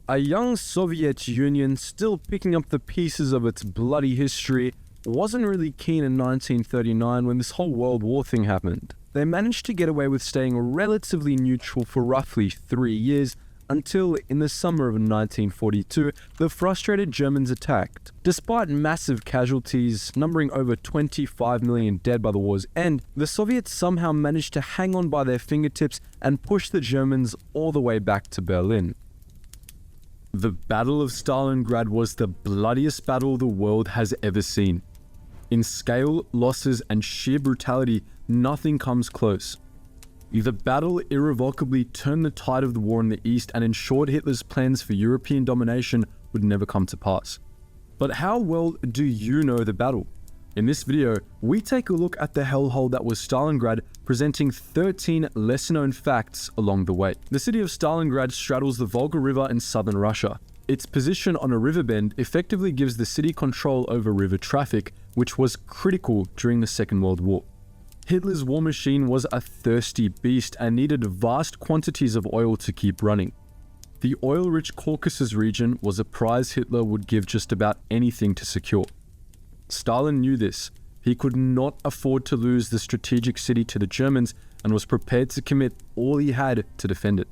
A young Soviet Union, still picking up the pieces of its bloody history, wasn't really keen in 1939 when this whole World War thing happened. They managed to get away with staying relatively neutral for roughly 3 years, until in the summer of 1942, the frustrated Germans attacked. Despite massive casualties, numbering over 25 million dead by the war's end, the Soviets somehow managed to hang on by their fingertips and push the Germans all the way back to Berlin. The Battle of Stalingrad was the bloodiest battle the world has ever seen. In scale, losses, and sheer brutality, nothing comes close. The battle irrevocably turned the tide of the war in the East and ensured Hitler's plans for European domination would never come to pass. But how well do you know the battle? In this video, we take a look at the hellhole that was Stalingrad, presenting 13 lesser-known facts along the way. The city of Stalingrad straddles the Volga River in southern Russia. Its position on a riverbend effectively gives the city control over river traffic, which was critical during the Second World War. Hitler's war machine was a thirsty beast and needed vast quantities of oil to keep running. The oil-rich Caucasus region was a prize Hitler would give just about anything to secure. Stalin knew this. He could not afford to lose the strategic city to the Germans and was prepared to commit all he had to defend it.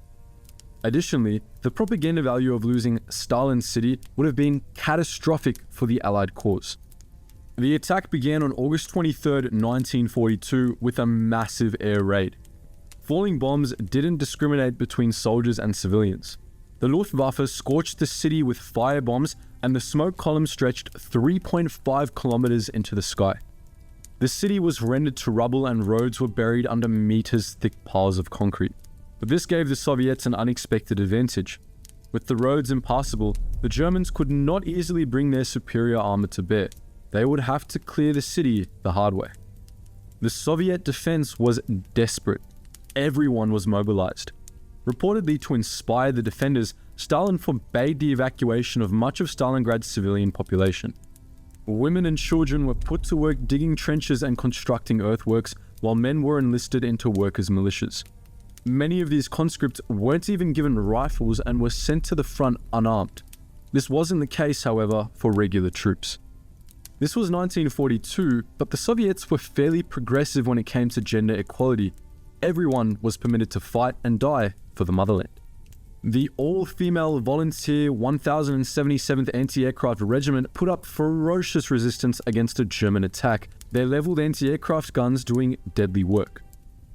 Additionally, the propaganda value of losing Stalin's city would have been catastrophic for the Allied cause. The attack began on August 23, 1942 with a massive air raid. Falling bombs didn't discriminate between soldiers and civilians. The Luftwaffe scorched the city with firebombs and the smoke column stretched 3.5 kilometers into the sky. The city was rendered to rubble and roads were buried under meters thick piles of concrete. But this gave the Soviets an unexpected advantage. With the roads impassable, the Germans could not easily bring their superior armor to bear. They would have to clear the city the hard way. The Soviet defense was desperate. Everyone was mobilized. Reportedly to inspire the defenders, Stalin forbade the evacuation of much of Stalingrad's civilian population. Women and children were put to work digging trenches and constructing earthworks, while men were enlisted into workers' militias. Many of these conscripts weren't even given rifles and were sent to the front unarmed. This wasn't the case, however, for regular troops. This was 1942, but the Soviets were fairly progressive when it came to gender equality. Everyone was permitted to fight and die for the motherland. The all-female volunteer 1077th Anti-Aircraft Regiment put up ferocious resistance against a German attack, their leveled anti-aircraft guns doing deadly work.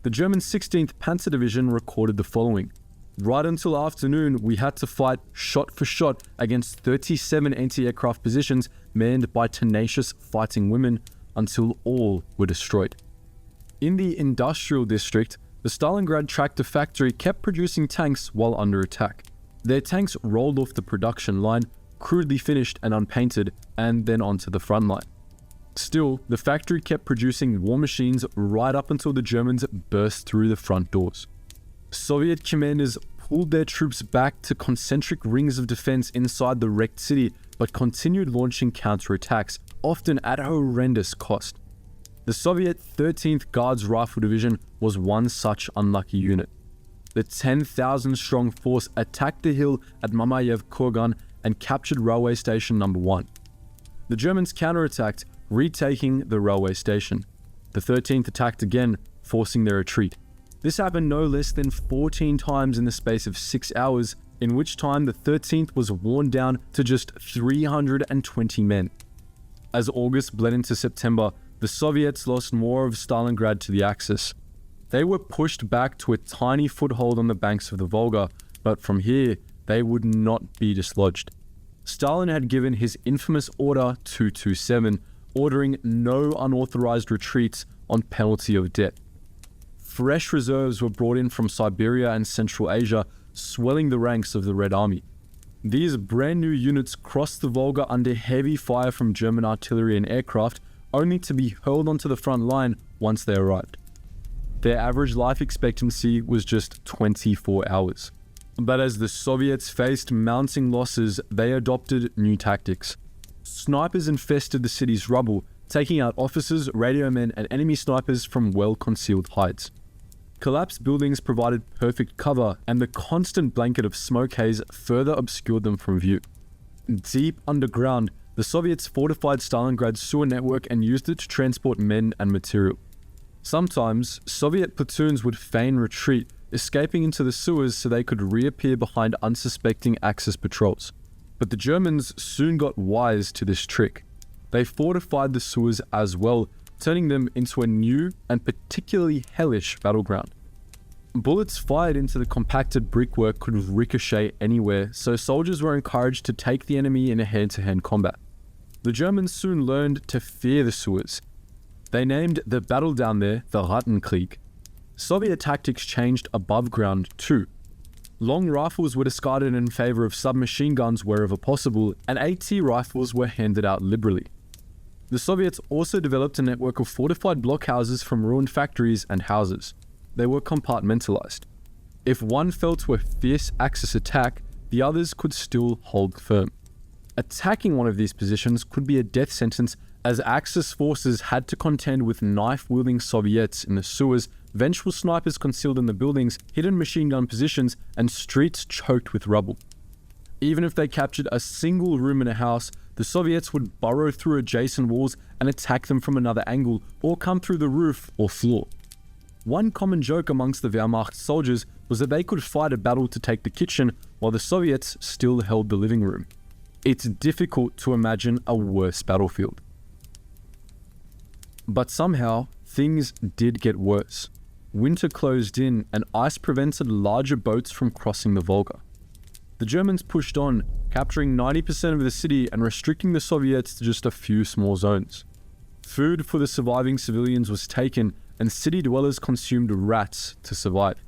The German 16th Panzer Division recorded the following: "Right until afternoon, we had to fight shot for shot against 37 anti-aircraft positions manned by tenacious fighting women until all were destroyed." In the industrial district, the Stalingrad tractor factory kept producing tanks while under attack. Their tanks rolled off the production line, crudely finished and unpainted, and then onto the front line. Still, the factory kept producing war machines right up until the Germans burst through the front doors. Soviet commanders pulled their troops back to concentric rings of defense inside the wrecked city, but continued launching counterattacks, often at horrendous cost. The Soviet 13th Guards Rifle Division was one such unlucky unit. The 10,000-strong force attacked the hill at Mamayev Kurgan and captured railway station number 1. The Germans counterattacked, retaking the railway station. The 13th attacked again, forcing their retreat. This happened no less than 14 times in the space of 6 hours, in which time the 13th was worn down to just 320 men. As August bled into September, the Soviets lost more of Stalingrad to the Axis. They were pushed back to a tiny foothold on the banks of the Volga, but from here, they would not be dislodged. Stalin had given his infamous Order 227, ordering no unauthorized retreats on penalty of death. Fresh reserves were brought in from Siberia and Central Asia, swelling the ranks of the Red Army. These brand new units crossed the Volga under heavy fire from German artillery and aircraft, only to be hurled onto the front line once they arrived. Their average life expectancy was just 24 hours. But as the Soviets faced mounting losses, they adopted new tactics. Snipers infested the city's rubble, taking out officers, radio men, and enemy snipers from well-concealed heights. Collapsed buildings provided perfect cover, and the constant blanket of smoke haze further obscured them from view. Deep underground, the Soviets fortified Stalingrad's sewer network and used it to transport men and material. Sometimes, Soviet platoons would feign retreat, escaping into the sewers so they could reappear behind unsuspecting Axis patrols. But the Germans soon got wise to this trick. They fortified the sewers as well, turning them into a new and particularly hellish battleground. Bullets fired into the compacted brickwork could ricochet anywhere, so soldiers were encouraged to take the enemy in a hand-to-hand combat. The Germans soon learned to fear the sewers. They named the battle down there the Rattenkrieg. Soviet tactics changed above ground too. Long rifles were discarded in favor of submachine guns wherever possible, and AT rifles were handed out liberally. The Soviets also developed a network of fortified blockhouses from ruined factories and houses. They were compartmentalized. If one fell to a fierce Axis attack, the others could still hold firm. Attacking one of these positions could be a death sentence, as Axis forces had to contend with knife-wielding Soviets in the sewers, vengeful snipers concealed in the buildings, hidden machine gun positions, and streets choked with rubble. Even if they captured a single room in a house, the Soviets would burrow through adjacent walls and attack them from another angle, or come through the roof or floor. One common joke amongst the Wehrmacht soldiers was that they could fight a battle to take the kitchen, while the Soviets still held the living room. It's difficult to imagine a worse battlefield. But somehow, things did get worse. Winter closed in, and ice prevented larger boats from crossing the Volga. The Germans pushed on, capturing 90% of the city and restricting the Soviets to just a few small zones. Food for the surviving civilians was taken, and city dwellers consumed rats to survive.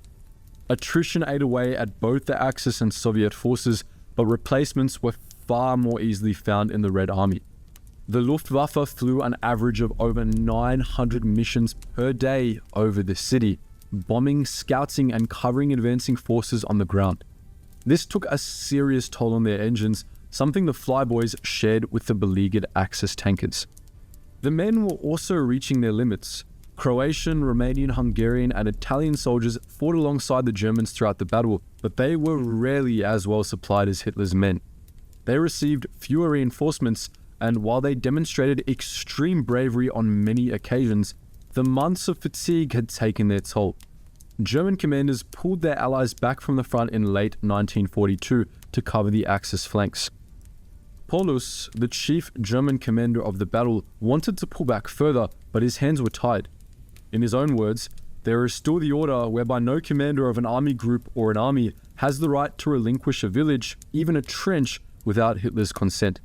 Attrition ate away at both the Axis and Soviet forces, but replacements were far more easily found in the Red Army. The Luftwaffe flew an average of over 900 missions per day over the city, bombing, scouting, and covering advancing forces on the ground. This took a serious toll on their engines, something the flyboys shared with the beleaguered Axis tankers. The men were also reaching their limits. Croatian, Romanian, Hungarian, and Italian soldiers fought alongside the Germans throughout the battle, but they were rarely as well supplied as Hitler's men. They received fewer reinforcements, and while they demonstrated extreme bravery on many occasions, the months of fatigue had taken their toll. German commanders pulled their allies back from the front in late 1942 to cover the Axis flanks. Paulus, the chief German commander of the battle, wanted to pull back further, but his hands were tied. In his own words, there is still the order whereby no commander of an army group or an army has the right to relinquish a village, even a trench, without Hitler's consent.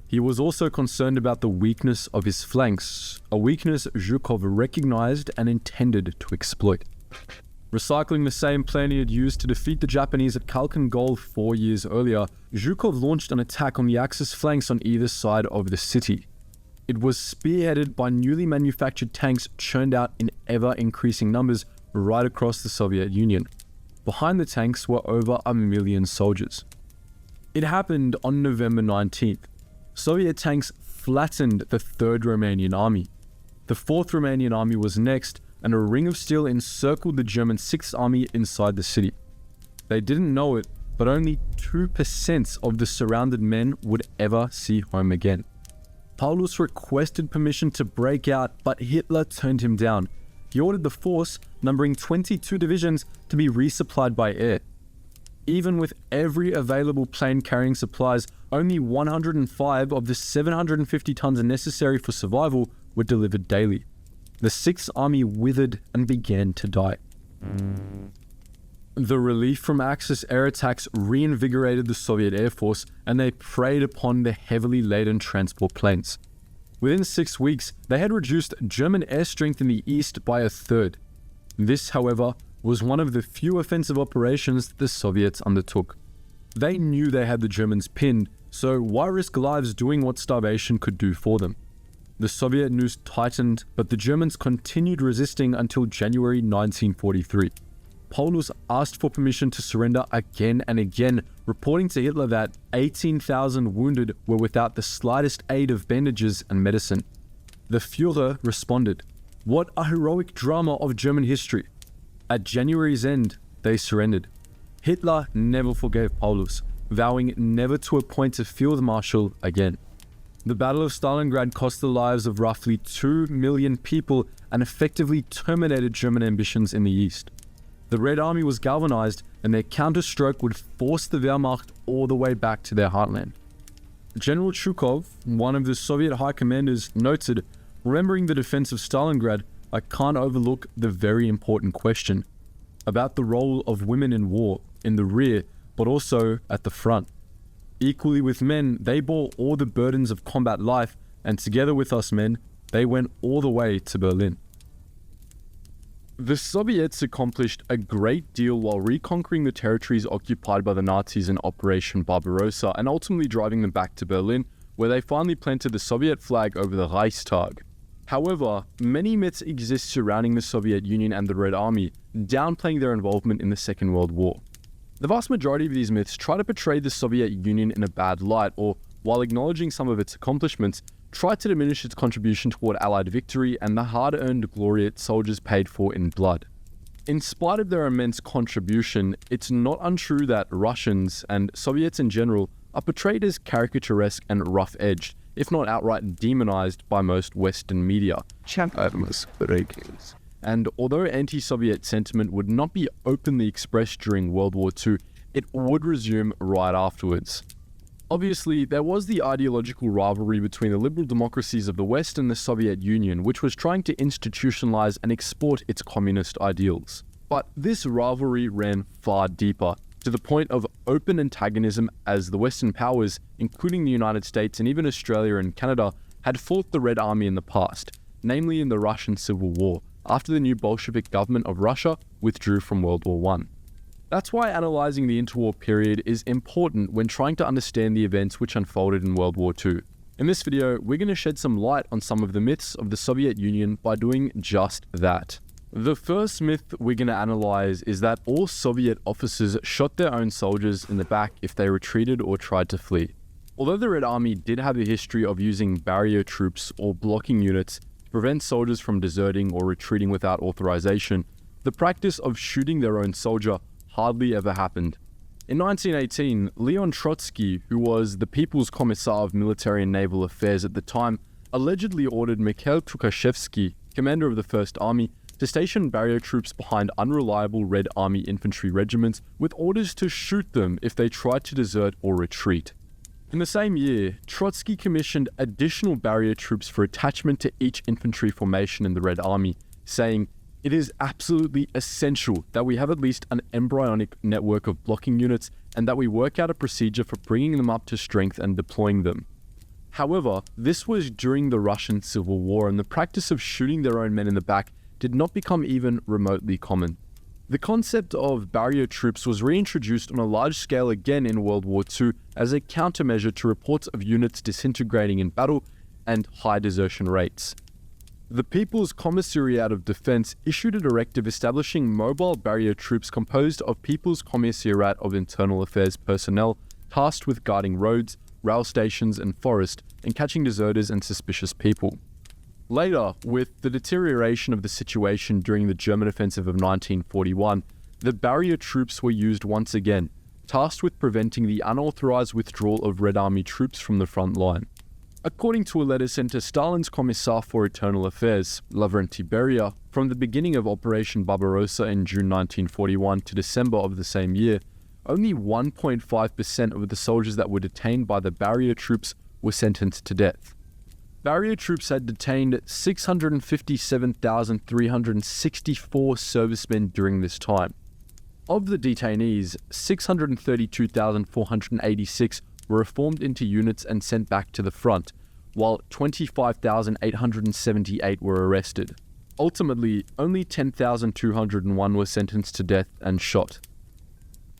He was also concerned about the weakness of his flanks, a weakness Zhukov recognized and intended to exploit. Recycling the same plan he had used to defeat the Japanese at Khalkhin Gol 4 years earlier, Zhukov launched an attack on the Axis flanks on either side of the city. It was spearheaded by newly manufactured tanks churned out in ever-increasing numbers right across the Soviet Union. Behind the tanks were over 1 million soldiers. It happened on November 19th. Soviet tanks flattened the 3rd Romanian Army. The 4th Romanian Army was next, and a ring of steel encircled the German 6th Army inside the city. They didn't know it, but only 2% of the surrounded men would ever see home again. Paulus requested permission to break out, but Hitler turned him down. He ordered the force, numbering 22 divisions, to be resupplied by air. Even with every available plane carrying supplies, only 105 of the 750 tons necessary for survival were delivered daily. The 6th Army withered and began to die. The relief from Axis air attacks reinvigorated the Soviet Air Force, and they preyed upon the heavily laden transport planes. Within 6 weeks, they had reduced German air strength in the east by 1/3. This, however, was one of the few offensive operations that the Soviets undertook. They knew they had the Germans pinned, so why risk lives doing what starvation could do for them? The Soviet noose tightened, but the Germans continued resisting until January 1943. Paulus asked for permission to surrender again and again, reporting to Hitler that 18,000 wounded were without the slightest aid of bandages and medicine. The Führer responded, "What a heroic drama of German history." At January's end, they surrendered. Hitler never forgave Paulus, vowing never to appoint a field marshal again. The Battle of Stalingrad cost the lives of roughly 2 million people and effectively terminated German ambitions in the east. The Red Army was galvanized, and their counterstroke would force the Wehrmacht all the way back to their heartland. General Zhukov, one of the Soviet high commanders, noted, "Remembering the defense of Stalingrad, I can't overlook the very important question about the role of women in war, in the rear, but also at the front. Equally with men, they bore all the burdens of combat life, and together with us men, they went all the way to Berlin." The Soviets accomplished a great deal while reconquering the territories occupied by the Nazis in Operation Barbarossa and ultimately driving them back to Berlin, where they finally planted the Soviet flag over the Reichstag. However, many myths exist surrounding the Soviet Union and the Red Army, downplaying their involvement in the Second World War. The vast majority of these myths try to portray the Soviet Union in a bad light, or, while acknowledging some of its accomplishments, try to diminish its contribution toward Allied victory and the hard-earned glory its soldiers paid for in blood. In spite of their immense contribution, it's not untrue that Russians, and Soviets in general, are portrayed as caricaturesque and rough-edged, if not outright demonized by most Western media. And although anti-Soviet sentiment would not be openly expressed during World War II, it would resume right afterwards. Obviously, there was the ideological rivalry between the liberal democracies of the West and the Soviet Union, which was trying to institutionalize and export its communist ideals. But this rivalry ran far deeper, to the point of open antagonism, as the Western powers, including the United States and even Australia and Canada, had fought the Red Army in the past, namely in the Russian Civil War, after the new Bolshevik government of Russia withdrew from World War I. That's why analyzing the interwar period is important when trying to understand the events which unfolded in World War II. In this video, we're going to shed some light on some of the myths of the Soviet Union by doing just that. The first myth we're going to analyze is that all Soviet officers shot their own soldiers in the back if they retreated or tried to flee. Although the Red Army did have a history of using barrier troops or blocking units to prevent soldiers from deserting or retreating without authorization, the practice of shooting their own soldier hardly ever happened. In 1918, Leon Trotsky, who was the People's Commissar of Military and Naval Affairs at the time, allegedly ordered Mikhail Tukhachevsky, commander of the First Army, to station barrier troops behind unreliable Red Army infantry regiments with orders to shoot them if they tried to desert or retreat. In the same year, Trotsky commissioned additional barrier troops for attachment to each infantry formation in the Red Army, saying, "It is absolutely essential that we have at least an embryonic network of blocking units and that we work out a procedure for bringing them up to strength and deploying them." However, this was during the Russian Civil War, and the practice of shooting their own men in the back did not become even remotely common. The concept of barrier troops was reintroduced on a large scale again in World War II as a countermeasure to reports of units disintegrating in battle and high desertion rates. The People's Commissariat of Defense issued a directive establishing mobile barrier troops composed of People's Commissariat of Internal Affairs personnel tasked with guarding roads, rail stations and forest, and catching deserters and suspicious people. Later, with the deterioration of the situation during the German offensive of 1941, the barrier troops were used once again, tasked with preventing the unauthorized withdrawal of Red Army troops from the front line. According to a letter sent to Stalin's Commissar for Internal Affairs, Lavrenti Beria, from the beginning of Operation Barbarossa in June 1941 to December of the same year, only 1.5% of the soldiers that were detained by the barrier troops were sentenced to death. Barrier troops had detained 657,364 servicemen during this time. Of the detainees, 632,486 were reformed into units and sent back to the front, while 25,878 were arrested. Ultimately, only 10,201 were sentenced to death and shot.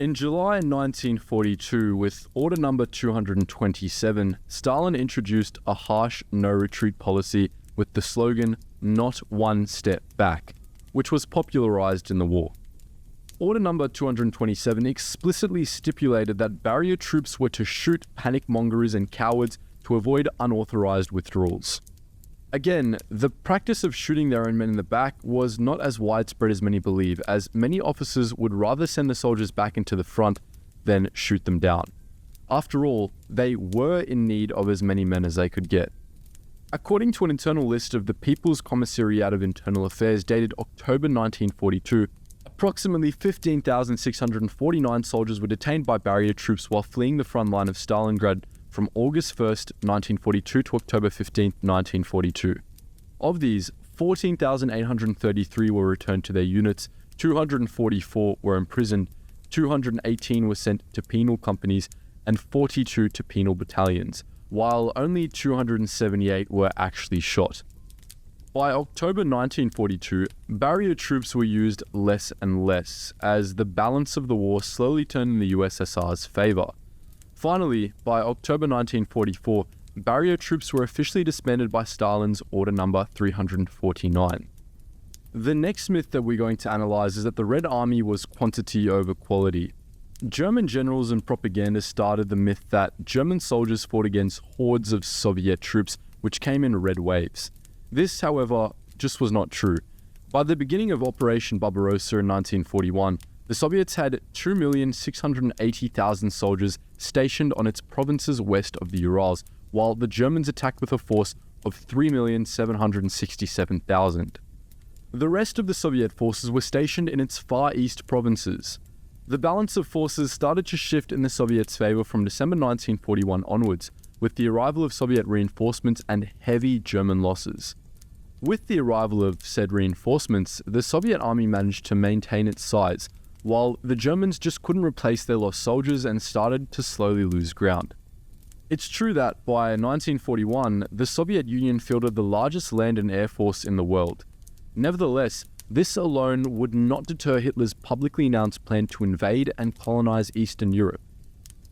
In July 1942, with Order Number 227, Stalin introduced a harsh no-retreat policy with the slogan, "Not one step back," which was popularized in the war. Order Number 227 explicitly stipulated that barrier troops were to shoot panic mongers and cowards to avoid unauthorized withdrawals. Again, the practice of shooting their own men in the back was not as widespread as many believe, as many officers would rather send the soldiers back into the front than shoot them down. After all, they were in need of as many men as they could get. According to an internal list of the People's Commissariat of Internal Affairs dated October 1942, approximately 15,649 soldiers were detained by barrier troops while fleeing the front line of Stalingrad from August 1st, 1942 to October 15th, 1942. Of these, 14,833 were returned to their units, 244 were imprisoned, 218 were sent to penal companies, and 42 to penal battalions, while only 278 were actually shot. By October 1942, barrier troops were used less and less, as the balance of the war slowly turned in the USSR's favor. Finally, by October 1944, barrier troops were officially disbanded by Stalin's Order Number 349. The next myth that we're going to analyze is that the Red Army was quantity over quality. German generals and propaganda started the myth that German soldiers fought against hordes of Soviet troops, which came in red waves. This, however, just was not true. By the beginning of Operation Barbarossa in 1941, the Soviets had 2,680,000 soldiers stationed on its provinces west of the Urals, while the Germans attacked with a force of 3,767,000. The rest of the Soviet forces were stationed in its far east provinces. The balance of forces started to shift in the Soviets' favor from December 1941 onwards, with the arrival of Soviet reinforcements and heavy German losses. With the arrival of said reinforcements, the Soviet army managed to maintain its size, while the Germans just couldn't replace their lost soldiers and started to slowly lose ground. It's true that by 1941, the Soviet Union fielded the largest land and air force in the world. Nevertheless, this alone would not deter Hitler's publicly announced plan to invade and colonize Eastern Europe.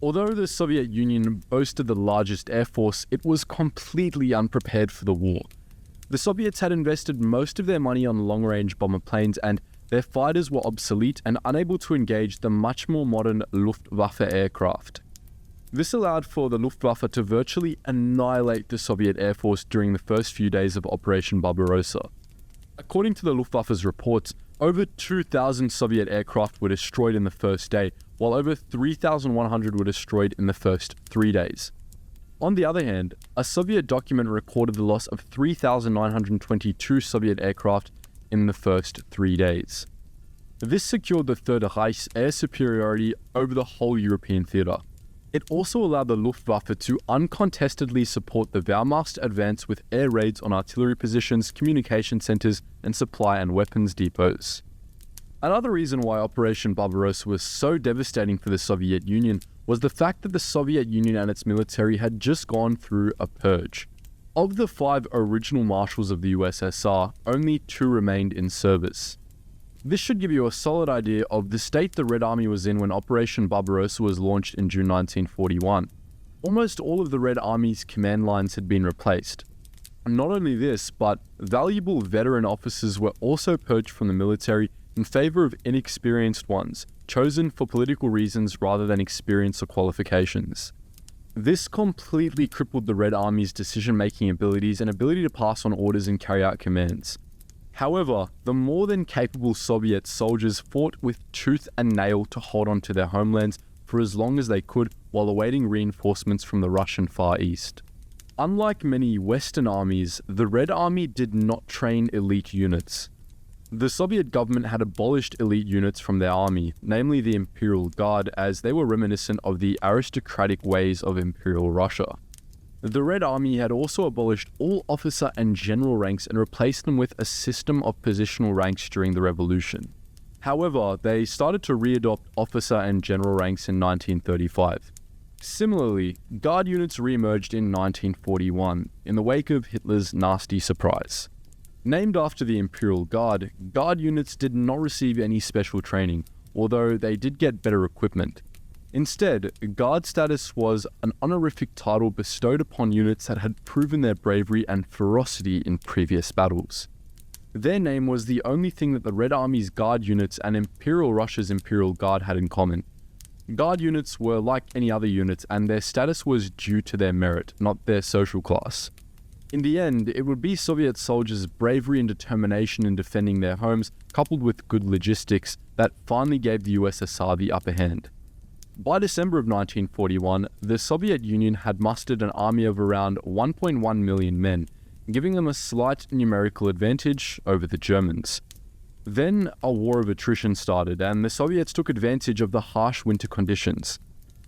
Although the Soviet Union boasted the largest air force, it was completely unprepared for the war. The Soviets had invested most of their money on long-range bomber planes, and their fighters were obsolete and unable to engage the much more modern Luftwaffe aircraft. This allowed for the Luftwaffe to virtually annihilate the Soviet Air Force during the first few days of Operation Barbarossa. According to the Luftwaffe's reports, over 2,000 Soviet aircraft were destroyed in the first day, while over 3,100 were destroyed in the first 3 days. On the other hand, a Soviet document recorded the loss of 3,922 Soviet aircraft in the first 3 days. This secured the Third Reich's air superiority over the whole European theatre. It also allowed the Luftwaffe to uncontestedly support the Wehrmacht's advance with air raids on artillery positions, communication centres, and supply and weapons depots. Another reason why Operation Barbarossa was so devastating for the Soviet Union was the fact that the Soviet Union and its military had just gone through a purge. Of the 5 original marshals of the USSR, only 2 remained in service. This should give you a solid idea of the state the Red Army was in when Operation Barbarossa was launched in June 1941. Almost all of the Red Army's command lines had been replaced. Not only this, but valuable veteran officers were also purged from the military in favor of inexperienced ones, chosen for political reasons rather than experience or qualifications. This completely crippled the Red Army's decision-making abilities and ability to pass on orders and carry out commands. However, the more than capable Soviet soldiers fought with tooth and nail to hold on to their homelands for as long as they could while awaiting reinforcements from the Russian Far East. Unlike many Western armies, the Red Army did not train elite units. The Soviet government had abolished elite units from their army, namely the Imperial Guard, as they were reminiscent of the aristocratic ways of Imperial Russia. The Red Army had also abolished all officer and general ranks and replaced them with a system of positional ranks during the revolution. However, they started to readopt officer and general ranks in 1935. Similarly, Guard units re-emerged in 1941, in the wake of Hitler's nasty surprise. Named after the Imperial Guard, Guard units did not receive any special training, although they did get better equipment. Instead, Guard status was an honorific title bestowed upon units that had proven their bravery and ferocity in previous battles. Their name was the only thing that the Red Army's Guard units and Imperial Russia's Imperial Guard had in common. Guard units were like any other units, and their status was due to their merit, not their social class. In the end, it would be Soviet soldiers' bravery and determination in defending their homes, coupled with good logistics, that finally gave the USSR the upper hand. By December of 1941, the Soviet Union had mustered an army of around 1.1 million men, giving them a slight numerical advantage over the Germans. Then a war of attrition started, and the Soviets took advantage of the harsh winter conditions.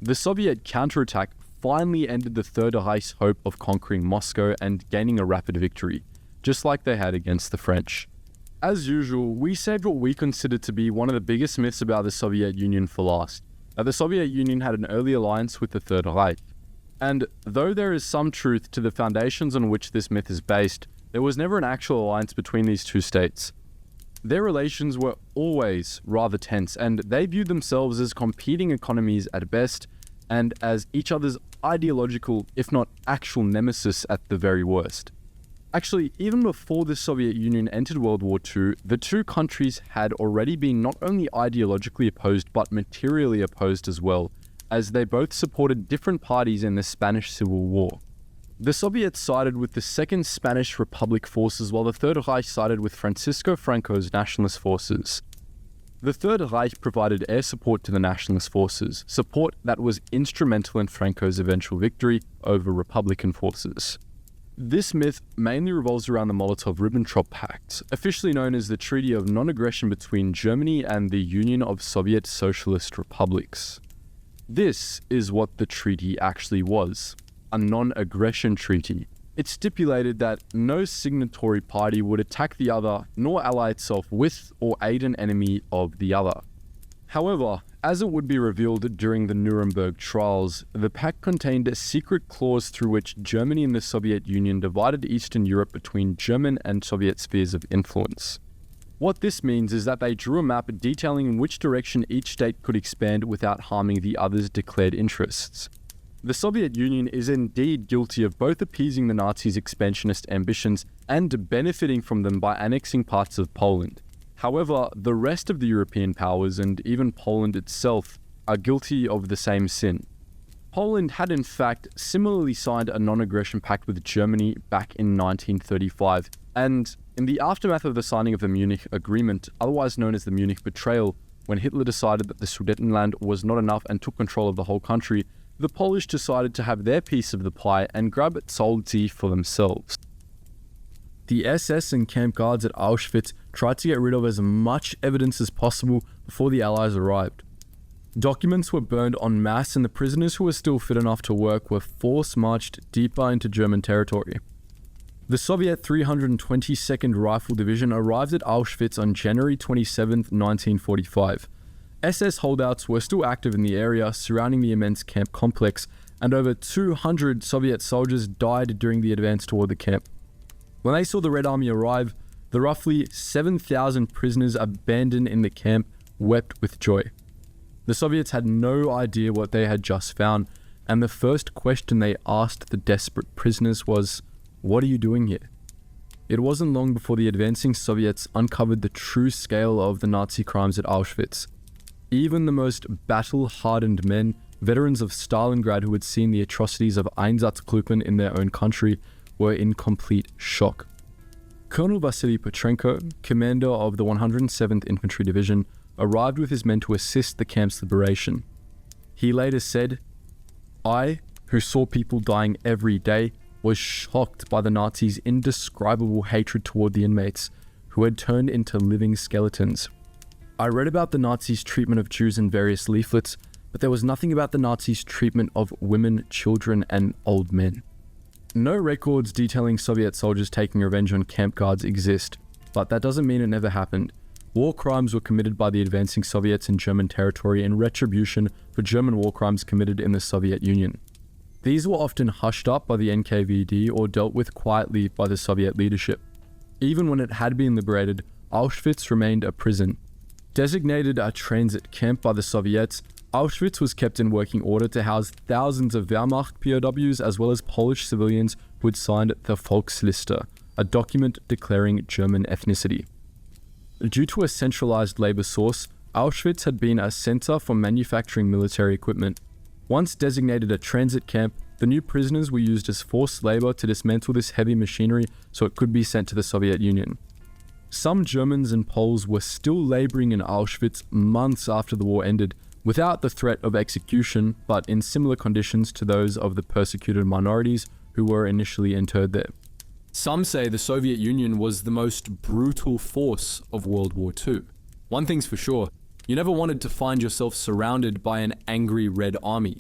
The Soviet counterattack finally ended the Third Reich's hope of conquering Moscow and gaining a rapid victory, just like they had against the French. As usual, we saved what we considered to be one of the biggest myths about the Soviet Union for last, that the Soviet Union had an early alliance with the Third Reich. And though there is some truth to the foundations on which this myth is based, there was never an actual alliance between these two states. Their relations were always rather tense, and they viewed themselves as competing economies at best, and as each other's ideological, if not actual nemesis at the very worst. Actually, even before the Soviet Union entered World War II, the two countries had already been not only ideologically opposed, but materially opposed as well, as they both supported different parties in the Spanish Civil War. The Soviets sided with the Second Spanish Republic forces, while the Third Reich sided with Francisco Franco's nationalist forces. The Third Reich provided air support to the nationalist forces, support that was instrumental in Franco's eventual victory over Republican forces. This myth mainly revolves around the Molotov-Ribbentrop Pact, officially known as the Treaty of Non-Aggression between Germany and the Union of Soviet Socialist Republics. This is what the treaty actually was, a non-aggression treaty. It stipulated that no signatory party would attack the other, nor ally itself with or aid an enemy of the other. However, as it would be revealed during the Nuremberg trials, the pact contained a secret clause through which Germany and the Soviet Union divided Eastern Europe between German and Soviet spheres of influence. What this means is that they drew a map detailing in which direction each state could expand without harming the other's declared interests. The Soviet Union is indeed guilty of both appeasing the Nazis' expansionist ambitions and benefiting from them by annexing parts of Poland. However, the rest of the European powers, and even Poland itself, are guilty of the same sin. Poland had in fact similarly signed a non-aggression pact with Germany back in 1935, and in the aftermath of the signing of the Munich Agreement, otherwise known as the Munich Betrayal, when Hitler decided that the Sudetenland was not enough and took control of the whole country, the Polish decided to have their piece of the pie and grab Solti for themselves. The SS and camp guards at Auschwitz tried to get rid of as much evidence as possible before the Allies arrived. Documents were burned en masse, and the prisoners who were still fit enough to work were force-marched deeper into German territory. The Soviet 322nd Rifle Division arrived at Auschwitz on January 27, 1945. SS holdouts were still active in the area surrounding the immense camp complex, and over 200 Soviet soldiers died during the advance toward the camp. When they saw the Red Army arrive, the roughly 7,000 prisoners abandoned in the camp wept with joy. The Soviets had no idea what they had just found, and the first question they asked the desperate prisoners was, "What are you doing here?" It wasn't long before the advancing Soviets uncovered the true scale of the Nazi crimes at Auschwitz. Even the most battle-hardened men, veterans of Stalingrad who had seen the atrocities of Einsatzgruppen in their own country, were in complete shock. Colonel Vasily Petrenko, commander of the 107th Infantry Division, arrived with his men to assist the camp's liberation. He later said, "I, who saw people dying every day, was shocked by the Nazis' indescribable hatred toward the inmates, who had turned into living skeletons. I read about the Nazis' treatment of Jews in various leaflets, but there was nothing about the Nazis' treatment of women, children, and old men." No records detailing Soviet soldiers taking revenge on camp guards exist, but that doesn't mean it never happened. War crimes were committed by the advancing Soviets in German territory in retribution for German war crimes committed in the Soviet Union. These were often hushed up by the NKVD or dealt with quietly by the Soviet leadership. Even when it had been liberated, Auschwitz remained a prison. Designated a transit camp by the Soviets, Auschwitz was kept in working order to house thousands of Wehrmacht POWs as well as Polish civilians who had signed the Volksliste, a document declaring German ethnicity. Due to a centralized labor source, Auschwitz had been a center for manufacturing military equipment. Once designated a transit camp, The new prisoners were used as forced labor to dismantle this heavy machinery so it could be sent to the Soviet Union. Some Germans and Poles were still laboring in Auschwitz months after the war ended, without the threat of execution, but in similar conditions to those of the persecuted minorities who were initially interred there. Some say the Soviet Union was the most brutal force of World War II. One thing's for sure, you never wanted to find yourself surrounded by an angry Red Army.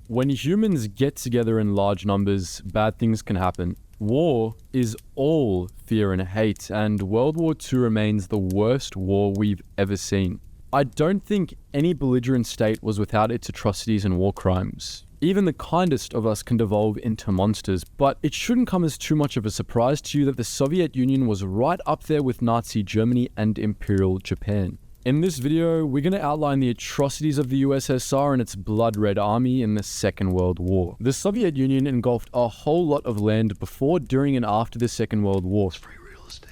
When humans get together in large numbers, bad things can happen. War is all fear and hate, and World War II remains the worst war we've ever seen. I don't think any belligerent state was without its atrocities and war crimes. Even the kindest of us can devolve into monsters, but it shouldn't come as too much of a surprise to you that the Soviet Union was right up there with Nazi Germany and Imperial Japan. In this video, we're going to outline the atrocities of the USSR and its blood red army in the Second World War. The Soviet Union engulfed a whole lot of land before, during, and after the Second World War. Free real estate.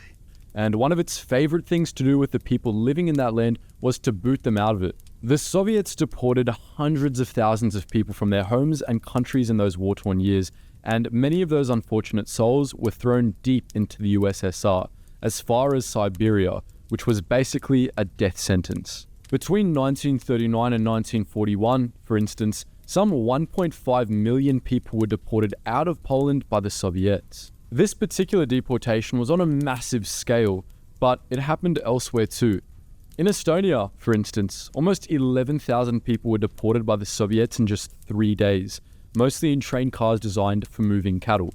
And one of its favorite things to do with the people living in that land was to boot them out of it. The Soviets deported hundreds of thousands of people from their homes and countries in those war-torn years, and many of those unfortunate souls were thrown deep into the USSR, as far as Siberia, which was basically a death sentence. Between 1939 and 1941, for instance, some 1.5 million people were deported out of Poland by the Soviets. This particular deportation was on a massive scale, but it happened elsewhere too. In Estonia, for instance, almost 11,000 people were deported by the Soviets in just 3 days, mostly in train cars designed for moving cattle.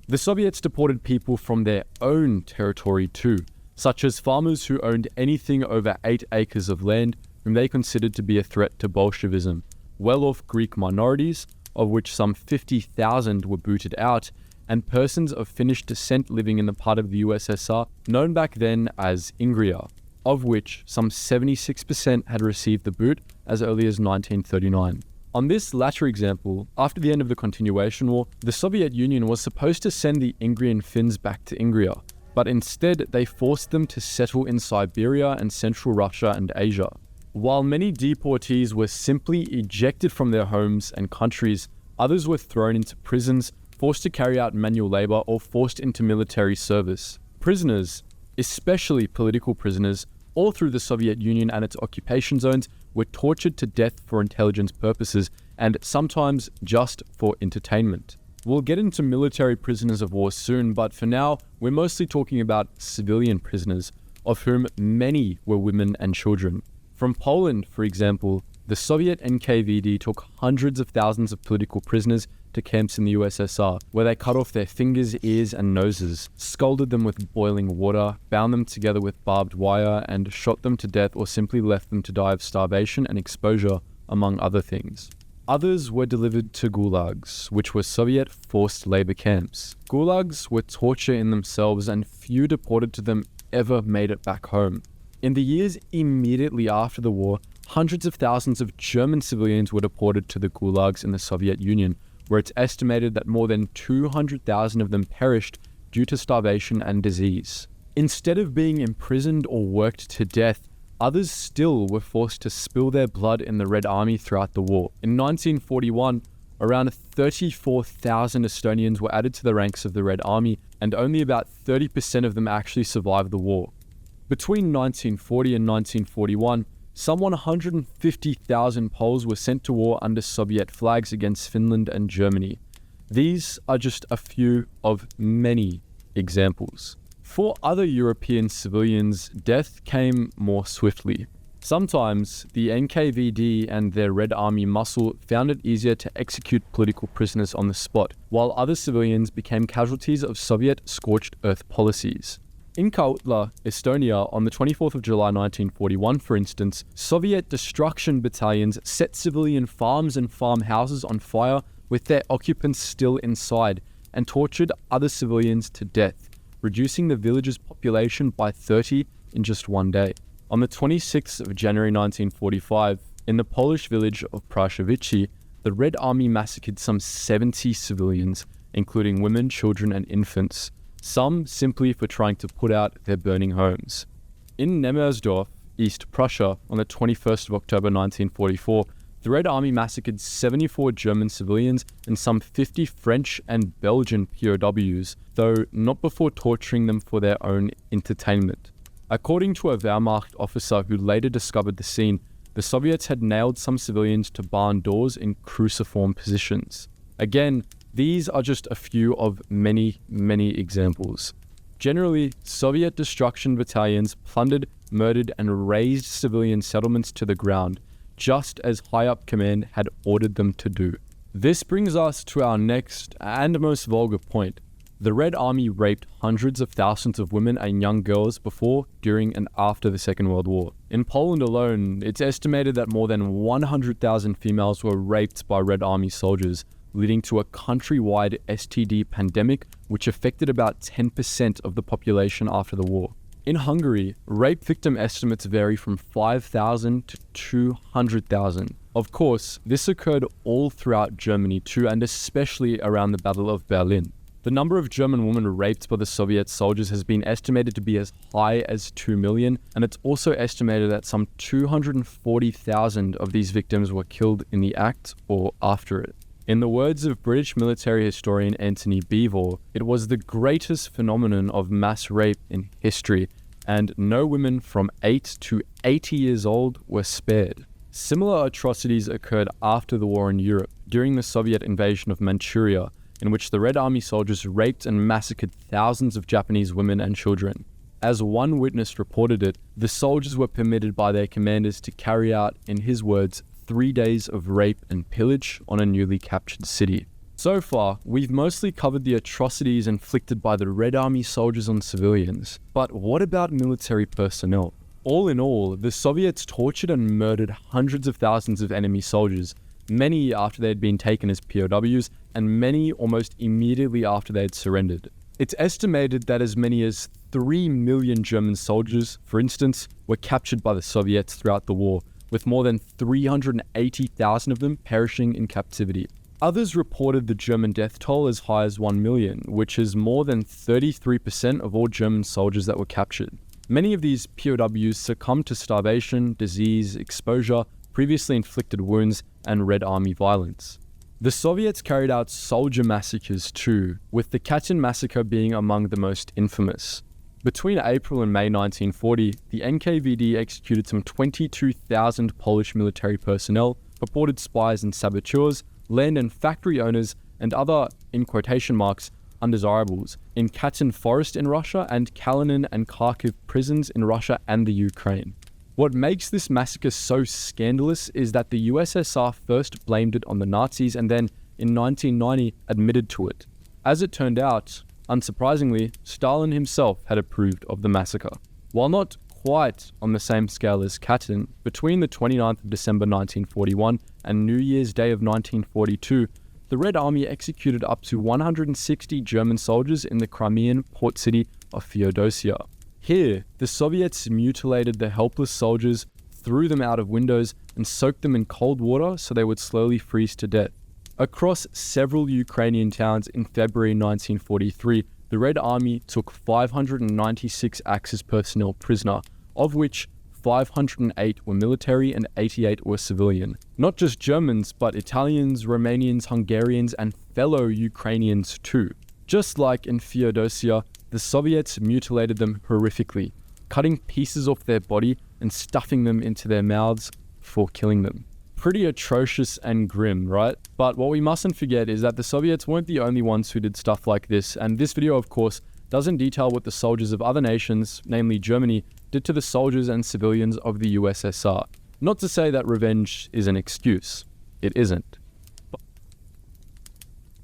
The Soviets deported people from their own territory too, such as farmers who owned anything over 8 acres of land, whom they considered to be a threat to Bolshevism, well-off Greek minorities, of which some 50,000 were booted out, and persons of Finnish descent living in the part of the USSR known back then as Ingria, of which some 76% had received the boot as early as 1939. On this latter example, after the end of the Continuation War, the Soviet Union was supposed to send the Ingrian Finns back to Ingria, but instead they forced them to settle in Siberia and Central Russia and Asia. While many deportees were simply ejected from their homes and countries, others were thrown into prisons, forced to carry out manual labor, or forced into military service. Prisoners, especially political prisoners, all through the Soviet Union and its occupation zones, were tortured to death for intelligence purposes, and sometimes just for entertainment. We'll get into military prisoners of war soon, but for now, we're mostly talking about civilian prisoners, of whom many were women and children. From Poland, for example, the Soviet NKVD took hundreds of thousands of political prisoners to camps in the USSR, where they cut off their fingers, ears, and noses, scalded them with boiling water, bound them together with barbed wire, and shot them to death, or simply left them to die of starvation and exposure, among other things. Others were delivered to Gulags, which were Soviet forced labor camps. Gulags were torture in themselves, and few deported to them ever made it back home. In the years immediately after the war, hundreds of thousands of German civilians were deported to the Gulags in the Soviet Union, where it's estimated that more than 200,000 of them perished due to starvation and disease. Instead of being imprisoned or worked to death, others still were forced to spill their blood in the Red Army throughout the war. In 1941, around 34,000 Estonians were added to the ranks of the Red Army, and only about 30% of them actually survived the war. Between 1940 and 1941, some 150,000 Poles were sent to war under Soviet flags against Finland and Germany. These are just a few of many examples. For other European civilians, death came more swiftly. Sometimes, the NKVD and their Red Army muscle found it easier to execute political prisoners on the spot, while other civilians became casualties of Soviet scorched earth policies. In Kautla, Estonia, on the 24th of July 1941, for instance, Soviet destruction battalions set civilian farms and farmhouses on fire with their occupants still inside, and tortured other civilians to death, reducing the village's population by 30 in just one day. On the 26th of January 1945, in the Polish village of Prashowice, the Red Army massacred some 70 civilians, including women, children, and infants, some simply for trying to put out their burning homes. In Nemersdorf, East Prussia, on the 21st of October 1944, The Red Army massacred 74 German civilians and some 50 French and Belgian POWs, though not before torturing them for their own entertainment. According to a Wehrmacht officer who later discovered the scene, the Soviets had nailed some civilians to barn doors in cruciform positions. Again, these are just a few of many, many examples. Generally, Soviet destruction battalions plundered, murdered, and razed civilian settlements to the ground, just as high-up command had ordered them to do. This brings us to our next and most vulgar point. The Red Army raped hundreds of thousands of women and young girls before, during, and after the Second World War. In Poland alone, it's estimated that more than 100,000 females were raped by Red Army soldiers, leading to a countrywide STD pandemic which affected about 10% of the population after the war. In Hungary, rape victim estimates vary from 5,000 to 200,000. Of course, this occurred all throughout Germany too, and especially around the Battle of Berlin. The number of German women raped by the Soviet soldiers has been estimated to be as high as 2 million, and it's also estimated that some 240,000 of these victims were killed in the act or after it. In the words of British military historian Anthony Beevor, it was the greatest phenomenon of mass rape in history, and no women from 8 to 80 years old were spared. Similar atrocities occurred after the war in Europe, during the Soviet invasion of Manchuria, in which the Red Army soldiers raped and massacred thousands of Japanese women and children. As one witness reported it, the soldiers were permitted by their commanders to carry out, in his words, 3 days of rape and pillage on a newly captured city. So far, we've mostly covered the atrocities inflicted by the Red Army soldiers on civilians. But what about military personnel? All in all, the Soviets tortured and murdered hundreds of thousands of enemy soldiers, many after they had been taken as POWs, and many almost immediately after they had surrendered. It's estimated that as many as 3 million German soldiers, for instance, were captured by the Soviets throughout the war, with more than 380,000 of them perishing in captivity. Others reported the German death toll as high as 1 million, which is more than 33% of all German soldiers that were captured. Many of these POWs succumbed to starvation, disease, exposure, previously inflicted wounds, and Red Army violence. The Soviets carried out soldier massacres too, with the Katyn massacre being among the most infamous. Between April and May 1940, the NKVD executed some 22,000 Polish military personnel, purported spies and saboteurs, land and factory owners, and other, in quotation marks, undesirables, in Katyn Forest in Russia and Kalinin and Kharkiv prisons in Russia and the Ukraine. What makes this massacre so scandalous is that the USSR first blamed it on the Nazis and then, in 1990, admitted to it. As it turned out, unsurprisingly, Stalin himself had approved of the massacre. While not quite on the same scale as Katyn, between the 29th of December 1941 and New Year's Day of 1942, the Red Army executed up to 160 German soldiers in the Crimean port city of Feodosia. Here, the Soviets mutilated the helpless soldiers, threw them out of windows, and soaked them in cold water so they would slowly freeze to death. Across several Ukrainian towns in February 1943, the Red Army took 596 Axis personnel prisoner, of which 508 were military and 88 were civilian. Not just Germans, but Italians, Romanians, Hungarians, and fellow Ukrainians too. Just like in Feodosia, the Soviets mutilated them horrifically, cutting pieces off their body and stuffing them into their mouths before killing them. Pretty atrocious and grim, right? But what we mustn't forget is that the Soviets weren't the only ones who did stuff like this, and this video, of course, doesn't detail what the soldiers of other nations, namely Germany, did to the soldiers and civilians of the USSR. Not to say that revenge is an excuse. It isn't.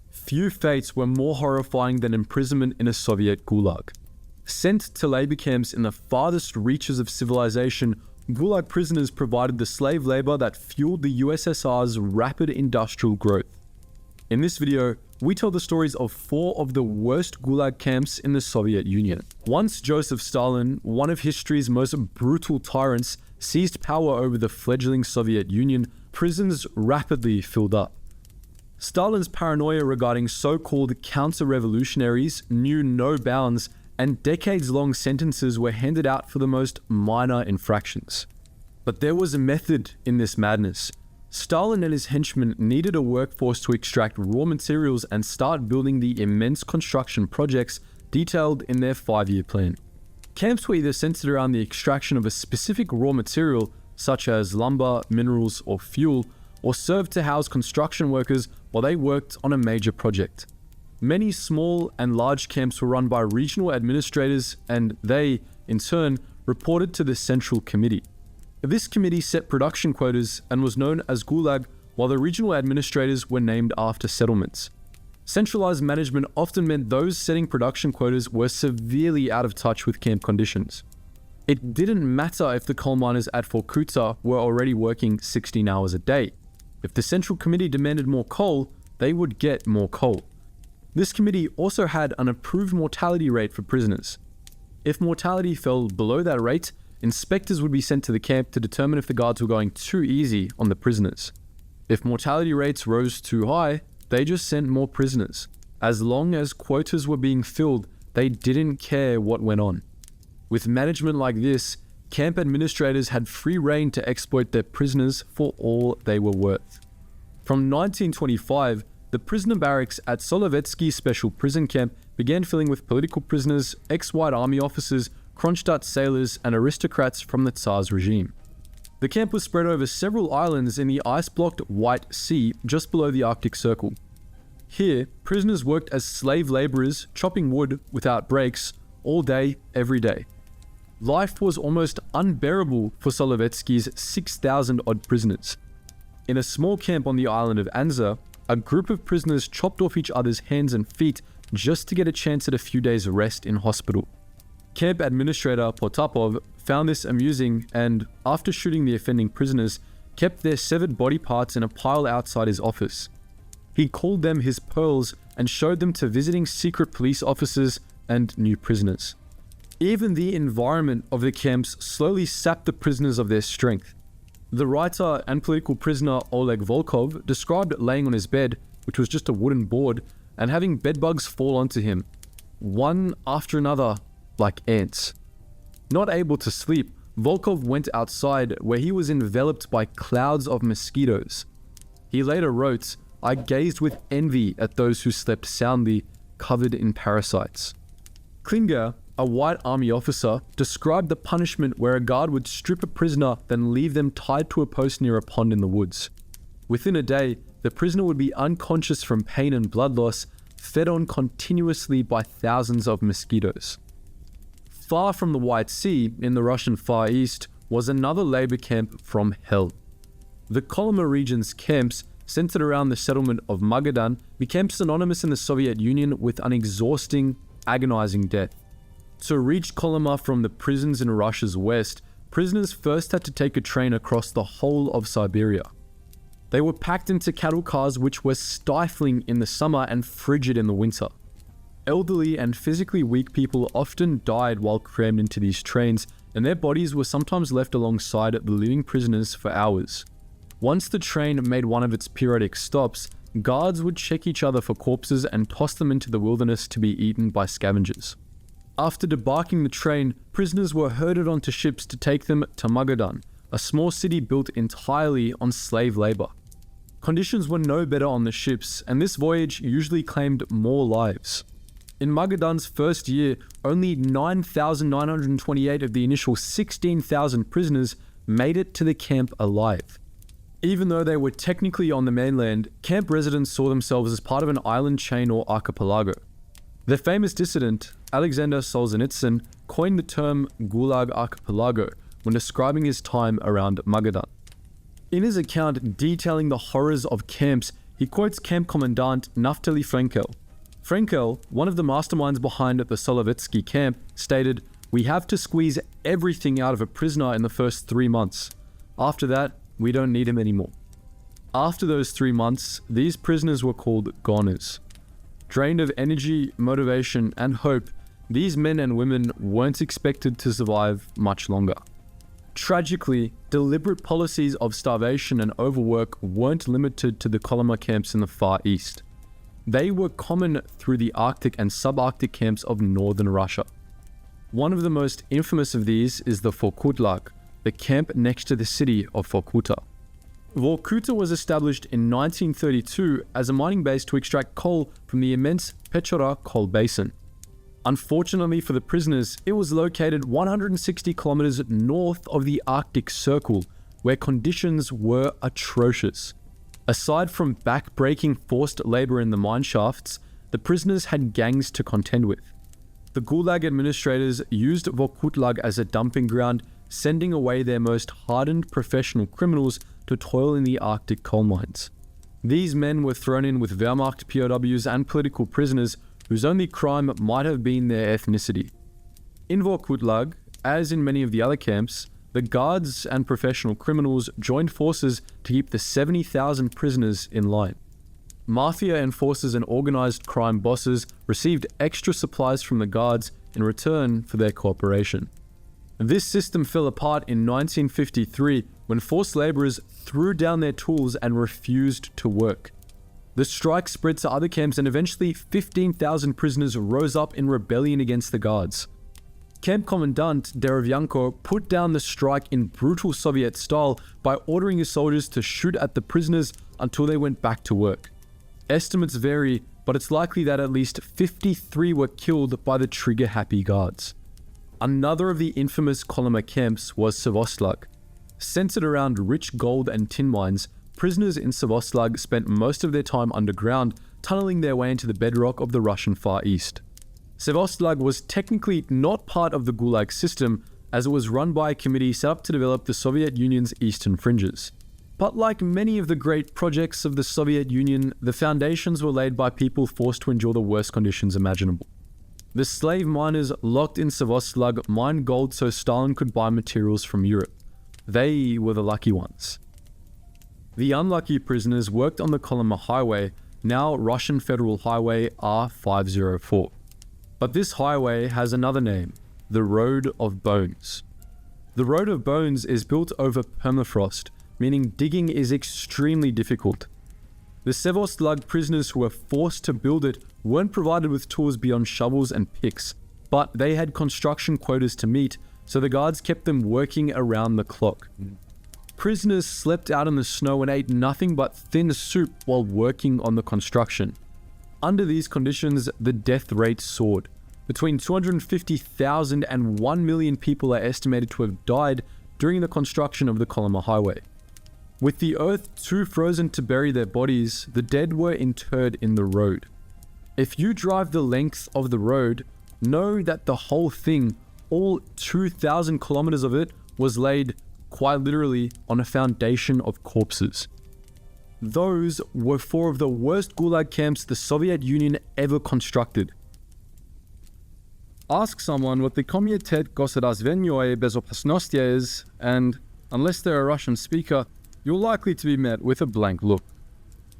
Few fates were more horrifying than imprisonment in a Soviet gulag. Sent to labor camps in the farthest reaches of civilization, gulag prisoners provided the slave labor that fueled the USSR's rapid industrial growth. In this video, we tell the stories of 4 of the worst gulag camps in the Soviet Union. Once Joseph Stalin, one of history's most brutal tyrants, seized power over the fledgling Soviet Union, prisons rapidly filled up. Stalin's paranoia regarding so-called counter-revolutionaries knew no bounds, and decades-long sentences were handed out for the most minor infractions. But there was a method in this madness. Stalin and his henchmen needed a workforce to extract raw materials and start building the immense construction projects detailed in their 5-year plan. Camps were either centered around the extraction of a specific raw material, such as lumber, minerals, or fuel, or served to house construction workers while they worked on a major project. Many small and large camps were run by regional administrators, and they, in turn, reported to the Central Committee. This committee set production quotas and was known as Gulag, while the regional administrators were named after settlements. Centralized management often meant those setting production quotas were severely out of touch with camp conditions. It didn't matter if the coal miners at Vorkuta were already working 16 hours a day. If the Central Committee demanded more coal, they would get more coal. This committee also had an approved mortality rate for prisoners. If mortality fell below that rate, inspectors would be sent to the camp to determine if the guards were going too easy on the prisoners. If mortality rates rose too high, they just sent more prisoners. As long as quotas were being filled, they didn't care what went on. With management like this, camp administrators had free rein to exploit their prisoners for all they were worth. From 1925, the prisoner barracks at Solovetsky Special Prison Camp began filling with political prisoners, ex-White Army officers, Kronstadt sailors, and aristocrats from the Tsar's regime. The camp was spread over several islands in the ice-blocked White Sea just below the Arctic Circle. Here, prisoners worked as slave laborers, chopping wood without breaks, all day, every day. Life was almost unbearable for Solovetsky's 6,000-odd prisoners. In a small camp on the island of Anza, a group of prisoners chopped off each other's hands and feet just to get a chance at a few days' rest in hospital. Camp administrator Potapov found this amusing and, after shooting the offending prisoners, kept their severed body parts in a pile outside his office. He called them his pearls and showed them to visiting secret police officers and new prisoners. Even the environment of the camps slowly sapped the prisoners of their strength. The writer and political prisoner Oleg Volkov described laying on his bed, which was just a wooden board, and having bedbugs fall onto him, one after another, like ants. Not able to sleep, Volkov went outside, where he was enveloped by clouds of mosquitoes. He later wrote, "I gazed with envy at those who slept soundly, covered in parasites." Klinger, a White Army officer, described the punishment where a guard would strip a prisoner, then leave them tied to a post near a pond in the woods. Within a day, the prisoner would be unconscious from pain and blood loss, fed on continuously by thousands of mosquitoes. Far from the White Sea, in the Russian Far East, was another labor camp from hell. The Kolyma region's camps, centered around the settlement of Magadan, became synonymous in the Soviet Union with an exhausting, agonizing death. To reach Kolyma from the prisons in Russia's west, prisoners first had to take a train across the whole of Siberia. They were packed into cattle cars which were stifling in the summer and frigid in the winter. Elderly and physically weak people often died while crammed into these trains, and their bodies were sometimes left alongside the living prisoners for hours. Once the train made one of its periodic stops, guards would check each other for corpses and toss them into the wilderness to be eaten by scavengers. After debarking the train, prisoners were herded onto ships to take them to Magadan, a small city built entirely on slave labor. Conditions were no better on the ships, and this voyage usually claimed more lives. In Magadan's first year, only 9,928 of the initial 16,000 prisoners made it to the camp alive. Even though they were technically on the mainland, camp residents saw themselves as part of an island chain or archipelago. The famous dissident, Alexander Solzhenitsyn, coined the term Gulag Archipelago when describing his time around Magadan. In his account detailing the horrors of camps, he quotes Camp Commandant Naftali Frenkel. Frenkel, one of the masterminds behind the Solovetsky camp, stated, "We have to squeeze everything out of a prisoner in the first 3 months. After that, we don't need him anymore." After those 3 months, these prisoners were called goners. Drained of energy, motivation, and hope, these men and women weren't expected to survive much longer. Tragically, deliberate policies of starvation and overwork weren't limited to the Kolyma camps in the Far East. They were common through the Arctic and subarctic camps of northern Russia. One of the most infamous of these is the Vorkutlag, the camp next to the city of Vorkuta. Vorkuta was established in 1932 as a mining base to extract coal from the immense Pechora coal basin. Unfortunately for the prisoners, it was located 160 kilometers north of the Arctic Circle, where conditions were atrocious. Aside from back-breaking forced labor in the mine shafts, the prisoners had gangs to contend with. The Gulag administrators used Vorkutlag as a dumping ground, sending away their most hardened professional criminals to toil in the Arctic coal mines. These men were thrown in with Wehrmacht POWs and political prisoners whose only crime might have been their ethnicity. In Vorkutlag, as in many of the other camps, the guards and professional criminals joined forces to keep the 70,000 prisoners in line. Mafia enforcers and organized crime bosses received extra supplies from the guards in return for their cooperation. This system fell apart in 1953 when forced laborers threw down their tools and refused to work. The strike spread to other camps and eventually 15,000 prisoners rose up in rebellion against the guards. Camp Commandant Derevyanko put down the strike in brutal Soviet style by ordering his soldiers to shoot at the prisoners until they went back to work. Estimates vary, but it's likely that at least 53 were killed by the trigger-happy guards. Another of the infamous Kolyma camps was Sevostlag. Centered around rich gold and tin mines, prisoners in Sevostlag spent most of their time underground, tunneling their way into the bedrock of the Russian Far East. Sevostlag was technically not part of the Gulag system, as it was run by a committee set up to develop the Soviet Union's eastern fringes. But like many of the great projects of the Soviet Union, the foundations were laid by people forced to endure the worst conditions imaginable. The slave miners locked in Sevostlag mined gold so Stalin could buy materials from Europe. They were the lucky ones. The unlucky prisoners worked on the Kolyma Highway, now Russian Federal Highway R504. But this highway has another name, the Road of Bones. The Road of Bones is built over permafrost, meaning digging is extremely difficult. The Sevostlag prisoners who were forced to build it weren't provided with tools beyond shovels and picks, but they had construction quotas to meet, so the guards kept them working around the clock. Prisoners slept out in the snow and ate nothing but thin soup while working on the construction. Under these conditions, the death rate soared. Between 250,000 and 1 million people are estimated to have died during the construction of the Kolyma Highway. With the earth too frozen to bury their bodies, the dead were interred in the road. If you drive the length of the road, know that the whole thing, all 2,000 kilometers of it, was laid, quite literally, on a foundation of corpses. Those were 4 of the worst Gulag camps the Soviet Union ever constructed. Ask someone what the Komitet Gosodazvenyoye Bezopasnosti is, and, unless they're a Russian speaker, you're likely to be met with a blank look.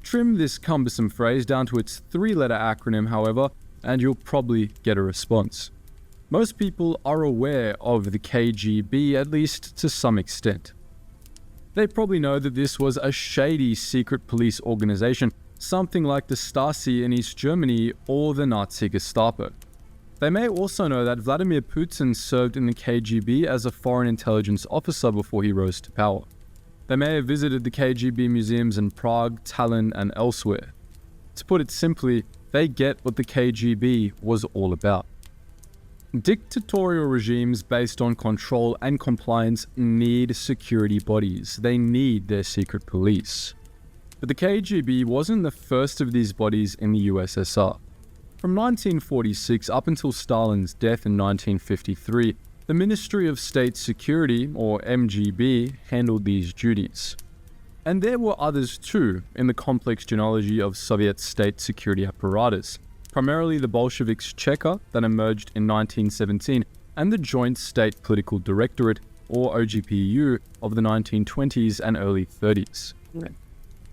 Trim this cumbersome phrase down to its 3-letter acronym, however, and you'll probably get a response. Most people are aware of the KGB, at least to some extent. They probably know that this was a shady secret police organization, something like the Stasi in East Germany or the Nazi Gestapo. They may also know that Vladimir Putin served in the KGB as a foreign intelligence officer before he rose to power. They may have visited the KGB museums in Prague, Tallinn, and elsewhere. To put it simply, they get what the KGB was all about. Dictatorial regimes based on control and compliance need security bodies. They need their secret police. But the KGB wasn't the first of these bodies in the USSR. From 1946 up until Stalin's death in 1953, the Ministry of State Security, or MGB, handled these duties. And there were others too in the complex genealogy of Soviet state security apparatus, primarily the Bolsheviks' Cheka that emerged in 1917 and the Joint State Political Directorate, or OGPU, of the 1920s and early 30s.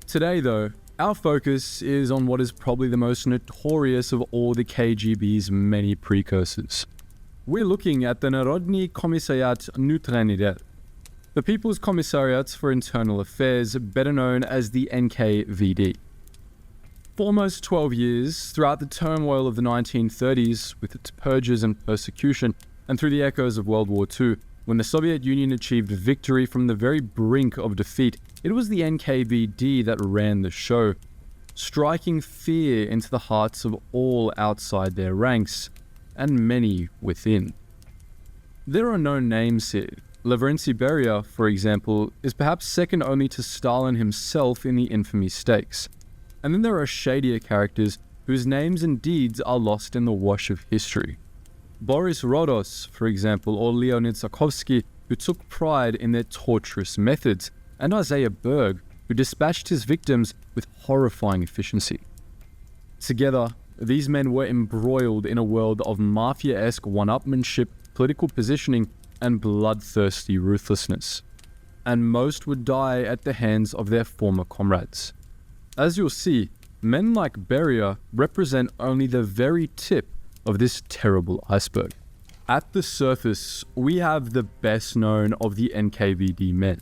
Today though, our focus is on what is probably the most notorious of all the KGB's many precursors. We're looking at the Narodny Komissariat Vnutrennyi Red, the People's Commissariat for Internal Affairs, better known as the NKVD. For almost 12 years, throughout the turmoil of the 1930s, with its purges and persecution, and through the echoes of World War II, When the Soviet Union achieved victory from the very brink of defeat, it was the NKVD that ran the show, striking fear into the hearts of all outside their ranks, and many within. There are no names here. Lavrentiy Beria, for example, is perhaps second only to Stalin himself in the infamy stakes. And then there are shadier characters whose names and deeds are lost in the wash of history. Boris Rodos, for example, or Leonid Zhukovsky, who took pride in their torturous methods, and Isaiah Berg, who dispatched his victims with horrifying efficiency. Together, these men were embroiled in a world of mafia-esque one-upmanship, political positioning, and bloodthirsty ruthlessness. And most would die at the hands of their former comrades. As you'll see, men like Beria represent only the very tip of this terrible iceberg. At the surface, we have the best known of the NKVD men.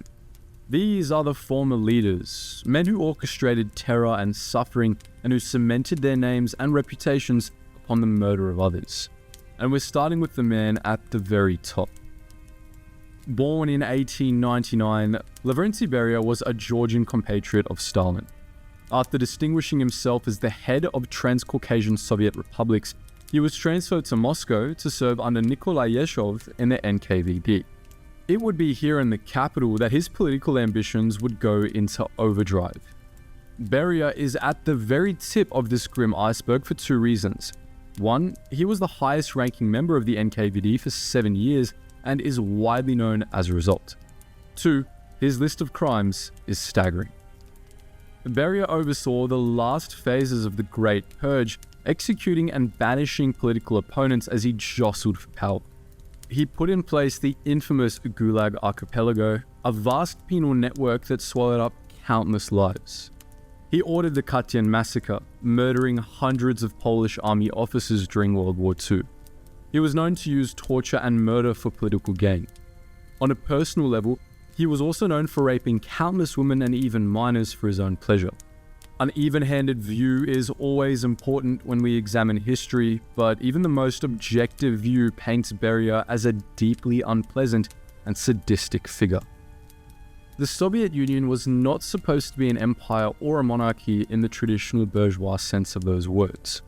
These are the former leaders, men who orchestrated terror and suffering and who cemented their names and reputations upon the murder of others. And we're starting with the man at the very top. Born in 1899, Lavrentiy Beria was a Georgian compatriot of Stalin. After distinguishing himself as the head of Transcaucasian Soviet republics, he was transferred to Moscow to serve under Nikolai Yezhov in the NKVD. It would be here in the capital that his political ambitions would go into overdrive. Beria is at the very tip of this grim iceberg for two reasons. One, he was the highest ranking member of the NKVD for 7 years and is widely known as a result. Two, his list of crimes is staggering. Beria oversaw the last phases of the Great Purge, executing and banishing political opponents as he jostled for power. He put in place the infamous Gulag archipelago, a vast penal network that swallowed up countless lives. He ordered the Katyn massacre, murdering hundreds of Polish army officers during World War II. He was known to use torture and murder for political gain. On a personal level, he was also known for raping countless women and even minors for his own pleasure. An even-handed view is always important when we examine history, but even the most objective view paints Beria as a deeply unpleasant and sadistic figure. The Soviet Union was not supposed to be an empire or a monarchy in the traditional bourgeois sense of those words.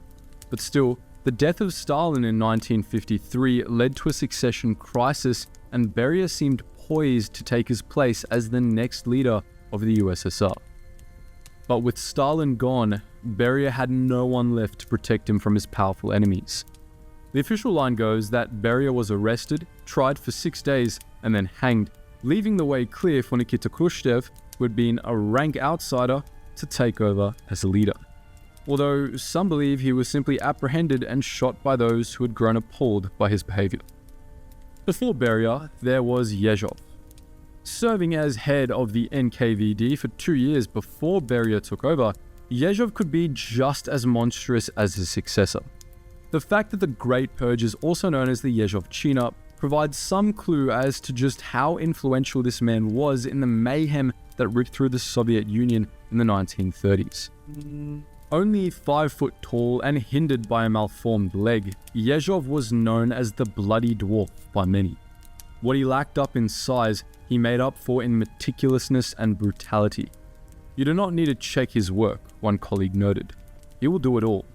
But still, the death of Stalin in 1953 led to a succession crisis, and Beria seemed poised to take his place as the next leader of the USSR. But with Stalin gone, Beria had no one left to protect him from his powerful enemies. The official line goes that Beria was arrested, tried for 6 days, and then hanged, leaving the way clear for Nikita Khrushchev, who had been a rank outsider, to take over as a leader. Although some believe he was simply apprehended and shot by those who had grown appalled by his behavior. Before Beria, there was Yezhov. Serving as head of the NKVD for 2 years before Beria took over, Yezhov could be just as monstrous as his successor. The fact that the Great Purge is also known as the Yezhovchina provides some clue as to just how influential this man was in the mayhem that ripped through the Soviet Union in the 1930s. Only 5 foot tall and hindered by a malformed leg, Yezhov was known as the Bloody Dwarf by many. What he lacked up in size, he made up for in meticulousness and brutality. You do not need to check his work, one colleague noted. He will do it all.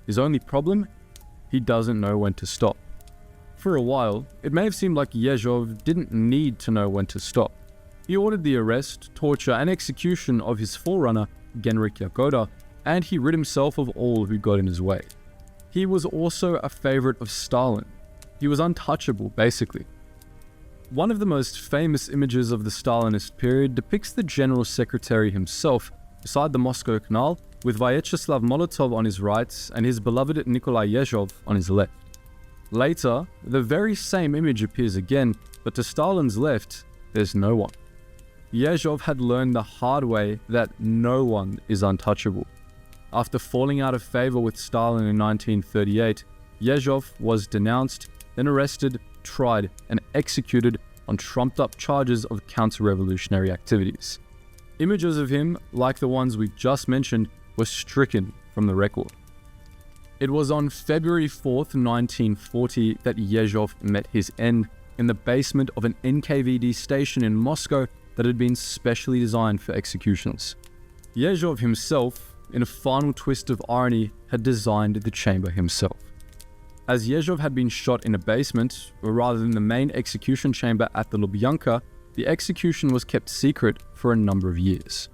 His only problem? He doesn't know when to stop. For a while, it may have seemed like Yezhov didn't need to know when to stop. He ordered the arrest, torture, and execution of his forerunner, Genrikh Yagoda, and he rid himself of all who got in his way. He was also a favorite of Stalin. He was untouchable, basically. One of the most famous images of the Stalinist period depicts the General Secretary himself beside the Moscow Canal, with Vyacheslav Molotov on his right and his beloved Nikolai Yezhov on his left. Later, the very same image appears again, but to Stalin's left, there's no one. Yezhov had learned the hard way that no one is untouchable. After falling out of favor with Stalin in 1938, Yezhov was denounced, then arrested, tried, and executed on trumped-up charges of counter-revolutionary activities. Images of him, like the ones we just mentioned, were stricken from the record. It was on February 4th, 1940 that Yezhov met his end, in the basement of an NKVD station in Moscow that had been specially designed for executions. Yezhov himself, in a final twist of irony, had designed the chamber himself. As Yezhov had been shot in a basement, rather than the main execution chamber at the Lubyanka, the execution was kept secret for a number of years.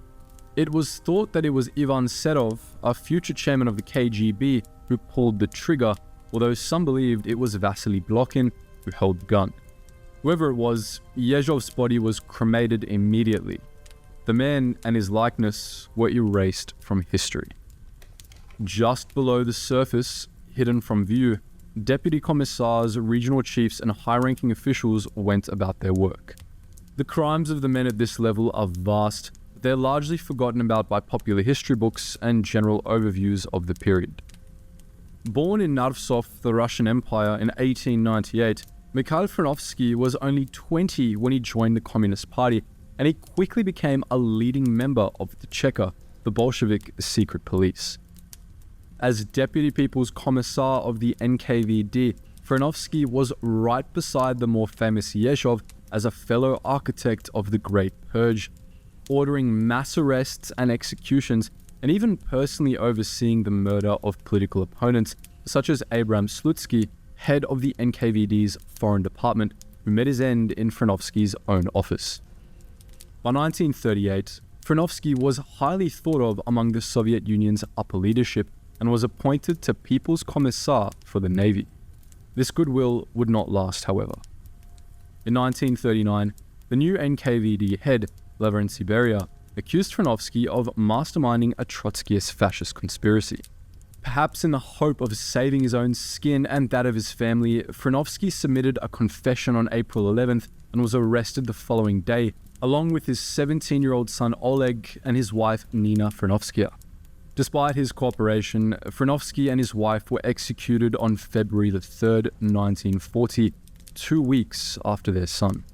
It was thought that it was Ivan Serov, a future chairman of the KGB, who pulled the trigger, although some believed it was Vasily Blokhin who held the gun. Whoever it was, Yezhov's body was cremated immediately. The man and his likeness were erased from history. Just below the surface, hidden from view, deputy commissars, regional chiefs, and high-ranking officials went about their work. The crimes of the men at this level are vast, but they're largely forgotten about by popular history books and general overviews of the period. Born in Narvsov, the Russian Empire, in 1898, Mikhail Frenovsky was only 20 when he joined the Communist Party, and he quickly became a leading member of the Cheka, the Bolshevik secret police. As Deputy People's Commissar of the NKVD, Frenovsky was right beside the more famous Yezhov as a fellow architect of the Great Purge, ordering mass arrests and executions, and even personally overseeing the murder of political opponents such as Abram Slutsky, head of the NKVD's foreign department, who met his end in Frenovsky's own office. By 1938, Frenovsky was highly thought of among the Soviet Union's upper leadership and was appointed to People's Commissar for the Navy. This goodwill would not last, however. In 1939, the new NKVD head, Lavrentiy Beria, accused Frenovsky of masterminding a Trotskyist fascist conspiracy. Perhaps in the hope of saving his own skin and that of his family, Frenovsky submitted a confession on April 11th and was arrested the following day, along with his 17-year-old son Oleg and his wife Nina Frenovskaya. Despite his cooperation, Frenovsky and his wife were executed on February 3rd, 1940, 2 weeks after their son.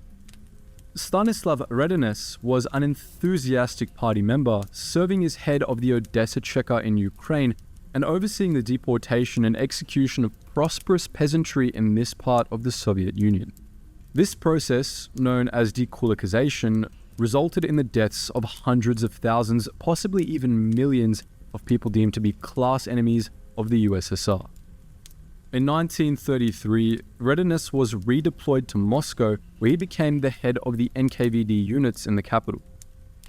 Stanislav Redines was an enthusiastic party member, serving as head of the Odessa Cheka in Ukraine and overseeing the deportation and execution of prosperous peasantry in this part of the Soviet Union. This process, known as dekulakization, resulted in the deaths of hundreds of thousands, possibly even millions, of people deemed to be class enemies of the USSR. In 1933, Redines was redeployed to Moscow, where he became the head of the NKVD units in the capital.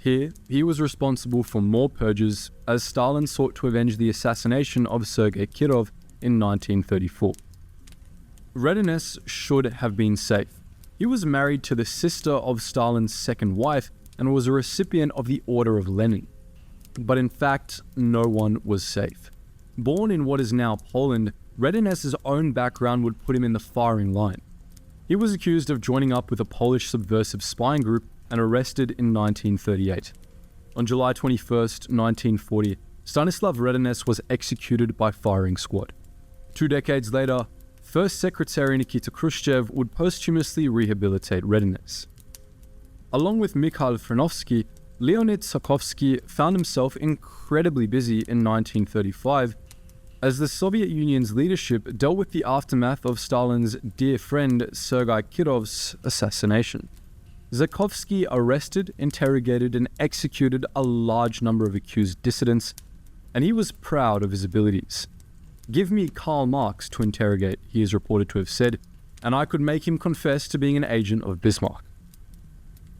Here, he was responsible for more purges, as Stalin sought to avenge the assassination of Sergei Kirov in 1934. Redines should have been safe. He was married to the sister of Stalin's second wife and was a recipient of the Order of Lenin. But in fact, no one was safe. Born in what is now Poland, Redines' own background would put him in the firing line. He was accused of joining up with a Polish subversive spying group and arrested in 1938. On July 21st, 1940, Stanislav Redines was executed by firing squad. 2 decades later, First Secretary Nikita Khrushchev would posthumously rehabilitate Redines. Along with Mikhail Frenovsky, Leonid Sokovsky found himself incredibly busy in 1935 as the Soviet Union's leadership dealt with the aftermath of Stalin's dear friend Sergei Kirov's assassination. Zhukovsky arrested, interrogated, and executed a large number of accused dissidents, and he was proud of his abilities. "Give me Karl Marx to interrogate," he is reported to have said, "and I could make him confess to being an agent of Bismarck."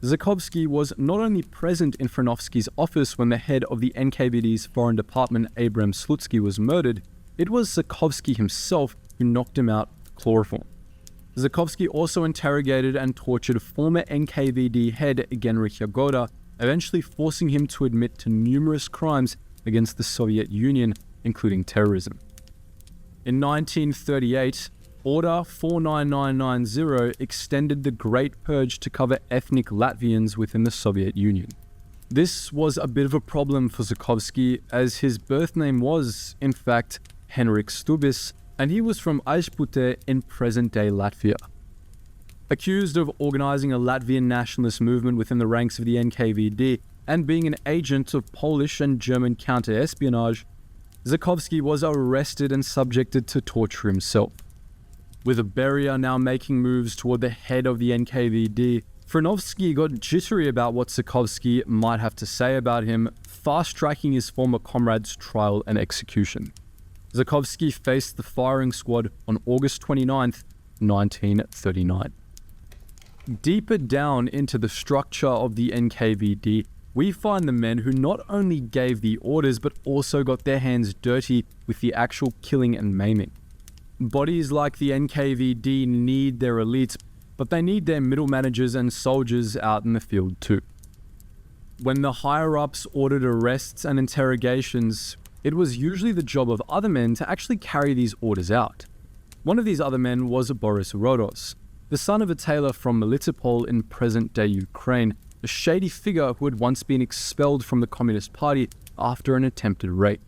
Zhukovsky was not only present in Frenovsky's office when the head of the NKVD's foreign department, Abram Slutsky, was murdered, it was Zhukovsky himself who knocked him out with chloroform. Zhukovsky also interrogated and tortured former NKVD head Genrikh Yagoda, eventually forcing him to admit to numerous crimes against the Soviet Union, including terrorism. In 1938, Order 49990 extended the Great Purge to cover ethnic Latvians within the Soviet Union. This was a bit of a problem for Zhukovsky, as his birth name was, in fact, Henrik Stubis, and he was from Aizpute in present-day Latvia. Accused of organizing a Latvian nationalist movement within the ranks of the NKVD and being an agent of Polish and German counter-espionage, Zhukovsky was arrested and subjected to torture himself. With Beria now making moves toward the head of the NKVD, Franovsky got jittery about what Zhukovsky might have to say about him, fast-tracking his former comrade's trial and execution. Zhukovsky faced the firing squad on August 29th, 1939. Deeper down into the structure of the NKVD, we find the men who not only gave the orders but also got their hands dirty with the actual killing and maiming. Bodies like the NKVD need their elites, but they need their middle managers and soldiers out in the field too. When the higher-ups ordered arrests and interrogations, it was usually the job of other men to actually carry these orders out. One of these other men was Boris Rodos, the son of a tailor from Melitopol in present-day Ukraine, a shady figure who had once been expelled from the Communist Party after an attempted rape.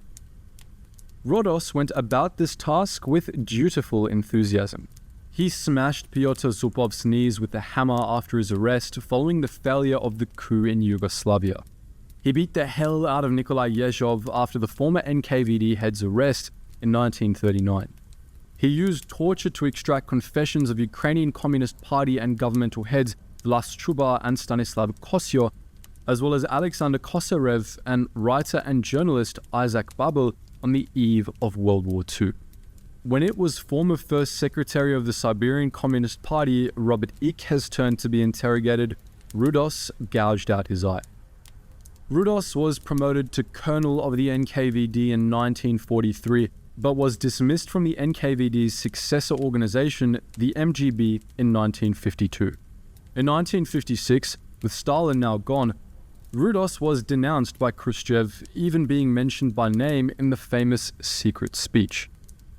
Rodos went about this task with dutiful enthusiasm. He smashed Pyotr Zupov's knees with a hammer after his arrest following the failure of the coup in Yugoslavia. He beat the hell out of Nikolai Yezhov after the former NKVD head's arrest in 1939. He used torture to extract confessions of Ukrainian Communist Party and governmental heads Vlas Chuba and Stanislav Kosyo, as well as Alexander Kosarev and writer and journalist Isaac Babel on the eve of World War II. When it was former First Secretary of the Siberian Communist Party Robert Ikhe's turn to be interrogated, Rudos gouged out his eye. Rudos was promoted to Colonel of the NKVD in 1943, but was dismissed from the NKVD's successor organization, the MGB, in 1952. In 1956, with Stalin now gone, Rudos was denounced by Khrushchev, even being mentioned by name in the famous secret speech.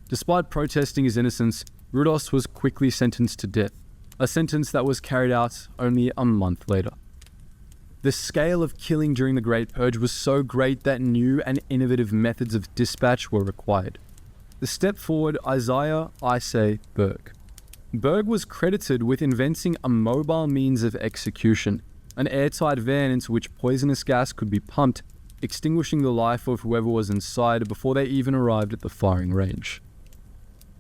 Despite protesting his innocence, Rudos was quickly sentenced to death, a sentence that was carried out only a month later. The scale of killing during the Great Purge was so great that new and innovative methods of dispatch were required. The step forward Isaiah Berg. Berg was credited with inventing a mobile means of execution, an airtight van into which poisonous gas could be pumped, extinguishing the life of whoever was inside before they even arrived at the firing range.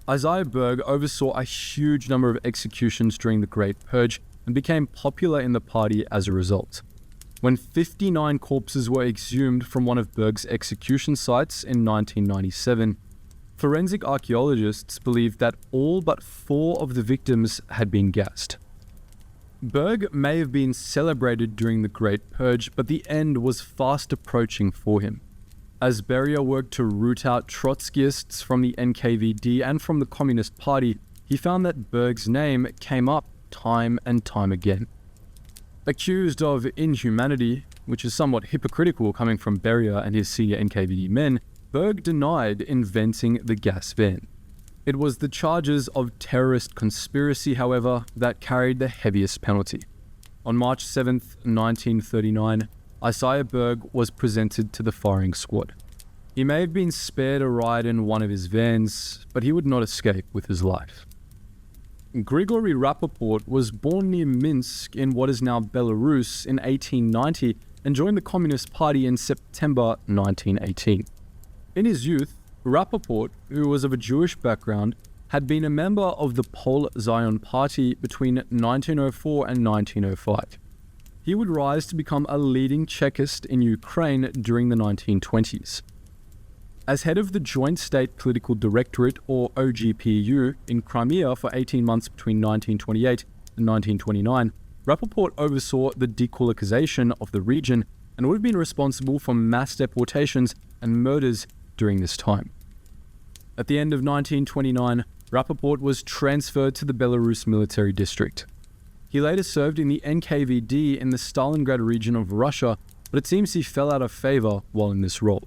Isaiah Berg oversaw a huge number of executions during the Great Purge and became popular in the party as a result. When 59 corpses were exhumed from one of Berg's execution sites in 1997, forensic archaeologists believed that all but 4 of the victims had been gassed. Berg may have been celebrated during the Great Purge, but the end was fast approaching for him. As Beria worked to root out Trotskyists from the NKVD and from the Communist Party, he found that Berg's name came up time and time again. Accused of inhumanity, which is somewhat hypocritical coming from Beria and his senior NKVD men, Berg denied inventing the gas van. It was the charges of terrorist conspiracy, however, that carried the heaviest penalty. On March 7th, 1939, Isaiah Berg was presented to the firing squad. He may have been spared a ride in one of his vans, but he would not escape with his life. Grigory Rapoport was born near Minsk in what is now Belarus in 1890 and joined the Communist Party in September 1918. In his youth, Rapoport, who was of a Jewish background, had been a member of the Pol Zion Party between 1904 and 1905. He would rise to become a leading Chekist in Ukraine during the 1920s. As head of the Joint State Political Directorate, or OGPU, in Crimea for 18 months between 1928 and 1929, Rapoport oversaw the dekolokization of the region and would have been responsible for mass deportations and murders during this time. At the end of 1929, Rapoport was transferred to the Belarus military district. He later served in the NKVD in the Stalingrad region of Russia, but it seems he fell out of favor while in this role.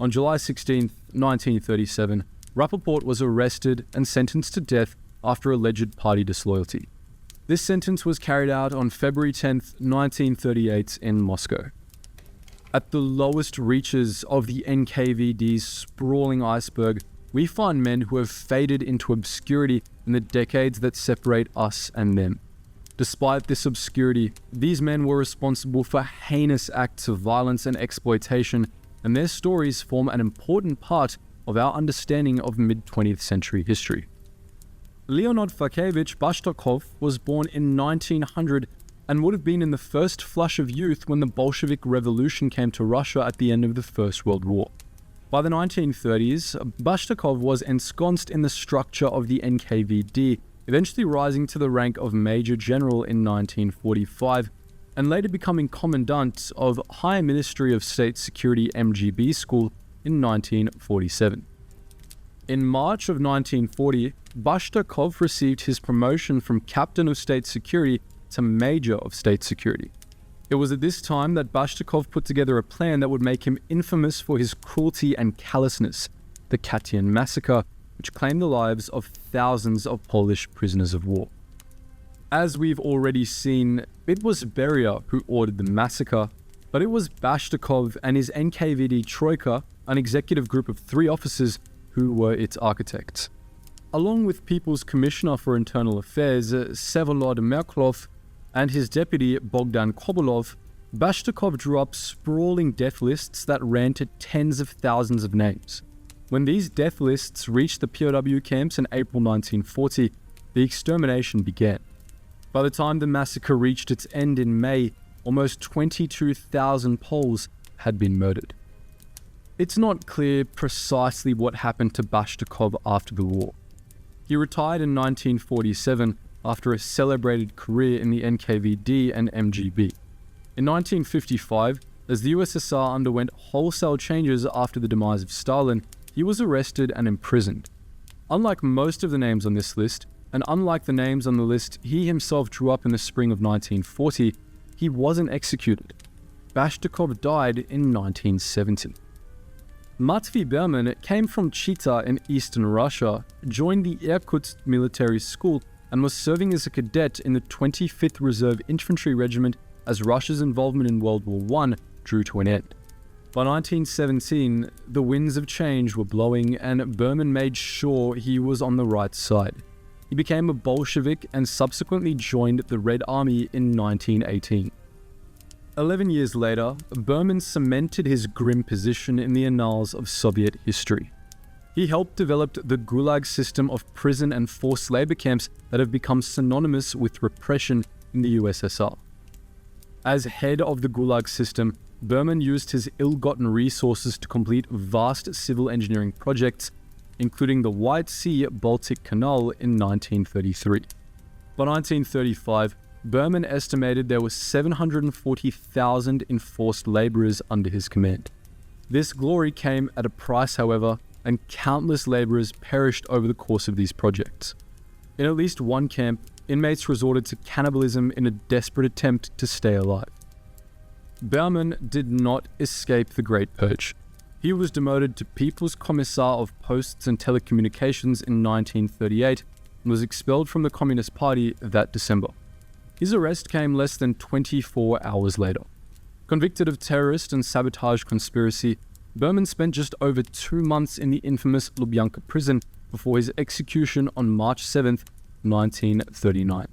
On July 16, 1937, Rapoport was arrested and sentenced to death after alleged party disloyalty. This sentence was carried out on February 10, 1938 in Moscow. At the lowest reaches of the NKVD's sprawling iceberg, we find men who have faded into obscurity in the decades that separate us and them. Despite this obscurity, these men were responsible for heinous acts of violence and exploitation, and their stories form an important part of our understanding of mid-20th century history. Leonid Fakevich Bashtakov was born in 1900 and would have been in the first flush of youth when the Bolshevik Revolution came to Russia at the end of the First World War. By the 1930s, Bashtakov was ensconced in the structure of the NKVD, eventually rising to the rank of Major General in 1945, and later becoming Commandant of High Ministry of State Security MGB School in 1947. In March of 1940, Bashtakov received his promotion from Captain of State Security to Major of State Security. It was at this time that Bashtakov put together a plan that would make him infamous for his cruelty and callousness, the Katyn massacre, which claimed the lives of thousands of Polish prisoners of war. As we've already seen, it was Beria who ordered the massacre, but it was Bashtakov and his NKVD Troika, an executive group of 3 officers, who were its architects. Along with People's Commissioner for Internal Affairs, Vsevolod Merklov, and his deputy Bogdan Kobolov, Bashtakov drew up sprawling death lists that ran to tens of thousands of names. When these death lists reached the POW camps in April 1940, the extermination began. By the time the massacre reached its end in May, almost 22,000 Poles had been murdered. It's not clear precisely what happened to Bashtakov after the war. He retired in 1947 after a celebrated career in the NKVD and MGB. In 1955, as the USSR underwent wholesale changes after the demise of Stalin, he was arrested and imprisoned. Unlike most of the names on this list, and unlike the names on the list he himself drew up in the spring of 1940, he wasn't executed. Bashtakov died in 1970. Matvey Berman came from Chita in eastern Russia, joined the Irkutsk military school, and was serving as a cadet in the 25th Reserve Infantry Regiment as Russia's involvement in World War I drew to an end. By 1917, the winds of change were blowing, and Berman made sure he was on the right side. He became a Bolshevik and subsequently joined the Red Army in 1918. 11 years later, Berman cemented his grim position in the annals of Soviet history. He helped develop the Gulag system of prison and forced labor camps that have become synonymous with repression in the USSR. As head of the Gulag system, Berman used his ill-gotten resources to complete vast civil engineering projects, including the White Sea-Baltic Canal in 1933. By 1935, Berman estimated there were 740,000 enforced laborers under his command. This glory came at a price, however, and countless laborers perished over the course of these projects. In at least one camp, inmates resorted to cannibalism in a desperate attempt to stay alive. Berman did not escape the Great Purge. He was demoted to People's Commissar of Posts and Telecommunications in 1938 and was expelled from the Communist Party that December. His arrest came less than 24 hours later. Convicted of terrorist and sabotage conspiracy, Berman spent just over 2 months in the infamous Lubyanka prison before his execution on March 7, 1939.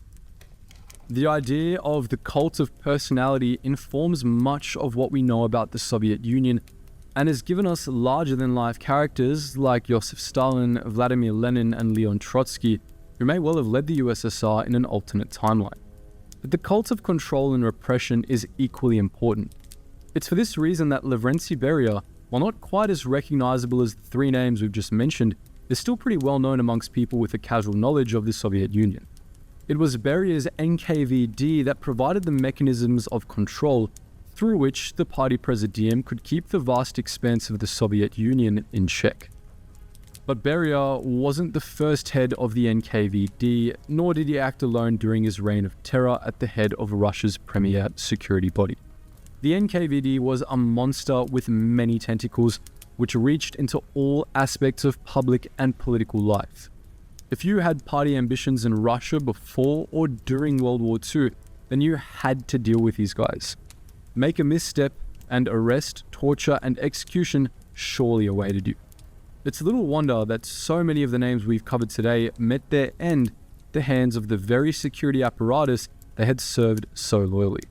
The idea of the cult of personality informs much of what we know about the Soviet Union and has given us larger-than-life characters like Joseph Stalin, Vladimir Lenin, and Leon Trotsky, who may well have led the USSR in an alternate timeline. But the cult of control and repression is equally important. It's for this reason that Lavrentiy Beria, while not quite as recognizable as the 3 names we've just mentioned, is still pretty well known amongst people with a casual knowledge of the Soviet Union. It was Beria's NKVD that provided the mechanisms of control through which the party presidium could keep the vast expanse of the Soviet Union in check. But Beria wasn't the first head of the NKVD, nor did he act alone during his reign of terror at the head of Russia's premier security body. The NKVD was a monster with many tentacles, which reached into all aspects of public and political life. If you had party ambitions in Russia before or during World War II, then you had to deal with these guys. Make a misstep, and arrest, torture, and execution surely awaited you. It's little wonder that so many of the names we've covered today met their end at the hands of the very security apparatus they had served so loyally.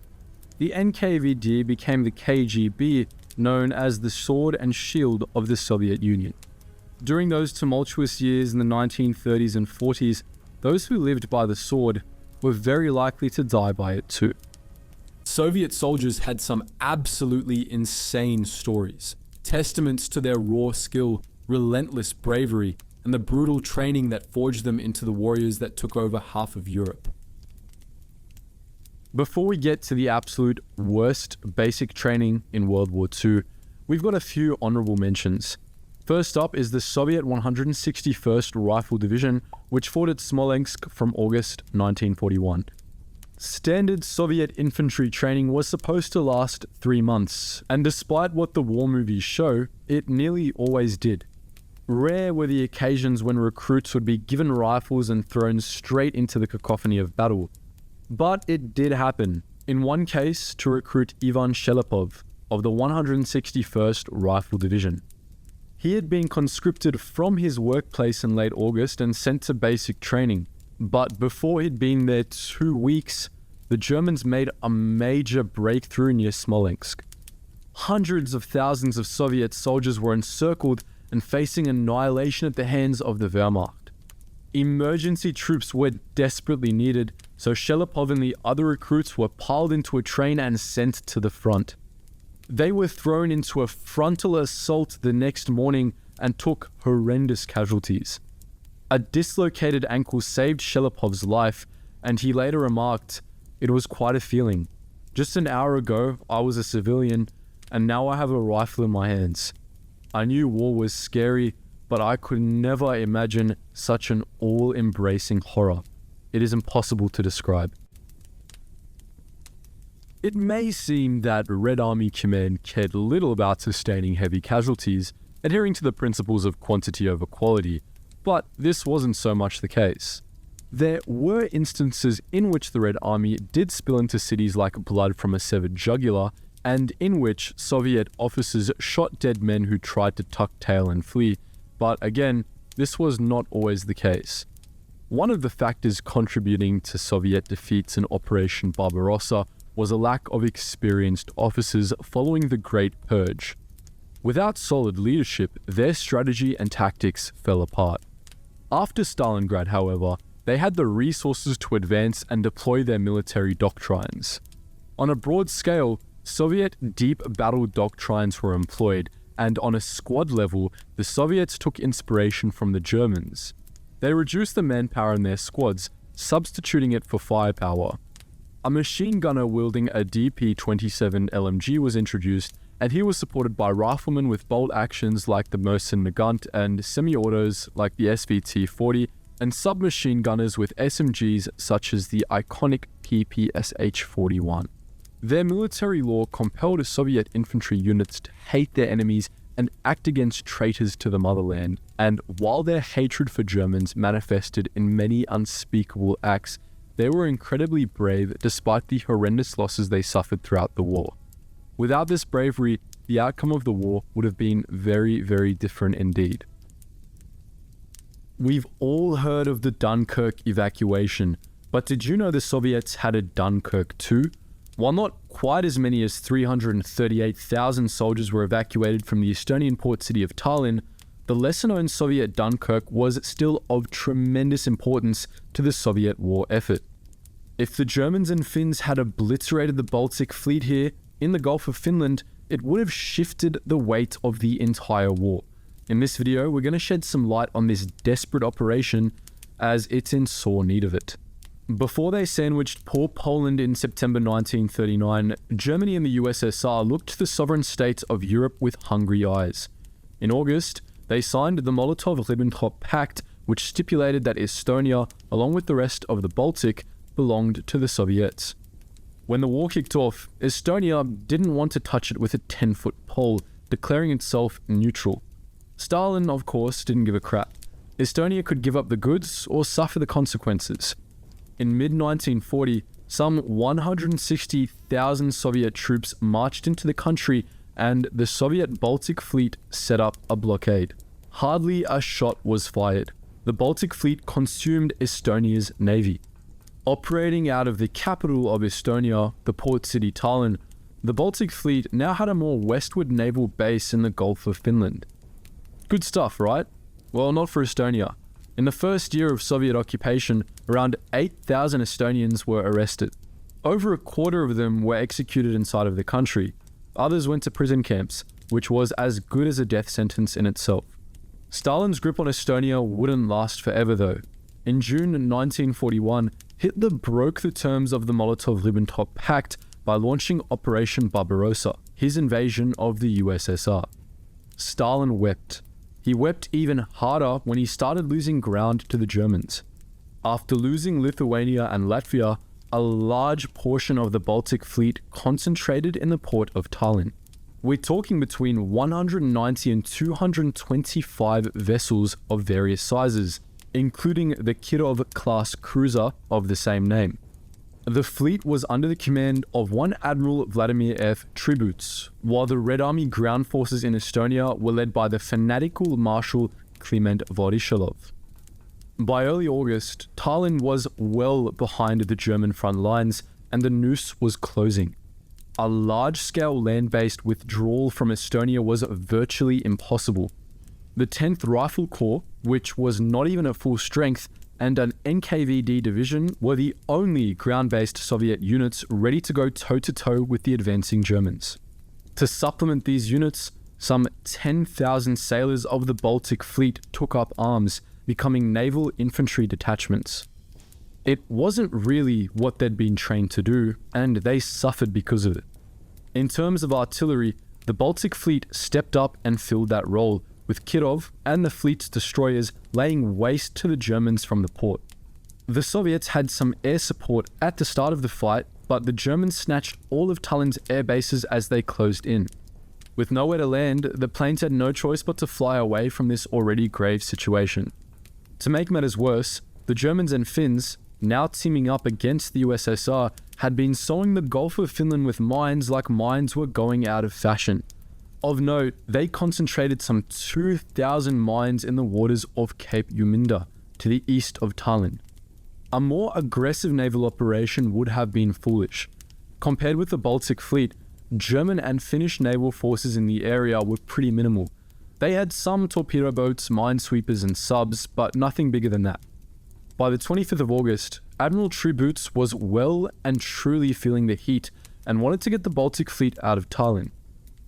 The NKVD became the KGB, known as the sword and shield of the Soviet Union. During those tumultuous years in the 1930s and 40s, those who lived by the sword were very likely to die by it too. Soviet soldiers had some absolutely insane stories, testaments to their raw skill, relentless bravery, and the brutal training that forged them into the warriors that took over half of Europe. Before we get to the absolute worst basic training in World War II, we've got a few honorable mentions. First up is the Soviet 161st Rifle Division, which fought at Smolensk from August 1941. Standard Soviet infantry training was supposed to last 3 months, and despite what the war movies show, it nearly always did. Rare were the occasions when recruits would be given rifles and thrown straight into the cacophony of battle. But it did happen, in one case to recruit Ivan Shelepov of the 161st Rifle Division. He had been conscripted from his workplace in late August and sent to basic training, but before he'd been there 2 weeks, the Germans made a major breakthrough near Smolensk. Hundreds of thousands of Soviet soldiers were encircled and facing annihilation at the hands of the Wehrmacht. Emergency troops were desperately needed, so Shelepov and the other recruits were piled into a train and sent to the front. They were thrown into a frontal assault the next morning and took horrendous casualties. A dislocated ankle saved Shelepov's life, and he later remarked, "It was quite a feeling. Just an hour ago, I was a civilian, and now I have a rifle in my hands. I knew war was scary, but I could never imagine such an all-embracing horror. It is impossible to describe." It may seem that Red Army Command cared little about sustaining heavy casualties, adhering to the principles of quantity over quality, but this wasn't so much the case. There were instances in which the Red Army did spill into cities like blood from a severed jugular, and in which Soviet officers shot dead men who tried to tuck tail and flee, but again, this was not always the case. One of the factors contributing to Soviet defeats in Operation Barbarossa was a lack of experienced officers following the Great Purge. Without solid leadership, their strategy and tactics fell apart. After Stalingrad, however, they had the resources to advance and deploy their military doctrines. On a broad scale, Soviet deep battle doctrines were employed, and on a squad level, the Soviets took inspiration from the Germans. They reduced the manpower in their squads, substituting it for firepower. A machine gunner wielding a DP-27 LMG was introduced, and he was supported by riflemen with bolt actions like the Mosin Nagant and semi-autos like the SVT-40, and submachine gunners with SMGs such as the iconic PPSH-41. Their military law compelled Soviet infantry units to hate their enemies and act against traitors to the motherland, and while their hatred for Germans manifested in many unspeakable acts, they were incredibly brave despite the horrendous losses they suffered throughout the war. Without this bravery, the outcome of the war would have been very, very different indeed. We've all heard of the Dunkirk evacuation, but did you know the Soviets had a Dunkirk too? While not quite as many as 338,000 soldiers were evacuated from the Estonian port city of Tallinn, the lesser-known Soviet Dunkirk was still of tremendous importance to the Soviet war effort. If the Germans and Finns had obliterated the Baltic fleet here, in the Gulf of Finland, it would have shifted the weight of the entire war. In this video, we're going to shed some light on this desperate operation, as it's in sore need of it. Before they sandwiched poor Poland in September 1939, Germany and the USSR looked to the sovereign states of Europe with hungry eyes. In August, they signed the Molotov-Ribbentrop Pact, which stipulated that Estonia, along with the rest of the Baltic, belonged to the Soviets. When the war kicked off, Estonia didn't want to touch it with a 10-foot pole, declaring itself neutral. Stalin, of course, didn't give a crap. Estonia could give up the goods or suffer the consequences. In mid-1940, some 160,000 Soviet troops marched into the country, and the Soviet Baltic Fleet set up a blockade. Hardly a shot was fired. The Baltic Fleet consumed Estonia's navy. Operating out of the capital of Estonia, the port city Tallinn, the Baltic Fleet now had a more westward naval base in the Gulf of Finland. Good stuff, right? Well, not for Estonia. In the first year of Soviet occupation, around 8,000 Estonians were arrested. Over a quarter of them were executed inside of the country. Others went to prison camps, which was as good as a death sentence in itself. Stalin's grip on Estonia wouldn't last forever though. In June 1941, Hitler broke the terms of the Molotov-Ribbentrop Pact by launching Operation Barbarossa, his invasion of the USSR. Stalin wept. He wept even harder when he started losing ground to the Germans. After losing Lithuania and Latvia, a large portion of the Baltic fleet concentrated in the port of Tallinn. We're talking between 190 and 225 vessels of various sizes, including the Kirov-class cruiser of the same name. The fleet was under the command of one Admiral Vladimir F. Tributs, while the Red Army ground forces in Estonia were led by the fanatical Marshal Kliment Voroshilov. By early August, Tallinn was well behind the German front lines, and the noose was closing. A large-scale land-based withdrawal from Estonia was virtually impossible. The 10th Rifle Corps, which was not even at full strength, and an NKVD division were the only ground-based Soviet units ready to go toe-to-toe with the advancing Germans. To supplement these units, some 10,000 sailors of the Baltic Fleet took up arms, becoming naval infantry detachments. It wasn't really what they'd been trained to do, and they suffered because of it. In terms of artillery, the Baltic Fleet stepped up and filled that role, with Kirov and the fleet's destroyers laying waste to the Germans from the port. The Soviets had some air support at the start of the fight, but the Germans snatched all of Tallinn's air bases as they closed in. With nowhere to land, the planes had no choice but to fly away from this already grave situation. To make matters worse, the Germans and Finns, now teaming up against the USSR, had been sowing the Gulf of Finland with mines like mines were going out of fashion. Of note, they concentrated some 2,000 mines in the waters of Cape Uminda, to the east of Tallinn. A more aggressive naval operation would have been foolish. Compared with the Baltic Fleet, German and Finnish naval forces in the area were pretty minimal. They had some torpedo boats, minesweepers and subs, but nothing bigger than that. By the 25th of August, Admiral Tributs was well and truly feeling the heat and wanted to get the Baltic Fleet out of Tallinn.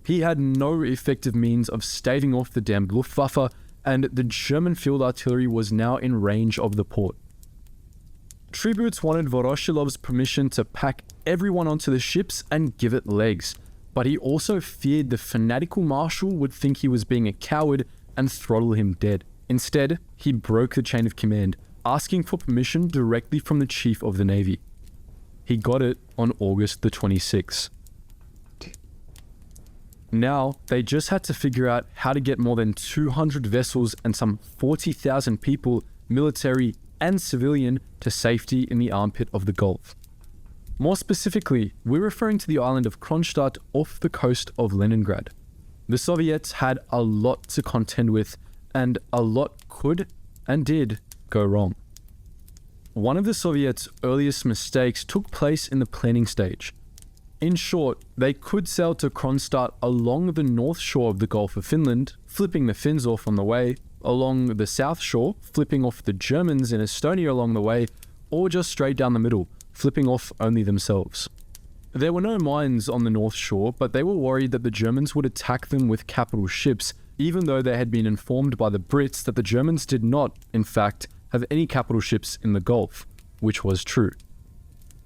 He had no effective means of staving off the damned Luftwaffe, and the German field artillery was now in range of the port. Tributs wanted Voroshilov's permission to pack everyone onto the ships and give it legs, but he also feared the fanatical Marshal would think he was being a coward and throttle him dead. Instead, he broke the chain of command, asking for permission directly from the Chief of the Navy. He got it on August the 26th. Now, they just had to figure out how to get more than 200 vessels and some 40,000 people, military and civilian, to safety in the armpit of the Gulf. More specifically, we're referring to the island of Kronstadt off the coast of Leningrad. The Soviets had a lot to contend with, and a lot could and did go wrong. One of the Soviets' earliest mistakes took place in the planning stage. In short, they could sail to Kronstadt along the north shore of the Gulf of Finland, flipping the Finns off on the way, along the south shore, flipping off the Germans in Estonia along the way, or just straight down the middle, flipping off only themselves. There were no mines on the north shore, but they were worried that the Germans would attack them with capital ships, even though they had been informed by the Brits that the Germans did not, in fact, have any capital ships in the Gulf, which was true.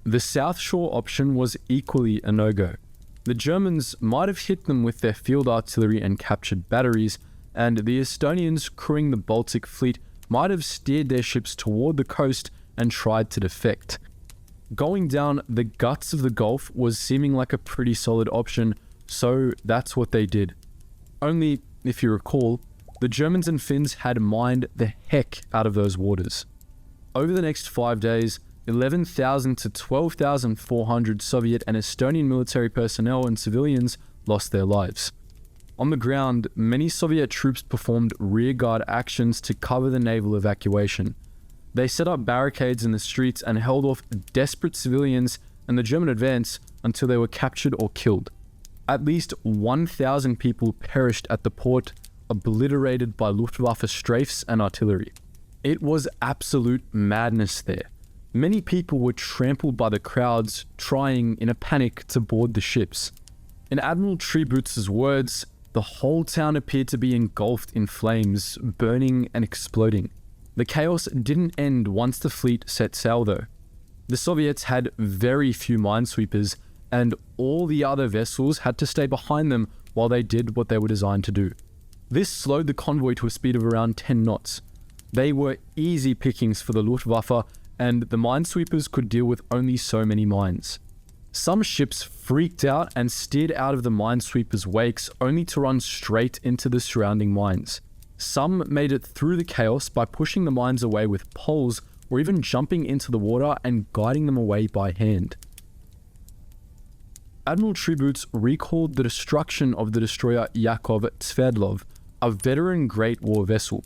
The South Shore option was equally a no-go. The Germans might have hit them with their field artillery and captured batteries, and the Estonians crewing the Baltic Fleet might have steered their ships toward the coast and tried to defect. Going down the guts of the Gulf was seeming like a pretty solid option, so that's what they did. Only, if you recall, the Germans and Finns had mined the heck out of those waters. Over the next 5 days, 11,000 to 12,400 Soviet and Estonian military personnel and civilians lost their lives. On the ground, many Soviet troops performed rearguard actions to cover the naval evacuation. They set up barricades in the streets and held off desperate civilians and the German advance until they were captured or killed. At least 1,000 people perished at the port, obliterated by Luftwaffe strafes and artillery. It was absolute madness there. Many people were trampled by the crowds, trying, in a panic, to board the ships. In Admiral Triboots' words, the whole town appeared to be engulfed in flames, burning and exploding. The chaos didn't end once the fleet set sail though. The Soviets had very few minesweepers, and all the other vessels had to stay behind them while they did what they were designed to do. This slowed the convoy to a speed of around 10 knots. They were easy pickings for the Luftwaffe, and the minesweepers could deal with only so many mines. Some ships freaked out and steered out of the minesweepers' wakes only to run straight into the surrounding mines. Some made it through the chaos by pushing the mines away with poles or even jumping into the water and guiding them away by hand. Admiral Triboots recalled the destruction of the destroyer Yakov Sverdlov, a veteran Great War vessel.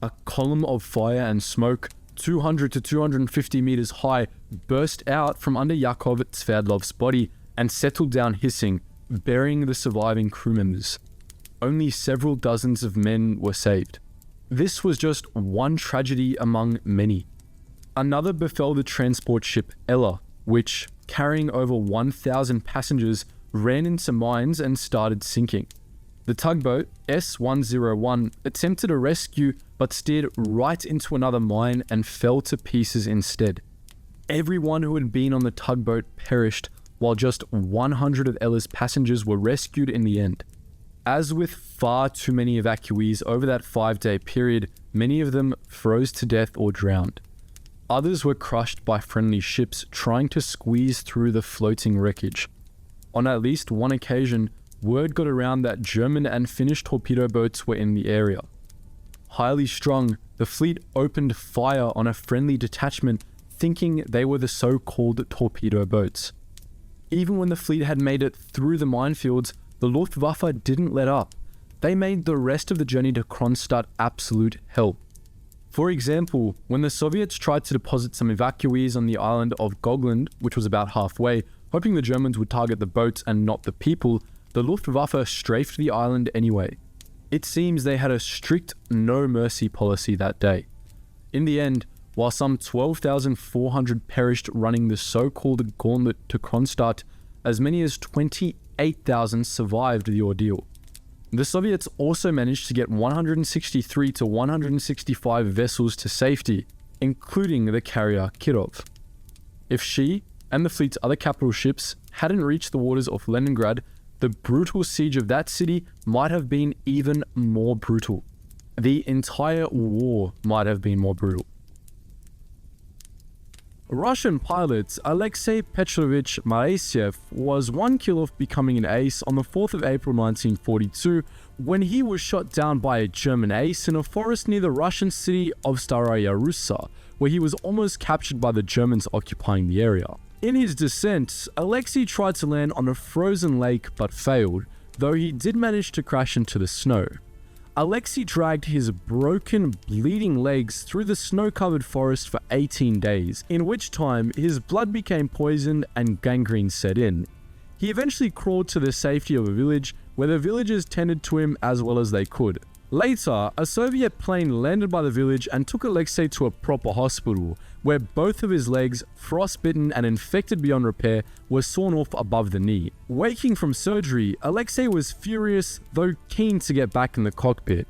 A column of fire and smoke, 200 to 250 meters high, burst out from under Yakov Sverdlov's body and settled down hissing, burying the surviving crew members. Only several dozens of men were saved. This was just one tragedy among many. Another befell the transport ship Ella, which, carrying over 1,000 passengers, ran into mines and started sinking. The tugboat S-101 attempted a rescue but steered right into another mine and fell to pieces instead. Everyone who had been on the tugboat perished, while just 100 of Ella's passengers were rescued in the end. As with far too many evacuees over that 5-day period, many of them froze to death or drowned. Others were crushed by friendly ships trying to squeeze through the floating wreckage. On at least one occasion, word got around that German and Finnish torpedo boats were in the area. Highly strung, the fleet opened fire on a friendly detachment, thinking they were the so-called torpedo boats. Even when the fleet had made it through the minefields, the Luftwaffe didn't let up. They made the rest of the journey to Kronstadt absolute hell. For example, when the Soviets tried to deposit some evacuees on the island of Gogland, which was about halfway, hoping the Germans would target the boats and not the people, the Luftwaffe strafed the island anyway. It seems they had a strict no-mercy policy that day. In the end, while some 12,400 perished running the so-called gauntlet to Kronstadt, as many as 28,000 survived the ordeal. The Soviets also managed to get 163 to 165 vessels to safety, including the carrier Kirov. If she, and the fleet's other capital ships, hadn't reached the waters of Leningrad, the brutal siege of that city might have been even more brutal. The entire war might have been more brutal. Russian pilot Aleksey Maresyev was one kill off becoming an ace on the 4th of April 1942 when he was shot down by a German ace in a forest near the Russian city of Staraya Russa, where he was almost captured by the Germans occupying the area. In his descent, Aleksey tried to land on a frozen lake but failed, though he did manage to crash into the snow. Aleksey dragged his broken, bleeding legs through the snow-covered forest for 18 days, in which time his blood became poisoned and gangrene set in. He eventually crawled to the safety of a village where the villagers tended to him as well as they could. Later, a Soviet plane landed by the village and took Aleksey to a proper hospital, where both of his legs, frostbitten and infected beyond repair, were sawn off above the knee. Waking from surgery, Aleksey was furious, though keen to get back in the cockpit.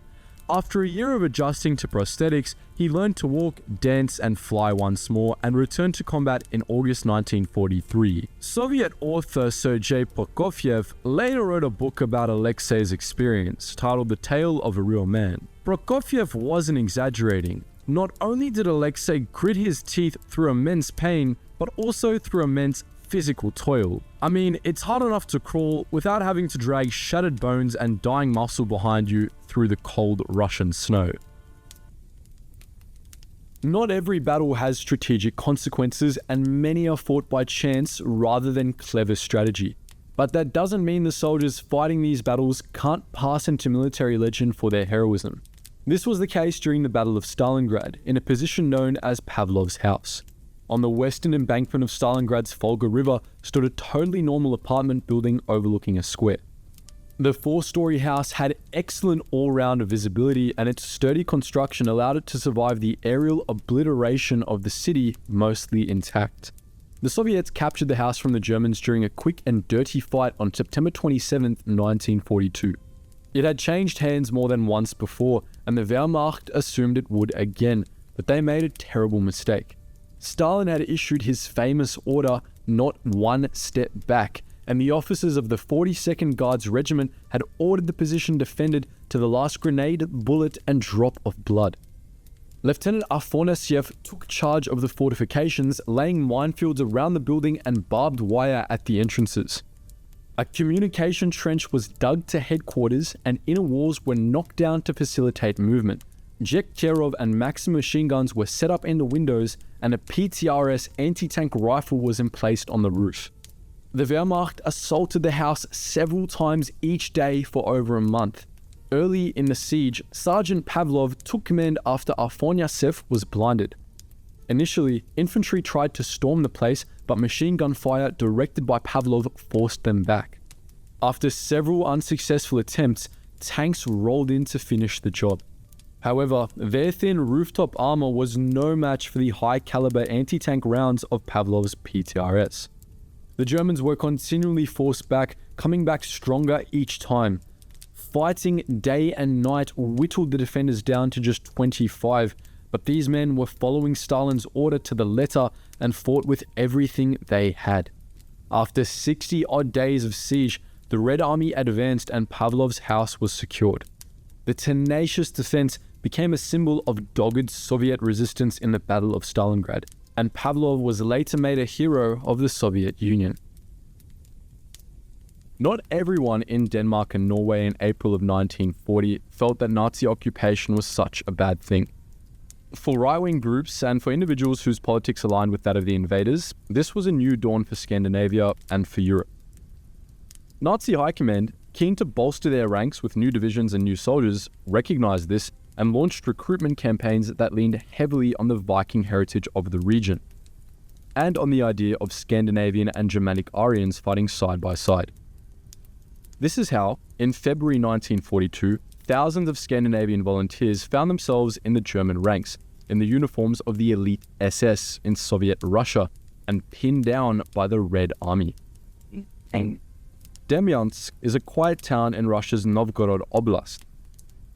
After a year of adjusting to prosthetics, he learned to walk, dance, and fly once more and returned to combat in August 1943. Soviet author Sergei Prokofiev later wrote a book about Aleksey's experience, titled The Tale of a Real Man. Prokofiev wasn't exaggerating. Not only did Aleksey grit his teeth through immense pain, but also through immense physical toil. I mean, it's hard enough to crawl without having to drag shattered bones and dying muscle behind you through the cold Russian snow. Not every battle has strategic consequences, and many are fought by chance rather than clever strategy. But that doesn't mean the soldiers fighting these battles can't pass into military legend for their heroism. This was the case during the Battle of Stalingrad, in a position known as Pavlov's house. On the western embankment of Stalingrad's Volga River stood a totally normal apartment building overlooking a square. The 4-story house had excellent all-round visibility, and its sturdy construction allowed it to survive the aerial obliteration of the city mostly intact. The Soviets captured the house from the Germans during a quick and dirty fight on September 27, 1942. It had changed hands more than once before, and the Wehrmacht assumed it would again, but they made a terrible mistake. Stalin had issued his famous order, "Not one step back," and the officers of the 42nd Guards Regiment had ordered the position defended to the last grenade, bullet, and drop of blood. Lieutenant Afanasyev took charge of the fortifications, laying minefields around the building and barbed wire at the entrances. A communication trench was dug to headquarters, and inner walls were knocked down to facilitate movement. Jekterov and Maxim machine guns were set up in the windows, and a PTRS anti-tank rifle was emplaced on the roof. The Wehrmacht assaulted the house several times each day for over a month. Early in the siege, Sergeant Pavlov took command after Afanasyev was blinded. Initially, infantry tried to storm the place, but machine gun fire directed by Pavlov forced them back. After several unsuccessful attempts, tanks rolled in to finish the job. However, their thin rooftop armor was no match for the high-caliber anti-tank rounds of Pavlov's PTRS. The Germans were continually forced back, coming back stronger each time. Fighting day and night whittled the defenders down to just 25, but these men were following Stalin's order to the letter and fought with everything they had. After 60-odd days of siege, the Red Army advanced and Pavlov's house was secured. The tenacious defense became a symbol of dogged Soviet resistance in the Battle of Stalingrad, and Pavlov was later made a hero of the Soviet Union. Not everyone in Denmark and Norway in April of 1940 felt that Nazi occupation was such a bad thing. For right-wing groups and for individuals whose politics aligned with that of the invaders, this was a new dawn for Scandinavia and for Europe. Nazi high command, keen to bolster their ranks with new divisions and new soldiers, recognized this and launched recruitment campaigns that leaned heavily on the Viking heritage of the region, and on the idea of Scandinavian and Germanic Aryans fighting side by side. This is how, in February 1942, thousands of Scandinavian volunteers found themselves in the German ranks, in the uniforms of the elite SS in Soviet Russia, and pinned down by the Red Army. Demyansk is a quiet town in Russia's Novgorod Oblast.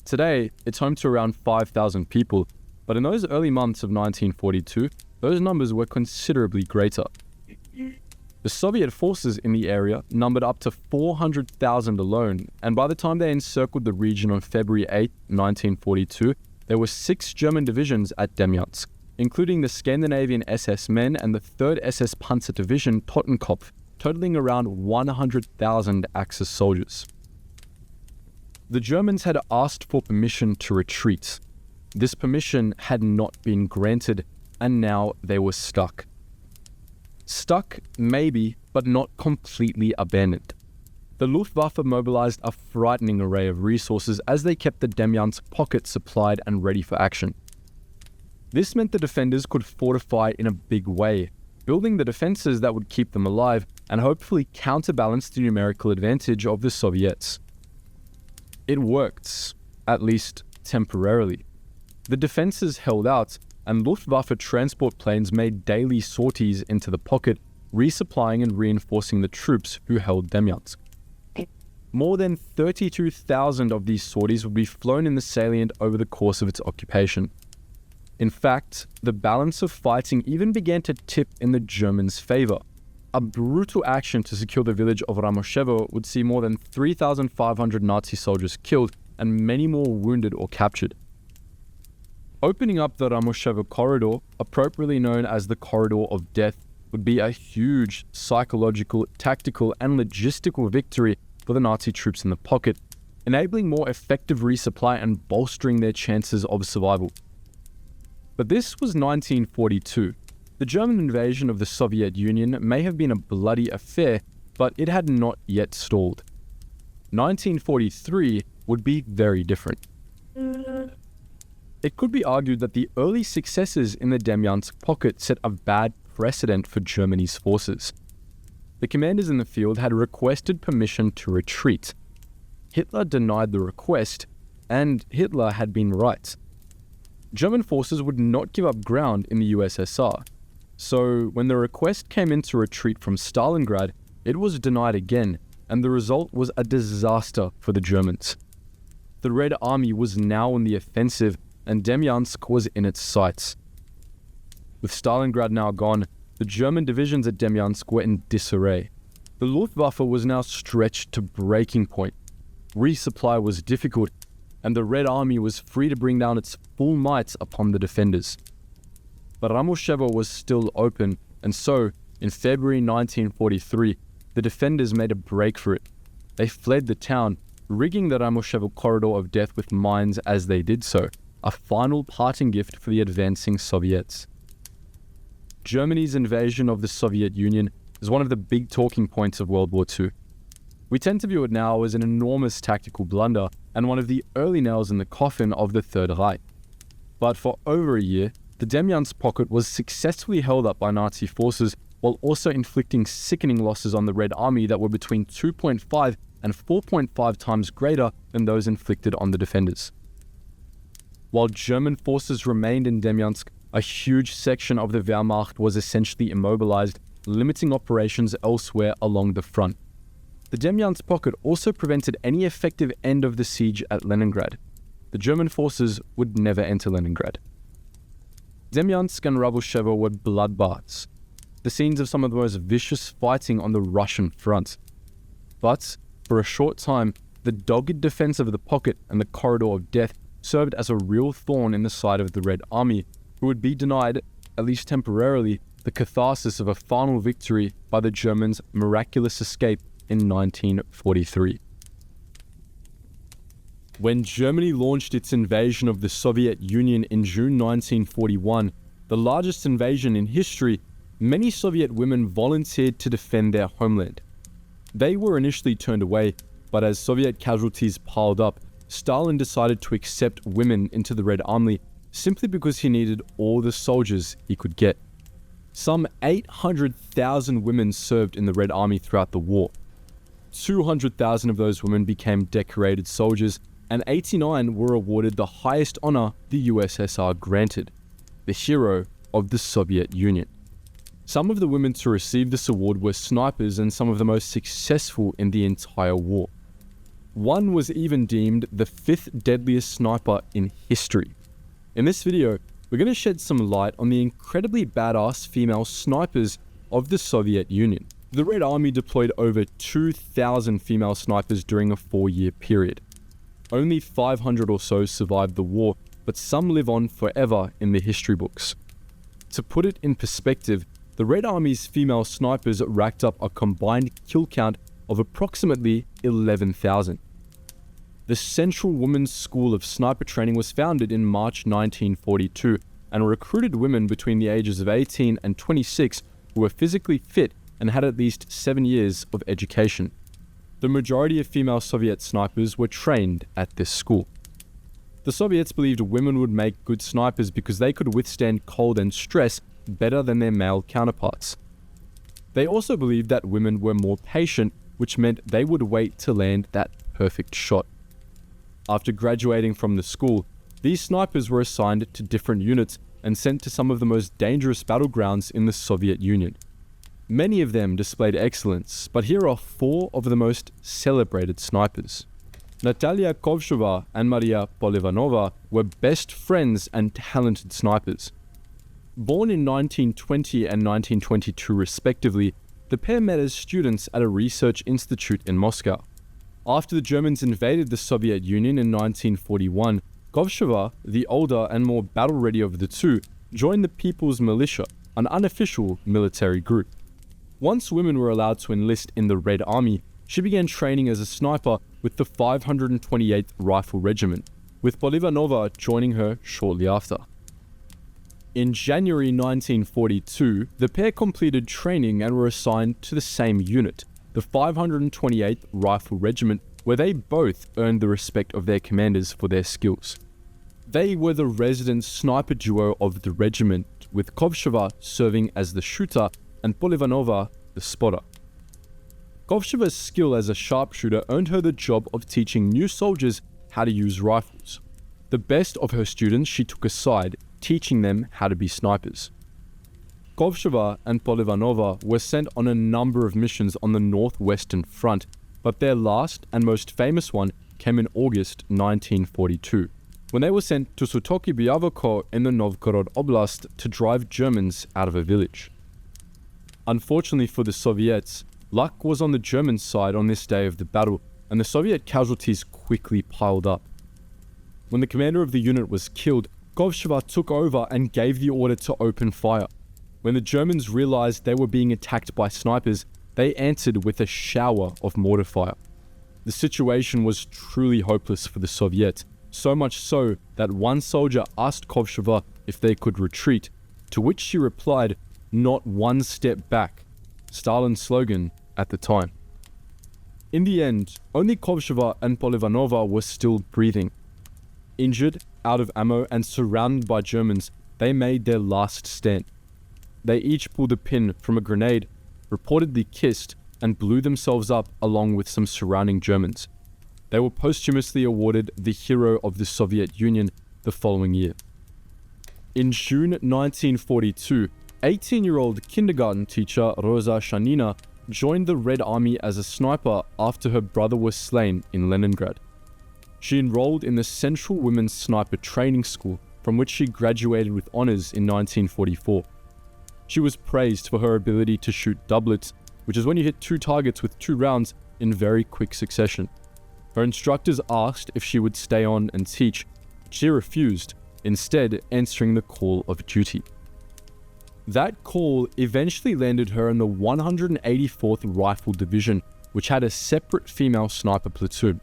Today, it's home to around 5,000 people, but in those early months of 1942, those numbers were considerably greater. The Soviet forces in the area numbered up to 400,000 alone, and by the time they encircled the region on February 8, 1942, there were 6 German divisions at Demyansk, including the Scandinavian SS Men and the 3rd SS Panzer Division Totenkopf, totaling around 100,000 Axis soldiers. The Germans had asked for permission to retreat. This permission had not been granted, and now they were stuck. Stuck, maybe, but not completely abandoned. The Luftwaffe mobilized a frightening array of resources as they kept the Demyansk Pocket supplied and ready for action. This meant the defenders could fortify in a big way, building the defenses that would keep them alive and hopefully counterbalance the numerical advantage of the Soviets. It worked, at least temporarily. The defenses held out, and Luftwaffe transport planes made daily sorties into the pocket, resupplying and reinforcing the troops who held Demyansk. More than 32,000 of these sorties would be flown in the salient over the course of its occupation. In fact, the balance of fighting even began to tip in the Germans' favor. A brutal action to secure the village of Ramoshevo would see more than 3,500 Nazi soldiers killed and many more wounded or captured. Opening up the Ramoshevo corridor, appropriately known as the Corridor of Death, would be a huge psychological, tactical, and logistical victory for the Nazi troops in the pocket, enabling more effective resupply and bolstering their chances of survival. But this was 1942. The German invasion of the Soviet Union may have been a bloody affair, but it had not yet stalled. 1943 would be very different. It could be argued that the early successes in the Demyansk Pocket set a bad precedent for Germany's forces. The commanders in the field had requested permission to retreat. Hitler denied the request, and Hitler had been right. German forces would not give up ground in the USSR, so when the request came in to retreat from Stalingrad, it was denied again, and the result was a disaster for the Germans. The Red Army was now on the offensive, and Demyansk was in its sights. With Stalingrad now gone, the German divisions at Demyansk were in disarray. The Luftwaffe was now stretched to breaking point. Resupply was difficult, and the Red Army was free to bring down its full might upon the defenders. But Ramoshevo was still open, and so, in February 1943, the defenders made a break for it. They fled the town, rigging the Ramoshevo corridor of death with mines as they did so, a final parting gift for the advancing Soviets. Germany's invasion of the Soviet Union is one of the big talking points of World War II. We tend to view it now as an enormous tactical blunder and one of the early nails in the coffin of the Third Reich. But for over a year, the Demyansk Pocket was successfully held up by Nazi forces while also inflicting sickening losses on the Red Army that were between 2.5 and 4.5 times greater than those inflicted on the defenders. While German forces remained in Demyansk, a huge section of the Wehrmacht was essentially immobilized, limiting operations elsewhere along the front. The Demyansk Pocket also prevented any effective end of the siege at Leningrad. The German forces would never enter Leningrad. Demyansk and Ramoshevo were bloodbaths, the scenes of some of the most vicious fighting on the Russian front. But, for a short time, the dogged defense of the pocket and the corridor of death served as a real thorn in the side of the Red Army, who would be denied, at least temporarily, the catharsis of a final victory by the Germans' miraculous escape in 1943. When Germany launched its invasion of the Soviet Union in June 1941, the largest invasion in history, many Soviet women volunteered to defend their homeland. They were initially turned away, but as Soviet casualties piled up, Stalin decided to accept women into the Red Army simply because he needed all the soldiers he could get. Some 800,000 women served in the Red Army throughout the war. 200,000 of those women became decorated soldiers, and 89 were awarded the highest honor the USSR granted, the Hero of the Soviet Union. Some of the women to receive this award were snipers and some of the most successful in the entire war. One was even deemed the 5th deadliest sniper in history. In this video, we're going to shed some light on the incredibly badass female snipers of the Soviet Union. The Red Army deployed over 2,000 female snipers during a 4-year period. Only 500 or so survived the war, but some live on forever in the history books. To put it in perspective, the Red Army's female snipers racked up a combined kill count of approximately 11,000. The Central Women's School of Sniper Training was founded in March 1942 and recruited women between the ages of 18 and 26 who were physically fit and had at least 7 years of education. The majority of female Soviet snipers were trained at this school. The Soviets believed women would make good snipers because they could withstand cold and stress better than their male counterparts. They also believed that women were more patient, which meant they would wait to land that perfect shot. After graduating from the school, these snipers were assigned to different units and sent to some of the most dangerous battlegrounds in the Soviet Union. Many of them displayed excellence, but here are 4 of the most celebrated snipers. Natalia Kovshova and Maria Polivanova were best friends and talented snipers. Born in 1920 and 1922 respectively, the pair met as students at a research institute in Moscow. After the Germans invaded the Soviet Union in 1941, Kovshova, the older and more battle-ready of the two, joined the People's Militia, an unofficial military group. Once women were allowed to enlist in the Red Army, she began training as a sniper with the 528th Rifle Regiment, with Polivanova joining her shortly after. In January 1942, the pair completed training and were assigned to the same unit, the 528th Rifle Regiment, where they both earned the respect of their commanders for their skills. They were the resident sniper duo of the regiment, with Kovshova serving as the shooter and Polivanova the spotter. Kovsheva's skill as a sharpshooter earned her the job of teaching new soldiers how to use rifles. The best of her students she took aside, teaching them how to be snipers. Kovsheva and Polivanova were sent on a number of missions on the northwestern front, but their last and most famous one came in August 1942, when they were sent to Sutoki Byavoko in the Novgorod Oblast to drive Germans out of a village. Unfortunately for the Soviets, luck was on the German side on this day of the battle, and the Soviet casualties quickly piled up. When the commander of the unit was killed, Kovsheva took over and gave the order to open fire. When the Germans realized they were being attacked by snipers, they answered with a shower of mortar fire. The situation was truly hopeless for the Soviets, so much so that one soldier asked Kovsheva if they could retreat, to which she replied, "Not one step back," Stalin's slogan at the time. In the end, only Kovsheva and Polivanova were still breathing. Injured, out of ammo, and surrounded by Germans, they made their last stand. They each pulled a pin from a grenade, reportedly kissed, and blew themselves up along with some surrounding Germans. They were posthumously awarded the Hero of the Soviet Union the following year. In June 1942, 18-year-old kindergarten teacher Rosa Shanina joined the Red Army as a sniper after her brother was slain in Leningrad. She enrolled in the Central Women's Sniper Training School, from which she graduated with honors in 1944. She was praised for her ability to shoot doublets, which is when you hit 2 targets with 2 rounds in very quick succession. Her instructors asked if she would stay on and teach, but she refused, instead answering the call of duty. That call eventually landed her in the 184th Rifle Division, which had a separate female sniper platoon.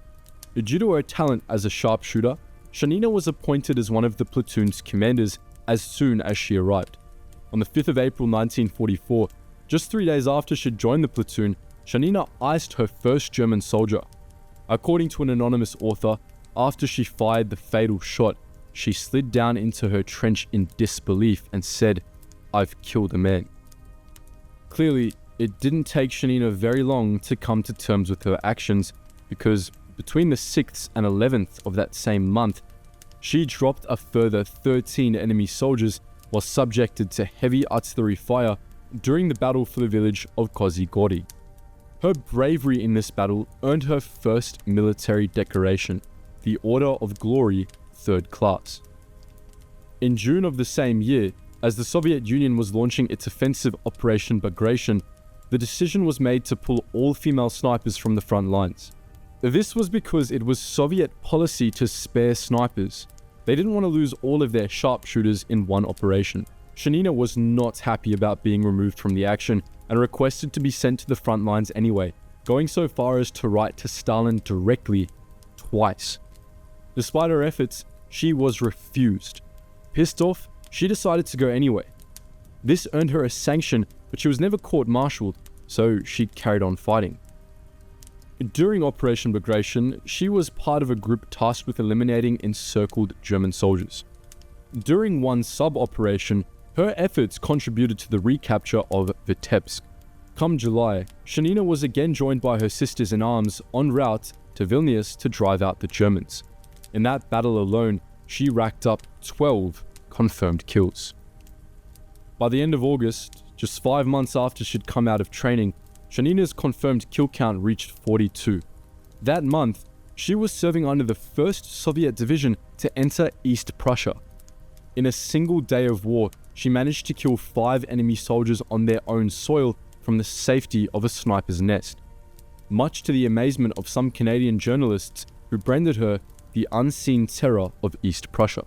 Due to her talent as a sharpshooter, Shanina was appointed as one of the platoon's commanders as soon as she arrived. On the 5th of April 1944, just 3 days after she joined the platoon, Shanina iced her first German soldier. According to an anonymous author, after she fired the fatal shot, she slid down into her trench in disbelief and said, "I've killed a man." Clearly, it didn't take Shanina very long to come to terms with her actions, because between the 6th and 11th of that same month, she dropped a further 13 enemy soldiers while subjected to heavy artillery fire during the battle for the village of Kozygori. Her bravery in this battle earned her first military decoration, the Order of Glory, 3rd class. In June of the same year, as the Soviet Union was launching its offensive Operation Bagration, the decision was made to pull all female snipers from the front lines. This was because it was Soviet policy to spare snipers. They didn't want to lose all of their sharpshooters in one operation. Shanina was not happy about being removed from the action and requested to be sent to the front lines anyway, going so far as to write to Stalin directly, twice. Despite her efforts, she was refused. Pissed off, she decided to go anyway. This earned her a sanction, but she was never court-martialed, so she carried on fighting. During Operation Bagration, she was part of a group tasked with eliminating encircled German soldiers. During one sub-operation, her efforts contributed to the recapture of Vitebsk. Come July, Shanina was again joined by her sisters-in-arms en route to Vilnius to drive out the Germans. In that battle alone, she racked up 12 confirmed kills. By the end of August, just 5 months after she'd come out of training, Shanina's confirmed kill count reached 42. That month, she was serving under the 1st Soviet Division to enter East Prussia. In a single day of war, she managed to kill 5 enemy soldiers on their own soil from the safety of a sniper's nest, much to the amazement of some Canadian journalists who branded her the unseen terror of East Prussia.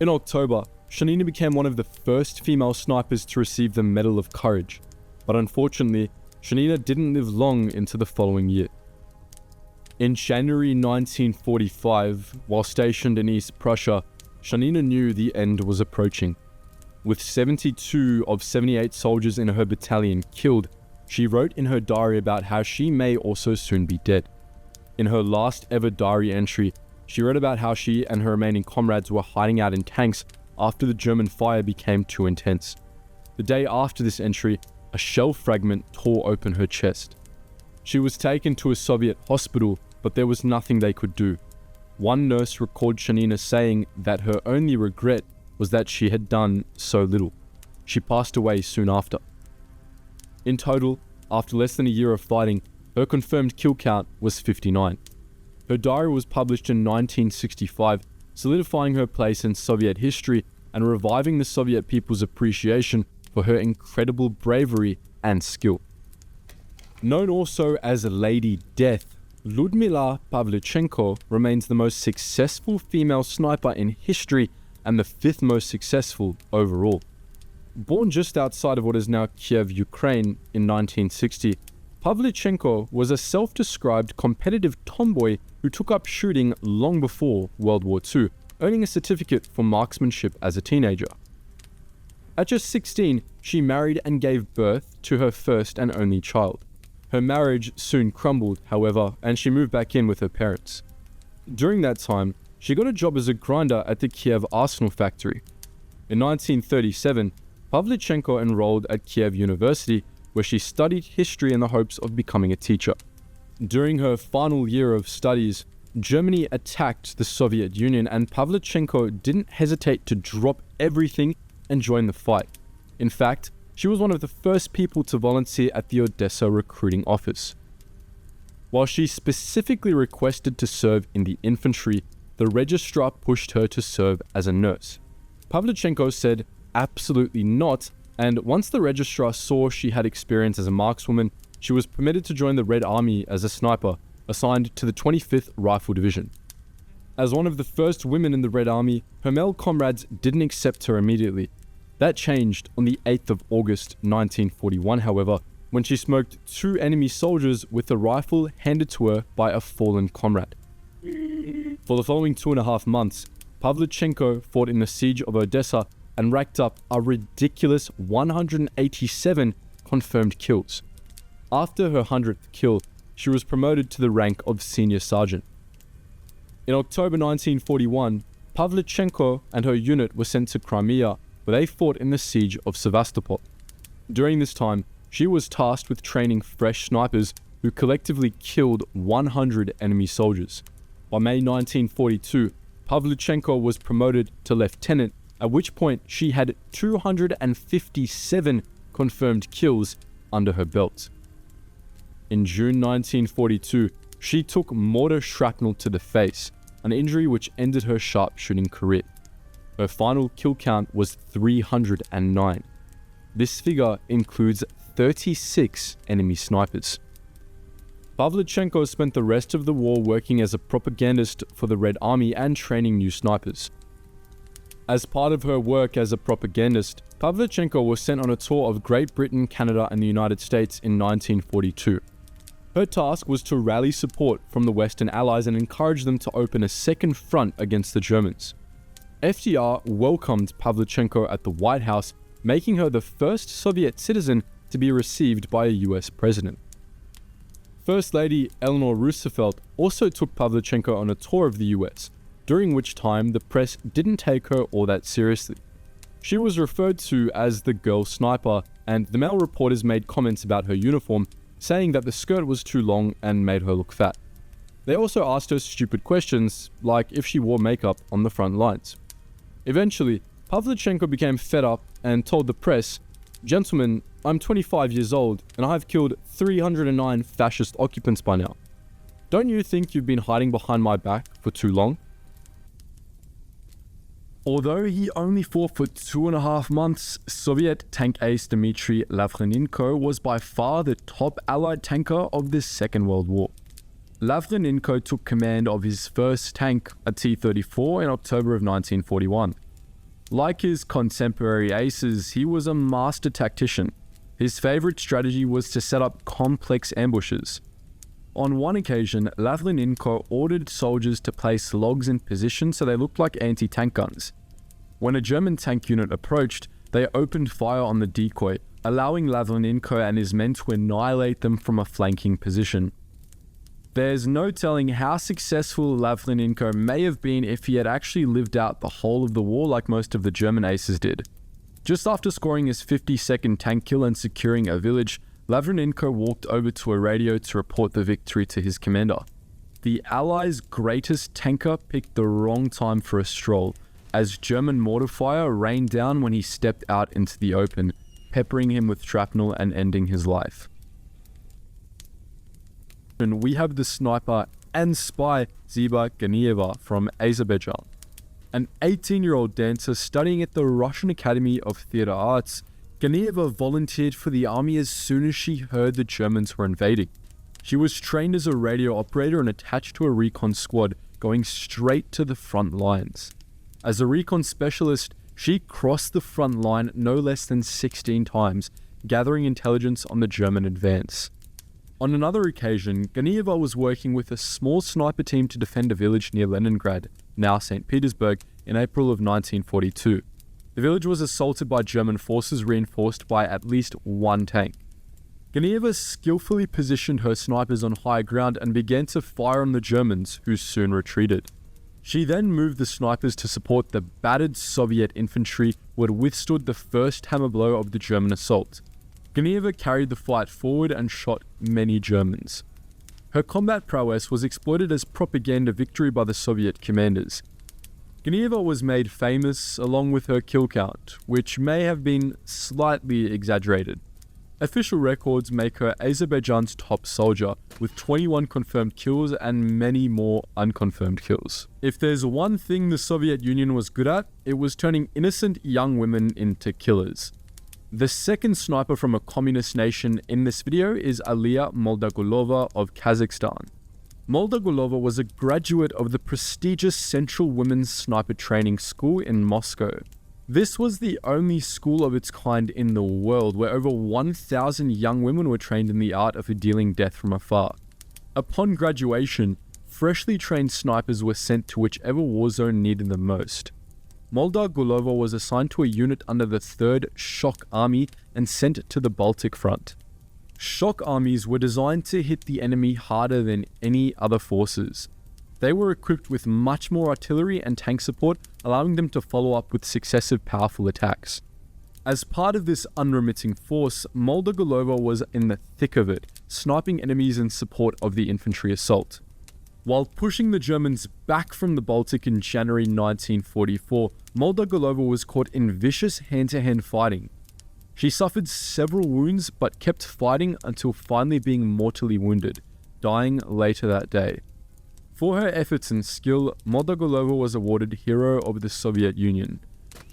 In October, Shanina became one of the first female snipers to receive the Medal of Courage, but unfortunately, Shanina didn't live long into the following year. In January 1945, while stationed in East Prussia, Shanina knew the end was approaching. With 72 of 78 soldiers in her battalion killed, she wrote in her diary about how she may also soon be dead. In her last ever diary entry, she wrote about how she and her remaining comrades were hiding out in tanks after the German fire became too intense. The day after this entry, a shell fragment tore open her chest. She was taken to a Soviet hospital, but there was nothing they could do. One nurse recalled Shanina saying that her only regret was that she had done so little. She passed away soon after. In total, after less than a year of fighting, her confirmed kill count was 59. Her diary was published in 1965, solidifying her place in Soviet history and reviving the Soviet people's appreciation for her incredible bravery and skill. Known also as Lady Death, Lyudmila Pavlyuchenko remains the most successful female sniper in history and the 5th most successful overall. Born just outside of what is now Kiev, Ukraine in 1960, Pavlyuchenko was a self-described competitive tomboy who took up shooting long before World War II, earning a certificate for marksmanship as a teenager. At just 16, she married and gave birth to her first and only child. Her marriage soon crumbled, however, and she moved back in with her parents. During that time, she got a job as a grinder at the Kiev Arsenal factory. In 1937, Pavlyuchenko enrolled at Kiev University, where she studied history in the hopes of becoming a teacher. During her final year of studies, Germany attacked the Soviet Union, and Pavlyuchenko didn't hesitate to drop everything and join the fight. In fact, she was one of the first people to volunteer at the Odessa recruiting office. While she specifically requested to serve in the infantry, the registrar pushed her to serve as a nurse. Pavlyuchenko said absolutely not, and once the registrar saw she had experience as a markswoman, she was permitted to join the Red Army as a sniper, assigned to the 25th Rifle Division. As one of the first women in the Red Army, her male comrades didn't accept her immediately. That changed on the 8th of August 1941, however, when she smoked 2 enemy soldiers with a rifle handed to her by a fallen comrade. For the following 2.5 months, Pavlyuchenko fought in the siege of Odessa and racked up a ridiculous 187 confirmed kills. After her 100th kill, she was promoted to the rank of senior sergeant. In October 1941, Pavlyuchenko and her unit were sent to Crimea, where they fought in the siege of Sevastopol. During this time, she was tasked with training fresh snipers who collectively killed 100 enemy soldiers. By May 1942, Pavlyuchenko was promoted to lieutenant, at which point she had 257 confirmed kills under her belt. In June 1942, she took mortar shrapnel to the face, an injury which ended her sharpshooting career. Her final kill count was 309. This figure includes 36 enemy snipers. Pavlyuchenko spent the rest of the war working as a propagandist for the Red Army and training new snipers. As part of her work as a propagandist, Pavlyuchenko was sent on a tour of Great Britain, Canada, and the United States in 1942. Her task was to rally support from the Western Allies and encourage them to open a second front against the Germans. FDR welcomed Pavlyuchenko at the White House, making her the first Soviet citizen to be received by a US president. First Lady Eleanor Roosevelt also took Pavlyuchenko on a tour of the US, during which time the press didn't take her all that seriously. She was referred to as the girl sniper, and the male reporters made comments about her uniform, saying that the skirt was too long and made her look fat. They also asked her stupid questions, like if she wore makeup on the front lines. Eventually, Pavlyuchenko became fed up and told the press, "Gentlemen, I'm 25 years old and I've killed 309 fascist occupants by now. Don't you think you've been hiding behind my back for too long?" Although he only fought for 2.5 months, Soviet tank ace Dmitry Lavreninko was by far the top Allied tanker of the Second World War. Lavreninko took command of his first tank, a T-34, in October of 1941. Like his contemporary aces, he was a master tactician. His favorite strategy was to set up complex ambushes. On one occasion, Lavreninko ordered soldiers to place logs in position so they looked like anti-tank guns. When a German tank unit approached, they opened fire on the decoy, allowing Lavreninko and his men to annihilate them from a flanking position. There's no telling how successful Lavreninko may have been if he had actually lived out the whole of the war like most of the German aces did. Just after scoring his 52nd tank kill and securing a village, Lavrenenko walked over to a radio to report the victory to his commander. The Allies' greatest tanker picked the wrong time for a stroll, as German mortar fire rained down when he stepped out into the open, peppering him with shrapnel and ending his life. And we have the sniper and spy Ziba Ganieva from Azerbaijan. An 18-year-old dancer studying at the Russian Academy of Theatre Arts, Ganieva volunteered for the army as soon as she heard the Germans were invading. She was trained as a radio operator and attached to a recon squad, going straight to the front lines. As a recon specialist, she crossed the front line no less than 16 times, gathering intelligence on the German advance. On another occasion, Ganieva was working with a small sniper team to defend a village near Leningrad, now St. Petersburg, in April of 1942. The village was assaulted by German forces reinforced by at least one tank. Ganieva skillfully positioned her snipers on high ground and began to fire on the Germans, who soon retreated. She then moved the snipers to support the battered Soviet infantry who had withstood the first hammer blow of the German assault. Ganieva carried the fight forward and shot many Germans. Her combat prowess was exploited as propaganda victory by the Soviet commanders. Ganieva was made famous along with her kill count, which may have been slightly exaggerated. Official records make her Azerbaijan's top soldier, with 21 confirmed kills and many more unconfirmed kills. If there's one thing the Soviet Union was good at, it was turning innocent young women into killers. The second sniper from a communist nation in this video is Aliya Moldagulova of Kazakhstan. Moldagulova was a graduate of the prestigious Central Women's Sniper Training School in Moscow. This was the only school of its kind in the world where over 1,000 young women were trained in the art of dealing death from afar. Upon graduation, freshly trained snipers were sent to whichever war zone needed them most. Moldagulova was assigned to a unit under the 3rd Shock Army and sent to the Baltic Front. Shock armies were designed to hit the enemy harder than any other forces. They were equipped with much more artillery and tank support, allowing them to follow up with successive powerful attacks. As part of this unremitting force, Moldagulova was in the thick of it, sniping enemies in support of the infantry assault. While pushing the Germans back from the Baltic in January 1944, Moldagulova was caught in vicious hand-to-hand fighting. She suffered several wounds but kept fighting until finally being mortally wounded, dying later that day. For her efforts and skill, Moldagulova was awarded Hero of the Soviet Union.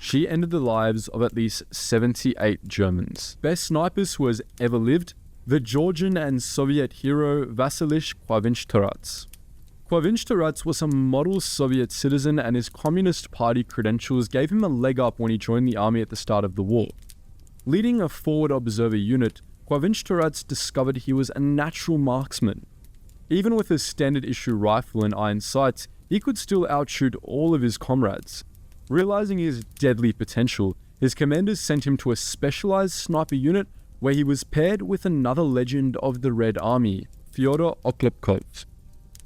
She ended the lives of at least 78 Germans. Best snipers who has ever lived, the Georgian and Soviet hero Vasily Khvavinshtarats. Khvavinshtarats was a model Soviet citizen, and his Communist Party credentials gave him a leg up when he joined the army at the start of the war. Leading a forward observer unit, Khvavinshtarats discovered he was a natural marksman. Even with his standard issue rifle and iron sights, he could still outshoot all of his comrades. Realizing his deadly potential, his commanders sent him to a specialized sniper unit where he was paired with another legend of the Red Army, Fyodor Oklepkov.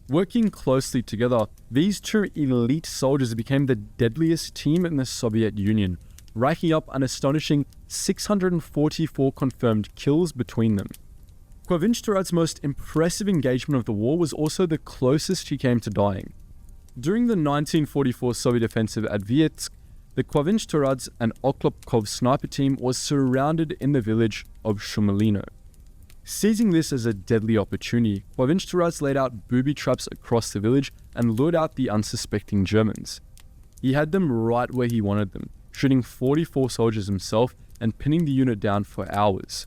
Working closely together, these two elite soldiers became the deadliest team in the Soviet Union, racking up an astonishing 644 confirmed kills between them. Khvavinshtarats' most impressive engagement of the war was also the closest he came to dying. During the 1944 Soviet offensive at Vitebsk, the Khvavinshtarats and Oklopkov sniper team was surrounded in the village of Shumilino. Seizing this as a deadly opportunity, Khvavinshtarats laid out booby traps across the village and lured out the unsuspecting Germans. He had them right where he wanted them, shooting 44 soldiers himself and pinning the unit down for hours.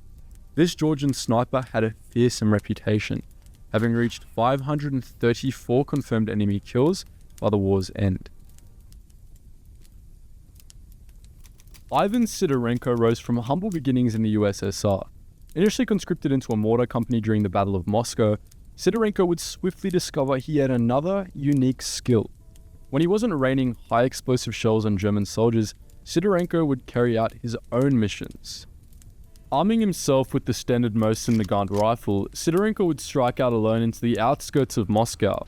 This Georgian sniper had a fearsome reputation, having reached 534 confirmed enemy kills by the war's end. Ivan Sidorenko rose from humble beginnings in the USSR. Initially conscripted into a mortar company during the Battle of Moscow, Sidorenko would swiftly discover he had another unique skill. When he wasn't raining high explosive shells on German soldiers, Sidorenko would carry out his own missions. Arming himself with the standard Mosin-Nagant rifle, Sidorenko would strike out alone into the outskirts of Moscow.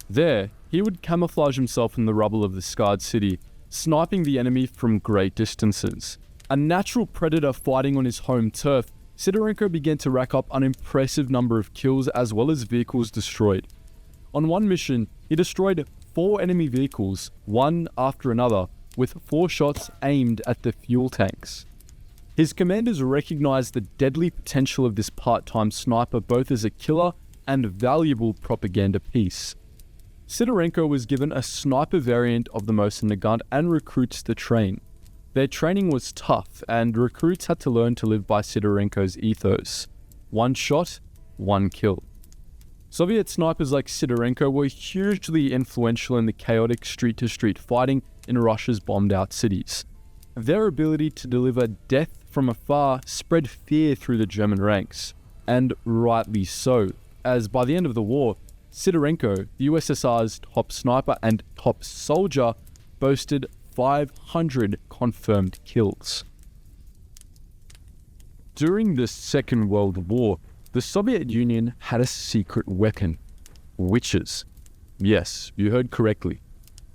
There, he would camouflage himself in the rubble of the scarred city, sniping the enemy from great distances. A natural predator fighting on his home turf, Sidorenko began to rack up an impressive number of kills as well as vehicles destroyed. On one mission, he destroyed 4 enemy vehicles, one after another, with 4 shots aimed at the fuel tanks. His commanders recognized the deadly potential of this part-time sniper both as a killer and valuable propaganda piece. Sidorenko was given a sniper variant of the Mosin Nagant and recruits to train. Their training was tough, and recruits had to learn to live by Sidorenko's ethos. 1 shot, 1 kill. Soviet snipers like Sidorenko were hugely influential in the chaotic street-to-street fighting in Russia's bombed-out cities. Their ability to deliver death from afar spread fear through the German ranks, and rightly so, as by the end of the war, Sidorenko, the USSR's top sniper and top soldier, boasted 500 confirmed kills. During the Second World War, the Soviet Union had a secret weapon: witches. Yes, you heard correctly.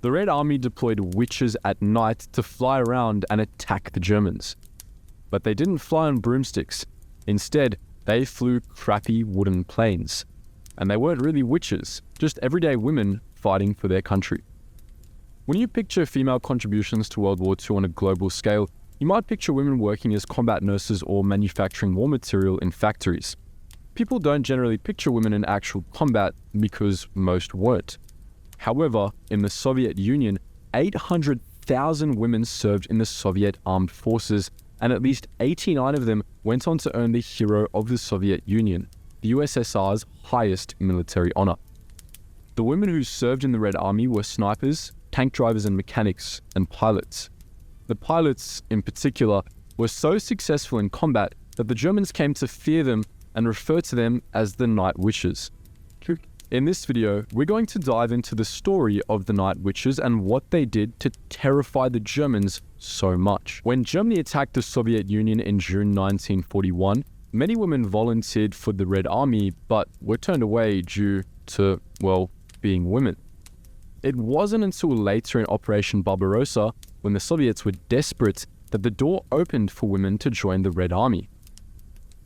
The Red Army deployed witches at night to fly around and attack the Germans. But they didn't fly on broomsticks. Instead, they flew crappy wooden planes. And they weren't really witches, just everyday women fighting for their country. When you picture female contributions to World War II on a global scale, you might picture women working as combat nurses or manufacturing war material in factories. People don't generally picture women in actual combat because most weren't. However, in the Soviet Union, 800,000 women served in the Soviet armed forces, and at least 89 of them went on to earn the Hero of the Soviet Union, the USSR's highest military honor. The women who served in the Red Army were snipers, tank drivers and mechanics, and pilots. The pilots, in particular, were so successful in combat that the Germans came to fear them and refer to them as the Night Witches. In this video, we're going to dive into the story of the Night Witches and what they did to terrify the Germans so much. When Germany attacked the Soviet Union in June 1941, many women volunteered for the Red Army, but were turned away due to, well, being women. It wasn't until later in Operation Barbarossa, when the Soviets were desperate, that the door opened for women to join the Red Army.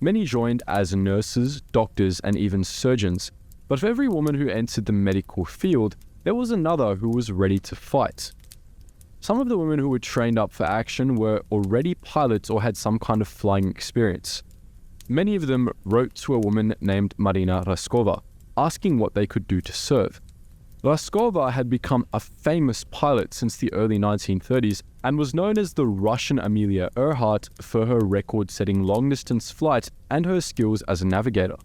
Many joined as nurses, doctors, and even surgeons, but for every woman who entered the medical field, there was another who was ready to fight. Some of the women who were trained up for action were already pilots or had some kind of flying experience. Many of them wrote to a woman named Marina Raskova, asking what they could do to serve. Raskova had become a famous pilot since the early 1930s and was known as the Russian Amelia Earhart for her record-setting long-distance flight and her skills as a navigator.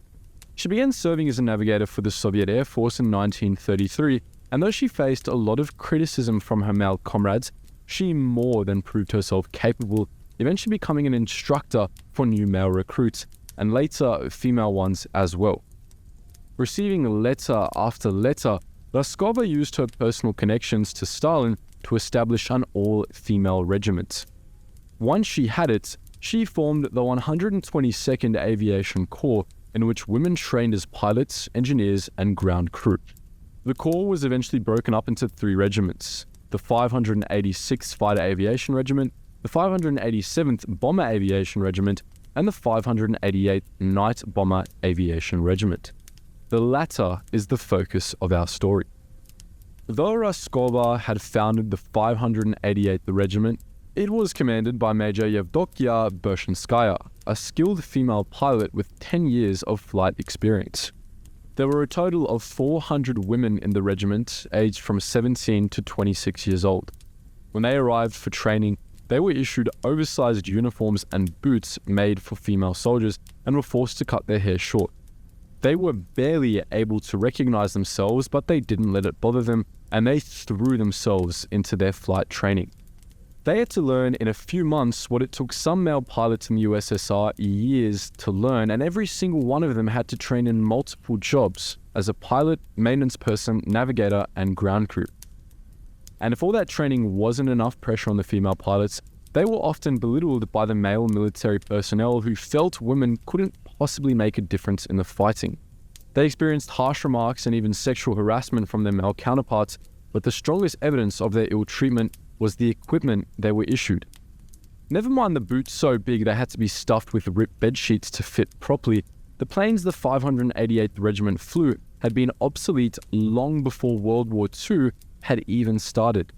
She began serving as a navigator for the Soviet Air Force in 1933, and though she faced a lot of criticism from her male comrades, she more than proved herself capable, eventually becoming an instructor for new male recruits, and later female ones as well. Receiving letter after letter, Raskova used her personal connections to Stalin to establish an all-female regiment. Once she had it, she formed the 122nd Aviation Corps, in which women trained as pilots, engineers, and ground crew. The Corps was eventually broken up into 3 regiments: the 586th Fighter Aviation Regiment, the 587th Bomber Aviation Regiment, and the 588th Night Bomber Aviation Regiment. The latter is the focus of our story. Though Raskova had founded the 588th Regiment, it was commanded by Major Yevdokia Bershinskaya, a skilled female pilot with 10 years of flight experience. There were a total of 400 women in the regiment, aged from 17 to 26 years old. When they arrived for training, they were issued oversized uniforms and boots made for female soldiers and were forced to cut their hair short. They were barely able to recognize themselves, but they didn't let it bother them, and they threw themselves into their flight training. They had to learn in a few months what it took some male pilots in the USSR years to learn, and every single one of them had to train in multiple jobs as a pilot, maintenance person, navigator, and ground crew. And if all that training wasn't enough pressure on the female pilots, they were often belittled by the male military personnel who felt women couldn't possibly make a difference in the fighting. They experienced harsh remarks and even sexual harassment from their male counterparts, but the strongest evidence of their ill treatment was the equipment they were issued. Never mind the boots so big they had to be stuffed with ripped bed sheets to fit properly, the planes the 588th Regiment flew had been obsolete long before World War II had even started.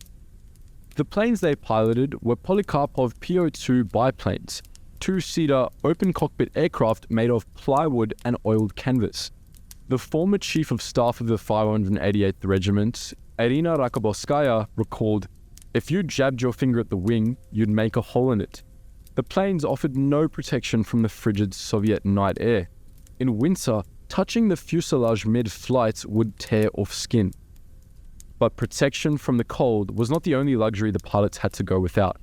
The planes they piloted were Polikarpov PO-2 biplanes, two-seater open-cockpit aircraft made of plywood and oiled canvas. The former Chief of Staff of the 588th Regiment, Irina Rakobovskaya, recalled, "If you jabbed your finger at the wing, you'd make a hole in it." The planes offered no protection from the frigid Soviet night air. In winter, touching the fuselage mid-flight would tear off skin. But protection from the cold was not the only luxury the pilots had to go without.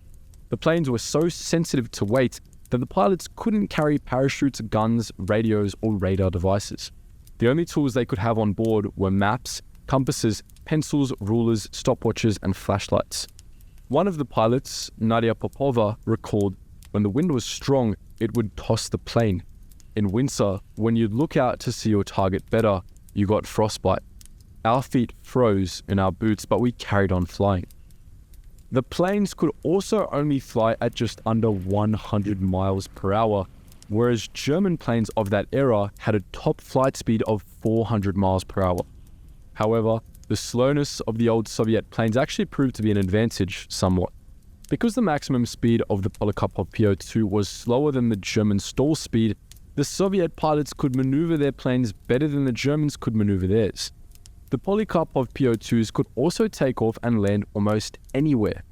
The planes were so sensitive to weight that the pilots couldn't carry parachutes, guns, radios, or radar devices. The only tools they could have on board were maps, compasses, pencils, rulers, stopwatches, and flashlights. One of the pilots, Nadia Popova, recalled, "When the wind was strong, it would toss the plane. In winter, when you'd look out to see your target better, you got frostbite. Our feet froze in our boots, but we carried on flying." The planes could also only fly at just under 100 miles per hour, whereas German planes of that era had a top flight speed of 400 miles per hour. However, the slowness of the old Soviet planes actually proved to be an advantage somewhat. Because the maximum speed of the Polikarpov PO-2 was slower than the German stall speed, the Soviet pilots could maneuver their planes better than the Germans could maneuver theirs. The Polikarpov PO-2s could also take off and land almost anywhere.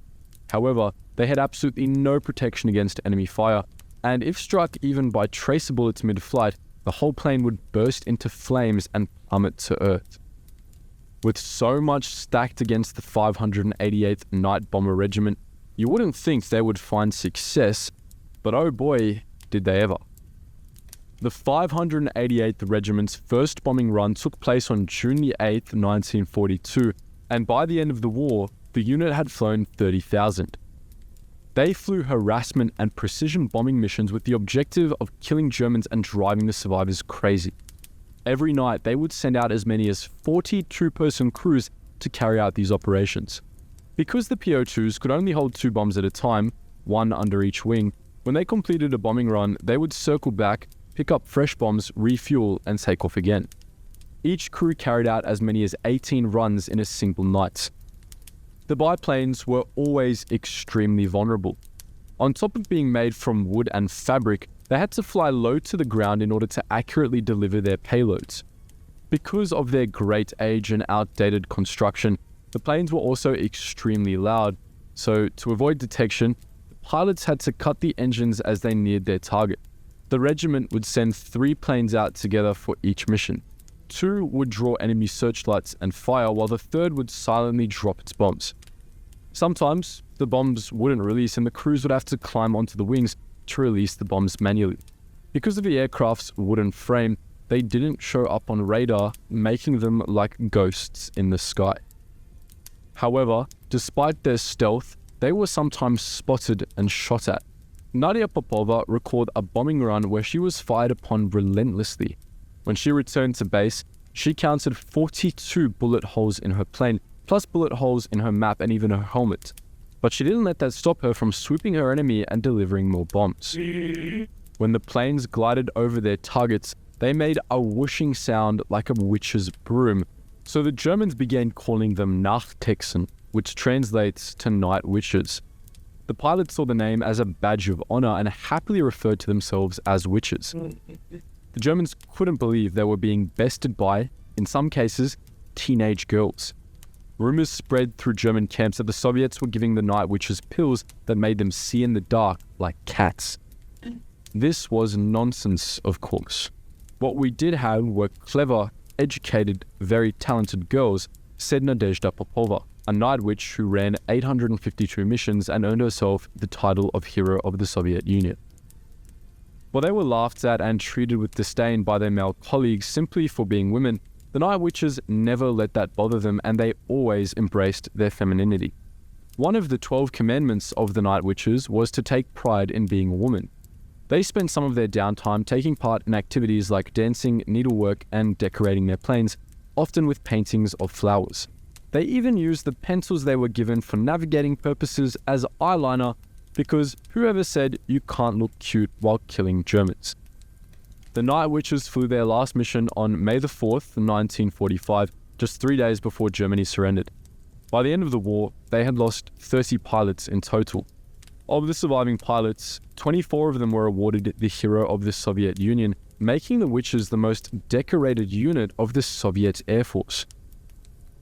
However, they had absolutely no protection against enemy fire, and if struck even by tracer bullets mid-flight, the whole plane would burst into flames and plummet to earth. With so much stacked against the 588th Night Bomber Regiment, you wouldn't think they would find success, but oh boy, did they ever. The 588th Regiment's first bombing run took place on June 8, 1942, and by the end of the war, the unit had flown 30,000. They flew harassment and precision bombing missions with the objective of killing Germans and driving the survivors crazy. Every night, they would send out as many as 40 two-person crews to carry out these operations. Because the PO-2s could only hold 2 bombs at a time, one under each wing, when they completed a bombing run, they would circle back, pick up fresh bombs, refuel, and take off again. Each crew carried out as many as 18 runs in a single night. The biplanes were always extremely vulnerable. On top of being made from wood and fabric, they had to fly low to the ground in order to accurately deliver their payloads. Because of their great age and outdated construction, the planes were also extremely loud, so to avoid detection, the pilots had to cut the engines as they neared their target. The regiment would send 3 planes out together for each mission. 2 would draw enemy searchlights and fire, while the 3rd would silently drop its bombs. Sometimes, the bombs wouldn't release and the crews would have to climb onto the wings to release the bombs manually. Because of the aircraft's wooden frame, they didn't show up on radar, making them like ghosts in the sky. However, despite their stealth, they were sometimes spotted and shot at. Nadia Popova recalled a bombing run where she was fired upon relentlessly. When she returned to base, she counted 42 bullet holes in her plane, plus bullet holes in her map and even her helmet. But she didn't let that stop her from swooping her enemy and delivering more bombs. When the planes glided over their targets, they made a whooshing sound like a witch's broom, so the Germans began calling them Nachthexen, which translates to night witches. The pilots saw the name as a badge of honor and happily referred to themselves as witches. The Germans couldn't believe they were being bested by, in some cases, teenage girls. Rumors spread through German camps that the Soviets were giving the night witches pills that made them see in the dark like cats. This was nonsense, of course. What we did have were clever, educated, very talented girls, said Nadezhda Popova, a night witch who ran 852 missions and earned herself the title of Hero of the Soviet Union. While they were laughed at and treated with disdain by their male colleagues simply for being women, the night witches never let that bother them and they always embraced their femininity. One of the 12 commandments of the night witches was to take pride in being a woman. They spent some of their downtime taking part in activities like dancing, needlework, and decorating their planes, often with paintings of flowers. They even used the pencils they were given for navigating purposes as eyeliner, because whoever said you can't look cute while killing Germans? The Night Witches flew their last mission on May the 4th, 1945, just 3 days before Germany surrendered. By the end of the war, they had lost 30 pilots in total. Of the surviving pilots, 24 of them were awarded the Hero of the Soviet Union, making the Witches the most decorated unit of the Soviet Air Force.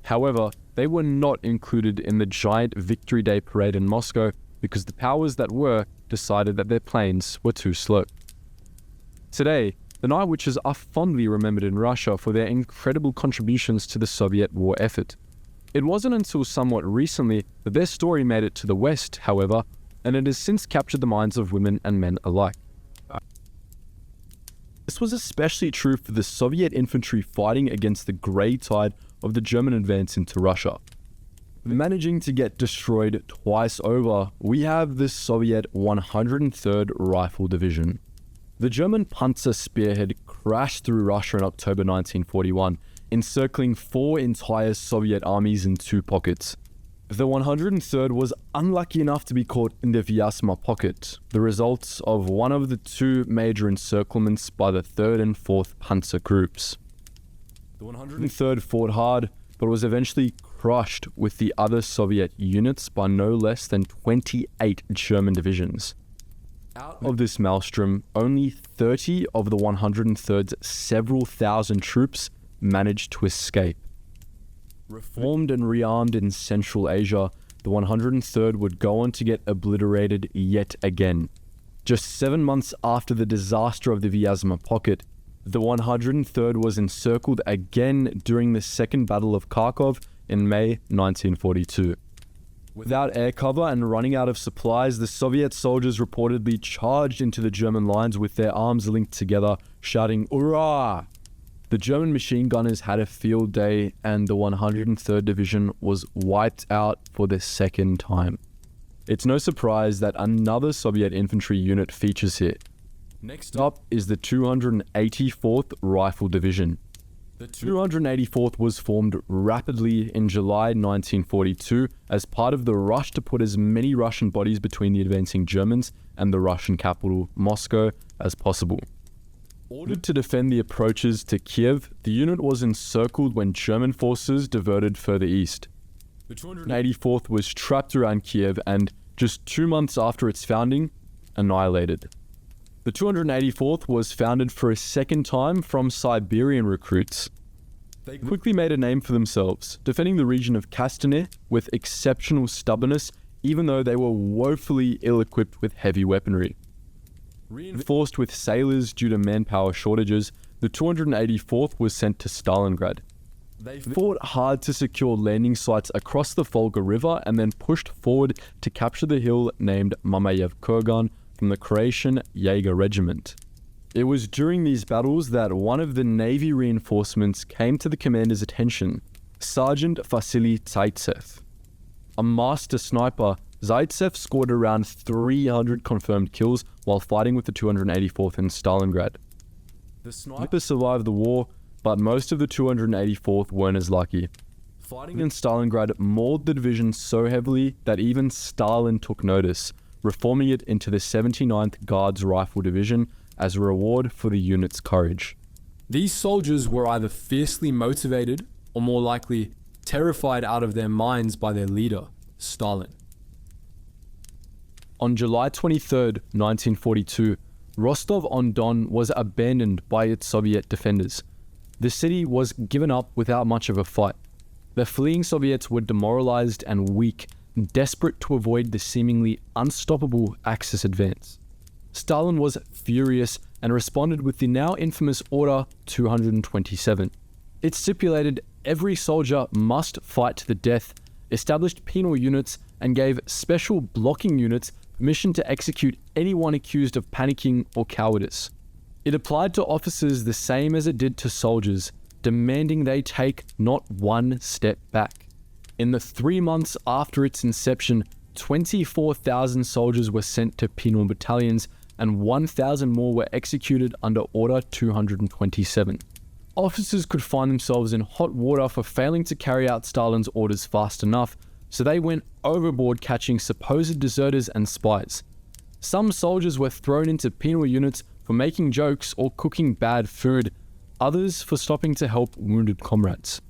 However, they were not included in the giant Victory Day parade in Moscow because the powers that were decided that their planes were too slow. Today, the Night Witches are fondly remembered in Russia for their incredible contributions to the Soviet war effort. It wasn't until somewhat recently that their story made it to the West, however, and it has since captured the minds of women and men alike. This was especially true for the Soviet infantry fighting against the grey tide of the German advance into Russia. Managing to get destroyed twice over, we have the Soviet 103rd Rifle Division. The German Panzer Spearhead crashed through Russia in October 1941, encircling 4 entire Soviet armies in 2 pockets. The 103rd was unlucky enough to be caught in the Demyansk Pocket, the results of one of the 2 major encirclements by the 3rd and 4th Panzer groups. The 103rd fought hard, but was eventually crushed with the other Soviet units by no less than 28 German divisions. Out of this maelstrom, only 30 of the 103rd's several thousand troops managed to escape. Reformed and rearmed in Central Asia, the 103rd would go on to get obliterated yet again. Just 7 months after the disaster of the Demyansk Pocket, the 103rd was encircled again during the Second Battle of Kharkov in May 1942. Without air cover and running out of supplies, the Soviet soldiers reportedly charged into the German lines with their arms linked together, shouting "Hurrah!" The German machine gunners had a field day, and the 103rd Division was wiped out for the second time. It's no surprise that another Soviet infantry unit features here. Next up is the 284th Rifle Division. The 284th was formed rapidly in July 1942 as part of the rush to put as many Russian bodies between the advancing Germans and the Russian capital, Moscow, as possible. Ordered to defend the approaches to Kiev, the unit was encircled when German forces diverted further east. The 284th was trapped around Kiev and, just 2 months after its founding, annihilated. The 284th was founded for a second time from Siberian recruits. They quickly made a name for themselves, defending the region of Kshitiz with exceptional stubbornness, even though they were woefully ill-equipped with heavy weaponry. Reinforced with sailors due to manpower shortages, the 284th was sent to Stalingrad. They fought hard to secure landing sites across the Volga River and then pushed forward to capture the hill named Mamayev Kurgan from the Croatian Jaeger Regiment. It was during these battles that one of the Navy reinforcements came to the commander's attention, Sergeant Vasily Zaitsev. A master sniper, Zaitsev scored around 300 confirmed kills while fighting with the 284th in Stalingrad. The sniper survived the war, but most of the 284th weren't as lucky. Fighting in Stalingrad mauled the division so heavily that even Stalin took notice, reforming it into the 79th Guards Rifle Division as a reward for the unit's courage. These soldiers were either fiercely motivated or more likely terrified out of their minds by their leader, Stalin. On July 23, 1942, Rostov-on-Don was abandoned by its Soviet defenders. The city was given up without much of a fight. The fleeing Soviets were demoralized and weak, desperate to avoid the seemingly unstoppable Axis advance. Stalin was furious and responded with the now infamous Order 227. It stipulated every soldier must fight to the death, established penal units, and gave special blocking units permission to execute anyone accused of panicking or cowardice. It applied to officers the same as it did to soldiers, demanding they take not one step back. In the 3 months after its inception, 24,000 soldiers were sent to penal battalions and 1,000 more were executed under Order 227. Officers could find themselves in hot water for failing to carry out Stalin's orders fast enough, so they went overboard catching supposed deserters and spies. Some soldiers were thrown into penal units for making jokes or cooking bad food, others for stopping to help wounded comrades.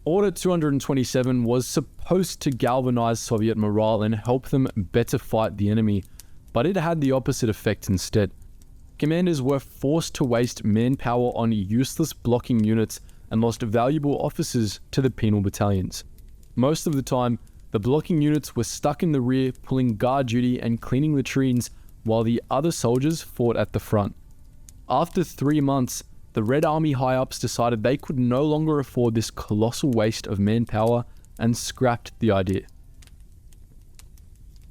Order 227 was supposed to galvanize Soviet morale and help them better fight the enemy, but it had the opposite effect instead. Commanders were forced to waste manpower on useless blocking units and lost valuable officers to the penal battalions. Most of the time, the blocking units were stuck in the rear pulling guard duty and cleaning latrines while the other soldiers fought at the front. After 3 months, the Red Army high-ups decided they could no longer afford this colossal waste of manpower and scrapped the idea.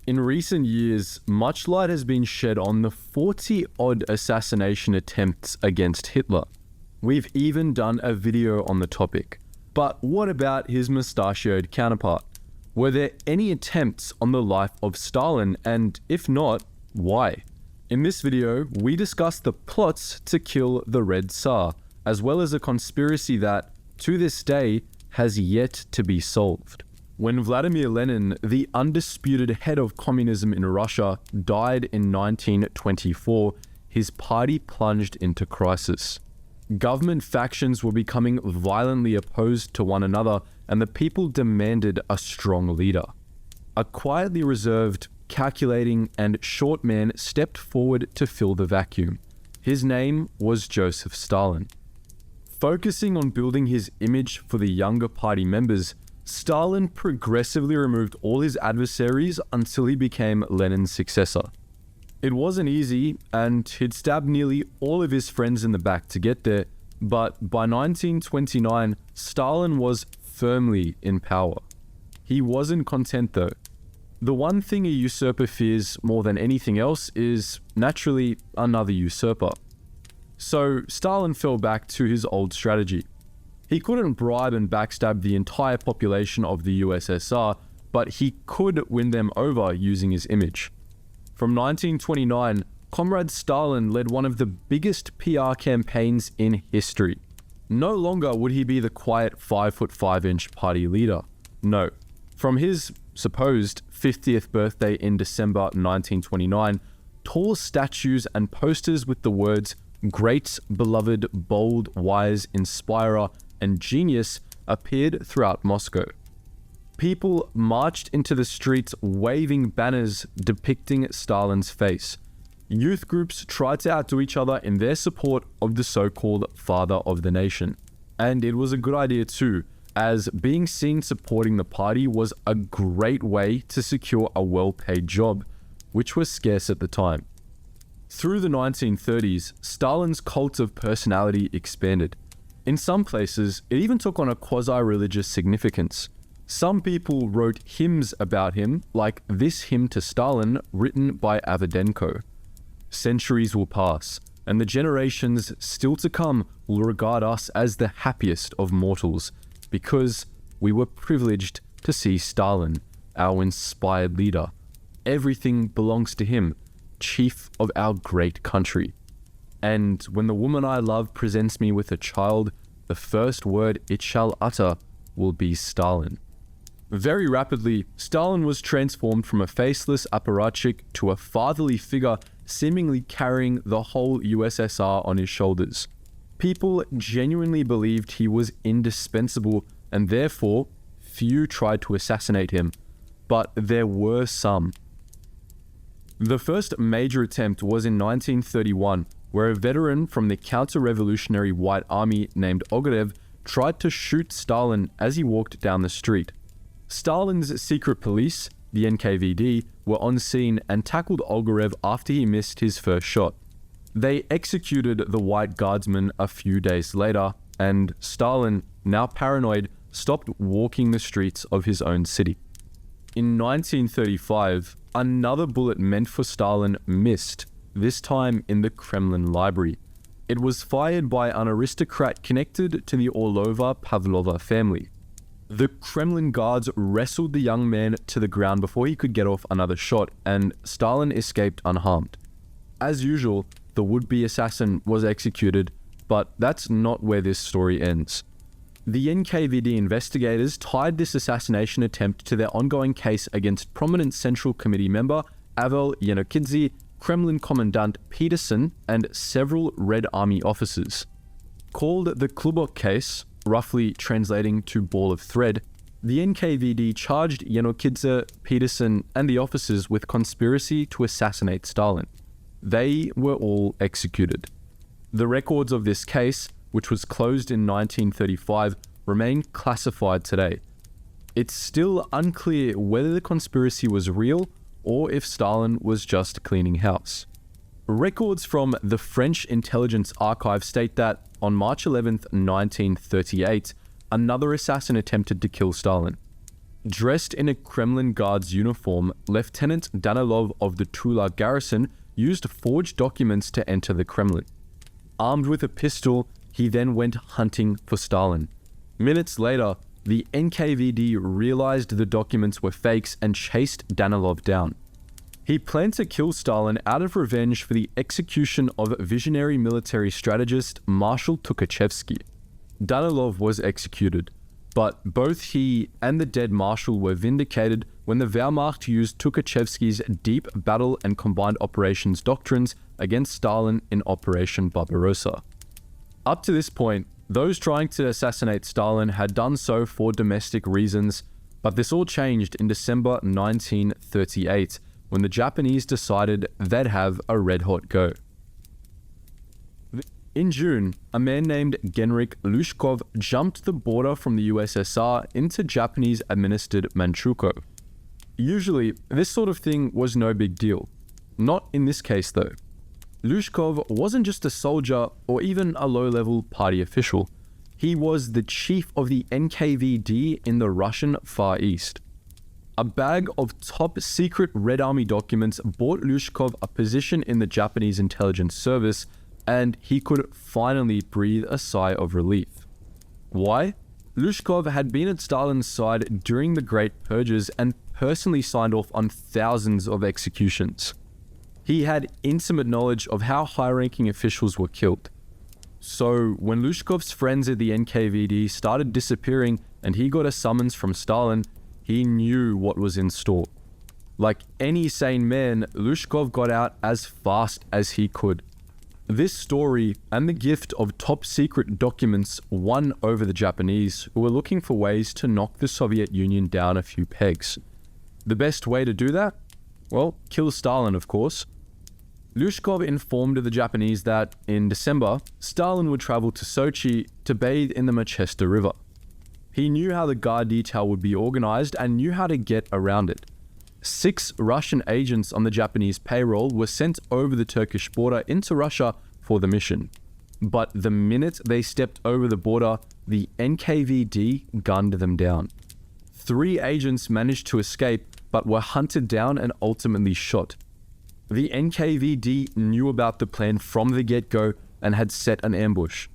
In recent years, much light has been shed on the 40-odd assassination attempts against Hitler. We've even done a video on the topic. But what about his mustachioed counterpart? Were there any attempts on the life of Stalin, and if not, why? In this video, we discuss the plots to kill the Red Tsar, as well as a conspiracy that, to this day, has yet to be solved. When Vladimir Lenin, the undisputed head of communism in Russia, died in 1924, his party plunged into crisis. Government factions were becoming violently opposed to one another, and the people demanded a strong leader. A quietly reserved, calculating, and short man stepped forward to fill the vacuum. His name was Joseph Stalin. Focusing on building his image for the younger party members, Stalin progressively removed all his adversaries until he became Lenin's successor. It wasn't easy, and he'd stabbed nearly all of his friends in the back to get there, but by 1929, Stalin was firmly in power. He wasn't content though. The one thing a usurper fears more than anything else is, naturally, another usurper. So Stalin fell back to his old strategy. He couldn't bribe and backstab the entire population of the USSR, but he could win them over using his image. From 1929, Comrade Stalin led one of the biggest PR campaigns in history. No longer would he be the quiet 5'5" party leader. No. From his supposed 50th birthday in December 1929, tall statues and posters with the words "Great, Beloved, Bold, Wise, Inspirer, and Genius" appeared throughout Moscow. People marched into the streets waving banners depicting Stalin's face. Youth groups tried to outdo each other in their support of the so-called father of the nation. And it was a good idea too, as being seen supporting the party was a great way to secure a well-paid job, which was scarce at the time. Through the 1930s, Stalin's cult of personality expanded. In some places, it even took on a quasi-religious significance. Some people wrote hymns about him, like this hymn to Stalin written by Avadenko. Centuries will pass, and the generations still to come will regard us as the happiest of mortals, because we were privileged to see Stalin, our inspired leader. Everything belongs to him, chief of our great country. And when the woman I love presents me with a child, the first word it shall utter will be Stalin. Very rapidly, Stalin was transformed from a faceless apparatchik to a fatherly figure, seemingly carrying the whole USSR on his shoulders. People genuinely believed he was indispensable, and therefore, few tried to assassinate him. But there were some. The first major attempt was in 1931, where a veteran from the counter-revolutionary White Army named Ogarev tried to shoot Stalin as he walked down the street. Stalin's secret police, the NKVD, were on scene and tackled Ogarev after he missed his first shot. They executed the White Guardsman a few days later, and Stalin, now paranoid, stopped walking the streets of his own city. In 1935, another bullet meant for Stalin missed, this time in the Kremlin library. It was fired by an aristocrat connected to the Orlova Pavlova family. The Kremlin guards wrestled the young man to the ground before he could get off another shot, and Stalin escaped unharmed. As usual, the would-be assassin was executed, but that's not where this story ends. The NKVD investigators tied this assassination attempt to their ongoing case against prominent Central Committee member Avel Yanokidze, Kremlin Commandant Peterson, and several Red Army officers. Called the Klubok case, roughly translating to ball of thread, the NKVD charged Yanokidze, Peterson, and the officers with conspiracy to assassinate Stalin. They were all executed. The records of this case, which was closed in 1935, remain classified today. It's still unclear whether the conspiracy was real or if Stalin was just cleaning house. Records from the French intelligence archive state that on March 11, 1938, another assassin attempted to kill Stalin. Dressed in a Kremlin Guards uniform, Lieutenant Danilov of the Tula garrison used forged documents to enter the Kremlin. Armed with a pistol, he then went hunting for Stalin. Minutes later, the NKVD realized the documents were fakes and chased Danilov down. He planned to kill Stalin out of revenge for the execution of visionary military strategist Marshal Tukhachevsky. Danilov was executed, but both he and the dead marshal were vindicated when the Wehrmacht used Tukhachevsky's deep battle and combined operations doctrines against Stalin in Operation Barbarossa. Up to this point, those trying to assassinate Stalin had done so for domestic reasons, but this all changed in December 1938 when the Japanese decided they'd have a red-hot go. In June, a man named Genrik Zhukov jumped the border from the USSR into Japanese-administered Manchukuo. Usually, this sort of thing was no big deal. Not in this case though. Zhukov wasn't just a soldier or even a low-level party official. He was the chief of the NKVD in the Russian Far East. A bag of top-secret Red Army documents bought Zhukov a position in the Japanese intelligence service, and he could finally breathe a sigh of relief. Why? Zhukov had been at Stalin's side during the Great Purges and personally signed off on thousands of executions. He had intimate knowledge of how high-ranking officials were killed. So when Zhukov's friends at the NKVD started disappearing and he got a summons from Stalin, he knew what was in store. Like any sane man, Zhukov got out as fast as he could. This story and the gift of top-secret documents won over the Japanese, who were looking for ways to knock the Soviet Union down a few pegs. The best way to do that? Well, kill Stalin, of course. Zhukov informed the Japanese that, in December, Stalin would travel to Sochi to bathe in the Machesta River. He knew how the guard detail would be organized and knew how to get around it. 6 Russian agents on the Japanese payroll were sent over the Turkish border into Russia for the mission. But the minute they stepped over the border, the NKVD gunned them down. 3 agents managed to escape, but were hunted down and ultimately shot. The NKVD knew about the plan from the get-go and had set an ambush.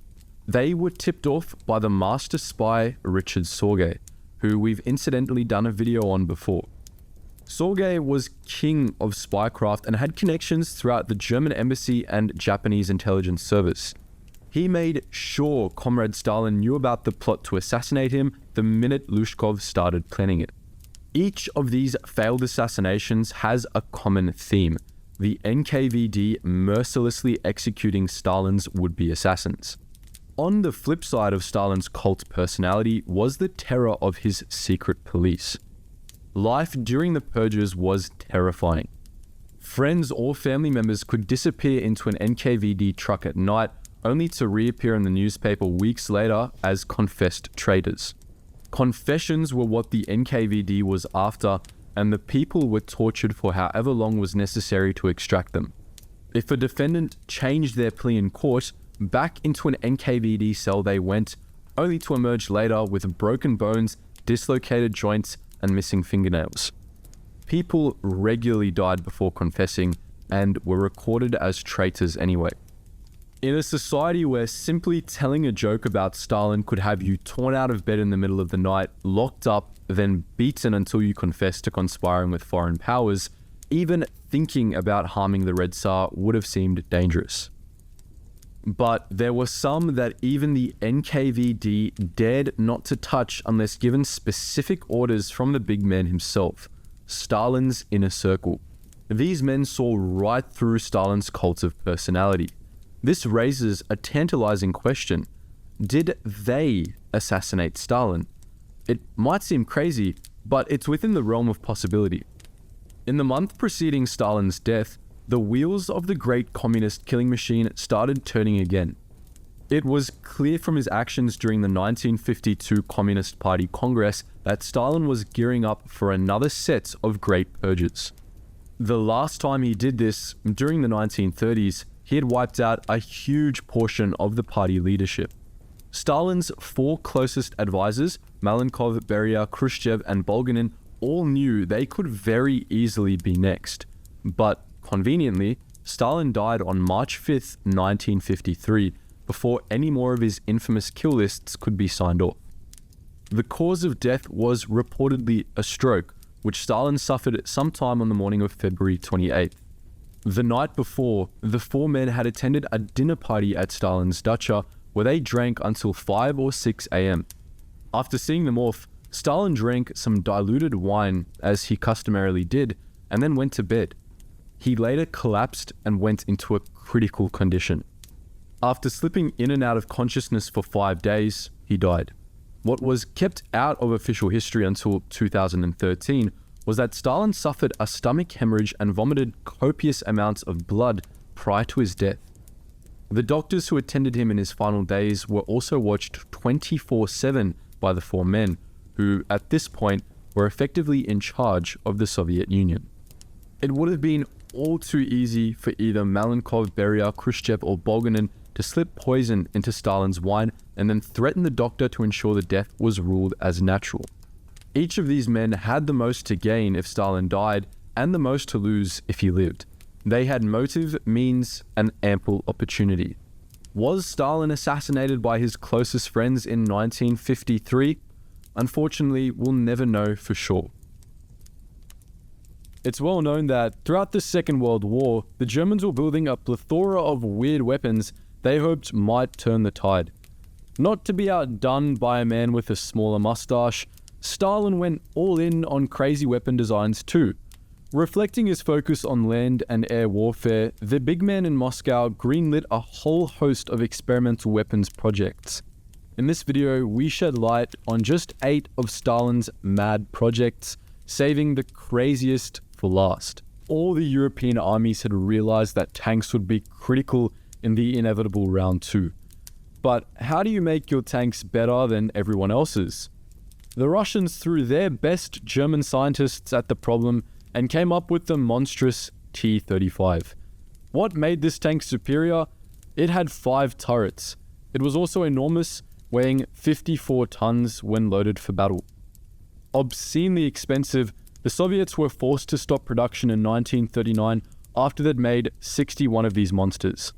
They were tipped off by the master spy Richard Sorge, who we've incidentally done a video on before. Sorge was king of spycraft and had connections throughout the German embassy and Japanese intelligence service. He made sure Comrade Stalin knew about the plot to assassinate him the minute Zhukov started planning it. Each of these failed assassinations has a common theme: the NKVD mercilessly executing Stalin's would-be assassins. On the flip side of Stalin's cult personality was the terror of his secret police. Life during the purges was terrifying. Friends or family members could disappear into an NKVD truck at night, only to reappear in the newspaper weeks later as confessed traitors. Confessions were what the NKVD was after, and the people were tortured for however long was necessary to extract them. If a defendant changed their plea in court, back into an NKVD cell they went, only to emerge later with broken bones, dislocated joints, and missing fingernails. People regularly died before confessing and were recorded as traitors anyway. In a society where simply telling a joke about Stalin could have you torn out of bed in the middle of the night, locked up, then beaten until you confessed to conspiring with foreign powers, even thinking about harming the Red Tsar would have seemed dangerous. But there were some that even the NKVD dared not to touch unless given specific orders from the big man himself, Stalin's inner circle. These men saw right through Stalin's cult of personality. This raises a tantalizing question. Did they assassinate Stalin? It might seem crazy, but it's within the realm of possibility. In the month preceding Stalin's death, the wheels of the great communist killing machine started turning again. It was clear from his actions during the 1952 Communist Party Congress that Stalin was gearing up for another set of great purges. The last time he did this, during the 1930s, he had wiped out a huge portion of the party leadership. Stalin's four closest advisors, Malenkov, Beria, Khrushchev, and Bulganin, all knew they could very easily be next. But conveniently, Stalin died on March 5th, 1953, before any more of his infamous kill lists could be signed off. The cause of death was reportedly a stroke, which Stalin suffered sometime on the morning of February 28th. The night before, the four men had attended a dinner party at Stalin's dacha where they drank until 5 or 6 a.m. After seeing them off, Stalin drank some diluted wine, as he customarily did, and then went to bed. He later collapsed and went into a critical condition. After slipping in and out of consciousness for 5 days, he died. What was kept out of official history until 2013 was that Stalin suffered a stomach hemorrhage and vomited copious amounts of blood prior to his death. The doctors who attended him in his final days were also watched 24/7 by the four men, who at this point were effectively in charge of the Soviet Union. It would have been all too easy for either Malenkov, Beria, Khrushchev, or Bulganin to slip poison into Stalin's wine and then threaten the doctor to ensure the death was ruled as natural. Each of these men had the most to gain if Stalin died and the most to lose if he lived. They had motive, means, and ample opportunity. Was Stalin assassinated by his closest friends in 1953? Unfortunately, we'll never know for sure. It's well known that throughout the Second World War, the Germans were building a plethora of weird weapons they hoped might turn the tide. Not to be outdone by a man with a smaller mustache, Stalin went all in on crazy weapon designs too. Reflecting his focus on land and air warfare, the big man in Moscow greenlit a whole host of experimental weapons projects. In this video, we shed light on just 8 of Stalin's mad projects, saving the craziest for last. All the European armies had realized that tanks would be critical in the inevitable round 2. But how do you make your tanks better than everyone else's? The Russians threw their best German scientists at the problem and came up with the monstrous T-35. What made this tank superior? It had 5 turrets. It was also enormous, weighing 54 tons when loaded for battle. Obscenely expensive, the Soviets were forced to stop production in 1939 after they'd made 61 of these monsters.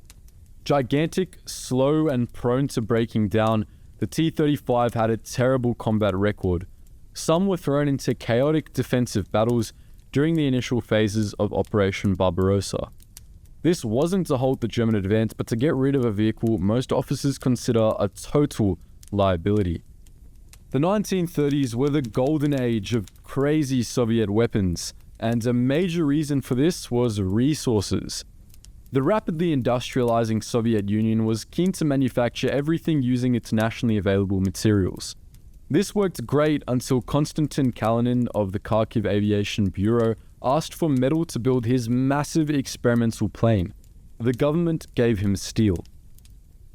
Gigantic, slow, and prone to breaking down, the T-35 had a terrible combat record. Some were thrown into chaotic defensive battles during the initial phases of Operation Barbarossa. This wasn't to halt the German advance, but to get rid of a vehicle most officers consider a total liability. The 1930s were the golden age of crazy Soviet weapons, and a major reason for this was resources. The rapidly industrializing Soviet Union was keen to manufacture everything using its nationally available materials. This worked great until Konstantin Kalinin of the Kharkiv Aviation Bureau asked for metal to build his massive experimental plane. The government gave him steel.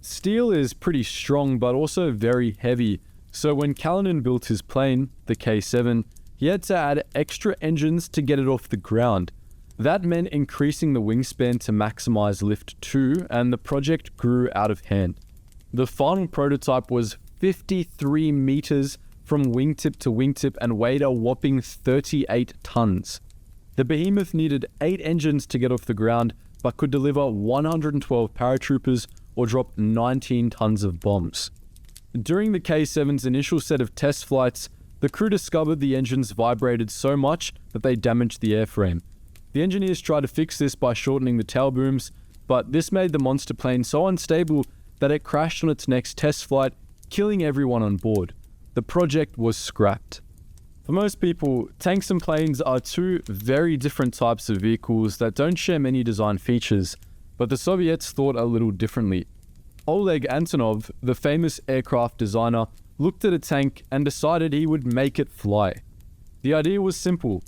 Steel is pretty strong but also very heavy, so when Kalinin built his plane, the K-7, he had to add extra engines to get it off the ground. That meant increasing the wingspan to maximize lift too, and the project grew out of hand. The final prototype was 53 meters from wingtip to wingtip and weighed a whopping 38 tons. The behemoth needed 8 engines to get off the ground, but could deliver 112 paratroopers or drop 19 tons of bombs. During the K-7's initial set of test flights, the crew discovered the engines vibrated so much that they damaged the airframe. The engineers tried to fix this by shortening the tail booms, but this made the monster plane so unstable that it crashed on its next test flight, killing everyone on board. The project was scrapped. For most people, tanks and planes are two very different types of vehicles that don't share many design features, but the Soviets thought a little differently. Oleg Antonov, the famous aircraft designer, looked at a tank and decided he would make it fly. The idea was simple.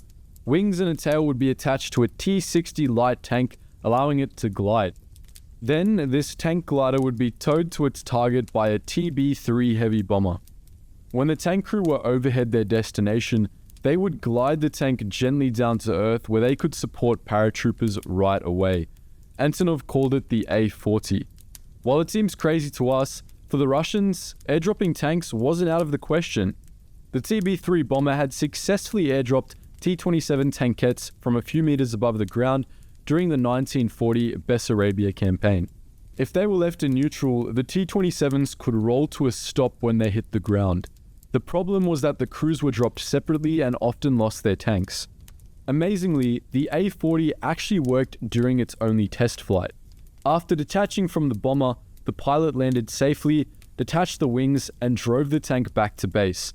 Wings and a tail would be attached to a T-60 light tank, allowing it to glide. Then, this tank glider would be towed to its target by a TB-3 heavy bomber. When the tank crew were overhead their destination, they would glide the tank gently down to Earth where they could support paratroopers right away. Antonov called it the A-40. While it seems crazy to us, for the Russians, airdropping tanks wasn't out of the question. The TB-3 bomber had successfully airdropped T-27 tankettes from a few meters above the ground during the 1940 Bessarabia campaign. If they were left in neutral, the T-27s could roll to a stop when they hit the ground. The problem was that the crews were dropped separately and often lost their tanks. Amazingly, the A-40 actually worked during its only test flight. After detaching from the bomber, the pilot landed safely, detached the wings, and drove the tank back to base.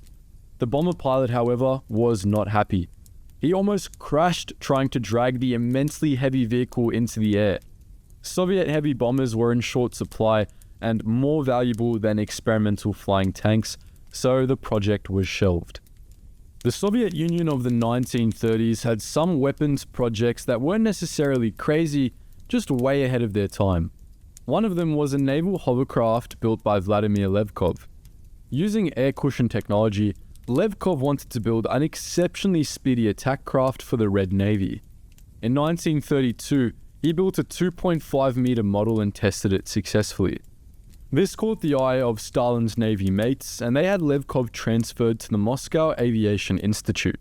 The bomber pilot, however, was not happy. He almost crashed trying to drag the immensely heavy vehicle into the air. Soviet heavy bombers were in short supply and more valuable than experimental flying tanks, so the project was shelved. The Soviet Union of the 1930s had some weapons projects that weren't necessarily crazy, just way ahead of their time. One of them was a naval hovercraft built by Vladimir Levkov. Using air cushion technology, Levkov wanted to build an exceptionally speedy attack craft for the Red Navy. In 1932, he built a 2.5 meter model and tested it successfully. This caught the eye of Stalin's Navy mates, and they had Levkov transferred to the Moscow Aviation Institute.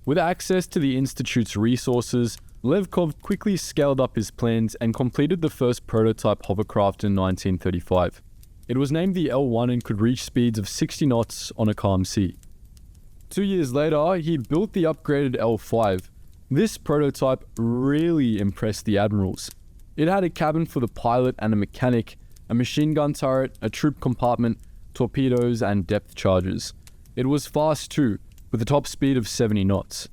With access to the institute's resources, Levkov quickly scaled up his plans and completed the first prototype hovercraft in 1935. It was named the L-1 and could reach speeds of 60 knots on a calm sea. 2 years later, he built the upgraded L-5. This prototype really impressed the admirals. It had a cabin for the pilot and a mechanic, a machine gun turret, a troop compartment, torpedoes, and depth charges. It was fast too, with a top speed of 70 knots.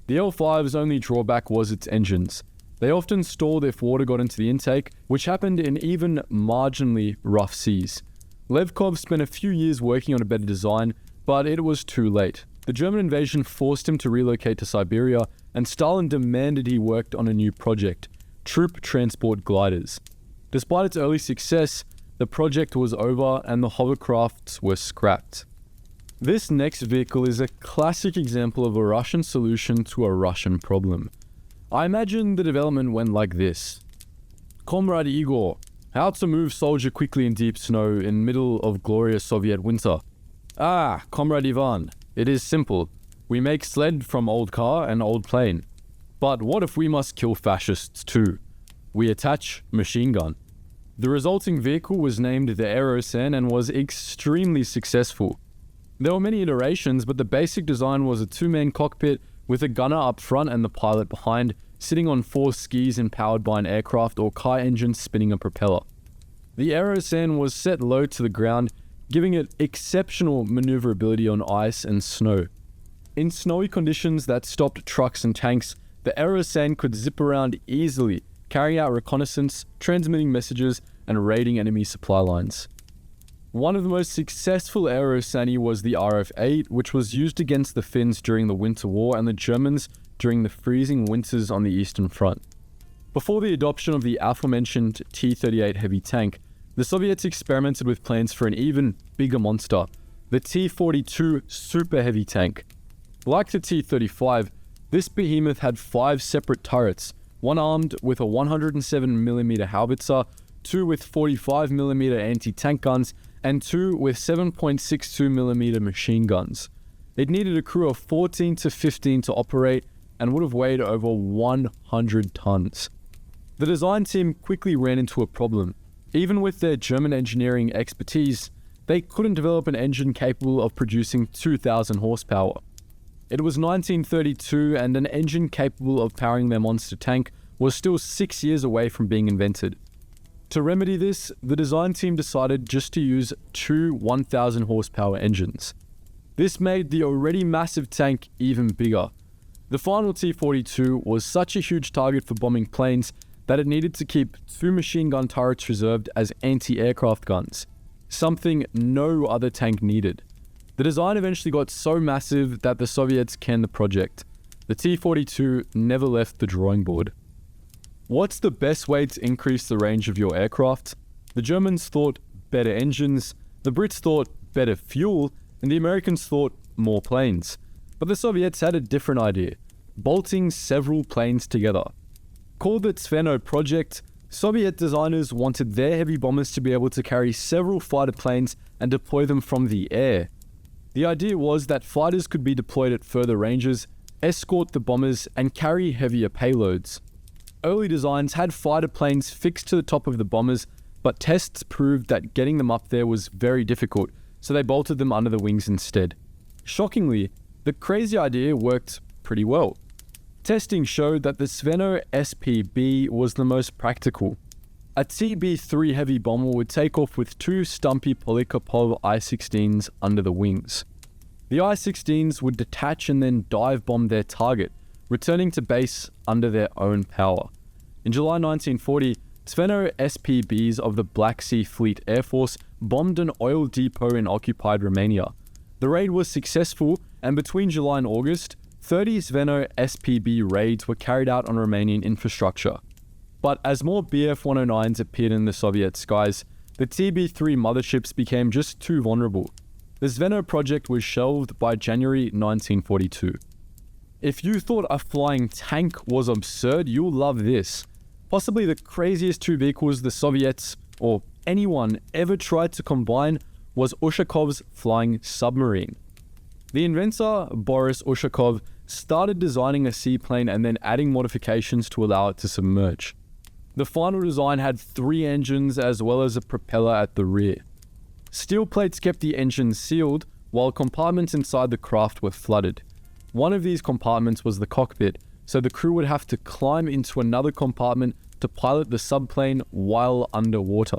The L-5's only drawback was its engines. They often stalled if water got into the intake, which happened in even marginally rough seas. Levkov spent a few years working on a better design, but it was too late. The German invasion forced him to relocate to Siberia, and Stalin demanded he worked on a new project, troop transport gliders. Despite its early success, the project was over and the hovercrafts were scrapped. This next vehicle is a classic example of a Russian solution to a Russian problem. I imagine the development went like this. Comrade Igor, how to move soldier quickly in deep snow in middle of glorious Soviet winter. Ah, Comrade Ivan, it is simple. We make sled from old car and old plane. But what if we must kill fascists too? We attach machine gun. The resulting vehicle was named the Aerosan and was extremely successful. There were many iterations, but the basic design was a two-man cockpit with a gunner up front and the pilot behind, sitting on four skis and powered by an aircraft or car engine spinning a propeller. The Aerosan was set low to the ground, giving it exceptional maneuverability on ice and snow. In snowy conditions that stopped trucks and tanks, the Aerosan could zip around easily, carrying out reconnaissance, transmitting messages, and raiding enemy supply lines. One of the most successful Aerosani was the RF-8, which was used against the Finns during the Winter War and the Germans during the freezing winters on the Eastern Front. Before the adoption of the aforementioned T-38 heavy tank, the Soviets experimented with plans for an even bigger monster, the T-42 super heavy tank. Like the T-35, this behemoth had 5 separate turrets, one armed with a 107mm howitzer, 2 with 45mm anti-tank guns, and 2 with 7.62mm machine guns. It needed a crew of 14 to 15 to operate and would have weighed over 100 tons. The design team quickly ran into a problem. Even with their German engineering expertise, they couldn't develop an engine capable of producing 2,000 horsepower. It was 1932 and an engine capable of powering their monster tank was still 6 years away from being invented. To remedy this, the design team decided just to use two 1,000 horsepower engines. This made the already massive tank even bigger. The final T-42 was such a huge target for bombing planes that it needed to keep two machine gun turrets reserved as anti-aircraft guns, something no other tank needed. The design eventually got so massive that the Soviets canned the project. The T-42 never left the drawing board. What's the best way to increase the range of your aircraft? The Germans thought better engines, the Brits thought better fuel, and the Americans thought more planes. But the Soviets had a different idea, bolting several planes together. Called the Zveno project, Soviet designers wanted their heavy bombers to be able to carry several fighter planes and deploy them from the air. The idea was that fighters could be deployed at further ranges, escort the bombers, and carry heavier payloads. Early designs had fighter planes fixed to the top of the bombers, but tests proved that getting them up there was very difficult, so they bolted them under the wings instead. Shockingly, the crazy idea worked pretty well. Testing showed that the Zveno SPB was the most practical. A TB3 heavy bomber would take off with two stumpy Polikopov I-16s under the wings. The I-16s would detach and then dive bomb their target, returning to base under their own power. In July 1940, Zveno SPBs of the Black Sea Fleet Air Force bombed an oil depot in occupied Romania. The raid was successful, and between July and August, 30 Zveno SPB raids were carried out on Romanian infrastructure. But as more Bf-109s appeared in the Soviet skies, the TB3 motherships became just too vulnerable. The Zveno project was shelved by January 1942. If you thought a flying tank was absurd, you'll love this. Possibly the craziest two vehicles the Soviets, or anyone, ever tried to combine was Ushakov's flying submarine. The inventor, Boris Ushakov, started designing a seaplane and then adding modifications to allow it to submerge. The final design had 3 engines as well as a propeller at the rear. Steel plates kept the engine sealed, while compartments inside the craft were flooded. One of these compartments was the cockpit, so the crew would have to climb into another compartment to pilot the subplane while underwater.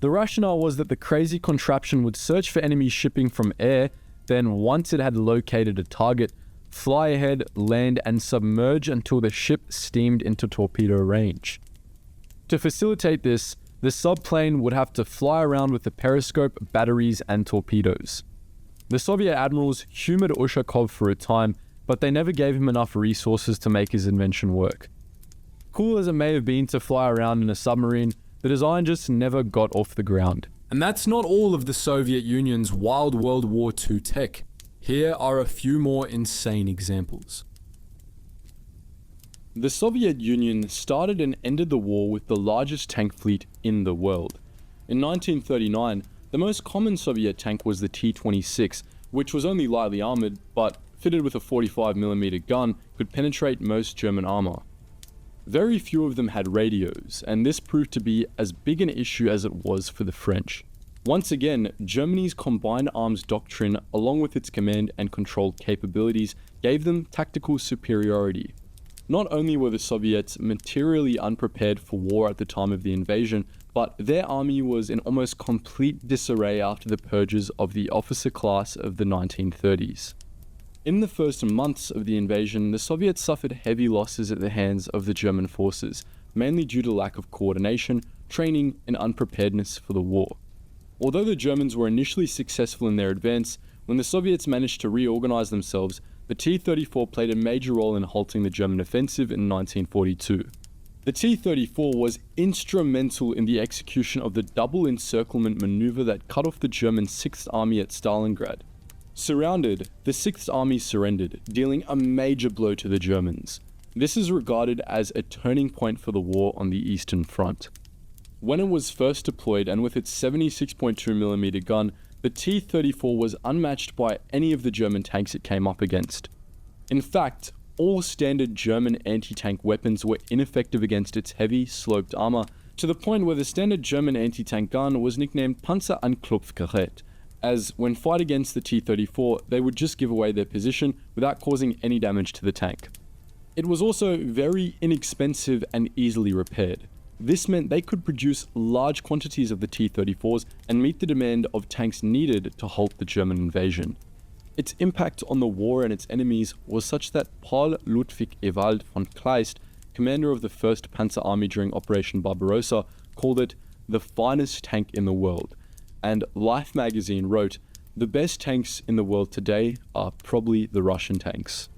The rationale was that the crazy contraption would search for enemy shipping from air, then once it had located a target, fly ahead, land, and submerge until the ship steamed into torpedo range. To facilitate this, the subplane would have to fly around with a periscope, batteries, and torpedoes. The Soviet admirals humoured Ushakov for a time, but they never gave him enough resources to make his invention work. Cool as it may have been to fly around in a submarine, the design just never got off the ground. And that's not all of the Soviet Union's wild World War II tech. Here are a few more insane examples. The Soviet Union started and ended the war with the largest tank fleet in the world. In 1939, the most common Soviet tank was the T-26, which was only lightly armoured, but fitted with a 45mm gun, could penetrate most German armour. Very few of them had radios, and this proved to be as big an issue as it was for the French. Once again, Germany's combined arms doctrine, along with its command and control capabilities, gave them tactical superiority. Not only were the Soviets materially unprepared for war at the time of the invasion, but their army was in almost complete disarray after the purges of the officer class of the 1930s. In the first months of the invasion, the Soviets suffered heavy losses at the hands of the German forces, mainly due to lack of coordination, training, and unpreparedness for the war. Although the Germans were initially successful in their advance, when the Soviets managed to reorganize themselves, the T-34 played a major role in halting the German offensive in 1942. The T-34 was instrumental in the execution of the double encirclement maneuver that cut off the German 6th Army at Stalingrad. Surrounded, the 6th Army surrendered, dealing a major blow to the Germans. This is regarded as a turning point for the war on the Eastern Front. When it was first deployed and with its 76.2mm gun, the T-34 was unmatched by any of the German tanks it came up against. In fact, all standard German anti-tank weapons were ineffective against its heavy, sloped armor, to the point where the standard German anti-tank gun was nicknamed Panzer-Anknopfgerät, as when fight against the T-34, they would just give away their position without causing any damage to the tank. It was also very inexpensive and easily repaired. This meant they could produce large quantities of the T-34s and meet the demand of tanks needed to halt the German invasion. Its impact on the war and its enemies was such that Paul Ludwig Ewald von Kleist, commander of the 1st Panzer Army during Operation Barbarossa, called it the finest tank in the world, and Life magazine wrote, "The best tanks in the world today are probably the Russian tanks."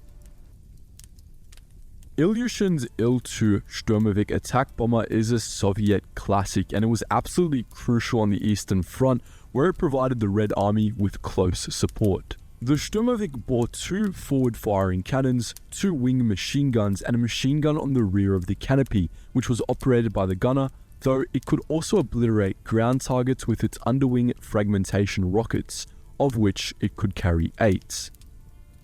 Ilyushin's Il-2 Shturmovik attack bomber is a Soviet classic, and it was absolutely crucial on the Eastern Front, where it provided the Red Army with close support. The Shturmovik bore 2 forward-firing cannons, 2 wing machine guns, and a machine gun on the rear of the canopy, which was operated by the gunner, though it could also obliterate ground targets with its underwing fragmentation rockets, of which it could carry 8.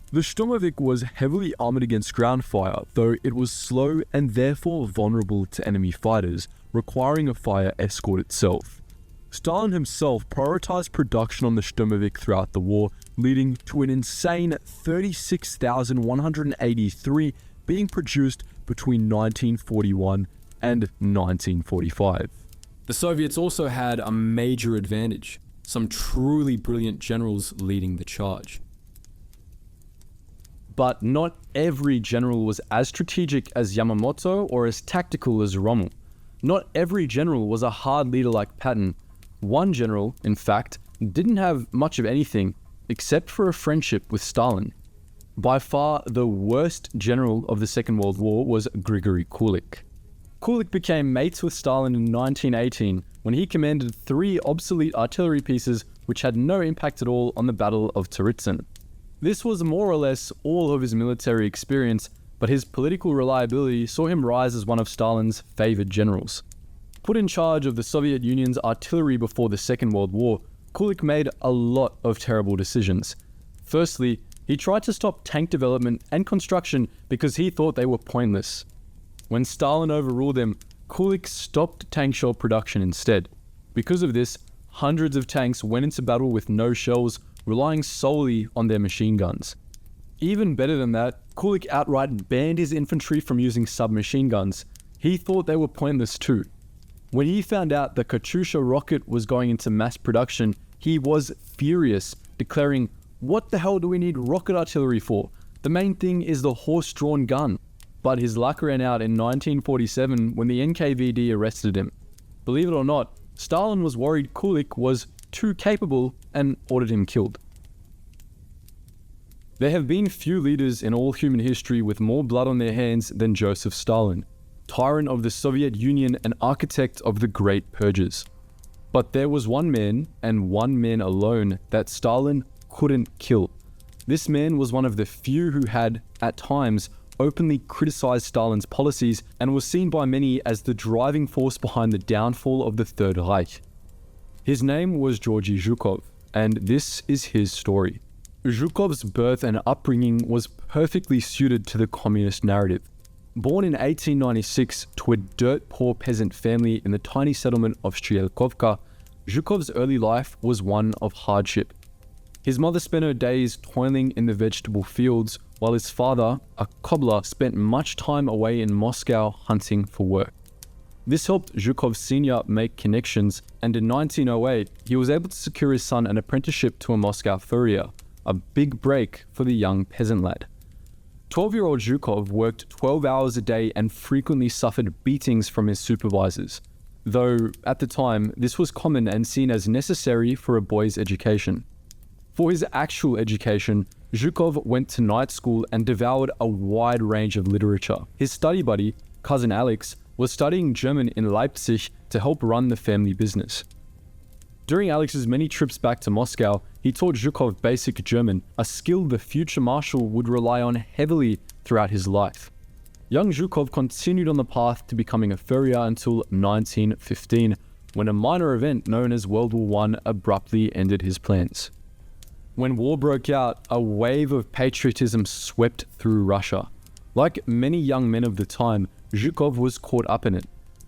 The Shturmovik was heavily armoured against ground fire, though it was slow and therefore vulnerable to enemy fighters, requiring a fire escort itself. Stalin himself prioritised production on the Shturmovik throughout the war, leading to an insane 36,183 being produced between 1941 and 1945. The Soviets also had a major advantage, some truly brilliant generals leading the charge. But not every general was as strategic as Yamamoto or as tactical as Rommel. Not every general was a hard leader like Patton. One general, in fact, didn't have much of anything except for a friendship with Stalin. By far the worst general of the Second World War was Grigory Kulik. Kulik became mates with Stalin in 1918 when he commanded 3 obsolete artillery pieces which had no impact at all on the Battle of Tsaritsyn. This was more or less all of his military experience, but his political reliability saw him rise as one of Stalin's favoured generals. Put in charge of the Soviet Union's artillery before the Second World War, Kulik made a lot of terrible decisions. Firstly, he tried to stop tank development and construction because he thought they were pointless. When Stalin overruled him, Kulik stopped tank shell production instead. Because of this, hundreds of tanks went into battle with no shells, relying solely on their machine guns. Even better than that, Kulik outright banned his infantry from using submachine guns. He thought they were pointless too. When he found out the Katyusha rocket was going into mass production, he was furious, declaring, "What the hell do we need rocket artillery for? The main thing is the horse-drawn gun." But his luck ran out in 1947 when the NKVD arrested him. Believe it or not, Stalin was worried Kulik was too capable and ordered him killed. There have been few leaders in all human history with more blood on their hands than Joseph Stalin, tyrant of the Soviet Union and architect of the Great Purges. But there was one man, and one man alone, that Stalin couldn't kill. This man was one of the few who had, at times, openly criticized Stalin's policies and was seen by many as the driving force behind the downfall of the Third Reich. His name was Georgy Zhukov, and this is his story. Zhukov's birth and upbringing was perfectly suited to the communist narrative. Born in 1896 to a dirt-poor peasant family in the tiny settlement of Strielkovka, Zhukov's early life was one of hardship. His mother spent her days toiling in the vegetable fields, while his father, a cobbler, spent much time away in Moscow hunting for work. This helped Zhukov Sr. make connections, and in 1908, he was able to secure his son an apprenticeship to a Moscow furrier, a big break for the young peasant lad. 12-year-old Zhukov worked 12 hours a day and frequently suffered beatings from his supervisors, though at the time, this was common and seen as necessary for a boy's education. For his actual education, Zhukov went to night school and devoured a wide range of literature. His study buddy, cousin Alex, was studying German in Leipzig to help run the family business. During Alex's many trips back to Moscow, he taught Zhukov basic German, a skill the future marshal would rely on heavily throughout his life. Young Zhukov continued on the path to becoming a furrier until 1915, when a minor event known as World War I abruptly ended his plans. When war broke out, a wave of patriotism swept through Russia. Like many young men of the time, Zhukov was caught up in it.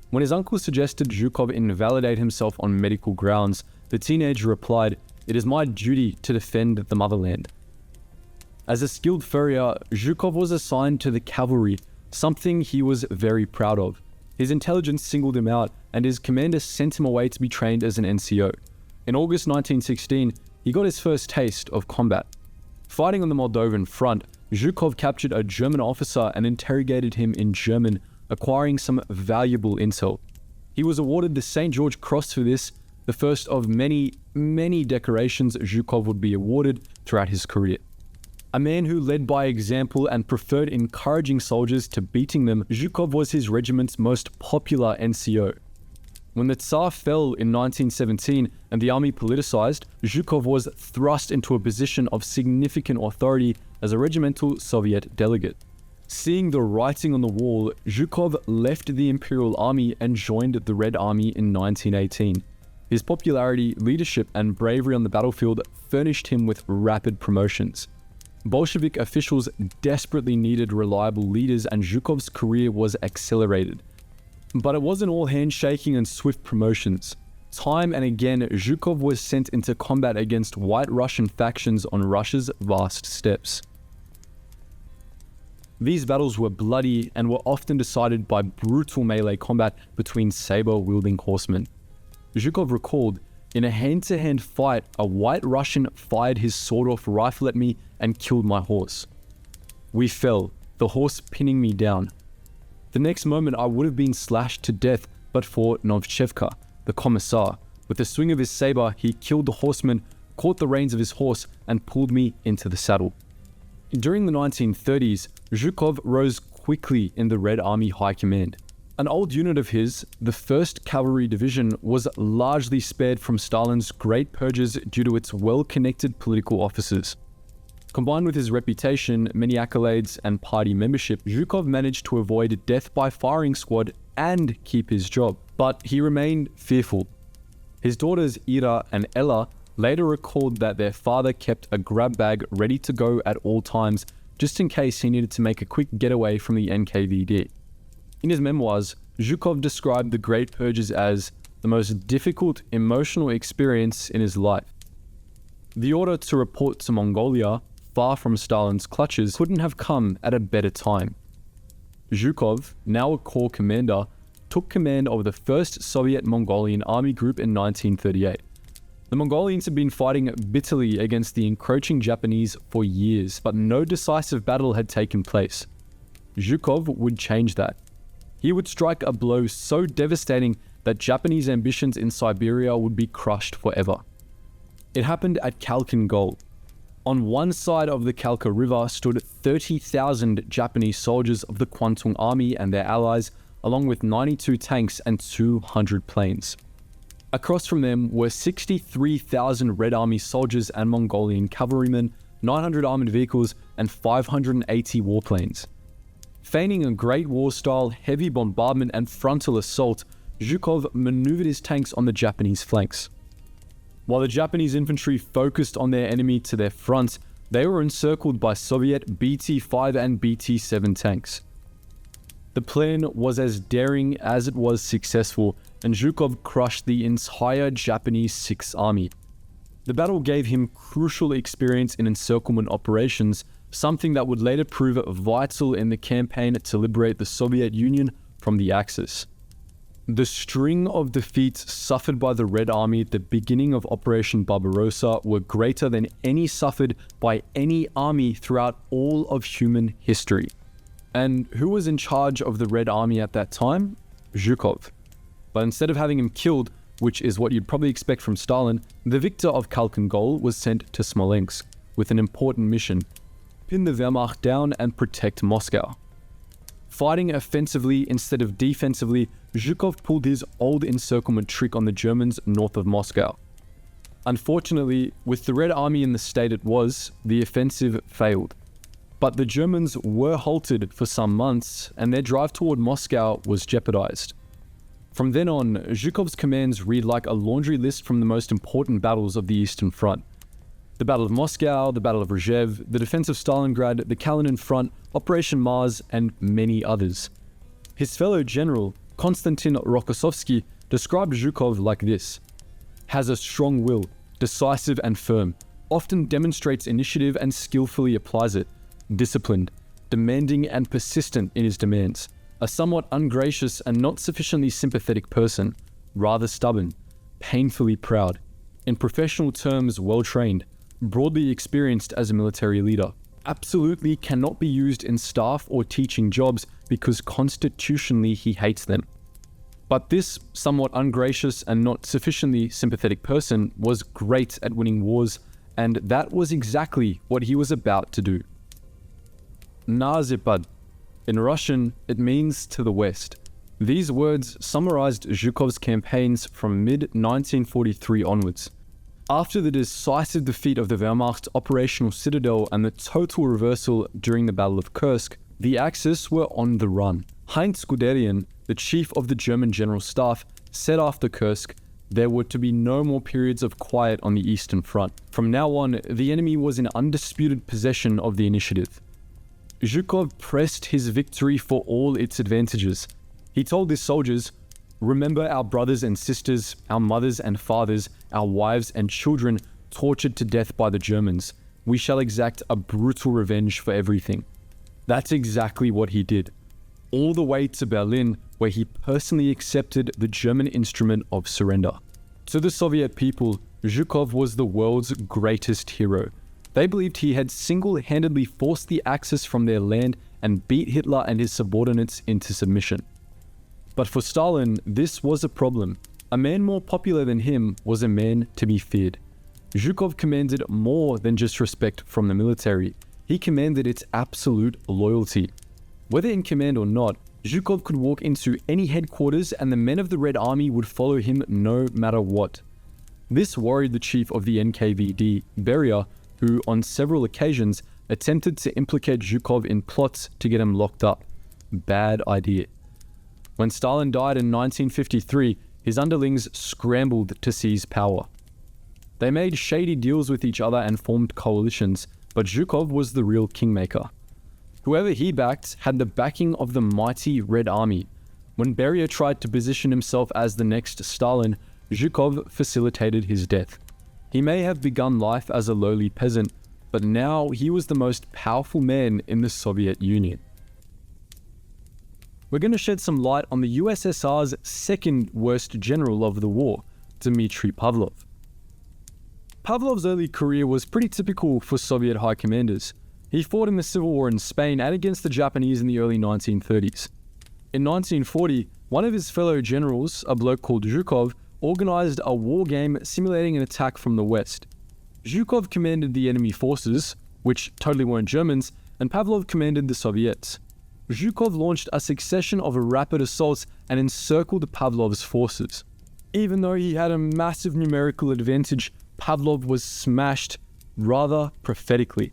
When his uncle suggested Zhukov invalidate himself on medical grounds, the teenager replied, "It is my duty to defend the motherland." As a skilled furrier, Zhukov was assigned to the cavalry, something he was very proud of. His intelligence singled him out, and his commander sent him away to be trained as an NCO. In August 1916, he got his first taste of combat. Fighting on the Moldovan front, Zhukov captured a German officer and interrogated him in German, acquiring some valuable intel. He was awarded the St. George Cross for this, the first of many, many decorations Zhukov would be awarded throughout his career. A man who led by example and preferred encouraging soldiers to beating them, Zhukov was his regiment's most popular NCO. When the Tsar fell in 1917 and the army politicized, Zhukov was thrust into a position of significant authority as a regimental Soviet delegate. Seeing the writing on the wall, Zhukov left the Imperial Army and joined the Red Army in 1918. His popularity, leadership, and bravery on the battlefield furnished him with rapid promotions. Bolshevik officials desperately needed reliable leaders, and Zhukov's career was accelerated. But it wasn't all handshaking and swift promotions. Time and again, Zhukov was sent into combat against White Russian factions on Russia's vast steppes. These battles were bloody and were often decided by brutal melee combat between saber-wielding horsemen. Zhukov recalled, "In a hand-to-hand fight, a White Russian fired his sawed-off rifle at me and killed my horse. We fell, the horse pinning me down. The next moment I would have been slashed to death but for Novchevka, the commissar. With a swing of his saber, he killed the horseman, caught the reins of his horse, and pulled me into the saddle." During the 1930s, Zhukov rose quickly in the Red Army High Command. An old unit of his, the 1st Cavalry Division, was largely spared from Stalin's Great Purges due to its well-connected political officers. Combined with his reputation, many accolades, and party membership, Zhukov managed to avoid death by firing squad and keep his job. But he remained fearful. His daughters Ira and Ella later recalled that their father kept a grab bag ready to go at all times, just in case he needed to make a quick getaway from the NKVD. In his memoirs, Zhukov described the Great Purges as the most difficult emotional experience in his life. The order to report to Mongolia, far from Stalin's clutches, couldn't have come at a better time. Zhukov, now a corps commander, took command of the 1st Soviet Mongolian Army Group in 1938. The Mongolians had been fighting bitterly against the encroaching Japanese for years, but no decisive battle had taken place. Zhukov would change that. He would strike a blow so devastating that Japanese ambitions in Siberia would be crushed forever. It happened at Khalkhin Gol. On one side of the Khalkha River stood 30,000 Japanese soldiers of the Kwantung Army and their allies, along with 92 tanks and 200 planes. Across from them were 63,000 Red Army soldiers and Mongolian cavalrymen, 900 armored vehicles, and 580 warplanes. Feigning a Great War-style heavy bombardment and frontal assault, Zhukov maneuvered his tanks on the Japanese flanks. While the Japanese infantry focused on their enemy to their front, they were encircled by Soviet BT-5 and BT-7 tanks. The plan was as daring as it was successful, and Zhukov crushed the entire Japanese 6th Army. The battle gave him crucial experience in encirclement operations, something that would later prove vital in the campaign to liberate the Soviet Union from the Axis. The string of defeats suffered by the Red Army at the beginning of Operation Barbarossa were greater than any suffered by any army throughout all of human history. And who was in charge of the Red Army at that time? Zhukov. But instead of having him killed, which is what you'd probably expect from Stalin, the victor of Khalkhin Gol was sent to Smolensk with an important mission: pin the Wehrmacht down and protect Moscow. Fighting offensively instead of defensively, Zhukov pulled his old encirclement trick on the Germans north of Moscow. Unfortunately, with the Red Army in the state it was, the offensive failed. But the Germans were halted for some months, and their drive toward Moscow was jeopardized. From then on, Zhukov's commands read like a laundry list from the most important battles of the Eastern Front. The Battle of Moscow, the Battle of Rzhev, the defense of Stalingrad, the Kalinin Front, Operation Mars, and many others. His fellow general, Konstantin Rokossovsky, described Zhukov like this: has a strong will, decisive and firm, often demonstrates initiative and skillfully applies it, disciplined, demanding and persistent in his demands, a somewhat ungracious and not sufficiently sympathetic person, rather stubborn, painfully proud, in professional terms well-trained, broadly experienced as a military leader, absolutely cannot be used in staff or teaching jobs because constitutionally he hates them. But this somewhat ungracious and not sufficiently sympathetic person was great at winning wars, and that was exactly what he was about to do. Na Zapad. In Russian, it means to the west. These words summarized Zhukov's campaigns from mid-1943 onwards. After the decisive defeat of the Wehrmacht's operational citadel and the total reversal during the Battle of Kursk, the Axis were on the run. Heinz Guderian, the chief of the German General Staff, said after Kursk, there were to be no more periods of quiet on the Eastern Front. From now on, the enemy was in undisputed possession of the initiative. Zhukov pressed his victory for all its advantages. He told his soldiers, "Remember our brothers and sisters, our mothers and fathers, our wives and children tortured to death by the Germans. We shall exact a brutal revenge for everything." That's exactly what he did. All the way to Berlin, where he personally accepted the German instrument of surrender. To the Soviet people, Zhukov was the world's greatest hero. They believed he had single-handedly forced the Axis from their land and beat Hitler and his subordinates into submission. But for Stalin, this was a problem. A man more popular than him was a man to be feared. Zhukov commanded more than just respect from the military. He commanded its absolute loyalty. Whether in command or not, Zhukov could walk into any headquarters and the men of the Red Army would follow him no matter what. This worried the chief of the NKVD, Beria, who on several occasions attempted to implicate Zhukov in plots to get him locked up. Bad idea. When Stalin died in 1953, his underlings scrambled to seize power. They made shady deals with each other and formed coalitions, but Zhukov was the real kingmaker. Whoever he backed had the backing of the mighty Red Army. When Beria tried to position himself as the next Stalin, Zhukov facilitated his death. He may have begun life as a lowly peasant, but now he was the most powerful man in the Soviet Union. We're going to shed some light on the USSR's second worst general of the war, Dmitry Pavlov. Pavlov's early career was pretty typical for Soviet high commanders. He fought in the Civil War in Spain and against the Japanese in the early 1930s. In 1940, one of his fellow generals, a bloke called Zhukov, organized a war game simulating an attack from the west. Zhukov commanded the enemy forces, which totally weren't Germans, and Pavlov commanded the Soviets. Zhukov launched a succession of rapid assaults and encircled Pavlov's forces. Even though he had a massive numerical advantage, Pavlov was smashed rather prophetically.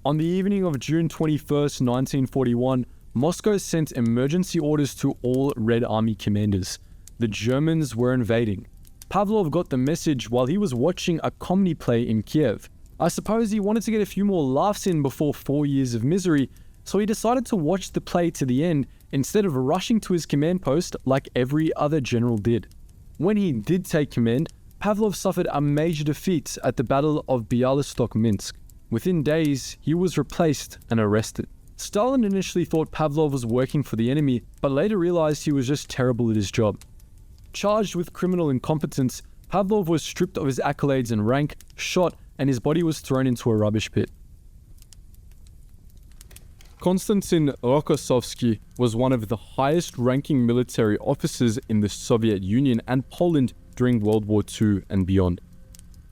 On the evening of June 21st, 1941, Moscow sent emergency orders to all Red Army commanders. The Germans were invading. Pavlov got the message while he was watching a comedy play in Kiev. I suppose he wanted to get a few more laughs in before 4 years of misery, so he decided to watch the play to the end instead of rushing to his command post like every other general did. When he did take command, Pavlov suffered a major defeat at the Battle of Bialystok-Minsk. Within days, he was replaced and arrested. Stalin initially thought Pavlov was working for the enemy, but later realized he was just terrible at his job. Charged with criminal incompetence, Pavlov was stripped of his accolades and rank, shot, and his body was thrown into a rubbish pit. Konstantin Rokossovsky was one of the highest-ranking military officers in the Soviet Union and Poland during World War II and beyond.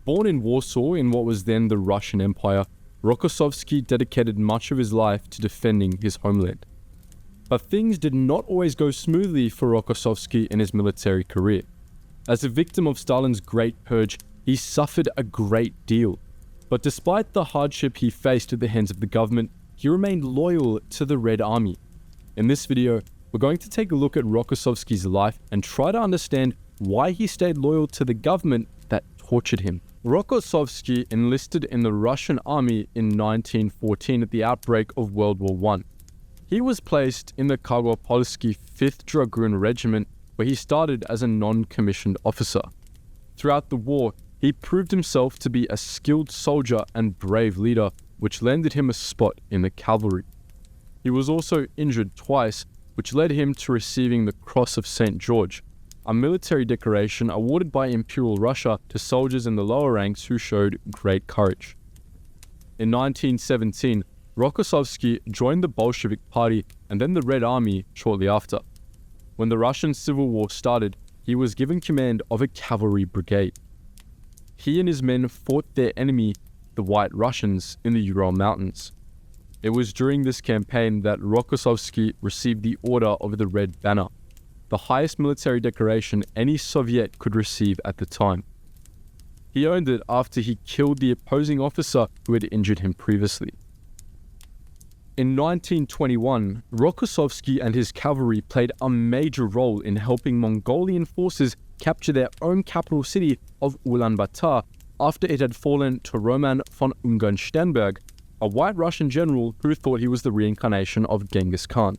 Born in Warsaw in what was then the Russian Empire, Rokossovsky dedicated much of his life to defending his homeland. But things did not always go smoothly for Rokossovsky in his military career. As a victim of Stalin's Great Purge, he suffered a great deal. But despite the hardship he faced at the hands of the government, he remained loyal to the Red Army. In this video, we're going to take a look at Rokossovsky's life and try to understand why he stayed loyal to the government that tortured him. Rokossovsky enlisted in the Russian army in 1914 at the outbreak of World War I. He was placed in the Kargopolsky 5th Dragoon Regiment, where he started as a non-commissioned officer. Throughout the war, he proved himself to be a skilled soldier and brave leader, which landed him a spot in the cavalry. He was also injured twice, which led him to receiving the Cross of St. George, a military decoration awarded by Imperial Russia to soldiers in the lower ranks who showed great courage. In 1917, Rokossovsky joined the Bolshevik Party and then the Red Army shortly after. When the Russian Civil War started, he was given command of a cavalry brigade. He and his men fought their enemy, the White Russians, in the Ural Mountains. It was during this campaign that Rokossovsky received the Order of the Red Banner, the highest military decoration any Soviet could receive at the time. He earned it after he killed the opposing officer who had injured him previously. In 1921, Rokossovsky and his cavalry played a major role in helping Mongolian forces capture their own capital city of Ulaanbaatar after it had fallen to Roman von Ungern-Sternberg, a White Russian general who thought he was the reincarnation of Genghis Khan.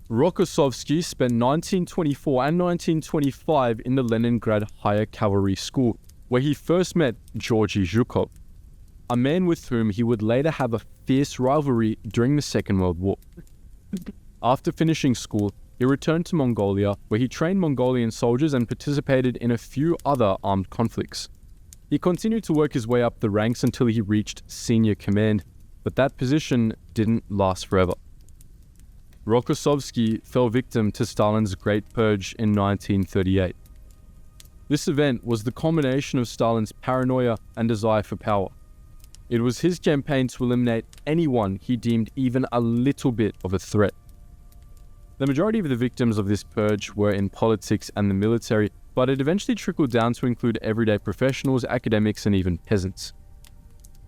Rokossovsky spent 1924 and 1925 in the Leningrad Higher Cavalry School, where he first met Georgy Zhukov, a man with whom he would later have a fierce rivalry during the Second World War. After finishing school, he returned to Mongolia, where he trained Mongolian soldiers and participated in a few other armed conflicts. He continued to work his way up the ranks until he reached senior command, but that position didn't last forever. Rokossovsky fell victim to Stalin's Great Purge in 1938. This event was the culmination of Stalin's paranoia and desire for power. It was his campaign to eliminate anyone he deemed even a little bit of a threat. The majority of the victims of this purge were in politics and the military, but it eventually trickled down to include everyday professionals, academics, and even peasants.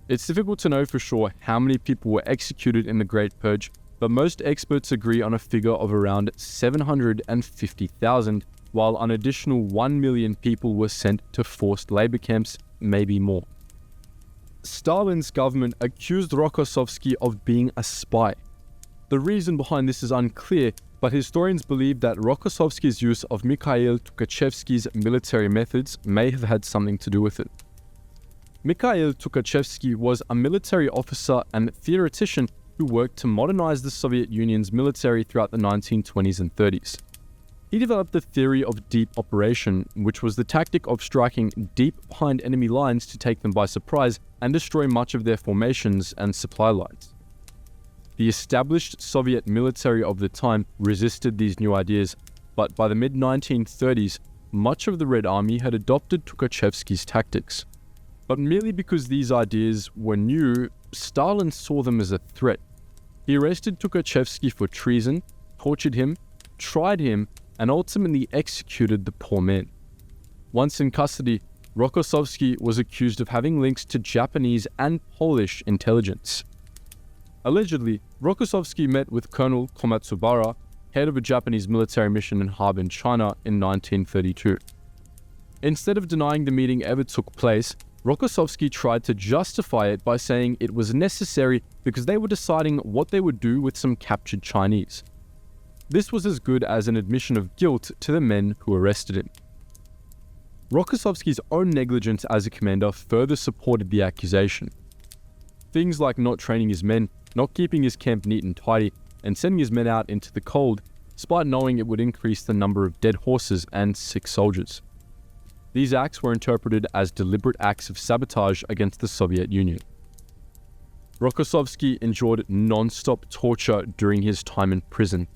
It's difficult to know for sure how many people were executed in the Great Purge, but most experts agree on a figure of around 750,000, while an additional 1 million people were sent to forced labor camps, maybe more. Stalin's government accused Rokossovsky of being a spy. The reason behind this is unclear, but historians believe that Rokossovsky's use of Mikhail Tukhachevsky's military methods may have had something to do with it. Mikhail Tukhachevsky was a military officer and theoretician who worked to modernize the Soviet Union's military throughout the 1920s and 30s. He developed the theory of deep operation, which was the tactic of striking deep behind enemy lines to take them by surprise and destroy much of their formations and supply lines. The established Soviet military of the time resisted these new ideas, but by the mid-1930s, much of the Red Army had adopted Tukhachevsky's tactics. But merely because these ideas were new, Stalin saw them as a threat. He arrested Tukhachevsky for treason, tortured him, tried him, and ultimately executed the poor man. Once in custody, Rokossovsky was accused of having links to Japanese and Polish intelligence. Allegedly, Rokossovsky met with Colonel Komatsubara, head of a Japanese military mission in Harbin, China, in 1932. Instead of denying the meeting ever took place, Rokossovsky tried to justify it by saying it was necessary because they were deciding what they would do with some captured Chinese. This was as good as an admission of guilt to the men who arrested him. Rokossovsky's own negligence as a commander further supported the accusation. Things like not training his men, not keeping his camp neat and tidy, and sending his men out into the cold, despite knowing it would increase the number of dead horses and sick soldiers. These acts were interpreted as deliberate acts of sabotage against the Soviet Union. Rokossovsky endured non-stop torture during his time in prison.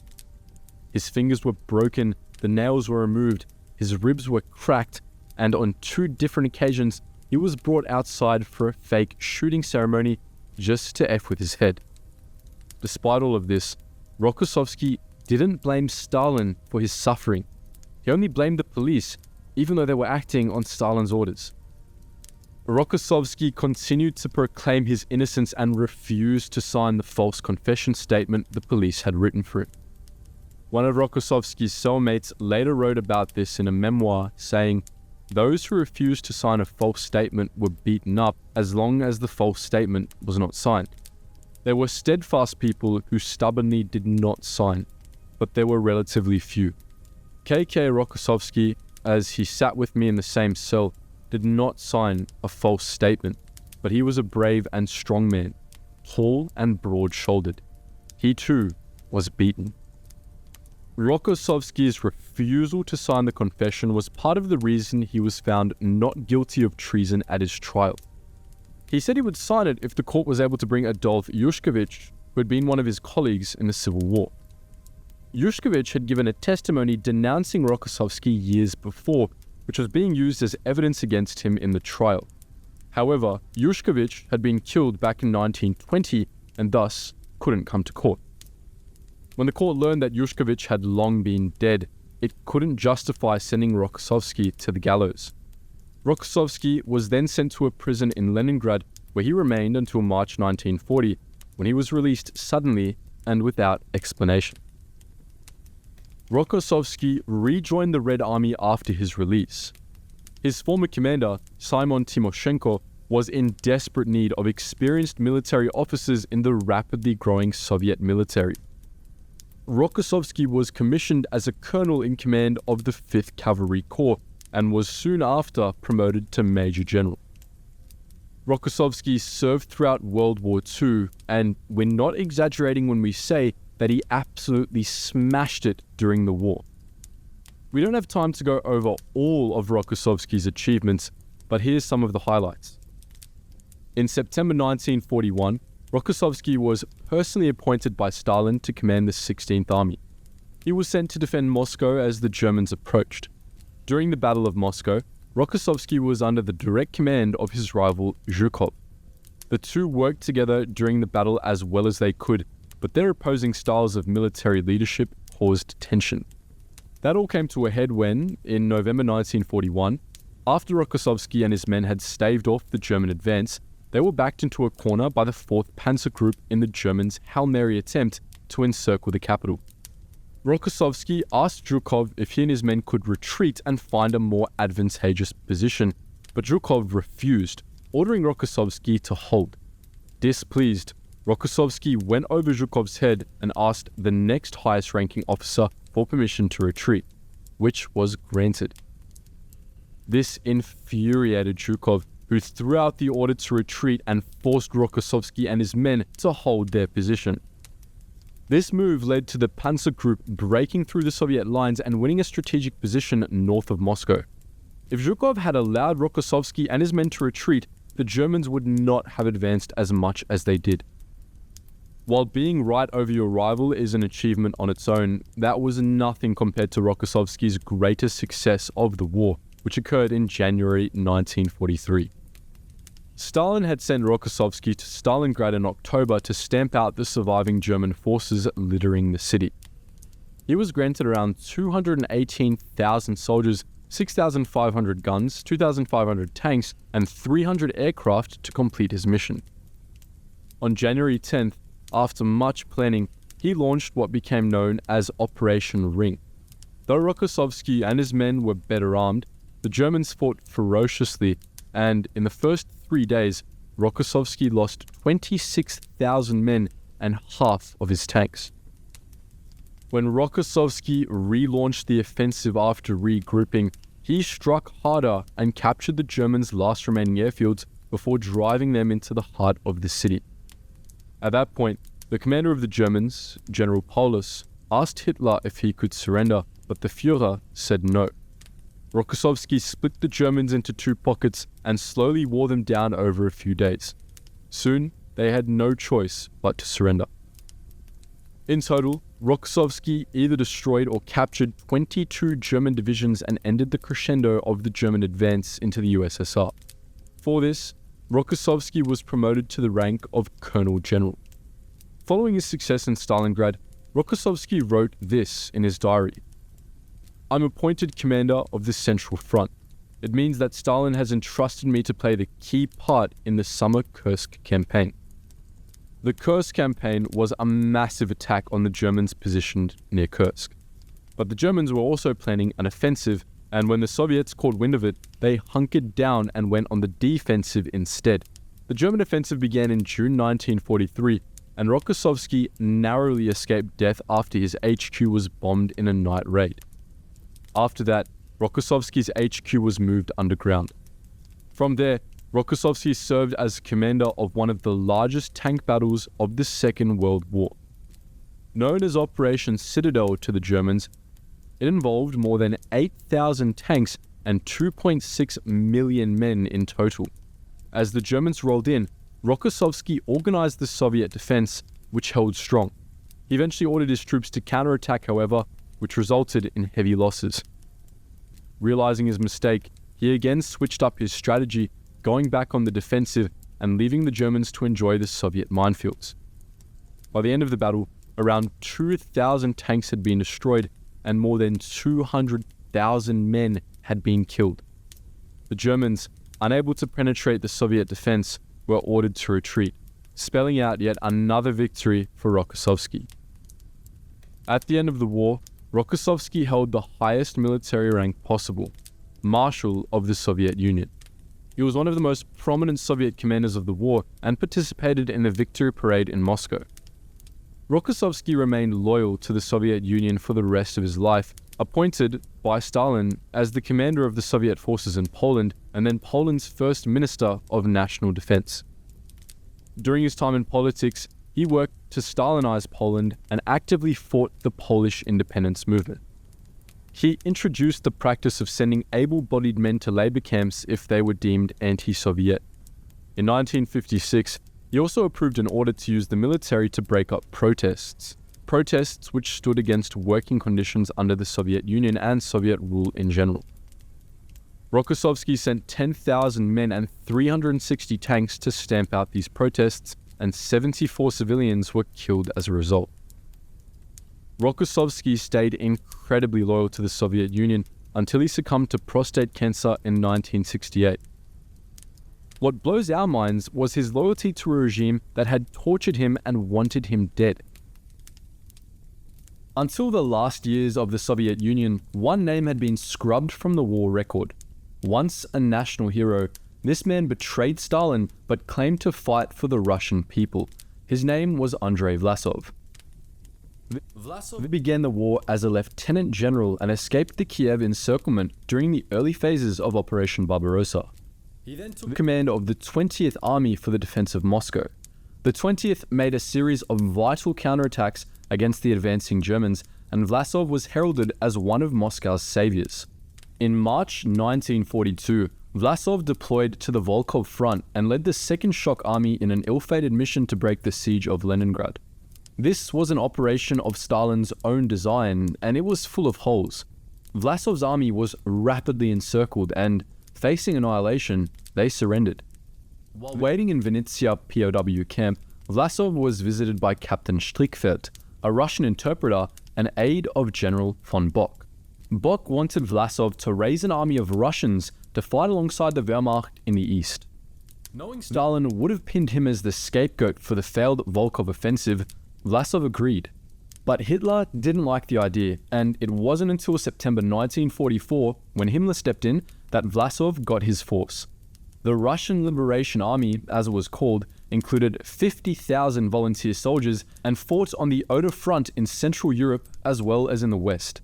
His fingers were broken, the nails were removed, his ribs were cracked, and on 2 different occasions, he was brought outside for a fake shooting ceremony just to F with his head. Despite all of this, Rokossovsky didn't blame Stalin for his suffering. He only blamed the police, even though they were acting on Stalin's orders. Rokossovsky continued to proclaim his innocence and refused to sign the false confession statement the police had written for him. One of Rokossovsky's cellmates later wrote about this in a memoir, saying, "Those who refused to sign a false statement were beaten up as long as the false statement was not signed. There were steadfast people who stubbornly did not sign, but there were relatively few. K.K. Rokossovsky, as he sat with me in the same cell, did not sign a false statement, but he was a brave and strong man, tall and broad-shouldered. He too was beaten." Rokossovsky's refusal to sign the confession was part of the reason he was found not guilty of treason at his trial. He said he would sign it if the court was able to bring Adolf Yushkovich, who had been one of his colleagues in the Civil War. Yushkovich had given a testimony denouncing Rokossovsky years before, which was being used as evidence against him in the trial. However, Yushkovich had been killed back in 1920 and thus couldn't come to court. When the court learned that Yushkovich had long been dead, it couldn't justify sending Rokossovsky to the gallows. Rokossovsky was then sent to a prison in Leningrad, where he remained until March 1940, when he was released suddenly and without explanation. Rokossovsky rejoined the Red Army after his release. His former commander, Simon Timoshenko, was in desperate need of experienced military officers in the rapidly growing Soviet military. Rokossovsky was commissioned as a colonel in command of the 5th Cavalry Corps and was soon after promoted to Major General. Rokossovsky served throughout World War II, and we're not exaggerating when we say that he absolutely smashed it during the war. We don't have time to go over all of Rokossovsky's achievements, but here's some of the highlights. In September 1941, Rokossovsky was personally appointed by Stalin to command the 16th Army. He was sent to defend Moscow as the Germans approached. During the Battle of Moscow, Rokossovsky was under the direct command of his rival Zhukov. The two worked together during the battle as well as they could, but their opposing styles of military leadership caused tension. That all came to a head when, in November 1941, after Rokossovsky and his men had staved off the German advance, they were backed into a corner by the 4th Panzer Group in the Germans' Hail Mary attempt to encircle the capital. Rokossovsky asked Zhukov if he and his men could retreat and find a more advantageous position, but Zhukov refused, ordering Rokossovsky to hold. Displeased, Rokossovsky went over Zhukov's head and asked the next highest ranking officer for permission to retreat, which was granted. This infuriated Zhukov, who threw out the order to retreat and forced Rokossovsky and his men to hold their position. This move led to the Panzer Group breaking through the Soviet lines and winning a strategic position north of Moscow. If Zhukov had allowed Rokossovsky and his men to retreat, the Germans would not have advanced as much as they did. While being right over your rival is an achievement on its own, that was nothing compared to Rokossovsky's greatest success of the war, which occurred in January 1943. Stalin had sent Rokossovsky to Stalingrad in October to stamp out the surviving German forces littering the city. He was granted around 218,000 soldiers, 6,500 guns, 2,500 tanks, and 300 aircraft to complete his mission. On January 10th, after much planning, he launched what became known as Operation Ring. Though Rokossovsky and his men were better armed, the Germans fought ferociously, and in the first 3 days, Rokossovsky lost 26,000 men and half of his tanks. When Rokossovsky relaunched the offensive after regrouping, he struck harder and captured the Germans' last remaining airfields before driving them into the heart of the city. At that point, the commander of the Germans, General Paulus, asked Hitler if he could surrender, but the Führer said no. Rokossovsky split the Germans into 2 pockets and slowly wore them down over a few days. Soon, they had no choice but to surrender. In total, Rokossovsky either destroyed or captured 22 German divisions and ended the crescendo of the German advance into the USSR. For this, Rokossovsky was promoted to the rank of Colonel General. Following his success in Stalingrad, Rokossovsky wrote this in his diary: "I'm appointed commander of the Central Front. It means that Stalin has entrusted me to play the key part in the Summer Kursk campaign." The Kursk campaign was a massive attack on the Germans positioned near Kursk. But the Germans were also planning an offensive, and when the Soviets caught wind of it, they hunkered down and went on the defensive instead. The German offensive began in June 1943, and Rokossovsky narrowly escaped death after his HQ was bombed in a night raid. After that, Rokossovsky's HQ was moved underground. From there, Rokossovsky served as commander of one of the largest tank battles of the Second World War. Known as Operation Citadel to the Germans, it involved more than 8,000 tanks and 2.6 million men in total. As the Germans rolled in, Rokossovsky organized the Soviet defense, which held strong. He eventually ordered his troops to counterattack, however, which resulted in heavy losses. Realizing his mistake, he again switched up his strategy, going back on the defensive and leaving the Germans to enjoy the Soviet minefields. By the end of the battle, around 2,000 tanks had been destroyed and more than 200,000 men had been killed. The Germans, unable to penetrate the Soviet defense, were ordered to retreat, spelling out yet another victory for Rokossovsky. At the end of the war, Rokossovsky held the highest military rank possible, Marshal of the Soviet Union. He was one of the most prominent Soviet commanders of the war and participated in the victory parade in Moscow. Rokossovsky remained loyal to the Soviet Union for the rest of his life, appointed by Stalin as the commander of the Soviet forces in Poland and then Poland's first Minister of National Defense. During his time in politics, he worked to Stalinize Poland and actively fought the Polish independence movement. He introduced the practice of sending able-bodied men to labor camps if they were deemed anti-Soviet. In 1956, he also approved an order to use the military to break up protests which stood against working conditions under the Soviet Union and Soviet rule in general. Rokossovsky sent 10,000 men and 360 tanks to stamp out these protests, and 74 civilians were killed as a result. Rokossovsky stayed incredibly loyal to the Soviet Union until he succumbed to prostate cancer in 1968. What blows our minds was his loyalty to a regime that had tortured him and wanted him dead. Until the last years of the Soviet Union, one name had been scrubbed from the war record. Once a national hero, this man betrayed Stalin but claimed to fight for the Russian people. His name was Andrey Vlasov. Vlasov began the war as a lieutenant general and escaped the Kiev encirclement during the early phases of Operation Barbarossa. He then took command of the 20th Army for the defense of Moscow. The 20th made a series of vital counterattacks against the advancing Germans, and Vlasov was heralded as one of Moscow's saviors. In March 1942, Vlasov deployed to the Volkhov front and led the 2nd Shock Army in an ill-fated mission to break the siege of Leningrad. This was an operation of Stalin's own design, and it was full of holes. Vlasov's army was rapidly encircled and, facing annihilation, they surrendered. While waiting in Vinnytsia POW camp, Vlasov was visited by Captain Strickfeld, a Russian interpreter and aide of General von Bock. Bock wanted Vlasov to raise an army of Russians to fight alongside the Wehrmacht in the east. Knowing Stalin would have pinned him as the scapegoat for the failed Volkhov offensive, Vlasov agreed. But Hitler didn't like the idea, and it wasn't until September 1944, when Himmler stepped in, that Vlasov got his force. The Russian Liberation Army, as it was called, included 50,000 volunteer soldiers and fought on the Oder front in Central Europe as well as in the West.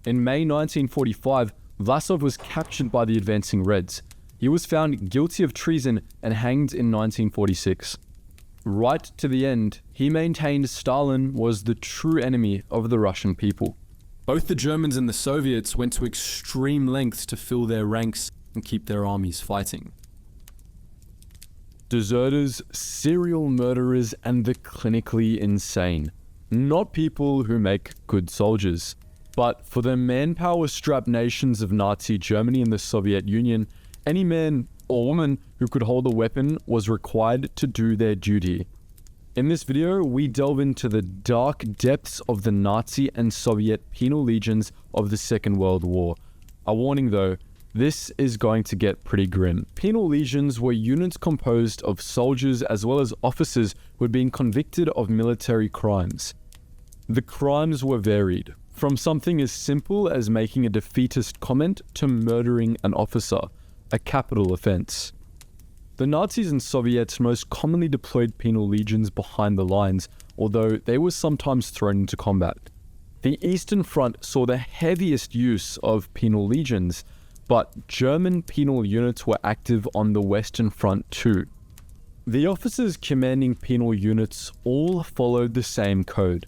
In May 1945, Vlasov was captured by the advancing Reds. He was found guilty of treason and hanged in 1946. Right to the end, he maintained Stalin was the true enemy of the Russian people. Both the Germans and the Soviets went to extreme lengths to fill their ranks and keep their armies fighting. Deserters, serial murderers, and the clinically insane. Not people who make good soldiers. But for the manpower-strapped nations of Nazi Germany and the Soviet Union, any man or woman who could hold a weapon was required to do their duty. In this video, we delve into the dark depths of the Nazi and Soviet penal legions of the Second World War. A warning though, this is going to get pretty grim. Penal legions were units composed of soldiers as well as officers who had been convicted of military crimes. The crimes were varied, from something as simple as making a defeatist comment to murdering an officer, a capital offense. The Nazis and Soviets most commonly deployed penal legions behind the lines, although they were sometimes thrown into combat. The Eastern Front saw the heaviest use of penal legions, but German penal units were active on the Western Front too. The officers commanding penal units all followed the same code.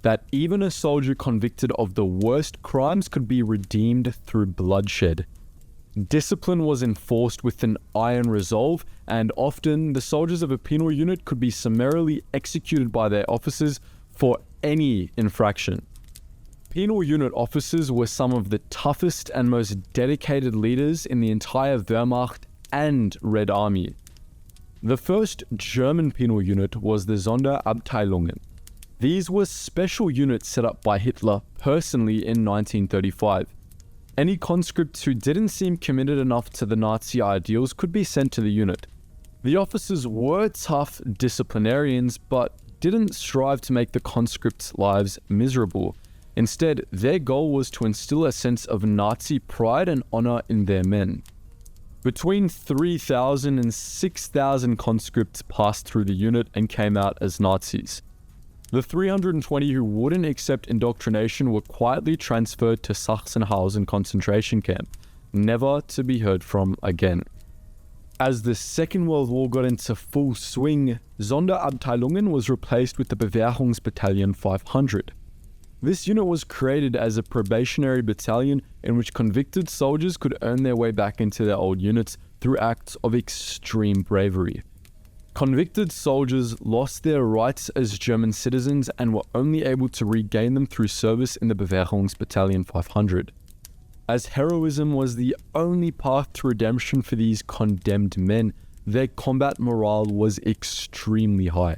that even a soldier convicted of the worst crimes could be redeemed through bloodshed. Discipline was enforced with an iron resolve, and often the soldiers of a penal unit could be summarily executed by their officers for any infraction. Penal unit officers were some of the toughest and most dedicated leaders in the entire Wehrmacht and Red Army. The first German penal unit was the Sonderabteilungen. These were special units set up by Hitler personally in 1935. Any conscripts who didn't seem committed enough to the Nazi ideals could be sent to the unit. The officers were tough disciplinarians, but didn't strive to make the conscripts' lives miserable. Instead, their goal was to instill a sense of Nazi pride and honor in their men. Between 3,000 and 6,000 conscripts passed through the unit and came out as Nazis. The 320 who wouldn't accept indoctrination were quietly transferred to Sachsenhausen concentration camp, never to be heard from again. As the Second World War got into full swing, Sonderabteilungen was replaced with the Bewährungsbattalion 500. This unit was created as a probationary battalion in which convicted soldiers could earn their way back into their old units through acts of extreme bravery. Convicted soldiers lost their rights as German citizens and were only able to regain them through service in the Bewährungsbattalion 500. As heroism was the only path to redemption for these condemned men, their combat morale was extremely high.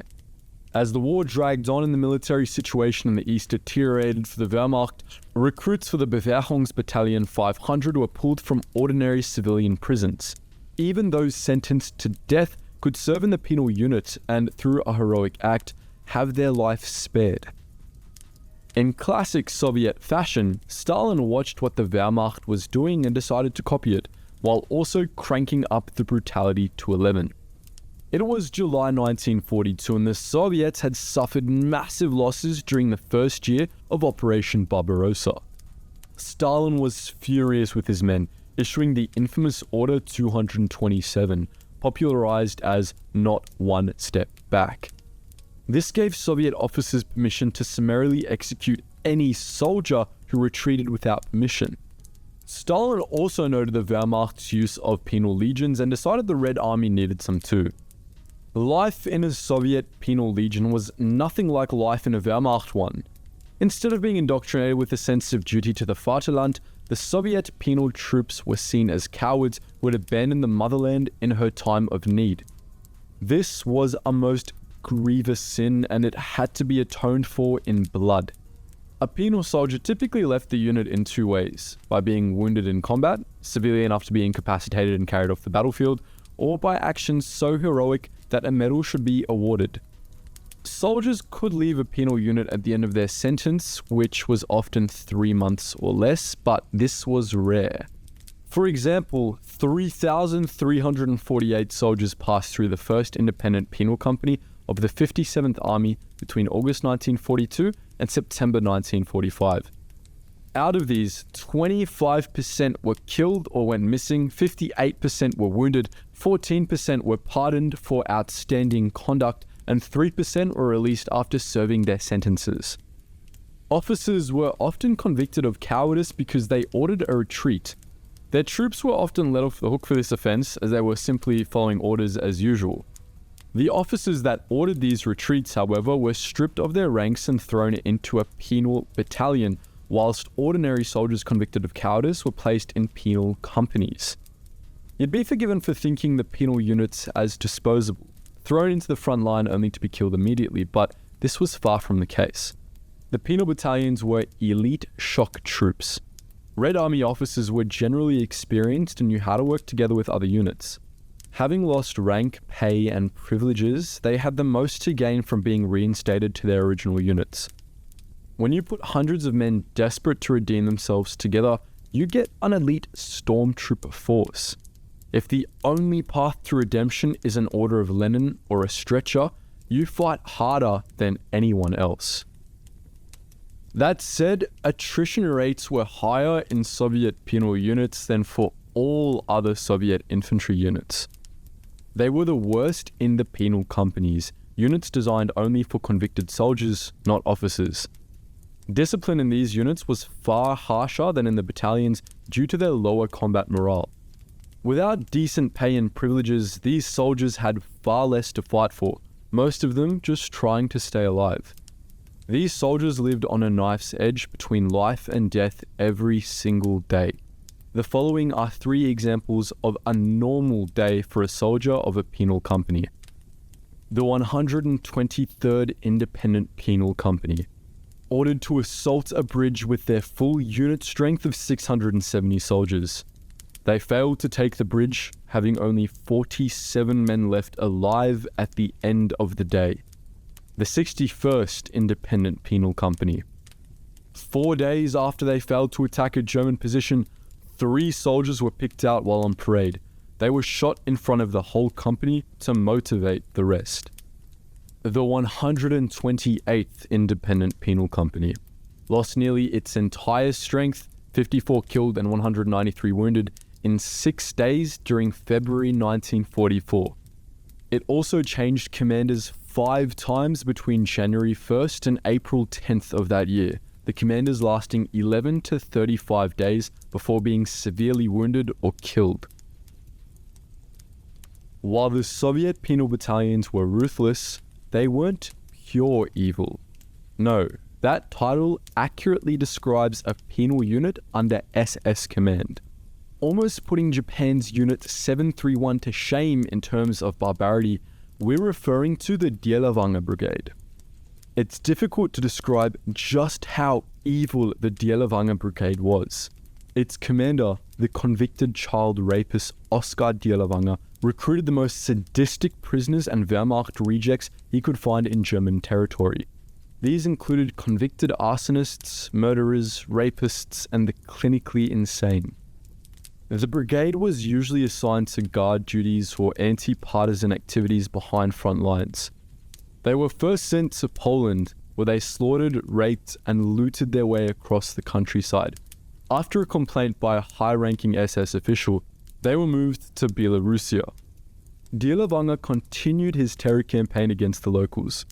As the war dragged on and the military situation in the east deteriorated for the Wehrmacht, recruits for the Bewährungsbattalion 500 were pulled from ordinary civilian prisons. Even those sentenced to death could serve in the penal unit and, through a heroic act, have their life spared. In classic Soviet fashion, Stalin watched what the Wehrmacht was doing and decided to copy it, while also cranking up the brutality to 11. It was July 1942 and the Soviets had suffered massive losses during the first year of Operation Barbarossa. Stalin was furious with his men, issuing the infamous Order 227, popularized as "not one step back." This gave Soviet officers permission to summarily execute any soldier who retreated without permission. Stalin also noted the Wehrmacht's use of penal legions and decided the Red Army needed some too. Life in a Soviet penal legion was nothing like life in a Wehrmacht one. Instead of being indoctrinated with a sense of duty to the Vaterland, the Soviet penal troops were seen as cowards who had abandoned the motherland in her time of need. This was a most grievous sin, and it had to be atoned for in blood. A penal soldier typically left the unit in two ways: by being wounded in combat, severely enough to be incapacitated and carried off the battlefield, or by actions so heroic that a medal should be awarded. Soldiers could leave a penal unit at the end of their sentence, which was often 3 months or less, but this was rare. For example, 3,348 soldiers passed through the 1st Independent Penal Company of the 57th Army between August 1942 and September 1945. Out of these, 25% were killed or went missing, 58% were wounded, 14% were pardoned for outstanding conduct, and 3% were released after serving their sentences. Officers were often convicted of cowardice because they ordered a retreat. Their troops were often let off the hook for this offense, as they were simply following orders as usual. The officers that ordered these retreats, however, were stripped of their ranks and thrown into a penal battalion, whilst ordinary soldiers convicted of cowardice were placed in penal companies. You'd be forgiven for thinking the penal units as disposable, thrown into the front line only to be killed immediately, but this was far from the case. The penal battalions were elite shock troops. Red Army officers were generally experienced and knew how to work together with other units. Having lost rank, pay, and privileges, they had the most to gain from being reinstated to their original units. When you put hundreds of men desperate to redeem themselves together, you get an elite stormtrooper force. If the only path to redemption is an Order of Lenin or a stretcher, you fight harder than anyone else. That said, attrition rates were higher in Soviet penal units than for all other Soviet infantry units. They were the worst in the penal companies, units designed only for convicted soldiers, not officers. Discipline in these units was far harsher than in the battalions due to their lower combat morale. Without decent pay and privileges, these soldiers had far less to fight for, most of them just trying to stay alive. These soldiers lived on a knife's edge between life and death every single day. The following are 3 examples of a normal day for a soldier of a penal company. The 123rd Independent Penal Company, ordered to assault a bridge with their full unit strength of 670 soldiers. They failed to take the bridge, having only 47 men left alive at the end of the day. The 61st Independent Penal Company. 4 days after they failed to attack a German position, 3 soldiers were picked out while on parade. They were shot in front of the whole company to motivate the rest. The 128th Independent Penal Company lost nearly its entire strength, 54 killed and 193 wounded, in 6 days during February 1944. It also changed commanders 5 times between January 1st and April 10th of that year, the commanders lasting 11 to 35 days before being severely wounded or killed. While the Soviet penal battalions were ruthless, they weren't pure evil. No, that title accurately describes a penal unit under SS command, almost putting Japan's Unit 731 to shame in terms of barbarity. We're referring to the Dielavanga Brigade. It's difficult to describe just how evil the Dielavanga Brigade was. Its commander, the convicted child rapist Oskar Dielavanga, recruited the most sadistic prisoners and Wehrmacht rejects he could find in German territory. These included convicted arsonists, murderers, rapists, and the clinically insane. The brigade was usually assigned to guard duties or anti-partisan activities behind front lines. They were first sent to Poland, where they slaughtered, raped, and looted their way across the countryside. After a complaint by a high-ranking SS official, they were moved to Belarusia. Dielavanga continued his terror campaign against the locals.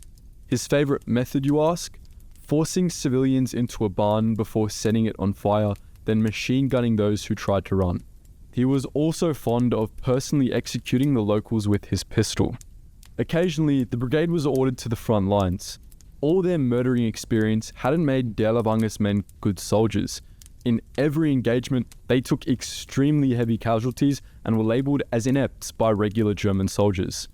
His favorite method, you ask? Forcing civilians into a barn before setting it on fire, then machine gunning those who tried to run. He was also fond of personally executing the locals with his pistol. Occasionally, the brigade was ordered to the front lines. All their murdering experience hadn't made Dielavanga's men good soldiers. In every engagement, they took extremely heavy casualties and were labelled as inept by regular German soldiers.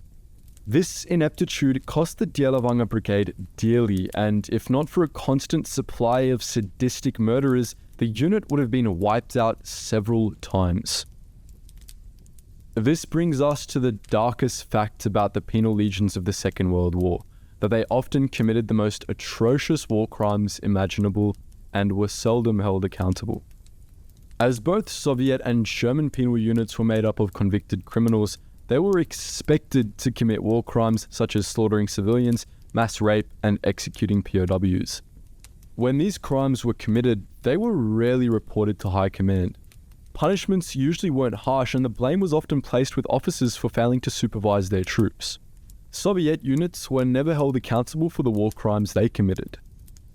This ineptitude cost the Dielavanga Brigade dearly, and if not for a constant supply of sadistic murderers, the unit would have been wiped out several times. This brings us to the darkest fact about the penal legions of the Second World War, that they often committed the most atrocious war crimes imaginable and were seldom held accountable. As both Soviet and German penal units were made up of convicted criminals, they were expected to commit war crimes such as slaughtering civilians, mass rape, and executing POWs. When these crimes were committed, they were rarely reported to high command. Punishments usually weren't harsh, and the blame was often placed with officers for failing to supervise their troops. Soviet units were never held accountable for the war crimes they committed.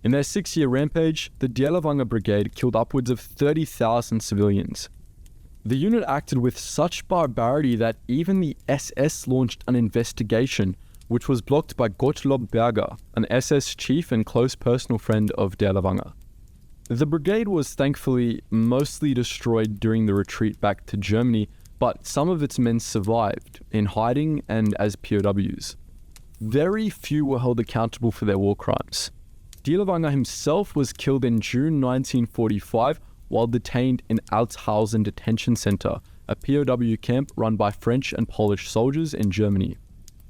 In their 6-year rampage, the Dielavanga Brigade killed upwards of 30,000 civilians. The unit acted with such barbarity that even the SS launched an investigation, which was blocked by Gottlob Berger, an SS chief and close personal friend of Dielavanga. The brigade was thankfully mostly destroyed during the retreat back to Germany, but some of its men survived, in hiding and as POWs. Very few were held accountable for their war crimes. Dielavanga himself was killed in June 1945 while detained in Altshausen Detention Center, a POW camp run by French and Polish soldiers in Germany.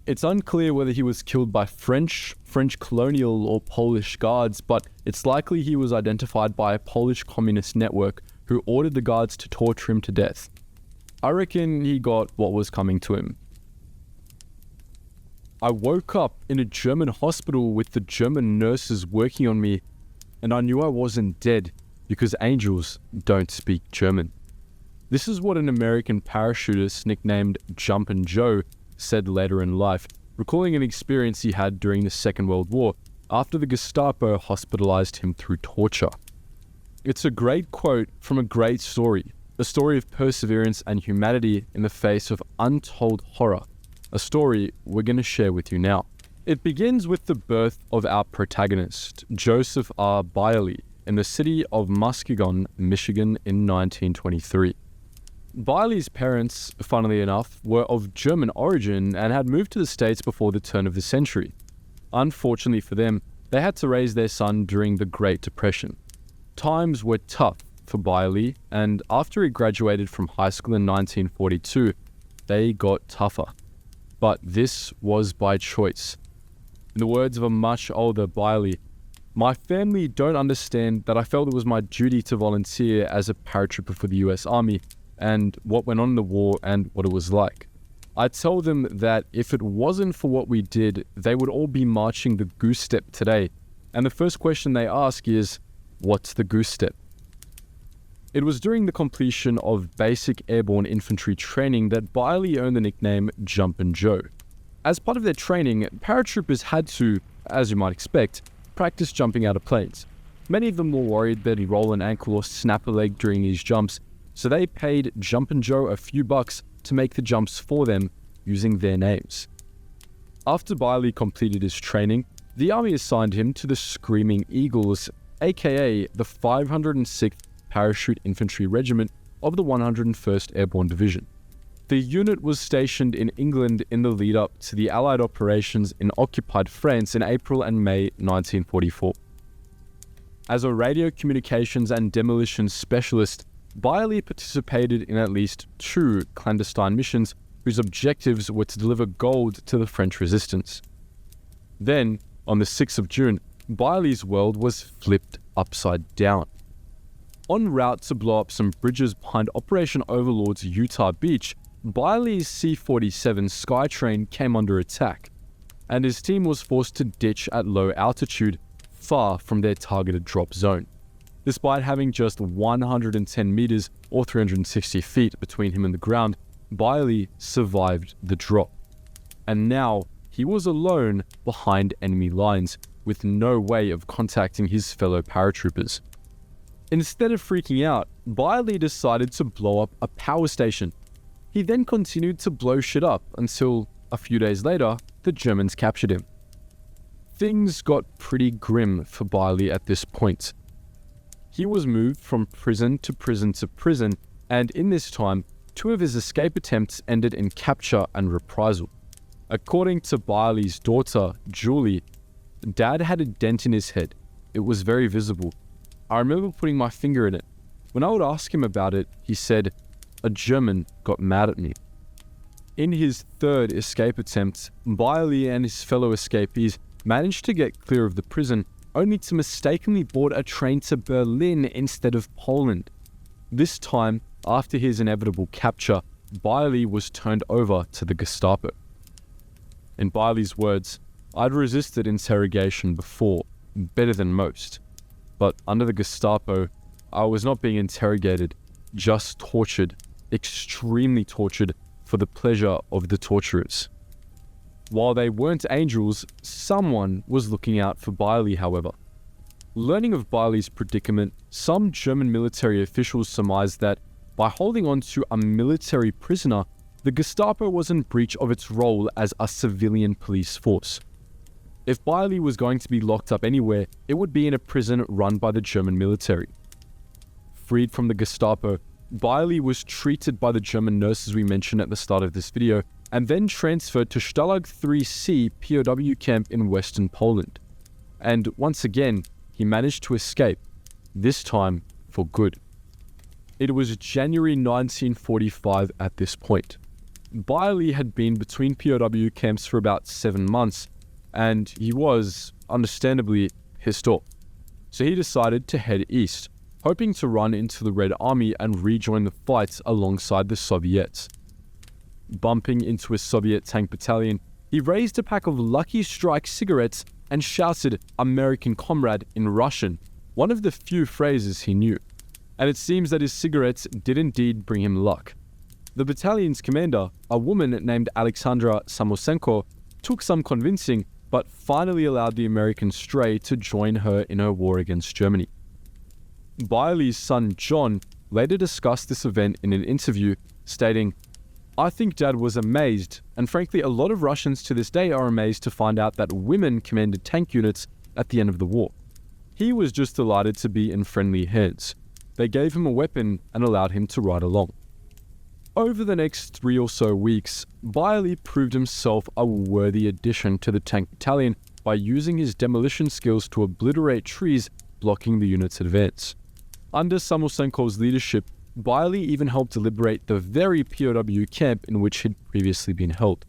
It's unclear whether he was killed by French colonial or Polish guards, but it's likely he was identified by a Polish communist network who ordered the guards to torture him to death. I reckon he got what was coming to him. I woke up in a German hospital with the German nurses working on me, and I knew I wasn't dead because angels don't speak German. This is what an American parachutist nicknamed Jumpin' Joe said later in life, recalling an experience he had during the Second World War. after the Gestapo hospitalized him through torture. It's a great quote from a great story, a story of perseverance and humanity in the face of untold horror, a story we're going to share with you now. It begins with the birth of our protagonist, Joseph R. Byerly, in the city of Muskegon, Michigan in 1923. Byerly's parents, funnily enough, were of German origin and had moved to the States before the turn of the century. Unfortunately for them, they had to raise their son during the Great Depression. Times were tough for Byerly, and after he graduated from high school in 1942, they got tougher. But this was by choice. In the words of a much older Byerly, "My family don't understand that I felt it was my duty to volunteer as a paratrooper for the US Army and what went on in the war and what it was like. I tell them that if it wasn't for what we did, they would all be marching the goose step today. And the first question they ask is, what's the goose step?" It was during the completion of basic airborne infantry training that Byerly earned the nickname Jumpin' Joe. As part of their training, paratroopers had to, as you might expect, practice jumping out of planes. Many of them were worried they'd roll an ankle or snap a leg during these jumps, so they paid Jumpin' Joe a few bucks to make the jumps for them using their names. After Byerly completed his training, the Army assigned him to the Screaming Eagles, aka the 506th Parachute Infantry Regiment of the 101st Airborne Division. The unit was stationed in England in the lead-up to the Allied operations in occupied France in April and May 1944. As a radio communications and demolition specialist, Byerly participated in at least 2 clandestine missions whose objectives were to deliver gold to the French resistance. Then, on the 6th of June, Byerly's world was flipped upside down. En route to blow up some bridges behind Operation Overlord's Utah Beach, Byerly's C-47 Skytrain came under attack, and his team was forced to ditch at low altitude, far from their targeted drop zone. Despite having just 110 meters or 360 feet between him and the ground, Byerly survived the drop. And now, he was alone behind enemy lines, with no way of contacting his fellow paratroopers. Instead of freaking out, Byerly decided to blow up a power station. He then continued to blow shit up until, a few days later, the Germans captured him. Things got pretty grim for Byerly at this point. He was moved from prison to prison to prison, and in this time, 2 of his escape attempts ended in capture and reprisal. According to Byerly's daughter, Julie, "Dad had a dent in his head. It was very visible. I remember putting my finger in it. When I would ask him about it, he said, 'A German got mad at me.'" In his 3rd escape attempt, Byerly and his fellow escapees managed to get clear of the prison, only to mistakenly board a train to Berlin instead of Poland. This time, after his inevitable capture, Byerly was turned over to the Gestapo. In Byerly's words, "I'd resisted interrogation before, better than most. But under the Gestapo, I was not being interrogated, just tortured, extremely tortured, for the pleasure of the torturers." While they weren't angels, someone was looking out for Byerly, however. Learning of Byerly's predicament, some German military officials surmised that by holding on to a military prisoner, the Gestapo was in breach of its role as a civilian police force. If Byerly was going to be locked up anywhere, it would be in a prison run by the German military. Freed from the Gestapo, Byerly was treated by the German nurses we mentioned at the start of this video, and then transferred to Stalag 3C POW camp in western Poland. And once again, he managed to escape, this time for good. It was January 1945 at this point. Byerly had been between POW camps for about 7 months, and he was, understandably, pissed off. So he decided to head east, hoping to run into the Red Army and rejoin the fight alongside the Soviets. Bumping into a Soviet tank battalion, he raised a pack of Lucky Strike cigarettes and shouted "American comrade" in Russian, one of the few phrases he knew. And it seems that his cigarettes did indeed bring him luck. The battalion's commander, a woman named Alexandra Samosenko, took some convincing, but finally allowed the American stray to join her in her war against Germany. Byerly's son John later discussed this event in an interview, stating, "I think Dad was amazed, and frankly a lot of Russians to this day are amazed to find out that women commanded tank units at the end of the war. He was just delighted to be in friendly hands. They gave him a weapon and allowed him to ride along." Over the next 3 or so weeks, Byerly proved himself a worthy addition to the tank battalion by using his demolition skills to obliterate trees blocking the unit's advance. Under Samosenkov's leadership, Byerly even helped liberate the very POW camp in which he'd previously been held.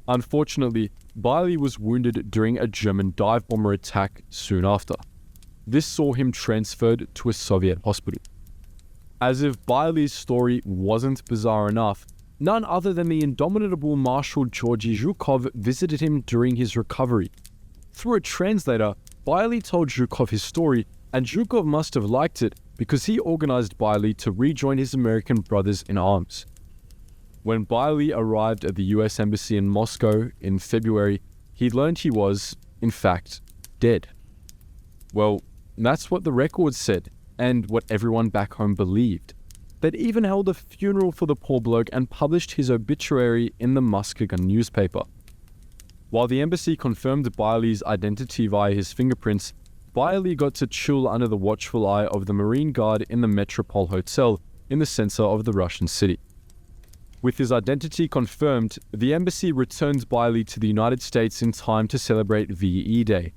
Unfortunately, Byerly was wounded during a German dive bomber attack soon after. This saw him transferred to a Soviet hospital. As if Byerly's story wasn't bizarre enough, none other than the indomitable Marshal Georgy Zhukov visited him during his recovery. Through a translator, Byerly told Zhukov his story, and Zhukov must have liked it because he organized Byerly to rejoin his American brothers in arms. When Byerly arrived at the US Embassy in Moscow in February, he learned he was, in fact, dead. Well, that's what the records said, and what everyone back home believed. They'd even held a funeral for the poor bloke and published his obituary in the Muskegon newspaper. While the embassy confirmed Byerly's identity via his fingerprints, Byerly got to chill under the watchful eye of the Marine Guard in the Metropole Hotel in the center of the Russian city. With his identity confirmed, the embassy returned Byerly to the United States in time to celebrate VE Day.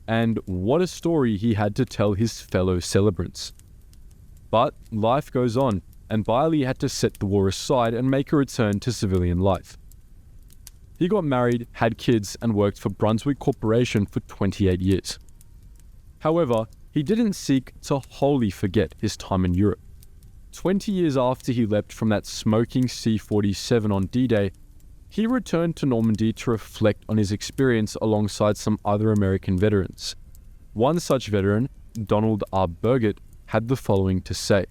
And what a story he had to tell his fellow celebrants. But life goes on, and Byerly had to set the war aside and make a return to civilian life. He got married, had kids, and worked for Brunswick Corporation for 28 years. However, he didn't seek to wholly forget his time in Europe. 20 years after he leapt from that smoking C-47 on D-Day, he returned to Normandy to reflect on his experience alongside some other American veterans. One such veteran, Donald R. Burgett, had the following to say: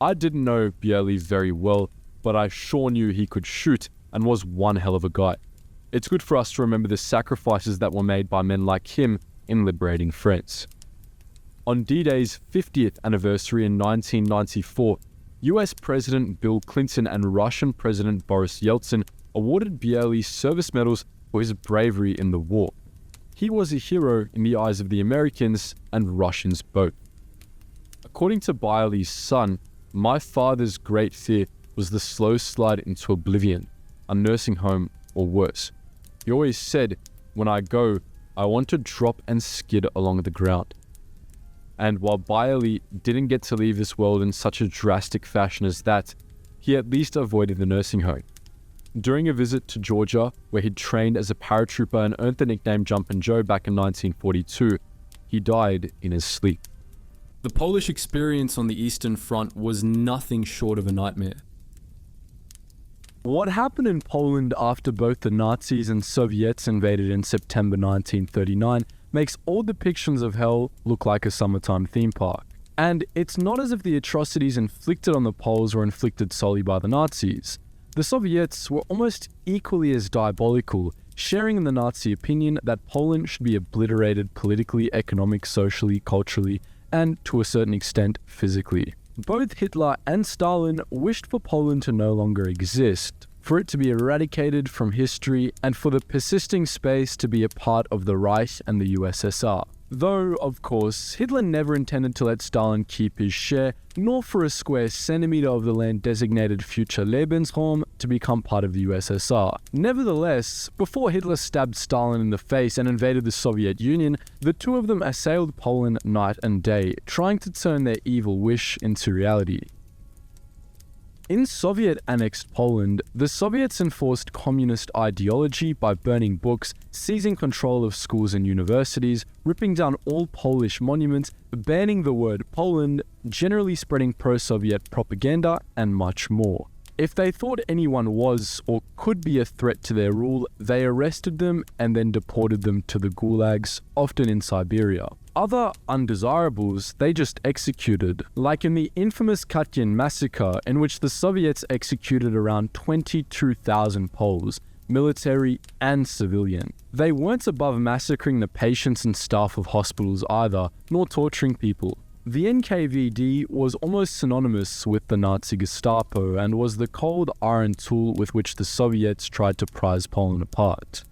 "I didn't know Byerly very well, but I sure knew he could shoot and was one hell of a guy. It's good for us to remember the sacrifices that were made by men like him in liberating France." On D-Day's 50th anniversary in 1994, US President Bill Clinton and Russian President Boris Yeltsin awarded Byerly service medals for his bravery in the war. He was a hero in the eyes of the Americans and Russians both. According to Byerly's son, "My father's great fear was the slow slide into oblivion, a nursing home or worse. He always said, 'When I go, I want to drop and skid along the ground.'" And while Byerly didn't get to leave this world in such a drastic fashion as that, he at least avoided the nursing home. During a visit to Georgia, where he'd trained as a paratrooper and earned the nickname Jumpin' Joe back in 1942, he died in his sleep. The Polish experience on the Eastern Front was nothing short of a nightmare. What happened in Poland after both the Nazis and Soviets invaded in September 1939 makes all depictions of hell look like a summertime theme park. And it's not as if the atrocities inflicted on the Poles were inflicted solely by the Nazis. The Soviets were almost equally as diabolical, sharing in the Nazi opinion that Poland should be obliterated politically, economically, socially, culturally, and to a certain extent, physically. Both Hitler and Stalin wished for Poland to no longer exist, for it to be eradicated from history, and for the persisting space to be a part of the Reich and the USSR. Though, of course, Hitler never intended to let Stalin keep his share, nor for a square centimeter of the land designated future Lebensraum to become part of the USSR. Nevertheless, before Hitler stabbed Stalin in the face and invaded the Soviet Union, the two of them assailed Poland night and day, trying to turn their evil wish into reality. In Soviet-annexed Poland, the Soviets enforced communist ideology by burning books, seizing control of schools and universities, ripping down all Polish monuments, banning the word Poland, generally spreading pro-Soviet propaganda, and much more. If they thought anyone was or could be a threat to their rule, they arrested them and then deported them to the Gulags, often in Siberia. Other undesirables they just executed, like in the infamous Katyn massacre in which the Soviets executed around 22,000 Poles, military and civilian. They weren't above massacring the patients and staff of hospitals either, nor torturing people. The NKVD was almost synonymous with the Nazi Gestapo and was the cold iron tool with which the Soviets tried to prise Poland apart.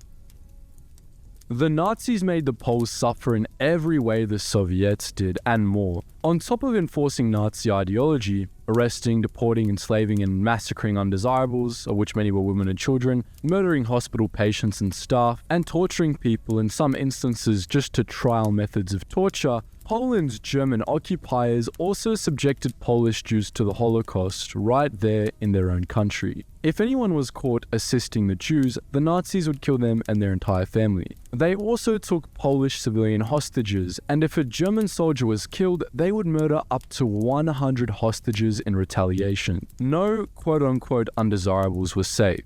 The Nazis made the Poles suffer in every way the Soviets did, and more. On top of enforcing Nazi ideology, arresting, deporting, enslaving, and massacring undesirables, of which many were women and children, murdering hospital patients and staff, and torturing people, in some instances just to trial methods of torture, Poland's German occupiers also subjected Polish Jews to the Holocaust right there in their own country. If anyone was caught assisting the Jews, the Nazis would kill them and their entire family. They also took Polish civilian hostages, and if a German soldier was killed, they would murder up to 100 hostages in retaliation. No quote-unquote undesirables were safe.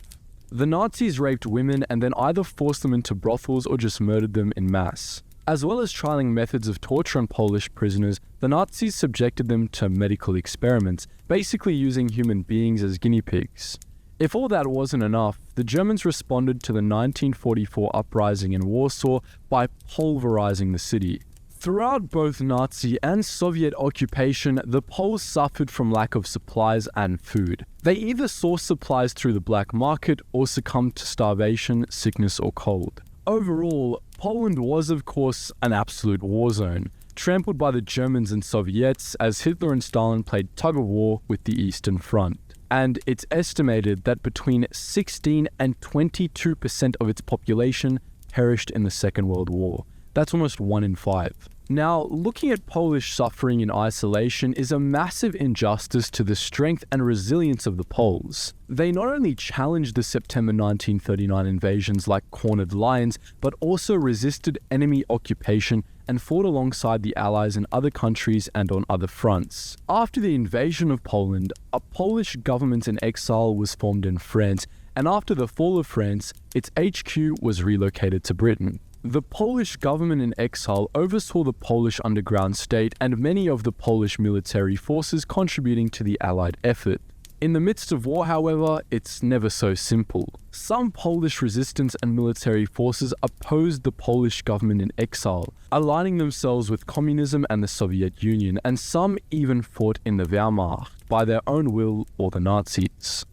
The Nazis raped women and then either forced them into brothels or just murdered them in mass. As well as trialing methods of torture on Polish prisoners, the Nazis subjected them to medical experiments, basically using human beings as guinea pigs. If all that wasn't enough, the Germans responded to the 1944 uprising in Warsaw by pulverizing the city. Throughout both Nazi and Soviet occupation, the Poles suffered from lack of supplies and food. They either sourced supplies through the black market or succumbed to starvation, sickness, or cold. Overall, Poland was of course an absolute war zone, trampled by the Germans and Soviets as Hitler and Stalin played tug-of-war with the Eastern Front. And it's estimated that between 16 and 22% of its population perished in the Second World War. That's almost 1 in 5. Now, looking at Polish suffering in isolation is a massive injustice to the strength and resilience of the Poles. They not only challenged the September 1939 invasions like cornered lions, but also resisted enemy occupation and fought alongside the Allies in other countries and on other fronts. After the invasion of Poland, a Polish government in exile was formed in France, and after the fall of France, its HQ was relocated to Britain. The Polish government in exile oversaw the Polish underground state and many of the Polish military forces contributing to the Allied effort. In the midst of war, however, it's never so simple. Some Polish resistance and military forces opposed the Polish government in exile, aligning themselves with communism and the Soviet Union, and some even fought in the Wehrmacht by their own will or the Nazis.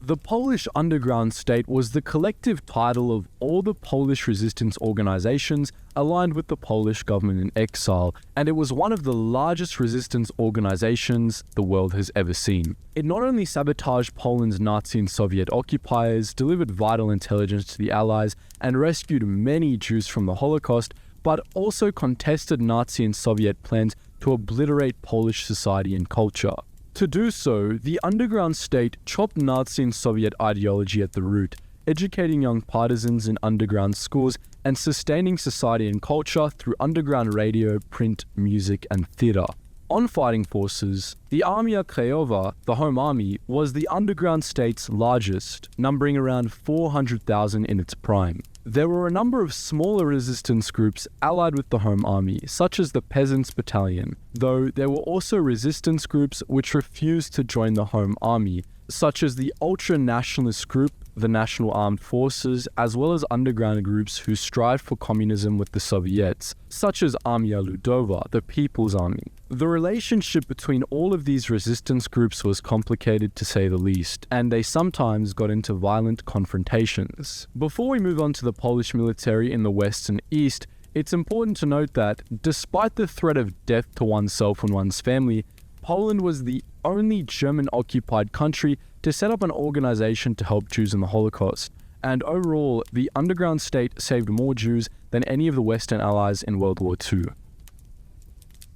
The Polish underground state was the collective title of all the Polish resistance organizations aligned with the Polish government in exile, and it was one of the largest resistance organizations the world has ever seen. It not only sabotaged Poland's Nazi and Soviet occupiers, delivered vital intelligence to the Allies, and rescued many Jews from the Holocaust, but also contested Nazi and Soviet plans to obliterate Polish society and culture. To do so, the underground state chopped Nazi and Soviet ideology at the root, educating young partisans in underground schools and sustaining society and culture through underground radio, print, music, and theatre. On fighting forces, the Armia Krajowa, the Home Army, was the underground state's largest, numbering around 400,000 in its prime. There were a number of smaller resistance groups allied with the Home Army, such as the Peasants' Battalion, though there were also resistance groups which refused to join the Home Army, such as the ultra-nationalist group, the National Armed Forces, as well as underground groups who strived for communism with the Soviets, such as Armia Ludowa, the People's Army. The relationship between all of these resistance groups was complicated to say the least, and they sometimes got into violent confrontations. Before we move on to the Polish military in the West and East, it's important to note that, despite the threat of death to oneself and one's family, Poland was the only German-occupied country to set up an organization to help Jews in the Holocaust, and overall, the underground state saved more Jews than any of the Western Allies in World War II.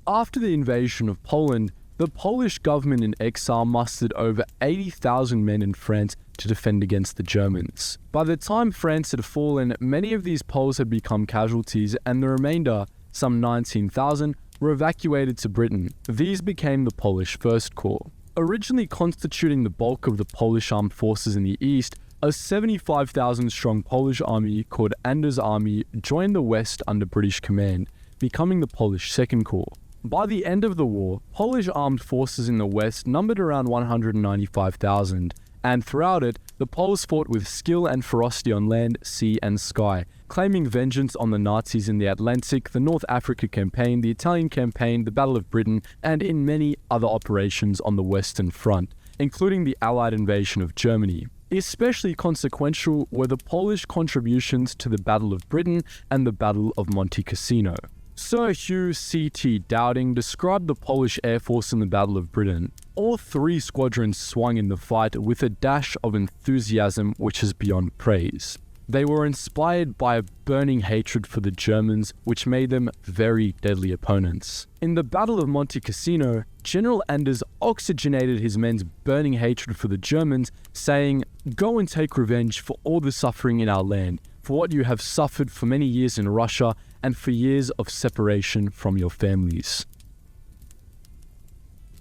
After the invasion of Poland, the Polish government in exile mustered over 80,000 men in France to defend against the Germans. By the time France had fallen, many of these Poles had become casualties, and the remainder, some 19,000, were evacuated to Britain. These became the Polish First Corps. Originally constituting the bulk of the Polish armed forces in the east, a 75,000-strong Polish army called Anders Army joined the west under British command, becoming the Polish Second Corps. By the end of the war, Polish armed forces in the west numbered around 195,000, and throughout it, the Poles fought with skill and ferocity on land, sea, and sky, claiming vengeance on the Nazis in the Atlantic, the North Africa Campaign, the Italian Campaign, the Battle of Britain, and in many other operations on the Western Front, including the Allied invasion of Germany. Especially consequential were the Polish contributions to the Battle of Britain and the Battle of Monte Cassino. Sir Hugh C.T. Dowding described the Polish Air Force in the Battle of Britain. All three squadrons swung in the fight with a dash of enthusiasm which is beyond praise. They were inspired by a burning hatred for the Germans, which made them very deadly opponents. In the Battle of Monte Cassino, General Anders oxygenated his men's burning hatred for the Germans, saying, "Go and take revenge for all the suffering in our land, for what you have suffered for many years in Russia, and for years of separation from your families."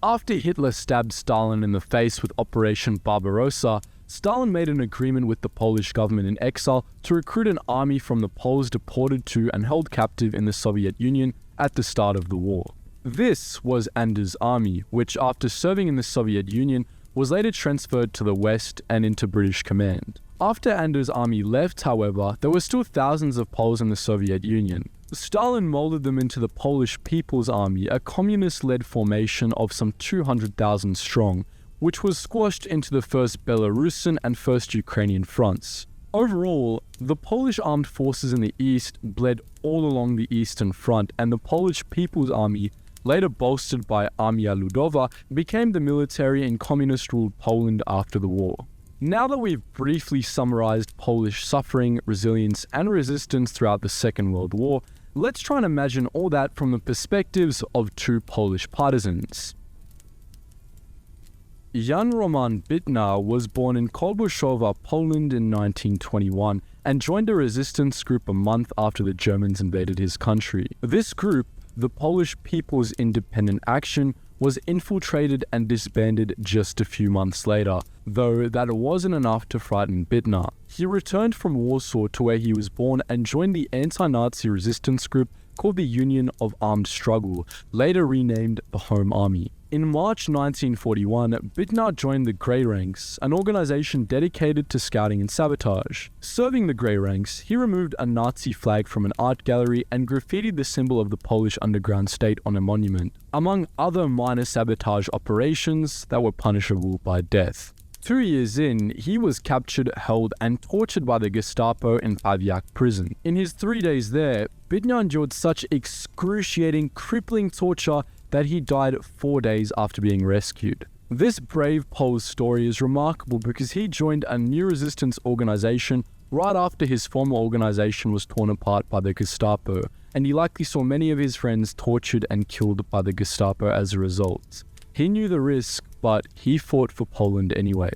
After Hitler stabbed Stalin in the face with Operation Barbarossa, Stalin made an agreement with the Polish government in exile to recruit an army from the Poles deported to and held captive in the Soviet Union at the start of the war. This was Anders' army, which after serving in the Soviet Union was later transferred to the West and into British command. After Anders' army left, however, there were still thousands of Poles in the Soviet Union. Stalin molded them into the Polish People's Army, a communist-led formation of some 200,000 strong, which was squashed into the First Belarusian and First Ukrainian fronts. Overall, the Polish armed forces in the east bled all along the Eastern Front, and the Polish People's Army, later bolstered by Armia Ludowa, became the military in communist-ruled Poland after the war. Now that we've briefly summarized Polish suffering, resilience, and resistance throughout the Second World War, let's try and imagine all that from the perspectives of two Polish partisans. Jan Roman Bytna was born in Kolbuszowa, Poland in 1921 and joined a resistance group a month after the Germans invaded his country. This group, the Polish People's Independent Action, was infiltrated and disbanded just a few months later, though that wasn't enough to frighten Bytna. He returned from Warsaw to where he was born and joined the anti-Nazi resistance group called the Union of Armed Struggle, later renamed the Home Army. In March 1941, Bytna joined the Grey Ranks, an organization dedicated to scouting and sabotage. Serving the Grey Ranks, he removed a Nazi flag from an art gallery and graffitied the symbol of the Polish underground state on a monument, among other minor sabotage operations that were punishable by death. 2 years in, he was captured, held, and tortured by the Gestapo in Pawiak prison. In his 3 days there, Bytna endured such excruciating, crippling torture that he died 4 days after being rescued. This brave Pole's story is remarkable because he joined a new resistance organization right after his former organization was torn apart by the Gestapo, and he likely saw many of his friends tortured and killed by the Gestapo as a result. He knew the risk, but he fought for Poland anyway.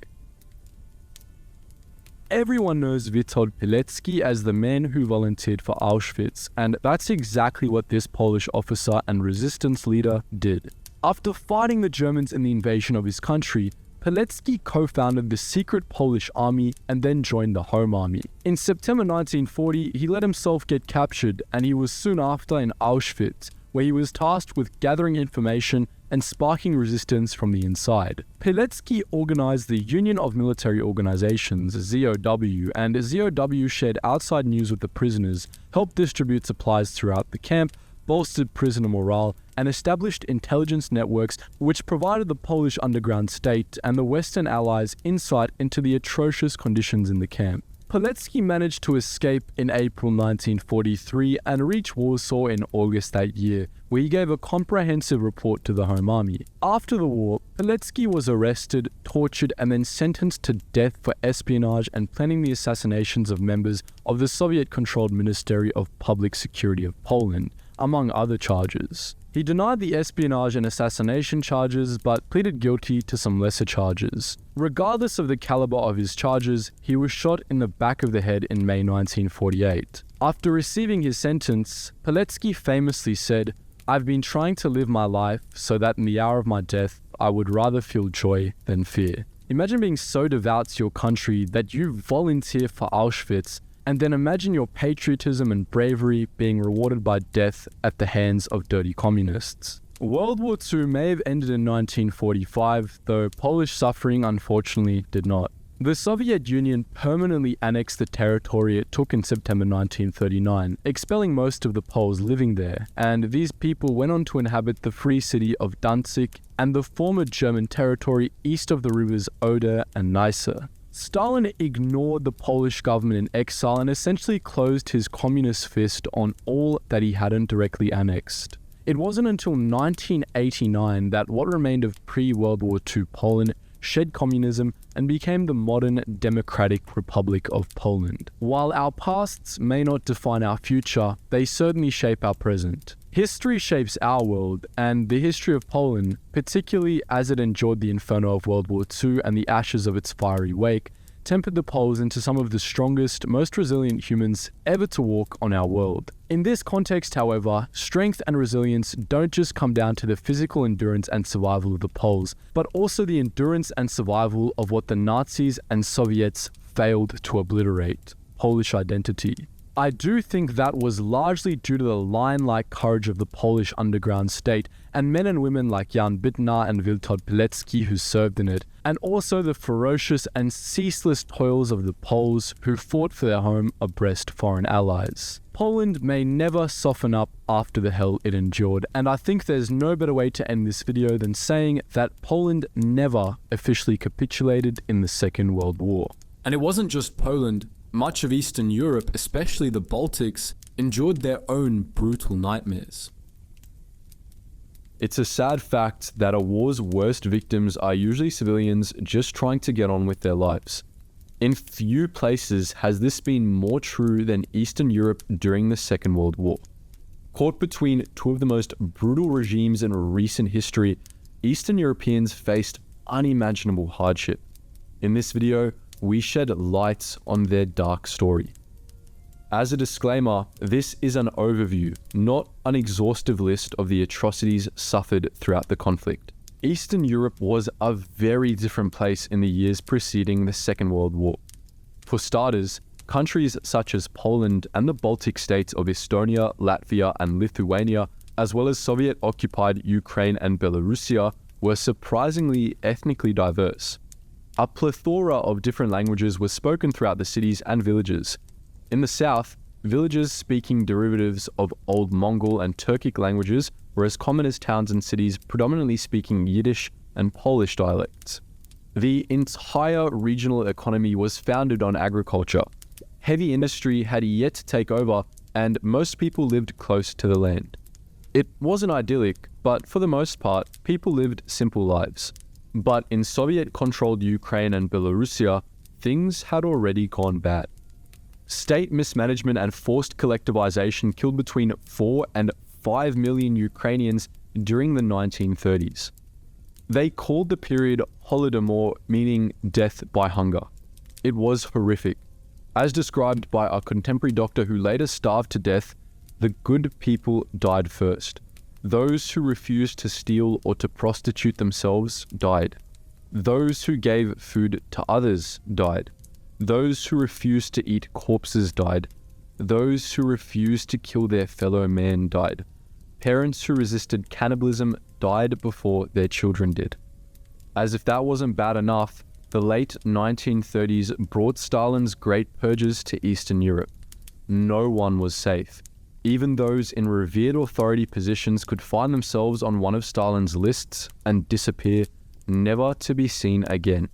Everyone knows Witold Pilecki as the man who volunteered for Auschwitz, and that's exactly what this Polish officer and resistance leader did. After fighting the Germans in the invasion of his country, Pilecki co-founded the secret Polish army and then joined the Home Army. In September 1940, he let himself get captured, and he was soon after in Auschwitz, where he was tasked with gathering information and sparking resistance from the inside. Pilecki organized the Union of Military Organizations, ZOW, and ZOW shared outside news with the prisoners, helped distribute supplies throughout the camp, bolstered prisoner morale, and established intelligence networks which provided the Polish underground state and the Western Allies insight into the atrocious conditions in the camp. Pilecki managed to escape in April 1943 and reach Warsaw in August that year, where he gave a comprehensive report to the Home Army. After the war, Pilecki was arrested, tortured, and then sentenced to death for espionage and planning the assassinations of members of the Soviet-controlled Ministry of Public Security of Poland, among other charges. He denied the espionage and assassination charges, but pleaded guilty to some lesser charges. Regardless of the caliber of his charges, he was shot in the back of the head in May 1948. After receiving his sentence, Pilecki famously said, "I've been trying to live my life so that in the hour of my death, I would rather feel joy than fear." Imagine being so devout to your country that you volunteer for Auschwitz, and then imagine your patriotism and bravery being rewarded by death at the hands of dirty communists. World War II may have ended in 1945, though Polish suffering unfortunately did not. The Soviet Union permanently annexed the territory it took in September 1939, expelling most of the Poles living there, and these people went on to inhabit the free city of Danzig and the former German territory east of the rivers Oder and Neisse. Stalin ignored the Polish government in exile and essentially closed his communist fist on all that he hadn't directly annexed. It wasn't until 1989 that what remained of pre-World War II Poland shed communism and became the modern Democratic Republic of Poland. While our pasts may not define our future, they certainly shape our present. History shapes our world, and the history of Poland, particularly as it endured the inferno of World War II and the ashes of its fiery wake, tempered the Poles into some of the strongest, most resilient humans ever to walk on our world. In this context, however, strength and resilience don't just come down to the physical endurance and survival of the Poles, but also the endurance and survival of what the Nazis and Soviets failed to obliterate: Polish identity. I do think that was largely due to the lion-like courage of the Polish underground state and men and women like Jan Bytna and Witold Pilecki who served in it, and also the ferocious and ceaseless toils of the Poles who fought for their home abreast foreign allies. Poland may never soften up after the hell it endured, and I think there's no better way to end this video than saying that Poland never officially capitulated in the Second World War. And it wasn't just Poland. Much of Eastern Europe, especially the Baltics, endured their own brutal nightmares. It's a sad fact that a war's worst victims are usually civilians just trying to get on with their lives. In few places has this been more true than Eastern Europe during the Second World War. Caught between two of the most brutal regimes in recent history, Eastern Europeans faced unimaginable hardship. In this video, we shed light on their dark story. As a disclaimer, this is an overview, not an exhaustive list of the atrocities suffered throughout the conflict. Eastern Europe was a very different place in the years preceding the Second World War. For starters, countries such as Poland and the Baltic states of Estonia, Latvia, and Lithuania, as well as Soviet-occupied Ukraine and Belarusia, were surprisingly ethnically diverse. A plethora of different languages were spoken throughout the cities and villages. In the south, villages speaking derivatives of Old Mongol and Turkic languages were as common as towns and cities predominantly speaking Yiddish and Polish dialects. The entire regional economy was founded on agriculture. Heavy industry had yet to take over, and most people lived close to the land. It wasn't idyllic, but for the most part, people lived simple lives. But in Soviet-controlled Ukraine and Belarusia, things had already gone bad. State mismanagement and forced collectivization killed between 4 and 5 million Ukrainians during the 1930s. They called the period Holodomor, meaning death by hunger. It was horrific. As described by a contemporary doctor who later starved to death, the good people died first. Those who refused to steal or to prostitute themselves died. Those who gave food to others died. Those who refused to eat corpses died. Those who refused to kill their fellow man died. Parents who resisted cannibalism died before their children did. As if that wasn't bad enough, the late 1930s brought Stalin's Great Purges to Eastern Europe. No one was safe. Even those in revered authority positions could find themselves on one of Stalin's lists and disappear, never to be seen again.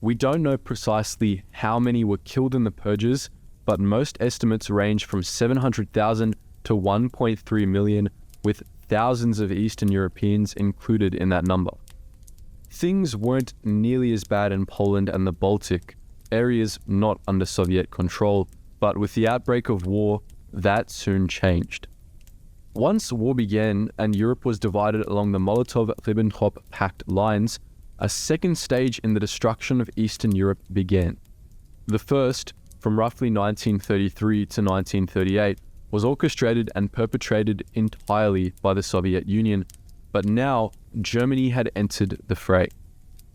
We don't know precisely how many were killed in the purges, but most estimates range from 700,000 to 1.3 million, with thousands of Eastern Europeans included in that number. Things weren't nearly as bad in Poland and the Baltic, areas not under Soviet control, but with the outbreak of war, that soon changed. Once war began and Europe was divided along the Molotov-Ribbentrop Pact lines, a second stage in the destruction of Eastern Europe began. The first, from roughly 1933 to 1938, was orchestrated and perpetrated entirely by the Soviet Union, but now Germany had entered the fray.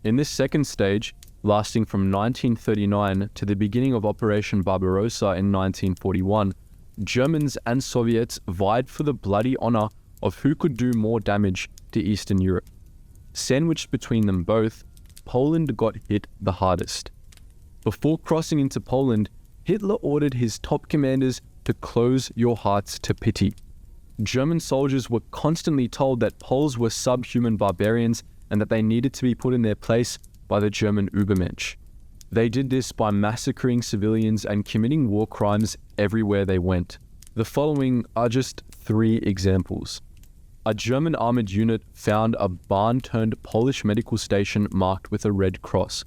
In this second stage, lasting from 1939 to the beginning of Operation Barbarossa in 1941, Germans and Soviets vied for the bloody honor of who could do more damage to Eastern Europe. Sandwiched between them both, Poland got hit the hardest. Before crossing into Poland, Hitler ordered his top commanders to close your hearts to pity. German soldiers were constantly told that Poles were subhuman barbarians and that they needed to be put in their place by the German Übermensch. They did this by massacring civilians and committing war crimes everywhere they went. The following are just 3 examples. A German armored unit found a barn-turned Polish medical station marked with a red cross.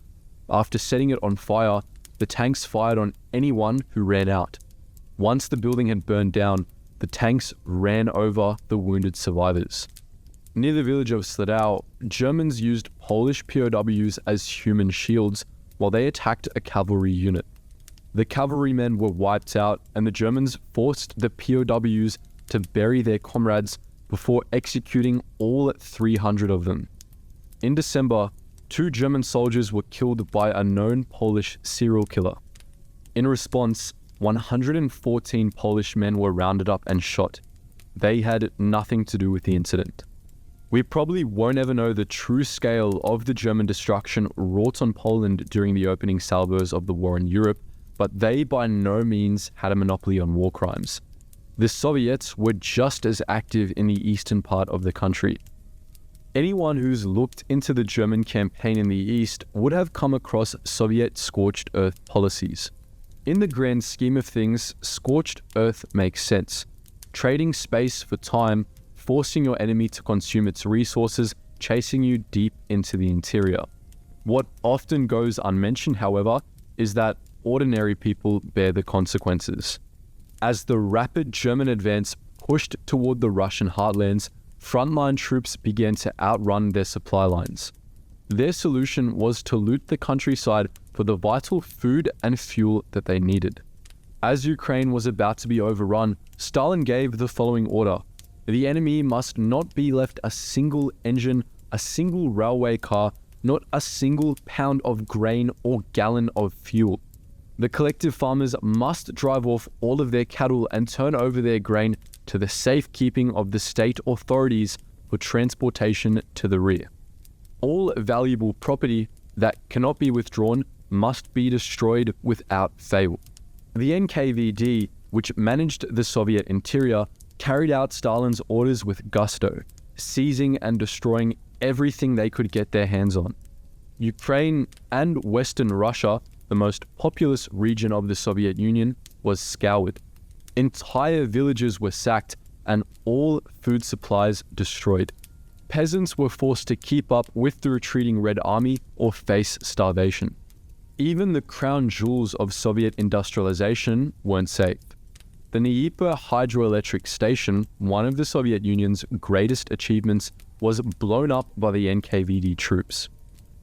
After setting it on fire, the tanks fired on anyone who ran out. Once the building had burned down, the tanks ran over the wounded survivors. Near the village of Sladau, Germans used Polish POWs as human shields while they attacked a cavalry unit. The cavalrymen were wiped out, and the Germans forced the POWs to bury their comrades before executing all 300 of them. In December, 2 German soldiers were killed by a known Polish serial killer. In response, 114 Polish men were rounded up and shot. They had nothing to do with the incident. We probably won't ever know the true scale of the German destruction wrought on Poland during the opening salvos of the war in Europe, but they by no means had a monopoly on war crimes. The Soviets were just as active in the eastern part of the country. Anyone who's looked into the German campaign in the east would have come across Soviet scorched earth policies. In the grand scheme of things, scorched earth makes sense. Trading space for time, forcing your enemy to consume its resources, chasing you deep into the interior. What often goes unmentioned, however, is that ordinary people bear the consequences. As the rapid German advance pushed toward the Russian heartlands, frontline troops began to outrun their supply lines. Their solution was to loot the countryside for the vital food and fuel that they needed. As Ukraine was about to be overrun, Stalin gave the following order: the enemy must not be left a single engine, a single railway car, not a single pound of grain or gallon of fuel. The collective farmers must drive off all of their cattle and turn over their grain to the safekeeping of the state authorities for transportation to the rear. All valuable property that cannot be withdrawn must be destroyed without fail. The NKVD, which managed the Soviet interior, carried out Stalin's orders with gusto, seizing and destroying everything they could get their hands on. Ukraine and Western Russia, the most populous region of the Soviet Union, was scoured. Entire villages were sacked and all food supplies destroyed. Peasants were forced to keep up with the retreating Red Army or face starvation. Even the crown jewels of Soviet industrialization weren't safe. The Dnieper hydroelectric station, one of the Soviet Union's greatest achievements, was blown up by the NKVD troops.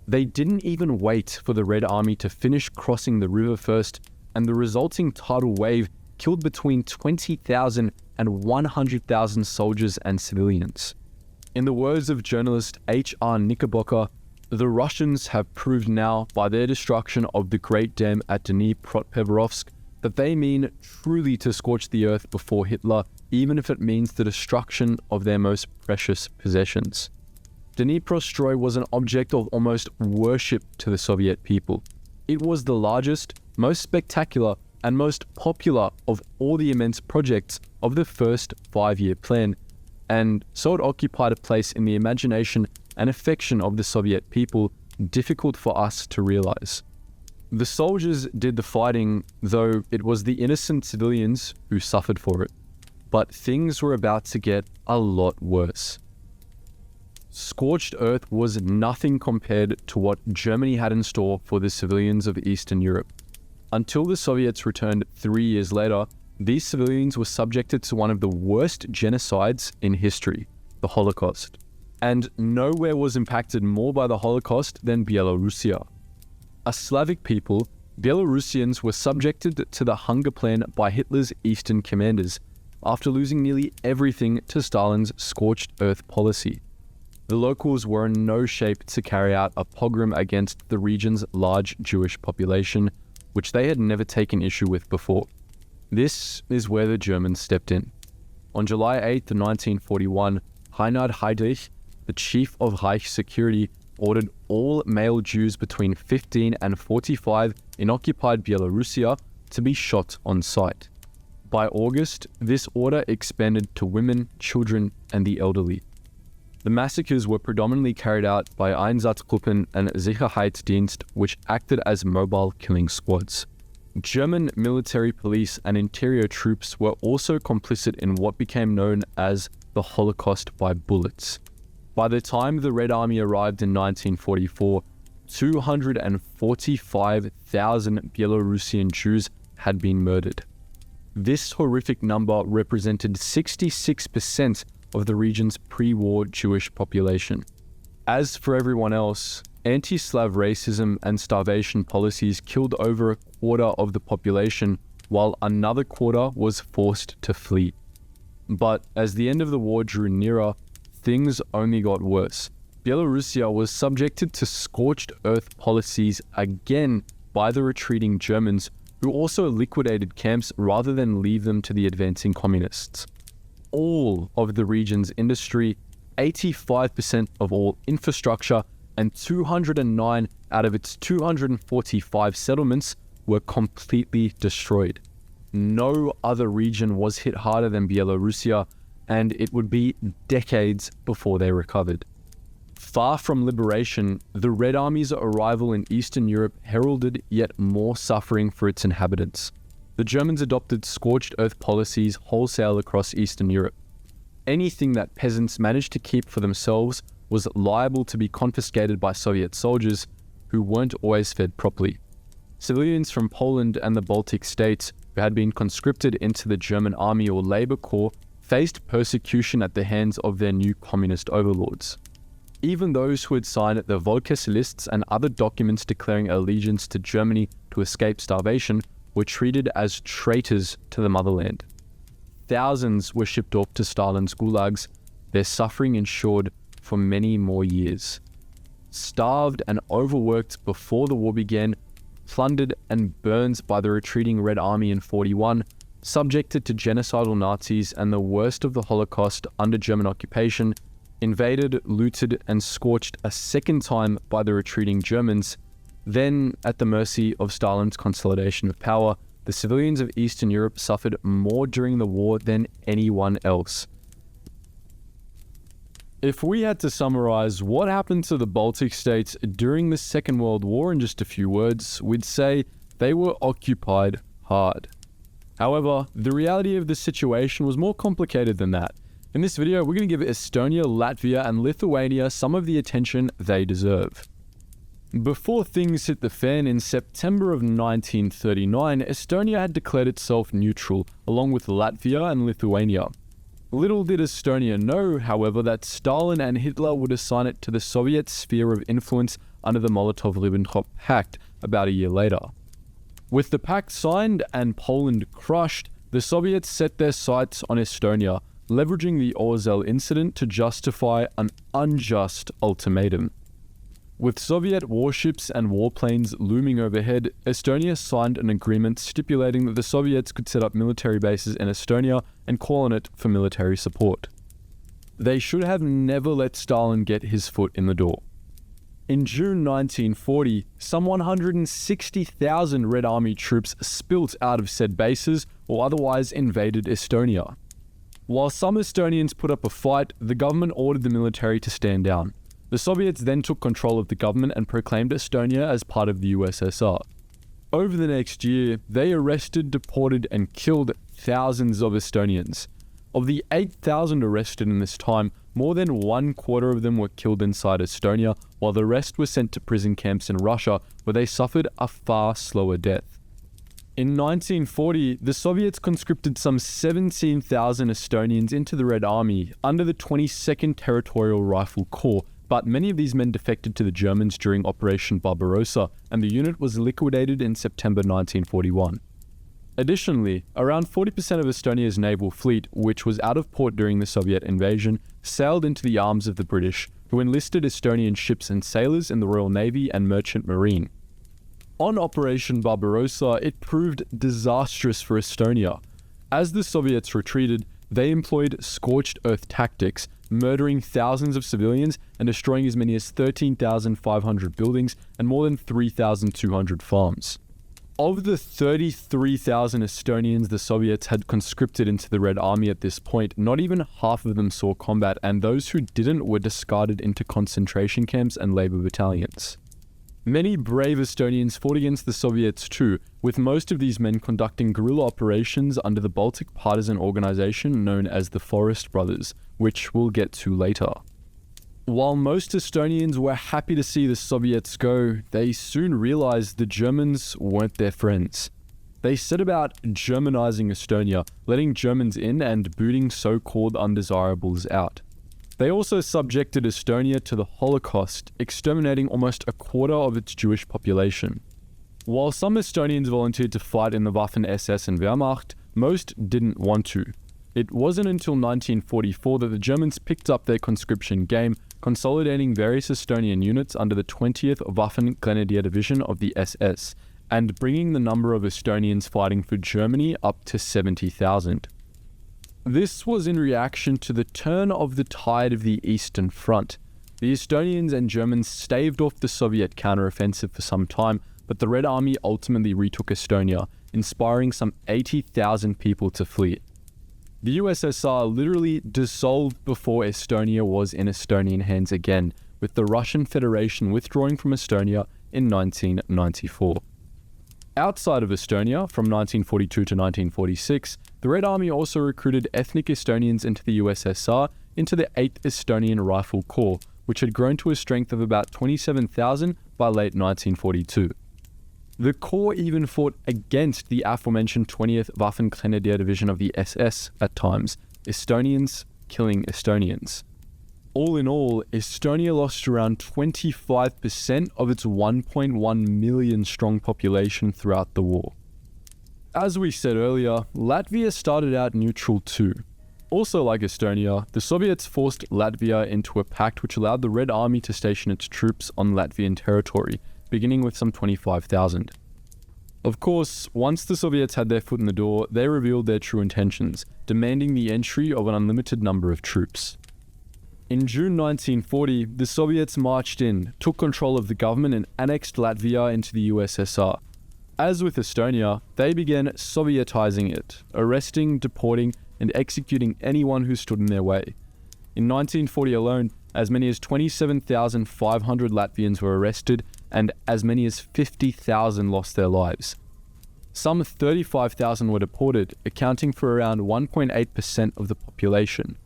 They didn't even wait for the Red Army to finish crossing the river first, and the resulting tidal wave killed between 20,000 and 100,000 soldiers and civilians. In the words of journalist H.R. Knickerbocker, the Russians have proved now by their destruction of the Great Dam at Dnipropetrovsk that they mean truly to scorch the earth before Hitler, even if it means the destruction of their most precious possessions. Dnipropetrovsk was an object of almost worship to the Soviet people. It was the largest, most spectacular, and most popular of all the immense projects of the first 5-year plan, and so it occupied a place in the imagination and affection of the Soviet people difficult for us to realize. The soldiers did the fighting, though it was the innocent civilians who suffered for it. But things were about to get a lot worse. Scorched earth was nothing compared to what Germany had in store for the civilians of Eastern Europe. Until the Soviets returned 3 years later, these civilians were subjected to one of the worst genocides in history, the Holocaust. And nowhere was impacted more by the Holocaust than Belarusia. A Slavic people, Belarusians were subjected to the hunger plan by Hitler's Eastern commanders after losing nearly everything to Stalin's scorched earth policy. The locals were in no shape to carry out a pogrom against the region's large Jewish population, which they had never taken issue with before. This is where the Germans stepped in. On July 8, 1941, Reinhard Heydrich, the chief of Reich Security, ordered all male Jews between 15 and 45 in occupied Belarusia to be shot on sight. By August, this order expanded to women, children, and the elderly. The massacres were predominantly carried out by Einsatzgruppen and Sicherheitsdienst, which acted as mobile killing squads. German military police and interior troops were also complicit in what became known as the Holocaust by bullets. By the time the Red Army arrived in 1944, 245,000 Belarusian Jews had been murdered. This horrific number represented 66% of the region's pre-war Jewish population. As for everyone else, anti-Slav racism and starvation policies killed over a quarter of the population, while another quarter was forced to flee. But as the end of the war drew nearer, things only got worse. Belarusia was subjected to scorched earth policies again by the retreating Germans, who also liquidated camps rather than leave them to the advancing communists. All of the region's industry, 85% of all infrastructure, and 209 out of its 245 settlements were completely destroyed. No other region was hit harder than Belarusia, and it would be decades before they recovered. Far from liberation, the Red Army's arrival in Eastern Europe heralded yet more suffering for its inhabitants. The Germans adopted scorched earth policies wholesale across Eastern Europe. Anything that peasants managed to keep for themselves was liable to be confiscated by Soviet soldiers, who weren't always fed properly. Civilians from Poland and the Baltic states who had been conscripted into the German army or labor corps faced persecution at the hands of their new communist overlords. Even those who had signed the Volkes lists and other documents declaring allegiance to Germany to escape starvation were treated as traitors to the motherland. Thousands were shipped off to Stalin's gulags, their suffering ensured for many more years. Starved and overworked before the war began, plundered and burned by the retreating Red Army in 1941, subjected to genocidal Nazis and the worst of the Holocaust under German occupation, invaded, looted, and scorched a second time by the retreating Germans, then at the mercy of Stalin's consolidation of power, the civilians of Eastern Europe suffered more during the war than anyone else. If we had to summarize what happened to the Baltic states during the Second World War in just a few words, we'd say they were occupied hard. However, the reality of the situation was more complicated than that. In this video, we're going to give Estonia, Latvia, and Lithuania some of the attention they deserve. Before things hit the fan in September of 1939, Estonia had declared itself neutral, along with Latvia and Lithuania. Little did Estonia know, however, that Stalin and Hitler would assign it to the Soviet sphere of influence under the Molotov-Ribbentrop Pact about a year later. With the pact signed and Poland crushed, the Soviets set their sights on Estonia, leveraging the Orzel incident to justify an unjust ultimatum. With Soviet warships and warplanes looming overhead, Estonia signed an agreement stipulating that the Soviets could set up military bases in Estonia and call on it for military support. They should have never let Stalin get his foot in the door. In June 1940, some 160,000 Red Army troops spilt out of said bases or otherwise invaded Estonia. While some Estonians put up a fight, the government ordered the military to stand down. The Soviets then took control of the government and proclaimed Estonia as part of the USSR. Over the next year, they arrested, deported, and killed thousands of Estonians. Of the 8,000 arrested in this time, more than 1/4 of them were killed inside Estonia, while the rest were sent to prison camps in Russia, where they suffered a far slower death. In 1940, the Soviets conscripted some 17,000 Estonians into the Red Army under the 22nd Territorial Rifle Corps, but many of these men defected to the Germans during Operation Barbarossa, and the unit was liquidated in September 1941. Additionally, around 40% of Estonia's naval fleet, which was out of port during the Soviet invasion, sailed into the arms of the British, who enlisted Estonian ships and sailors in the Royal Navy and Merchant Marine. On Operation Barbarossa, it proved disastrous for Estonia. As the Soviets retreated, they employed scorched earth tactics, murdering thousands of civilians and destroying as many as 13,500 buildings and more than 3,200 farms. Of the 33,000 Estonians the Soviets had conscripted into the Red Army at this point, not even half of them saw combat, and those who didn't were discarded into concentration camps and labor battalions. Many brave Estonians fought against the Soviets too, with most of these men conducting guerrilla operations under the Baltic partisan organization known as the Forest Brothers, which we'll get to later. While most Estonians were happy to see the Soviets go, they soon realized the Germans weren't their friends. They set about Germanizing Estonia, letting Germans in and booting so-called undesirables out. They also subjected Estonia to the Holocaust, exterminating almost a quarter of its Jewish population. While some Estonians volunteered to fight in the Waffen-SS and Wehrmacht, most didn't want to. It wasn't until 1944 that the Germans picked up their conscription game, consolidating various Estonian units under the 20th Waffen-Grenadier Division of the SS, and bringing the number of Estonians fighting for Germany up to 70,000. This was in reaction to the turn of the tide of the Eastern Front. The Estonians and Germans staved off the Soviet counteroffensive for some time, but the Red Army ultimately retook Estonia, inspiring some 80,000 people to flee. The USSR literally dissolved before Estonia was in Estonian hands again, with the Russian Federation withdrawing from Estonia in 1994. Outside of Estonia, from 1942 to 1946, the Red Army also recruited ethnic Estonians into the USSR into the 8th Estonian Rifle Corps, which had grown to a strength of about 27,000 by late 1942. The Corps even fought against the aforementioned 20th Waffen-Grenadier Division of the SS at times, Estonians killing Estonians. All in all, Estonia lost around 25% of its 1.1 million strong population throughout the war. As we said earlier, Latvia started out neutral too. Also like Estonia, the Soviets forced Latvia into a pact which allowed the Red Army to station its troops on Latvian territory, beginning with some 25,000. Of course, once the Soviets had their foot in the door, they revealed their true intentions, demanding the entry of an unlimited number of troops. In June 1940, the Soviets marched in, took control of the government and annexed Latvia into the USSR. As with Estonia, they began Sovietizing it, arresting, deporting, and executing anyone who stood in their way. In 1940 alone, as many as 27,500 Latvians were arrested, and as many as 50,000 lost their lives. Some 35,000 were deported, accounting for around 1.8% of the population.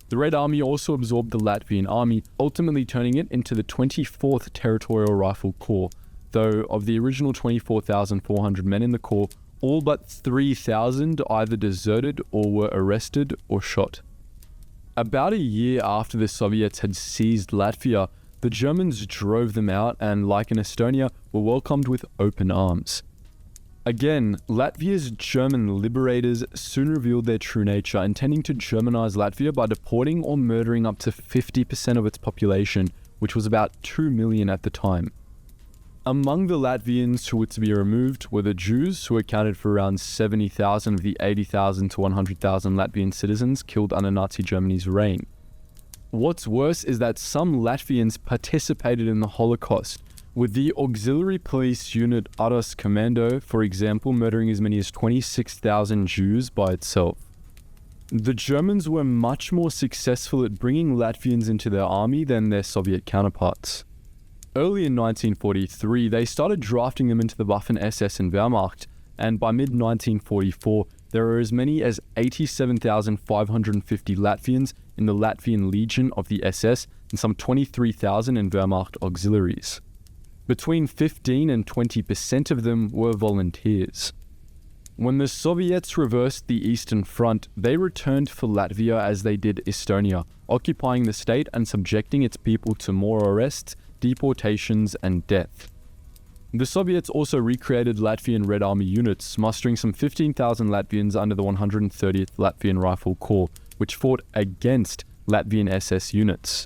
The Red Army also absorbed the Latvian army, ultimately turning it into the 24th Territorial Rifle Corps, though of the original 24,400 men in the corps, all but 3,000 either deserted or were arrested or shot. About a year after the Soviets had seized Latvia, the Germans drove them out and, like in Estonia, were welcomed with open arms. Again, Latvia's German liberators soon revealed their true nature, intending to Germanize Latvia by deporting or murdering up to 50% of its population, which was about 2 million at the time. Among the Latvians who were to be removed were the Jews, who accounted for around 70,000 of the 80,000 to 100,000 Latvian citizens killed under Nazi Germany's reign. What's worse is that some Latvians participated in the Holocaust, with the auxiliary police unit Aras Commando, for example, murdering as many as 26,000 Jews by itself. The Germans were much more successful at bringing Latvians into their army than their Soviet counterparts. Early in 1943, they started drafting them into the Waffen-SS and Wehrmacht, and by mid-1944, there were as many as 87,550 Latvians in the Latvian Legion of the SS and some 23,000 in Wehrmacht auxiliaries. Between 15 and 20% of them were volunteers. When the Soviets reversed the Eastern Front, they returned for Latvia as they did Estonia, occupying the state and subjecting its people to more arrests, deportations, and death. The Soviets also recreated Latvian Red Army units, mustering some 15,000 Latvians under the 130th Latvian Rifle Corps, which fought against Latvian SS units.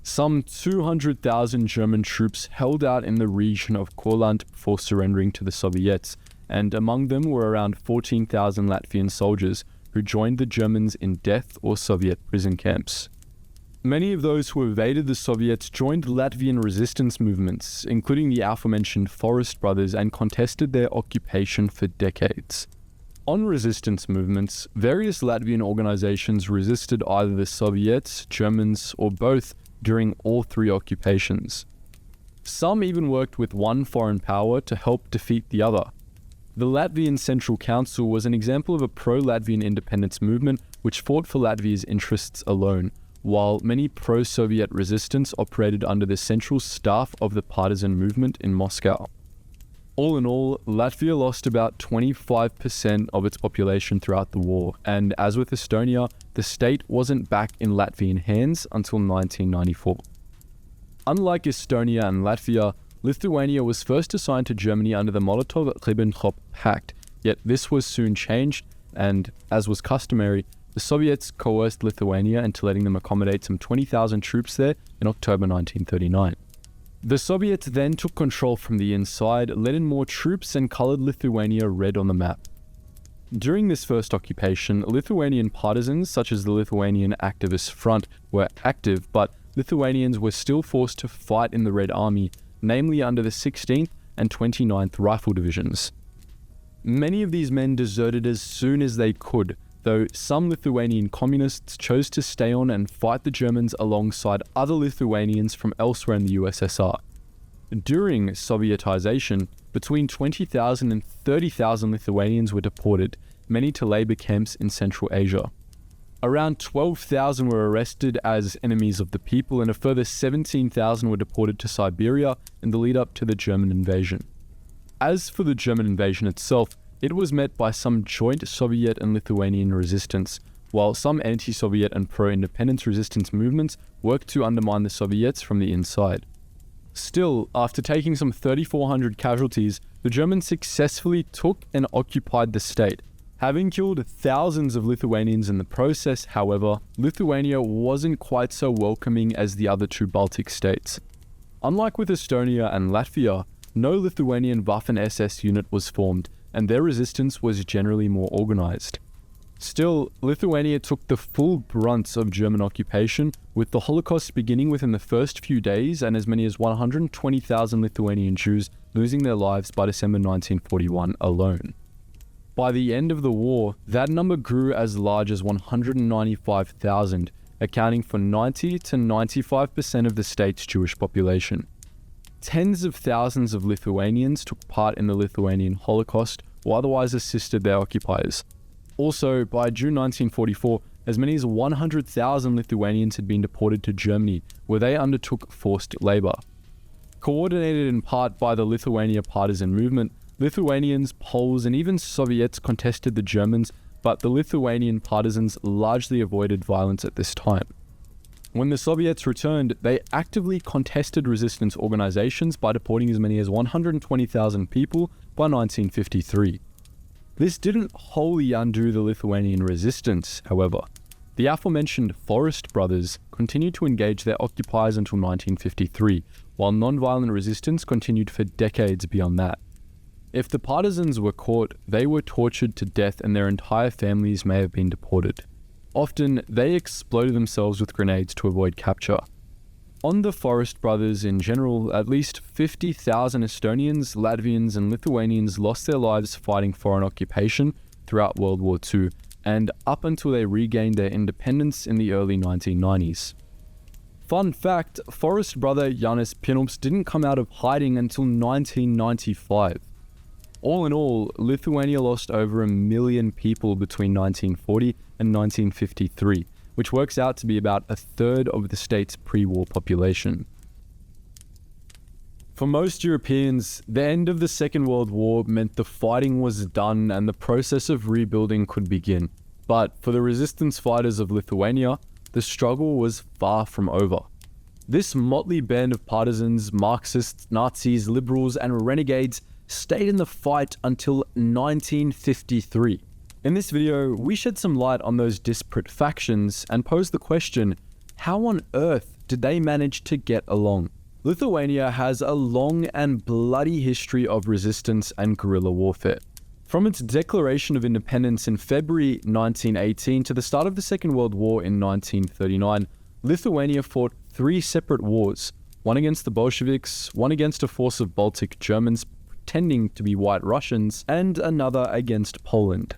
Some 200,000 German troops held out in the region of Courland before surrendering to the Soviets, and among them were around 14,000 Latvian soldiers who joined the Germans in death or Soviet prison camps. Many of those who evaded the Soviets joined Latvian resistance movements, including the aforementioned Forest Brothers, and contested their occupation for decades. On resistance movements, various Latvian organizations resisted either the Soviets, Germans, or both during all three occupations. Some even worked with one foreign power to help defeat the other. The Latvian Central Council was an example of a pro-Latvian independence movement which fought for Latvia's interests alone, while many pro-Soviet resistance operated under the central staff of the partisan movement in Moscow. All in all, Latvia lost about 25% of its population throughout the war, and as with Estonia, the state wasn't back in Latvian hands until 1994. Unlike Estonia and Latvia, Lithuania was first assigned to Germany under the Molotov-Ribbentrop Pact, yet this was soon changed, and, as was customary, the Soviets coerced Lithuania into letting them accommodate some 20,000 troops there in October 1939. The Soviets then took control from the inside, let in more troops, and colored Lithuania red on the map. During this first occupation, Lithuanian partisans such as the Lithuanian Activist Front were active, but Lithuanians were still forced to fight in the Red Army, namely under the 16th and 29th Rifle Divisions. Many of these men deserted as soon as they could, though some Lithuanian communists chose to stay on and fight the Germans alongside other Lithuanians from elsewhere in the USSR. During Sovietization, between 20,000 and 30,000 Lithuanians were deported, many to labor camps in Central Asia. Around 12,000 were arrested as enemies of the people, and a further 17,000 were deported to Siberia in the lead-up to the German invasion. As for the German invasion itself, it was met by some joint Soviet and Lithuanian resistance, while some anti-Soviet and pro-independence resistance movements worked to undermine the Soviets from the inside. Still, after taking some 3,400 casualties, the Germans successfully took and occupied the state. Having killed thousands of Lithuanians in the process, however, Lithuania wasn't quite so welcoming as the other two Baltic states. Unlike with Estonia and Latvia, no Lithuanian Waffen-SS unit was formed, and their resistance was generally more organized. Still, Lithuania took the full brunt of German occupation, with the Holocaust beginning within the first few days and as many as 120,000 Lithuanian Jews losing their lives by December 1941 alone. By the end of the war, that number grew as large as 195,000, accounting for 90 to 95% of the state's Jewish population. Tens of thousands of Lithuanians took part in the Lithuanian Holocaust or otherwise assisted their occupiers. Also, by June 1944, as many as 100,000 Lithuanians had been deported to Germany, where they undertook forced labor. Coordinated in part by the Lithuania partisan movement, Lithuanians, Poles, and even Soviets contested the Germans, but the Lithuanian partisans largely avoided violence at this time. When the Soviets returned, they actively contested resistance organizations by deporting as many as 120,000 people by 1953. This didn't wholly undo the Lithuanian resistance, however. The aforementioned Forest Brothers continued to engage their occupiers until 1953, while non-violent resistance continued for decades beyond that. If the partisans were caught, they were tortured to death and their entire families may have been deported. Often, they exploded themselves with grenades to avoid capture. On the Forest Brothers in general, at least 50,000 Estonians, Latvians, and Lithuanians lost their lives fighting foreign occupation throughout World War II, and up until they regained their independence in the early 1990s. Fun fact, Forest brother Jānis Pinops didn't come out of hiding until 1995. All in all, Lithuania lost over 1 million people between 1940 and 1953, which works out to be about a third of the state's pre-war population. For most Europeans, the end of the Second World War meant the fighting was done and the process of rebuilding could begin. But for the resistance fighters of Lithuania, the struggle was far from over. This motley band of partisans, Marxists, Nazis, liberals, and renegades stayed in the fight until 1953. In this video, we shed some light on those disparate factions and pose the question, how on earth did they manage to get along? Lithuania has a long and bloody history of resistance and guerrilla warfare. From its declaration of independence in February 1918 to the start of the Second World War in 1939, Lithuania fought 3 separate wars, one against the Bolsheviks, one against a force of Baltic Germans pretending to be White Russians, and another against Poland.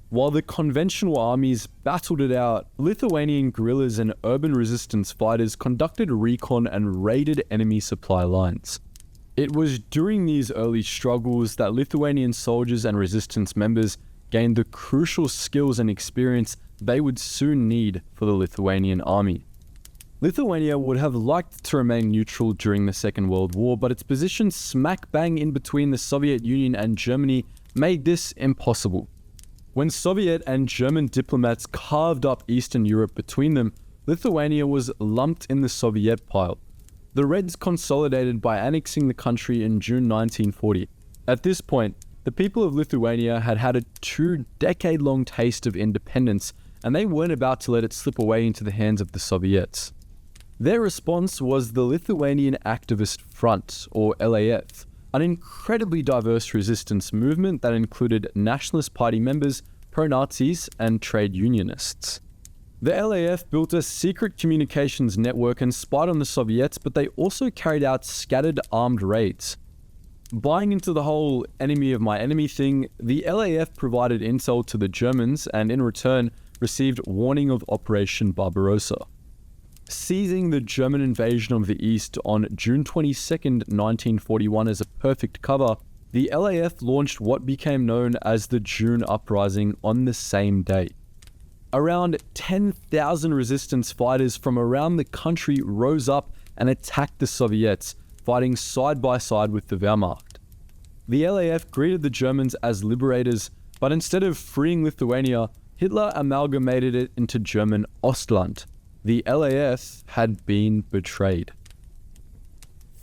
While the conventional armies battled it out, Lithuanian guerrillas and urban resistance fighters conducted recon and raided enemy supply lines. It was during these early struggles that Lithuanian soldiers and resistance members gained the crucial skills and experience they would soon need for the Lithuanian army. Lithuania would have liked to remain neutral during the Second World War, but its position smack bang in between the Soviet Union and Germany made this impossible. When Soviet and German diplomats carved up Eastern Europe between them, Lithuania was lumped in the Soviet pile. The Reds consolidated by annexing the country in June 1940. At this point, the people of Lithuania had had a 2-decade-long taste of independence, and they weren't about to let it slip away into the hands of the Soviets. Their response was the Lithuanian Activist Front, or LAF, an incredibly diverse resistance movement that included Nationalist Party members, pro-Nazis, and trade unionists. The LAF built a secret communications network and spied on the Soviets, but they also carried out scattered armed raids. Buying into the whole enemy of my enemy thing, the LAF provided intel to the Germans and in return received warning of Operation Barbarossa. Seizing the German invasion of the East on June 22, 1941 as a perfect cover, the LAF launched what became known as the June Uprising on the same day. Around 10,000 resistance fighters from around the country rose up and attacked the Soviets, fighting side by side with the Wehrmacht. The LAF greeted the Germans as liberators, but instead of freeing Lithuania, Hitler amalgamated it into German Ostland. The LAF had been betrayed.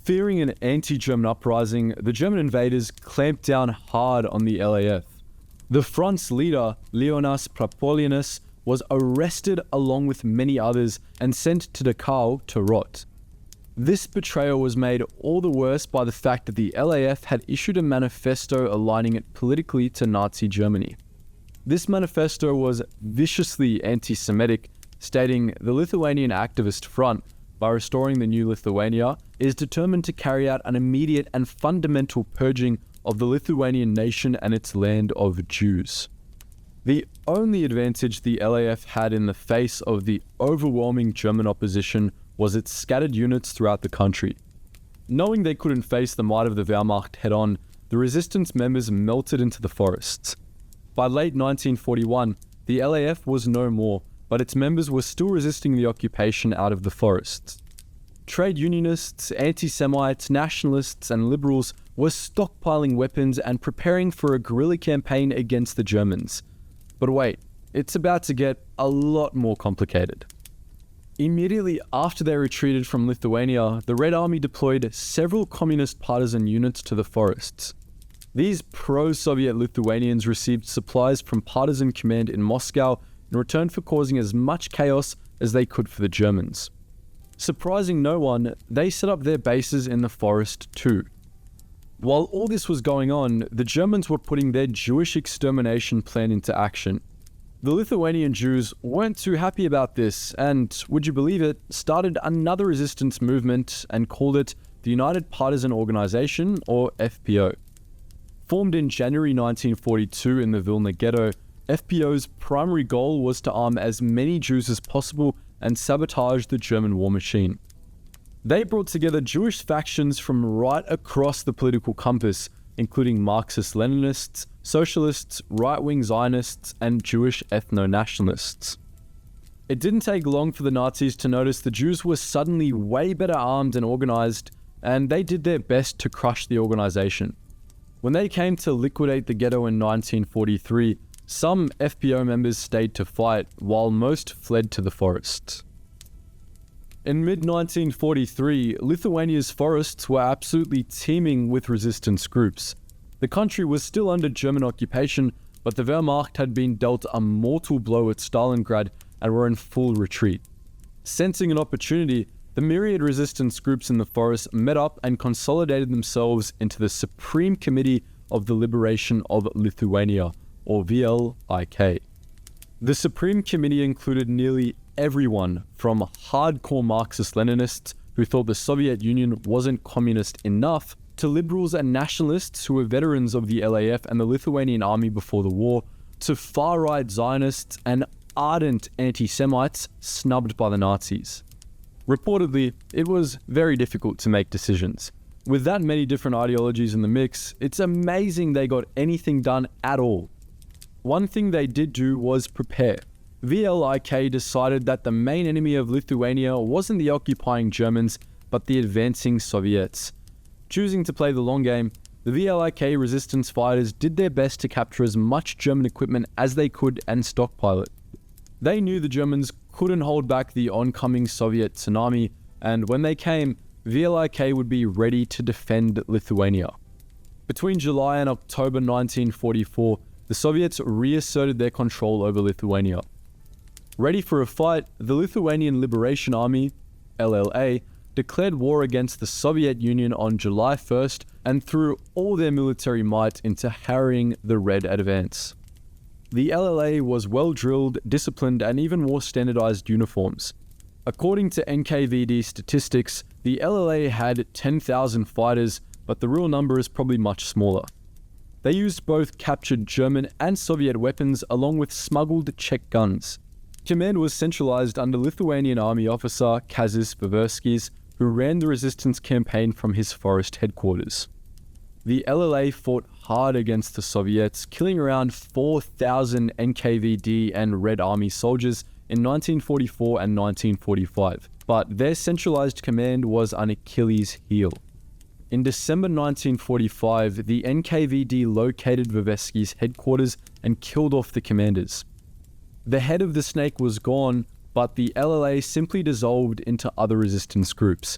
Fearing an anti-German uprising, the German invaders clamped down hard on the LAF. The front's leader, Leonas Prapolianus, was arrested along with many others and sent to Dachau to rot. This betrayal was made all the worse by the fact that the LAF had issued a manifesto aligning it politically to Nazi Germany. This manifesto was viciously anti-Semitic, stating the Lithuanian Activist Front, by restoring the new Lithuania, is determined to carry out an immediate and fundamental purging of the Lithuanian nation and its land of Jews. The only advantage the LAF had in the face of the overwhelming German opposition was its scattered units throughout the country. Knowing they couldn't face the might of the Wehrmacht head-on, the resistance members melted into the forests. By late 1941, the LAF was no more, but its members were still resisting the occupation out of the forests. Trade unionists, anti-Semites, nationalists, and liberals were stockpiling weapons and preparing for a guerrilla campaign against the Germans. But wait, it's about to get a lot more complicated. Immediately after they retreated from Lithuania, the Red Army deployed several communist partisan units to the forests. These pro-Soviet Lithuanians received supplies from partisan command in Moscow in return for causing as much chaos as they could for the Germans. Surprising no one, they set up their bases in the forest too. While all this was going on, the Germans were putting their Jewish extermination plan into action. The Lithuanian Jews weren't too happy about this and, would you believe it, started another resistance movement and called it the United Partisan Organization, or FPO. Formed in January 1942 in the Vilna Ghetto, FPO's primary goal was to arm as many Jews as possible and sabotage the German war machine. They brought together Jewish factions from right across the political compass, including Marxist-Leninists, socialists, right-wing Zionists, and Jewish ethno-nationalists. It didn't take long for the Nazis to notice the Jews were suddenly way better armed and organized, and they did their best to crush the organization. When they came to liquidate the ghetto in 1943, some FPO members stayed to fight, while most fled to the forests. In mid-1943, Lithuania's forests were absolutely teeming with resistance groups. The country was still under German occupation, but the Wehrmacht had been dealt a mortal blow at Stalingrad and were in full retreat. Sensing an opportunity, the myriad resistance groups in the forest met up and consolidated themselves into the Supreme Committee of the Liberation of Lithuania, or VLIK. The Supreme Committee included nearly everyone from hardcore Marxist-Leninists who thought the Soviet Union wasn't communist enough, to liberals and nationalists who were veterans of the LAF and the Lithuanian army before the war, to far-right Zionists and ardent anti-Semites snubbed by the Nazis. Reportedly, it was very difficult to make decisions. With that many different ideologies in the mix, it's amazing they got anything done at all. One thing they did do was prepare. VLIK decided that the main enemy of Lithuania wasn't the occupying Germans, but the advancing Soviets. Choosing to play the long game, the VLIK resistance fighters did their best to capture as much German equipment as they could and stockpile it. They knew the Germans couldn't hold back the oncoming Soviet tsunami, and when they came, VLIK would be ready to defend Lithuania. Between July and October 1944, the Soviets reasserted their control over Lithuania. Ready for a fight, the Lithuanian Liberation Army, LLA, declared war against the Soviet Union on July 1st and threw all their military might into harrying the Red Advance. The LLA was well-drilled, disciplined, and even wore standardized uniforms. According to NKVD statistics, the LLA had 10,000 fighters, but the real number is probably much smaller. They used both captured German and Soviet weapons along with smuggled Czech guns. Command was centralized under Lithuanian Army officer Kazis Paverskis, who ran the resistance campaign from his forest headquarters. The LLA fought hard against the Soviets, killing around 4,000 NKVD and Red Army soldiers in 1944 and 1945, but their centralized command was an Achilles heel. In December 1945, the NKVD located Paverskis' headquarters and killed off the commanders. The head of the snake was gone, but the LLA simply dissolved into other resistance groups.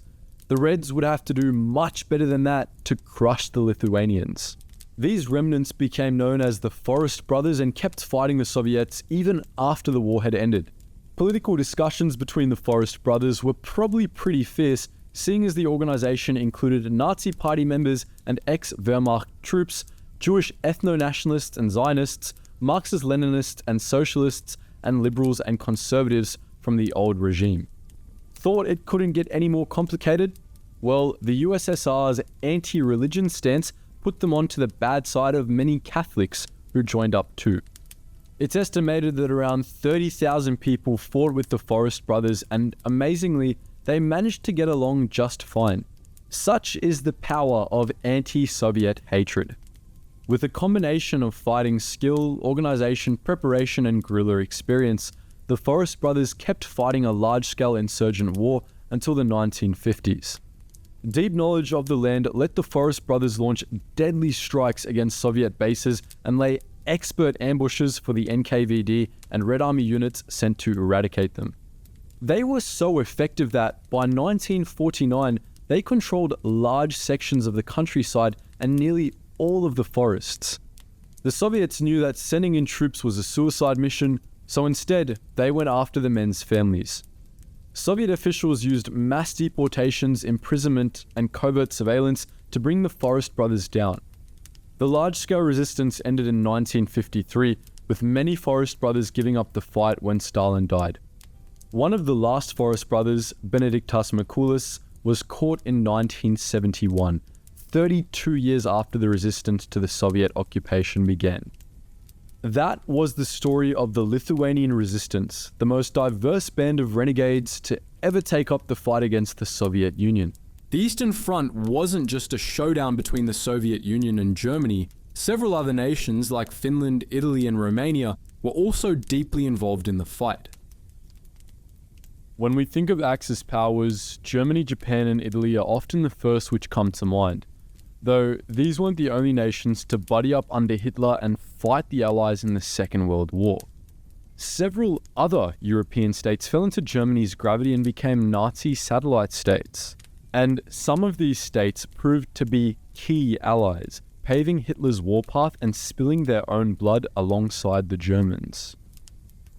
The Reds would have to do much better than that to crush the Lithuanians. These remnants became known as the Forest Brothers and kept fighting the Soviets even after the war had ended. Political discussions between the Forest Brothers were probably pretty fierce, seeing as the organization included Nazi party members and ex-Wehrmacht troops, Jewish ethno-nationalists and Zionists, Marxist-Leninists and socialists, and liberals and conservatives from the old regime. Thought it couldn't get any more complicated? Well, the USSR's anti-religion stance put them onto the bad side of many Catholics who joined up too. It's estimated that around 30,000 people fought with the Forest Brothers, and amazingly, they managed to get along just fine. Such is the power of anti-Soviet hatred. With a combination of fighting skill, organization, preparation, and guerrilla experience, the Forest Brothers kept fighting a large-scale insurgent war until the 1950s. Deep knowledge of the land let the Forest Brothers launch deadly strikes against Soviet bases and lay expert ambushes for the NKVD and Red Army units sent to eradicate them. They were so effective that, by 1949, they controlled large sections of the countryside and nearly all of the forests. The Soviets knew that sending in troops was a suicide mission, so instead, they went after the men's families. Soviet officials used mass deportations, imprisonment, and covert surveillance to bring the Forest Brothers down. The large-scale resistance ended in 1953, with many Forest Brothers giving up the fight when Stalin died. One of the last Forest Brothers, Benediktas Mikulis, was caught in 1971, 32 years after the resistance to the Soviet occupation began. That was the story of the Lithuanian resistance, the most diverse band of renegades to ever take up the fight against the Soviet Union. The Eastern Front wasn't just a showdown between the Soviet Union and Germany. Several other nations like Finland, Italy, and Romania were also deeply involved in the fight. When we think of Axis powers, Germany, Japan, and Italy are often the first which come to mind. Though these weren't the only nations to buddy up under Hitler and fight the Allies in the Second World War. Several other European states fell into Germany's gravity and became Nazi satellite states. And some of these states proved to be key allies, paving Hitler's warpath and spilling their own blood alongside the Germans.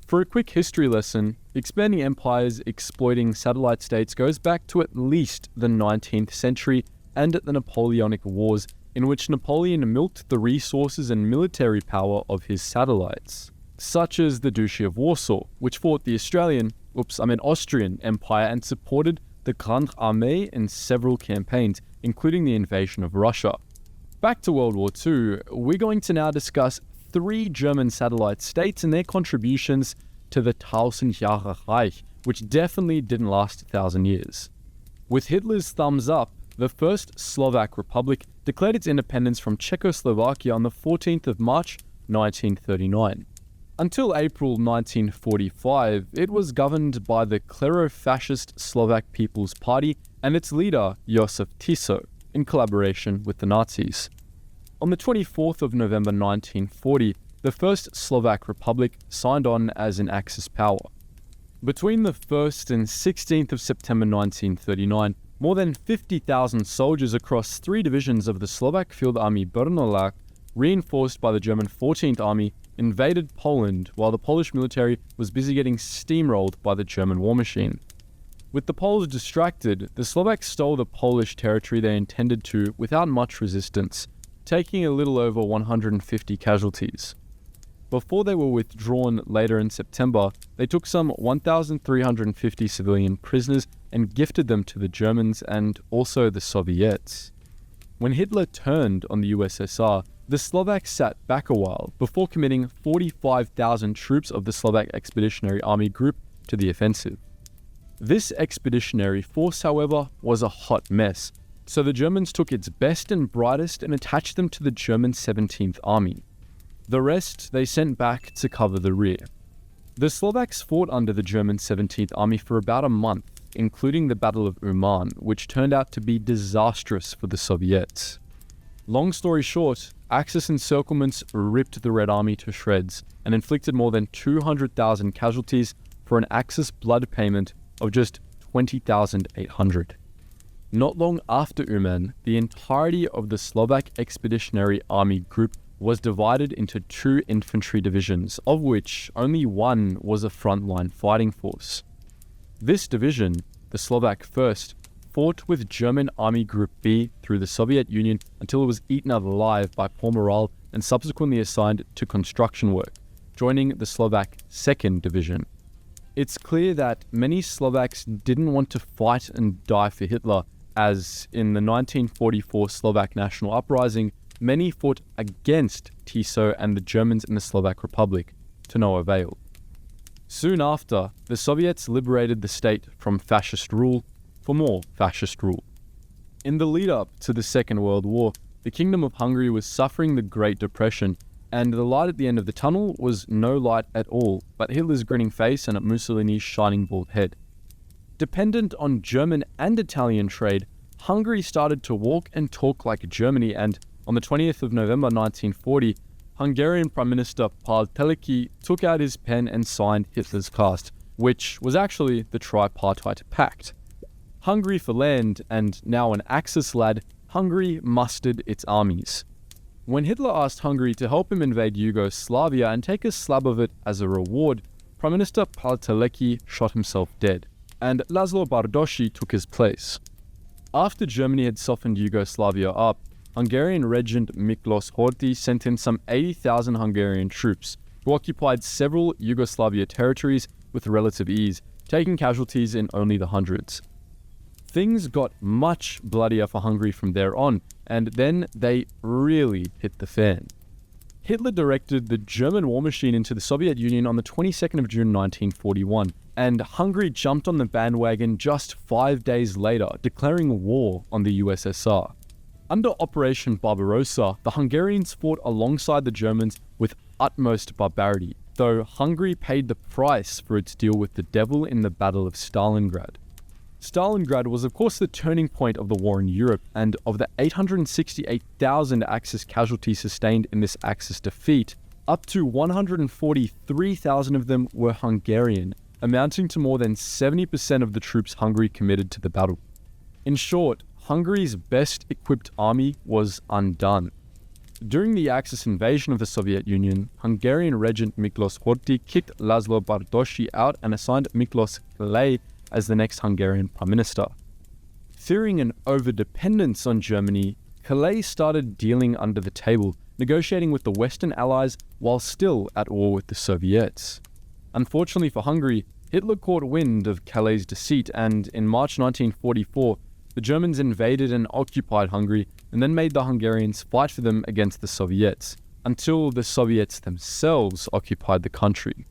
For a quick history lesson, expanding empires exploiting satellite states goes back to at least the 19th century and the Napoleonic Wars, in which Napoleon milked the resources and military power of his satellites. such as the Duchy of Warsaw, which fought the Austrian Empire and supported the Grande Armée in several campaigns, including the invasion of Russia. Back to World War II, we're going to now discuss 3 German satellite states and their contributions to the 1000 Jahre Reich, which definitely didn't last 1,000 years. With Hitler's thumbs up, the First Slovak Republic declared its independence from Czechoslovakia on the 14th of March 1939. Until April 1945, it was governed by the clero-fascist Slovak People's Party and its leader, Josef Tiso, in collaboration with the Nazis. On the 24th of November 1940, the First Slovak Republic signed on as an Axis power. Between the 1st and 16th of September 1939, more than 50,000 soldiers across 3 divisions of the Slovak Field Army Brno-Lak, reinforced by the German 14th Army, invaded Poland while the Polish military was busy getting steamrolled by the German war machine. With the Poles distracted, the Slovaks stole the Polish territory they intended to without much resistance, taking a little over 150 casualties. Before they were withdrawn later in September, they took some 1,350 civilian prisoners and gifted them to the Germans and also the Soviets. When Hitler turned on the USSR, the Slovaks sat back a while before committing 45,000 troops of the Slovak Expeditionary Army Group to the offensive. This expeditionary force, however, was a hot mess, so the Germans took its best and brightest and attached them to the German 17th Army. The rest they sent back to cover the rear. The Slovaks fought under the German 17th Army for about a month, including the Battle of Uman, which turned out to be disastrous for the Soviets. Long story short, Axis encirclements ripped the Red Army to shreds and inflicted more than 200,000 casualties for an Axis blood payment of just 20,800. Not long after Uman, the entirety of the Slovak Expeditionary Army Group was divided into 2 infantry divisions, of which only one was a frontline fighting force. This division, the Slovak 1st, fought with German Army Group B through the Soviet Union until it was eaten alive by poor morale and subsequently assigned to construction work, joining the Slovak 2nd Division. It's clear that many Slovaks didn't want to fight and die for Hitler, as in the 1944 Slovak National Uprising, many fought against Tiso and the Germans in the Slovak Republic, to no avail. Soon after, the Soviets liberated the state from fascist rule for more fascist rule. In the lead-up to the Second World War, the Kingdom of Hungary was suffering the Great Depression, and the light at the end of the tunnel was no light at all, but Hitler's grinning face and Mussolini's shining bald head. Dependent on German and Italian trade, Hungary started to walk and talk like Germany, and on the 20th of November 1940, Hungarian Prime Minister Paul Teleki took out his pen and signed Hitler's cast, which was actually the Tripartite Pact. Hungry for land, and now an Axis lad, Hungary mustered its armies. When Hitler asked Hungary to help him invade Yugoslavia and take a slab of it as a reward, Prime Minister Paul Teleki shot himself dead, and Laszlo Bardoshi took his place. After Germany had softened Yugoslavia up, Hungarian Regent Miklos Horthy sent in some 80,000 Hungarian troops, who occupied several Yugoslavia territories with relative ease, taking casualties in only the hundreds. Things got much bloodier for Hungary from there on, and then they really hit the fan. Hitler directed the German war machine into the Soviet Union on the 22nd of June 1941, and Hungary jumped on the bandwagon just 5 days later, declaring war on the USSR. Under Operation Barbarossa, the Hungarians fought alongside the Germans with utmost barbarity, though Hungary paid the price for its deal with the devil in the Battle of Stalingrad. Stalingrad was of course the turning point of the war in Europe, and of the 868,000 Axis casualties sustained in this Axis defeat, up to 143,000 of them were Hungarian, amounting to more than 70% of the troops Hungary committed to the battle. In short, Hungary's best equipped army was undone. During the Axis invasion of the Soviet Union, Hungarian Regent Miklos Horthy kicked Laszlo Bardoshi out and assigned Miklos Kalej as the next Hungarian Prime Minister. Fearing an overdependence on Germany, Kalej started dealing under the table, negotiating with the Western Allies while still at war with the Soviets. Unfortunately for Hungary, Hitler caught wind of Calais' deceit, and in March 1944, the Germans invaded and occupied Hungary and then made the Hungarians fight for them against the Soviets, until the Soviets themselves occupied the country.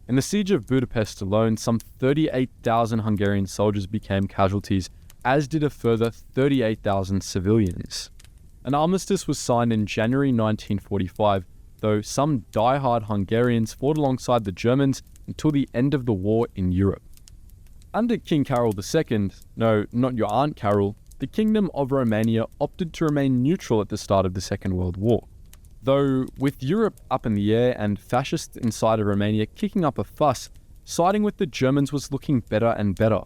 In the siege of Budapest alone, some 38,000 Hungarian soldiers became casualties, as did a further 38,000 civilians. An armistice was signed in January 1945, though some die-hard Hungarians fought alongside the Germans until the end of the war in Europe. Under King Carol II, no, not your Aunt Carol, the Kingdom of Romania opted to remain neutral at the start of the Second World War. Though, with Europe up in the air and fascists inside of Romania kicking up a fuss, siding with the Germans was looking better and better.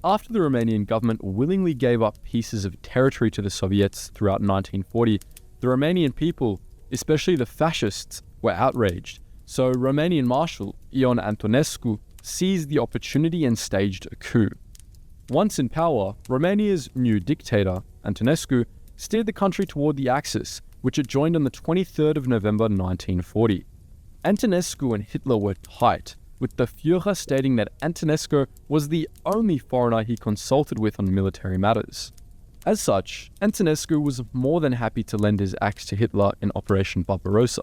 After the Romanian government willingly gave up pieces of territory to the Soviets throughout 1940, the Romanian people, especially the fascists, were outraged, so Romanian Marshal Ion Antonescu seized the opportunity and staged a coup. Once in power, Romania's new dictator, Antonescu, steered the country toward the Axis, which it joined on the 23rd of November 1940. Antonescu and Hitler were tight, with the Führer stating that Antonescu was the only foreigner he consulted with on military matters. As such, Antonescu was more than happy to lend his axe to Hitler in Operation Barbarossa.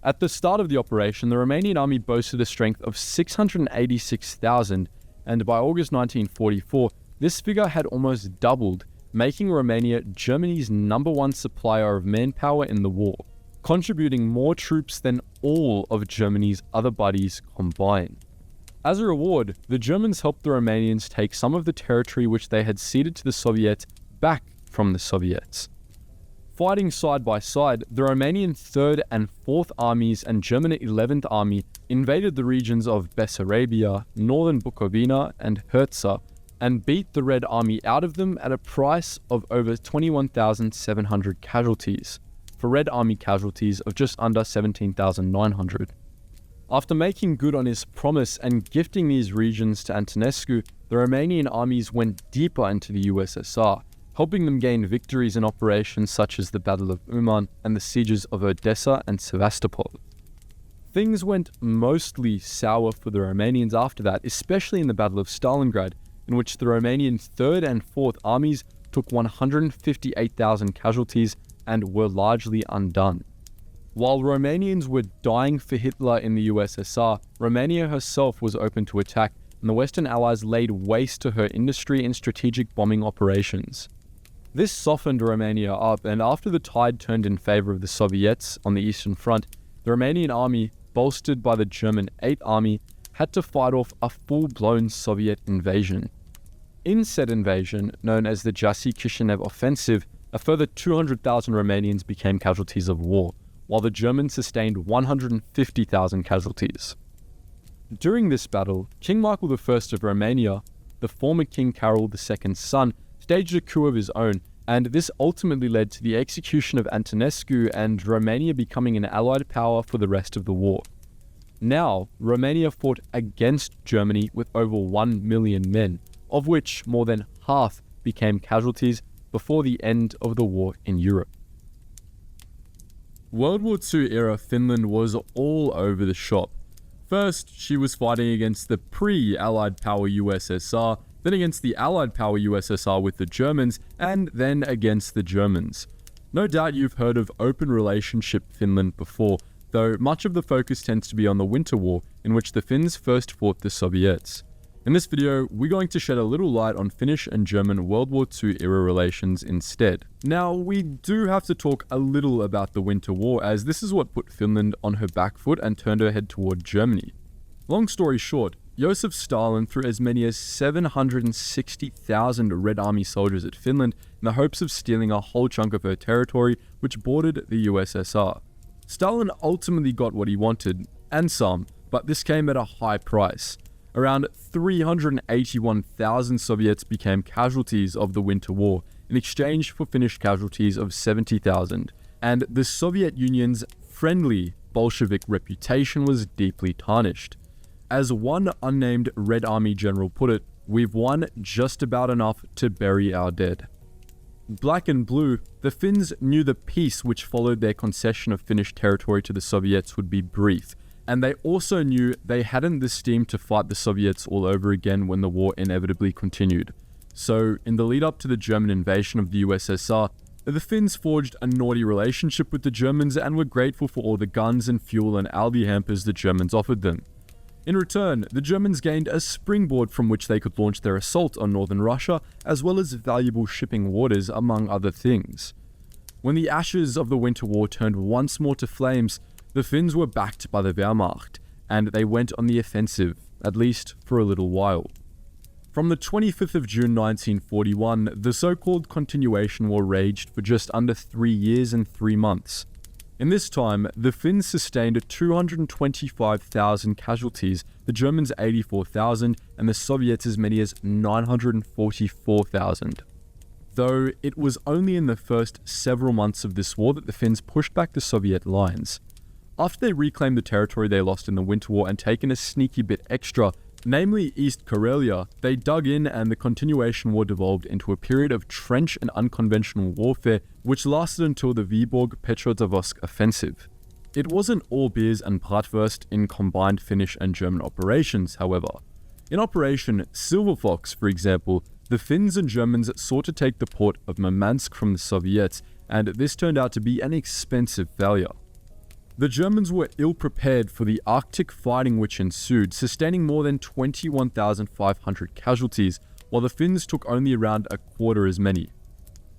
At the start of the operation, the Romanian army boasted a strength of 686,000, and by August 1944, this figure had almost doubled, making Romania Germany's #1 supplier of manpower in the war, contributing more troops than all of Germany's other buddies combined. As a reward, the Germans helped the Romanians take some of the territory which they had ceded to the Soviets back from the Soviets. Fighting side by side, the Romanian 3rd and 4th Armies and German 11th Army invaded the regions of Bessarabia, northern Bukovina, and Herza, and beat the Red Army out of them at a price of over 21,700 casualties, for Red Army casualties of just under 17,900. After making good on his promise and gifting these regions to Antonescu, the Romanian armies went deeper into the USSR, helping them gain victories in operations such as the Battle of Uman and the sieges of Odessa and Sevastopol. Things went mostly sour for the Romanians after that, especially in the Battle of Stalingrad, in which the Romanian 3rd and 4th armies took 158,000 casualties and were largely undone. While Romanians were dying for Hitler in the USSR, Romania herself was open to attack, and the Western Allies laid waste to her industry and strategic bombing operations. This softened Romania up, and after the tide turned in favor of the Soviets on the Eastern Front, the Romanian army, bolstered by the German 8th Army, had to fight off a full-blown Soviet invasion. In said invasion, known as the Jassy-Kishinev Offensive, a further 200,000 Romanians became casualties of war, while the Germans sustained 150,000 casualties. During this battle, King Michael I of Romania, the former King Carol II's son, staged a coup of his own, and this ultimately led to the execution of Antonescu and Romania becoming an allied power for the rest of the war. Now, Romania fought against Germany with over 1 million men, of which more than half became casualties before the end of the war in Europe. World War II era Finland was all over the shop. First, she was fighting against the pre-Allied power USSR, then against the Allied power USSR with the Germans, and then against the Germans. No doubt you've heard of Open Relationship Finland before, though much of the focus tends to be on the Winter War, in which the Finns first fought the Soviets. In this video, we're going to shed a little light on Finnish and German World War II era relations instead. Now, we do have to talk a little about the Winter War, as this is what put Finland on her back foot and turned her head toward Germany. Long story short, Joseph Stalin threw as many as 760,000 Red Army soldiers at Finland in the hopes of stealing a whole chunk of her territory, which bordered the USSR. Stalin ultimately got what he wanted, and some, but this came at a high price. Around 381,000 Soviets became casualties of the Winter War in exchange for Finnish casualties of 70,000, and the Soviet Union's friendly Bolshevik reputation was deeply tarnished. As one unnamed Red Army general put it, "We've won just about enough to bury our dead." Black and blue, the Finns knew the peace which followed their concession of Finnish territory to the Soviets would be brief, and they also knew they hadn't the steam to fight the Soviets all over again when the war inevitably continued. So, in the lead up to the German invasion of the USSR, the Finns forged a naughty relationship with the Germans and were grateful for all the guns and fuel and Aldi hampers the Germans offered them. In return, the Germans gained a springboard from which they could launch their assault on northern Russia, as well as valuable shipping waters, among other things. When the ashes of the Winter War turned once more to flames, the Finns were backed by the Wehrmacht, and they went on the offensive, at least for a little while. From the 25th of June 1941, the so-called Continuation War raged for just under 3 years and 3 months. In this time, the Finns sustained 225,000 casualties, the Germans 84,000, and the Soviets as many as 944,000. Though it was only in the first several months of this war that the Finns pushed back the Soviet lines. After they reclaimed the territory they lost in the Winter War and taken a sneaky bit extra, namely East Karelia, they dug in, and the Continuation War devolved into a period of trench and unconventional warfare which lasted until the Vyborg-Petrozavodsk offensive. It wasn't all beers and bratwurst in combined Finnish and German operations, however. In Operation Silver Fox, for example, the Finns and Germans sought to take the port of Murmansk from the Soviets, and this turned out to be an expensive failure. The Germans were ill-prepared for the Arctic fighting which ensued, sustaining more than 21,500 casualties, while the Finns took only around a quarter as many.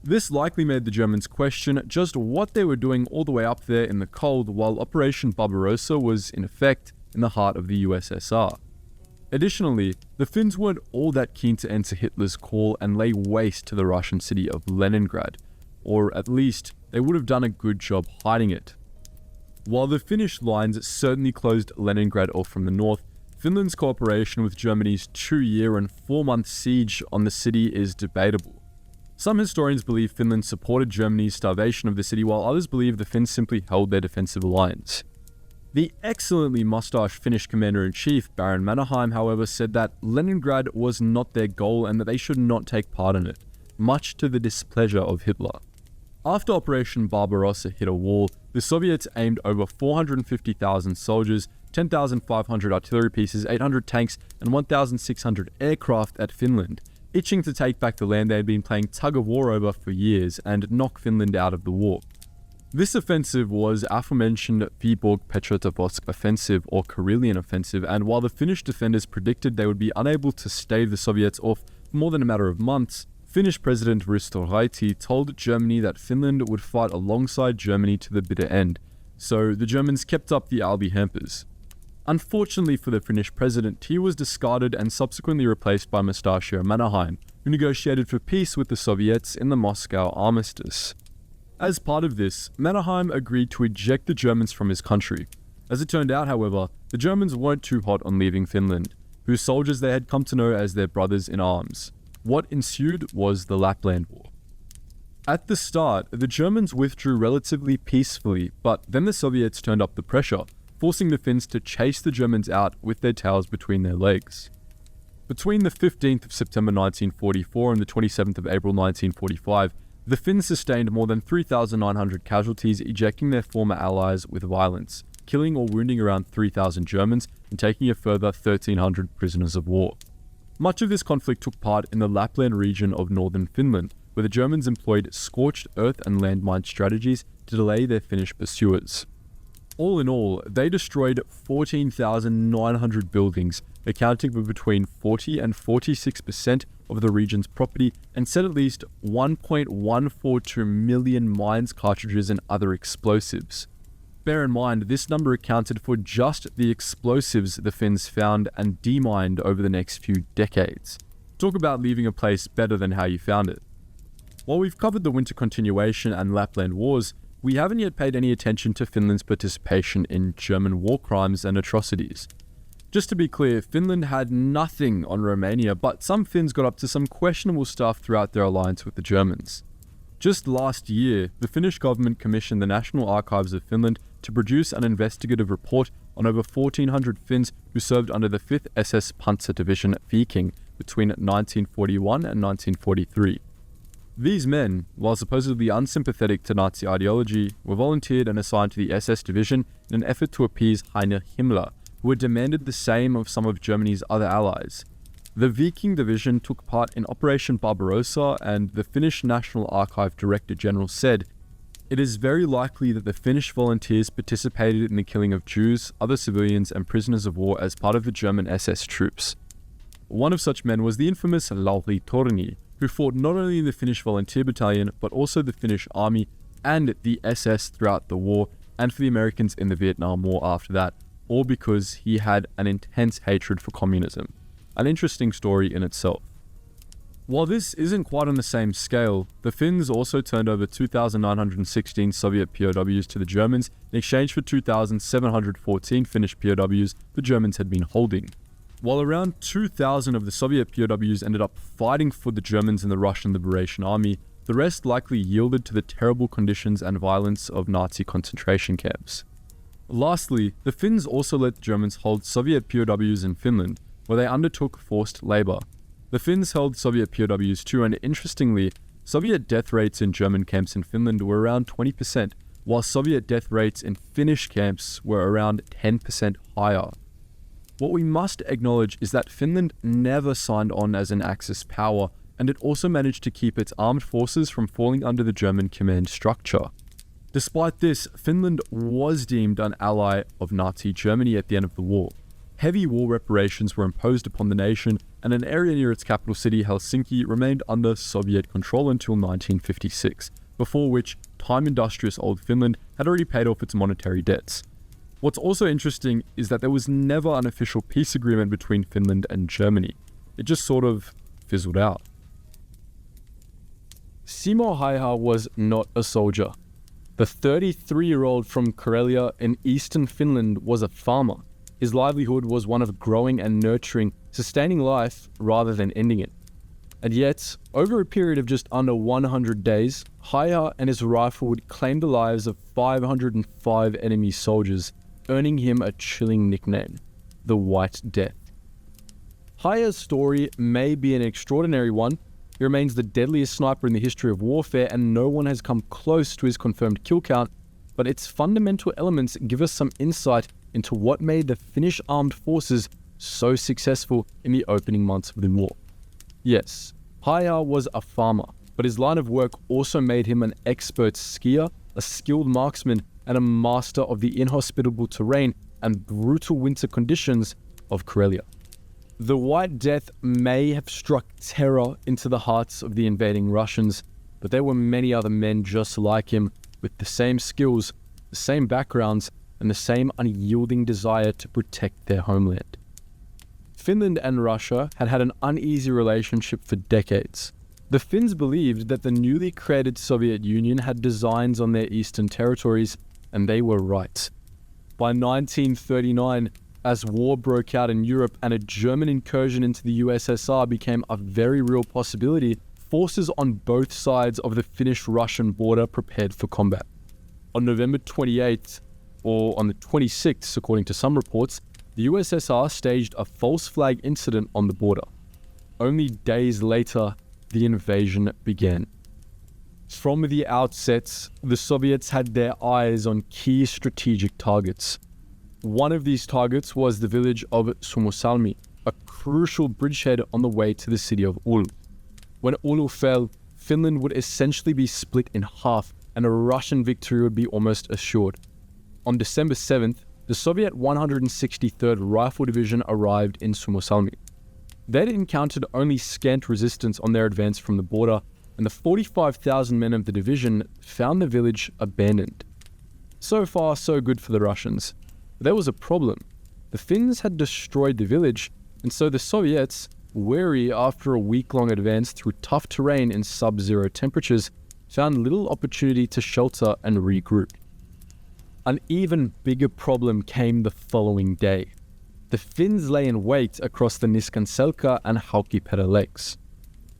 This likely made the Germans question just what they were doing all the way up there in the cold while Operation Barbarossa was, in effect, in the heart of the USSR. Additionally, the Finns weren't all that keen to answer Hitler's call and lay waste to the Russian city of Leningrad, or at least they would have done a good job hiding it. While the Finnish lines certainly closed Leningrad off from the north, Finland's cooperation with Germany's 2-year and 4-month siege on the city is debatable. Some historians believe Finland supported Germany's starvation of the city, while others believe the Finns simply held their defensive lines. The excellently mustached Finnish commander-in-chief, Baron Mannerheim, however, said that Leningrad was not their goal and that they should not take part in it, much to the displeasure of Hitler. After Operation Barbarossa hit a wall, the Soviets aimed over 450,000 soldiers, 10,500 artillery pieces, 800 tanks, and 1,600 aircraft at Finland, itching to take back the land they had been playing tug-of-war over for years and knock Finland out of the war. This offensive was aforementioned Vyborg-Petrozavodsk offensive or Karelian offensive, and while the Finnish defenders predicted they would be unable to stave the Soviets off for more than a matter of months, Finnish President Risto Raiti told Germany that Finland would fight alongside Germany to the bitter end, so the Germans kept up the Aldi hampers. Unfortunately for the Finnish president, he was discarded and subsequently replaced by Mustachio Mannerheim, who negotiated for peace with the Soviets in the Moscow Armistice. As part of this, Mannerheim agreed to eject the Germans from his country. As it turned out, however, the Germans weren't too hot on leaving Finland, whose soldiers they had come to know as their brothers in arms. What ensued was the Lapland War. At the start, the Germans withdrew relatively peacefully, but then the Soviets turned up the pressure, forcing the Finns to chase the Germans out with their tails between their legs. Between the 15th of September 1944 and the 27th of April 1945, the Finns sustained more than 3,900 casualties, ejecting their former allies with violence, killing or wounding around 3,000 Germans and taking a further 1,300 prisoners of war. Much of this conflict took part in the Lapland region of northern Finland, where the Germans employed scorched earth and landmine strategies to delay their Finnish pursuers. All in all, they destroyed 14,900 buildings, accounting for between 40 and 46% of the region's property, and set at least 1.142 million mines, cartridges, and other explosives. Bear in mind, this number accounted for just the explosives the Finns found and demined over the next few decades. Talk about leaving a place better than how you found it. While we've covered the Winter Continuation and Lapland Wars, we haven't yet paid any attention to Finland's participation in German war crimes and atrocities. Just to be clear, Finland had nothing on Romania, but some Finns got up to some questionable stuff throughout their alliance with the Germans. Just last year, the Finnish government commissioned the National Archives of Finland to produce an investigative report on over 1,400 Finns who served under the 5th SS Panzer Division Viking between 1941 and 1943. These men, while supposedly unsympathetic to Nazi ideology, were volunteered and assigned to the SS division in an effort to appease Heinrich Himmler, who had demanded the same of some of Germany's other allies. The Viking division took part in Operation Barbarossa, and the Finnish National Archive Director General said, "It is very likely that the Finnish volunteers participated in the killing of Jews, other civilians and prisoners of war as part of the German SS troops." One of such men was the infamous Lauri Torni, who fought not only in the Finnish Volunteer Battalion, but also the Finnish Army and the SS throughout the war, and for the Americans in the Vietnam War after that, all because he had an intense hatred for communism. An interesting story in itself. While this isn't quite on the same scale, the Finns also turned over 2,916 Soviet POWs to the Germans in exchange for 2,714 Finnish POWs the Germans had been holding. While around 2,000 of the Soviet POWs ended up fighting for the Germans in the Russian Liberation Army, the rest likely yielded to the terrible conditions and violence of Nazi concentration camps. Lastly, the Finns also let the Germans hold Soviet POWs in Finland, where they undertook forced labor. The Finns held Soviet POWs too, and interestingly, Soviet death rates in German camps in Finland were around 20%, while Soviet death rates in Finnish camps were around 10% higher. What we must acknowledge is that Finland never signed on as an Axis power, and it also managed to keep its armed forces from falling under the German command structure. Despite this, Finland was deemed an ally of Nazi Germany at the end of the war. Heavy war reparations were imposed upon the nation, and an area near its capital city, Helsinki, remained under Soviet control until 1956, before which time-industrious old Finland had already paid off its monetary debts. What's also interesting is that there was never an official peace agreement between Finland and Germany. It just sort of fizzled out. Simo Häyhä was not a soldier. The 33-year-old from Karelia in eastern Finland was a farmer. His livelihood was one of growing and nurturing, sustaining life rather than ending it. And yet, over a period of just under 100 days, Häyhä and his rifle would claim the lives of 505 enemy soldiers, earning him a chilling nickname, the White Death. Häyhä's story may be an extraordinary one. He remains the deadliest sniper in the history of warfare, and no one has come close to his confirmed kill count, but its fundamental elements give us some insight into what made the Finnish armed forces so successful in the opening months of the war. Yes, Häyhä was a farmer, but his line of work also made him an expert skier, a skilled marksman, and a master of the inhospitable terrain and brutal winter conditions of Karelia. The White Death may have struck terror into the hearts of the invading Russians, but there were many other men just like him, with the same skills, the same backgrounds, and the same unyielding desire to protect their homeland. Finland and Russia had had an uneasy relationship for decades. The Finns believed that the newly created Soviet Union had designs on their eastern territories, and they were right. By 1939, as war broke out in Europe and a German incursion into the USSR became a very real possibility, forces on both sides of the Finnish-Russian border prepared for combat. On November 28th, or on the 26th, according to some reports, the USSR staged a false flag incident on the border. Only days later, the invasion began. From the outset, the Soviets had their eyes on key strategic targets. One of these targets was the village of Suomussalmi, a crucial bridgehead on the way to the city of Oulu. When Oulu fell, Finland would essentially be split in half, and a Russian victory would be almost assured. On December 7th, the Soviet 163rd Rifle Division arrived in Suomussalmi. They'd encountered only scant resistance on their advance from the border, and the 45,000 men of the division found the village abandoned. So far, so good for the Russians. But there was a problem. The Finns had destroyed the village, and so the Soviets, weary after a week-long advance through tough terrain in sub-zero temperatures, found little opportunity to shelter and regroup. An even bigger problem came the following day. The Finns lay in wait across the Niskanselkä and Haukipera lakes.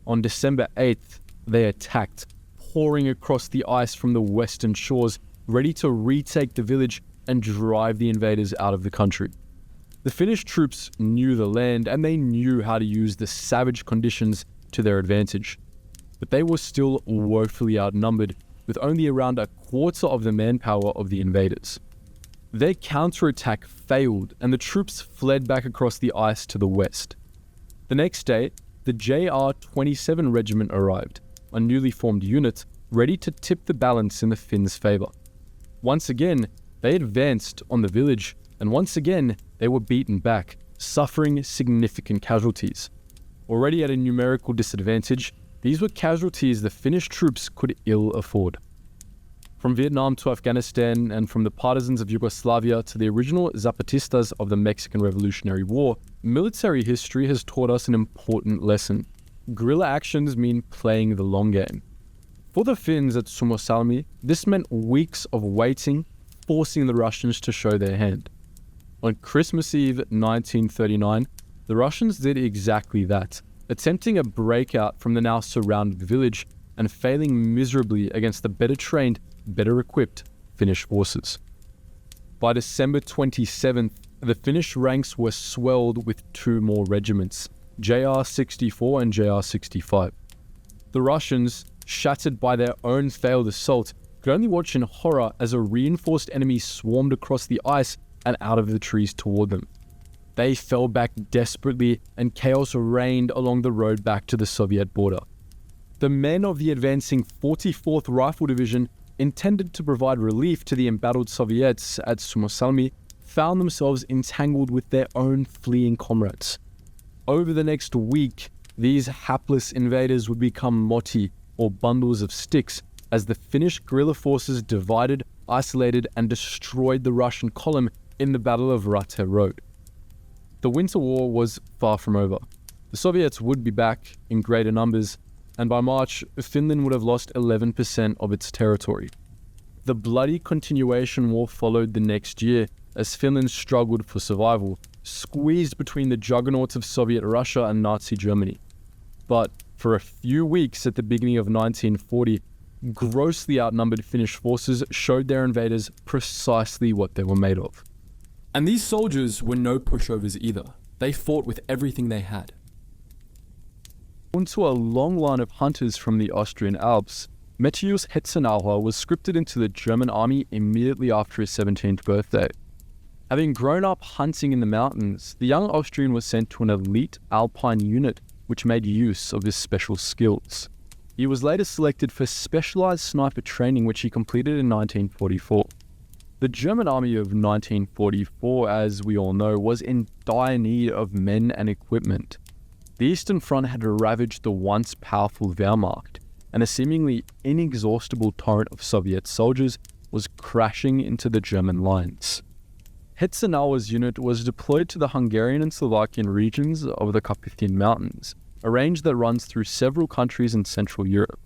On December 8th, they attacked, pouring across the ice from the western shores, ready to retake the village and drive the invaders out of the country. The Finnish troops knew the land, and they knew how to use the savage conditions to their advantage. but they were still woefully outnumbered, with only around a quarter of the manpower of the invaders. Their counterattack failed, and the troops fled back across the ice to the west. The next day, the JR-27 Regiment arrived, a newly formed unit ready to tip the balance in the Finns' favor. Once again, they advanced on the village, and once again, they were beaten back, suffering significant casualties. Already at a numerical disadvantage, these were casualties the Finnish troops could ill afford. From Vietnam to Afghanistan, and from the partisans of Yugoslavia to the original Zapatistas of the Mexican Revolutionary War, military history has taught us an important lesson. Guerrilla actions mean playing the long game. For the Finns at Suomussalmi, this meant weeks of waiting, forcing the Russians to show their hand. On Christmas Eve 1939, the Russians did exactly that, attempting a breakout from the now surrounded village and failing miserably against the better trained, better equipped Finnish forces. By December 27th, the Finnish ranks were swelled with two more regiments, JR-64 and JR-65. The Russians, shattered by their own failed assault, could only watch in horror as a reinforced enemy swarmed across the ice and out of the trees toward them. They fell back desperately, and chaos reigned along the road back to the Soviet border. The men of the advancing 44th Rifle Division, intended to provide relief to the embattled Soviets at Suomussalmi, found themselves entangled with their own fleeing comrades. Over the next week, these hapless invaders would become moti, or bundles of sticks, as the Finnish guerrilla forces divided, isolated, and destroyed the Russian column in the Battle of Rate Road. The Winter War was far from over. The Soviets would be back in greater numbers, and by March, Finland would have lost 11% of its territory. The bloody continuation war followed the next year, as Finland struggled for survival, squeezed between the juggernauts of Soviet Russia and Nazi Germany. But for a few weeks at the beginning of 1940, grossly outnumbered Finnish forces showed their invaders precisely what they were made of. And these soldiers were no pushovers either. They fought with everything they had. Into a long line of hunters from the Austrian Alps, Matthäus Hetzenauer was scripted into the German army immediately after his 17th birthday. Having grown up hunting in the mountains, the young Austrian was sent to an elite Alpine unit which made use of his special skills. He was later selected for specialized sniper training, which he completed in 1944. The German army of 1944, as we all know, was in dire need of men and equipment. The Eastern Front had ravaged the once powerful Wehrmacht, and a seemingly inexhaustible torrent of Soviet soldiers was crashing into the German lines. Hetzenauer's unit was deployed to the Hungarian and Slovakian regions of the Carpathian Mountains, a range that runs through several countries in Central Europe.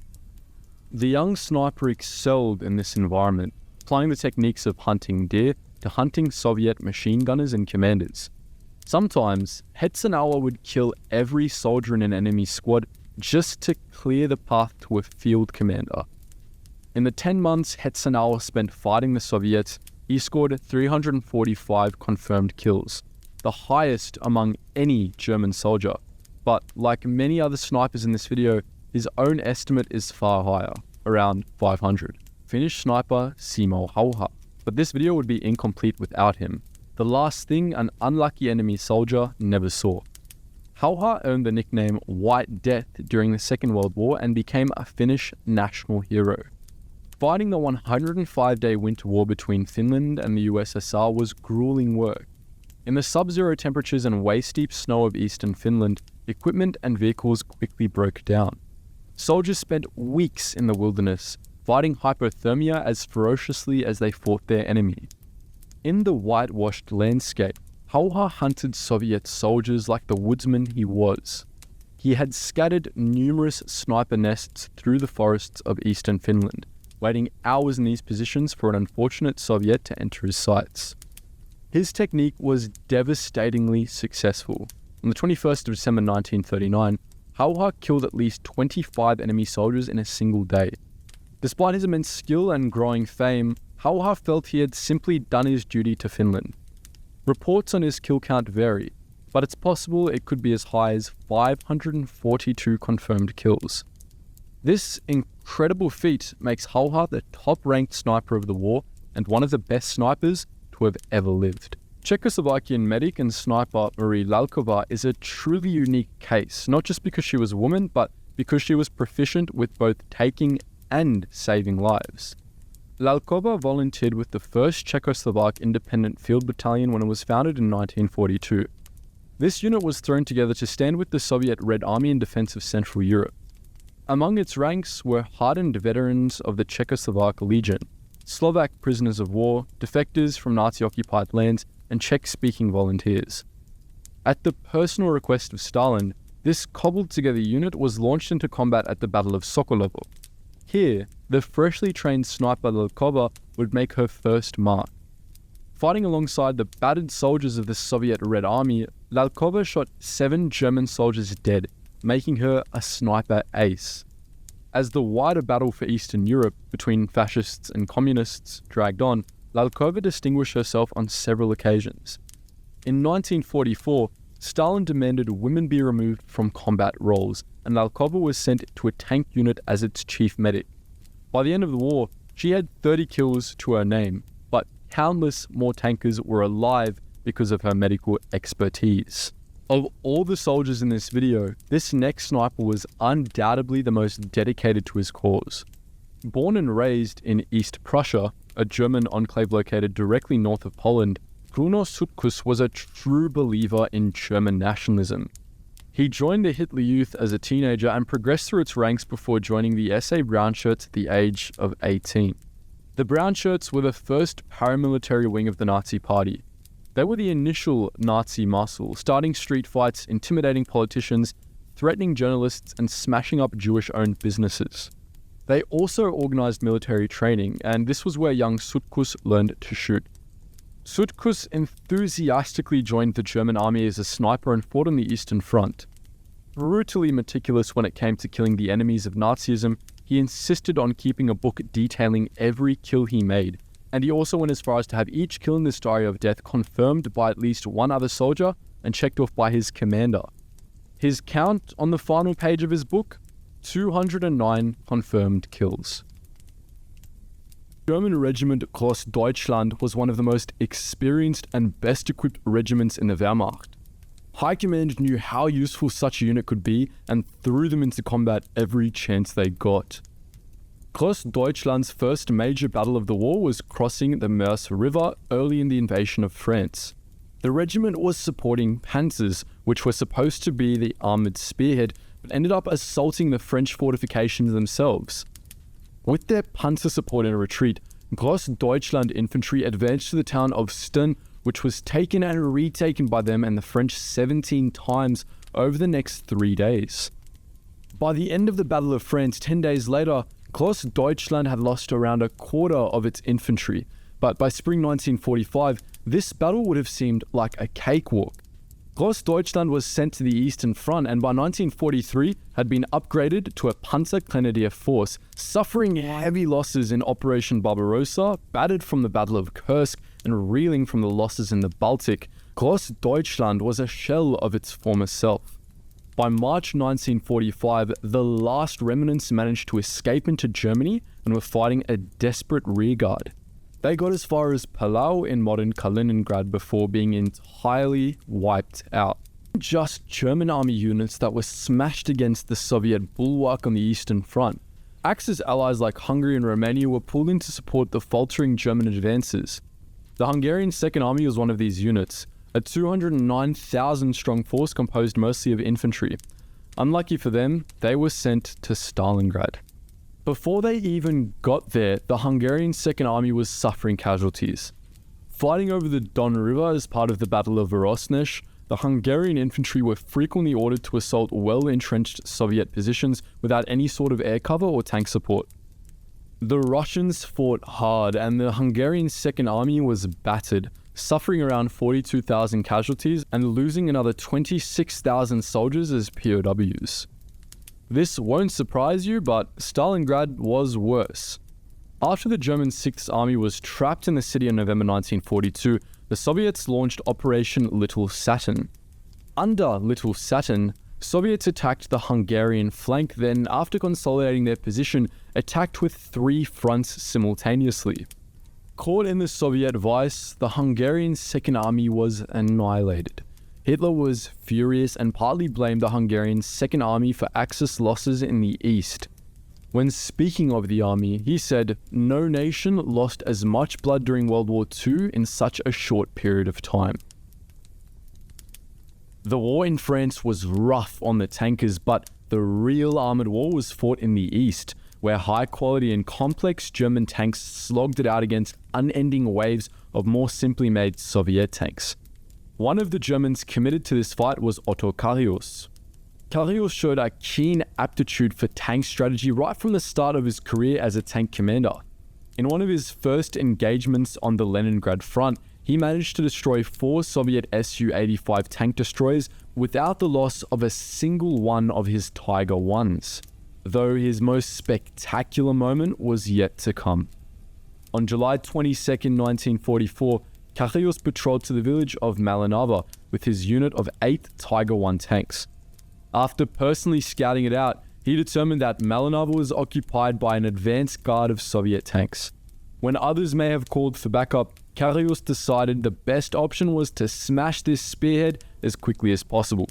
The young sniper excelled in this environment, applying the techniques of hunting deer to hunting Soviet machine gunners and commanders. Sometimes, Hetzenauer would kill every soldier in an enemy squad just to clear the path to a field commander. In the 10 months Hetzenauer spent fighting the Soviets, he scored 345 confirmed kills, the highest among any German soldier. But like many other snipers in this video, his own estimate is far higher, around 500. Finnish sniper Simo Hauha. But this video would be incomplete without him, the last thing an unlucky enemy soldier never saw. Hauha earned the nickname White Death during the Second World War and became a Finnish national hero. Fighting the 105-day winter war between Finland and the USSR was grueling work. In the sub-zero temperatures and waist-deep snow of eastern Finland, equipment and vehicles quickly broke down. Soldiers spent weeks in the wilderness, fighting hypothermia as ferociously as they fought their enemy. In the whitewashed landscape, Hauha hunted Soviet soldiers like the woodsman he was. He had scattered numerous sniper nests through the forests of eastern Finland, waiting hours in these positions for an unfortunate Soviet to enter his sights. His technique was devastatingly successful. On the 21st of December 1939, Hauha killed at least 25 enemy soldiers in a single day. Despite his immense skill and growing fame, Hauha felt he had simply done his duty to Finland. Reports on his kill count vary, but it's possible it could be as high as 542 confirmed kills. This incredible feat makes Halha the top-ranked sniper of the war and one of the best snipers to have ever lived. Czechoslovakian medic and sniper Marie Lalkova is a truly unique case, not just because she was a woman, but because she was proficient with both taking and saving lives. Lalkova volunteered with the 1st Czechoslovak Independent Field Battalion when it was founded in 1942. This unit was thrown together to stand with the Soviet Red Army in defense of Central Europe. Among its ranks were hardened veterans of the Czechoslovak Legion, Slovak prisoners of war, defectors from Nazi-occupied lands, and Czech-speaking volunteers. At the personal request of Stalin, this cobbled-together unit was launched into combat at the Battle of Sokolovo. Here, the freshly trained sniper Lalkova would make her first mark. Fighting alongside the battered soldiers of the Soviet Red Army, Lalkova shot 7 German soldiers dead, making her a sniper ace. As the wider battle for Eastern Europe between fascists and communists dragged on, Lalkova distinguished herself on several occasions. In 1944, Stalin demanded women be removed from combat roles, and Lalkova was sent to a tank unit as its chief medic. By the end of the war, she had 30 kills to her name, but countless more tankers were alive because of her medical expertise. Of all the soldiers in this video, this next sniper was undoubtedly the most dedicated to his cause. Born and raised in East Prussia, a German enclave located directly north of Poland, Bruno Sutkus was a true believer in German nationalism. He joined the Hitler Youth as a teenager and progressed through its ranks before joining the SA Brownshirts at the age of 18. The Brownshirts were the first paramilitary wing of the Nazi Party. They were the initial Nazi muscle, starting street fights, intimidating politicians, threatening journalists, and smashing up Jewish-owned businesses. They also organized military training, and this was where young Sutkus learned to shoot. Sutkus enthusiastically joined the German army as a sniper and fought on the Eastern Front. Brutally meticulous when it came to killing the enemies of Nazism, he insisted on keeping a book detailing every kill he made, and he also went as far as to have each kill in this diary of death confirmed by at least one other soldier and checked off by his commander. His count on the final page of his book? 209 confirmed kills. German Regiment Großdeutschland was one of the most experienced and best equipped regiments in the Wehrmacht. High Command knew how useful such a unit could be and threw them into combat every chance they got. Großdeutschland's first major battle of the war was crossing the Meuse River early in the invasion of France. The regiment was supporting panzers, which were supposed to be the armoured spearhead, but ended up assaulting the French fortifications themselves. With their panzer support in a retreat, Großdeutschland infantry advanced to the town of Stern, which was taken and retaken by them and the French 17 times over the next 3 days. By the end of the Battle of France 10 days later, Großdeutschland had lost around a quarter of its infantry, but by spring 1945, this battle would have seemed like a cakewalk. Großdeutschland was sent to the Eastern Front and by 1943 had been upgraded to a Panzergrenadier force, suffering heavy losses in Operation Barbarossa, battered from the Battle of Kursk, and reeling from the losses in the Baltic. Großdeutschland was a shell of its former self. By March 1945, the last remnants managed to escape into Germany and were fighting a desperate rearguard. They got as far as Palau in modern Kaliningrad before being entirely wiped out. Just German army units that were smashed against the Soviet bulwark on the Eastern Front. Axis allies like Hungary and Romania were pulled in to support the faltering German advances. The Hungarian Second Army was one of these units, a 209,000 strong force composed mostly of infantry. Unlucky for them, they were sent to Stalingrad. Before they even got there, the Hungarian Second Army was suffering casualties. Fighting over the Don River as part of the Battle of Vorosnesh, the Hungarian infantry were frequently ordered to assault well-entrenched Soviet positions without any sort of air cover or tank support. The Russians fought hard and the Hungarian Second Army was battered, suffering around 42,000 casualties and losing another 26,000 soldiers as POWs. This won't surprise you, but Stalingrad was worse. After the German 6th Army was trapped in the city in November 1942, the Soviets launched Operation Little Saturn. Under Little Saturn, Soviets attacked the Hungarian flank, then after consolidating their position, attacked with 3 fronts simultaneously. Caught in the Soviet vice, the Hungarian Second Army was annihilated. Hitler was furious and partly blamed the Hungarian Second Army for Axis losses in the east. When speaking of the army, he said, "No nation lost as much blood during World War II in such a short period of time." The war in France was rough on the tankers, but the real armoured war was fought in the east, where high-quality and complex German tanks slogged it out against unending waves of more simply made Soviet tanks. One of the Germans committed to this fight was Otto Karius. Karius showed a keen aptitude for tank strategy right from the start of his career as a tank commander. In one of his first engagements on the Leningrad front, he managed to destroy 4 Soviet Su-85 tank destroyers without the loss of a single one of his Tiger 1s, though his most spectacular moment was yet to come. On July 22, 1944, Karius patrolled to the village of Malinava with his unit of 8 Tiger 1 tanks. After personally scouting it out, he determined that Malinava was occupied by an advance guard of Soviet tanks. When others may have called for backup, Karius decided the best option was to smash this spearhead as quickly as possible.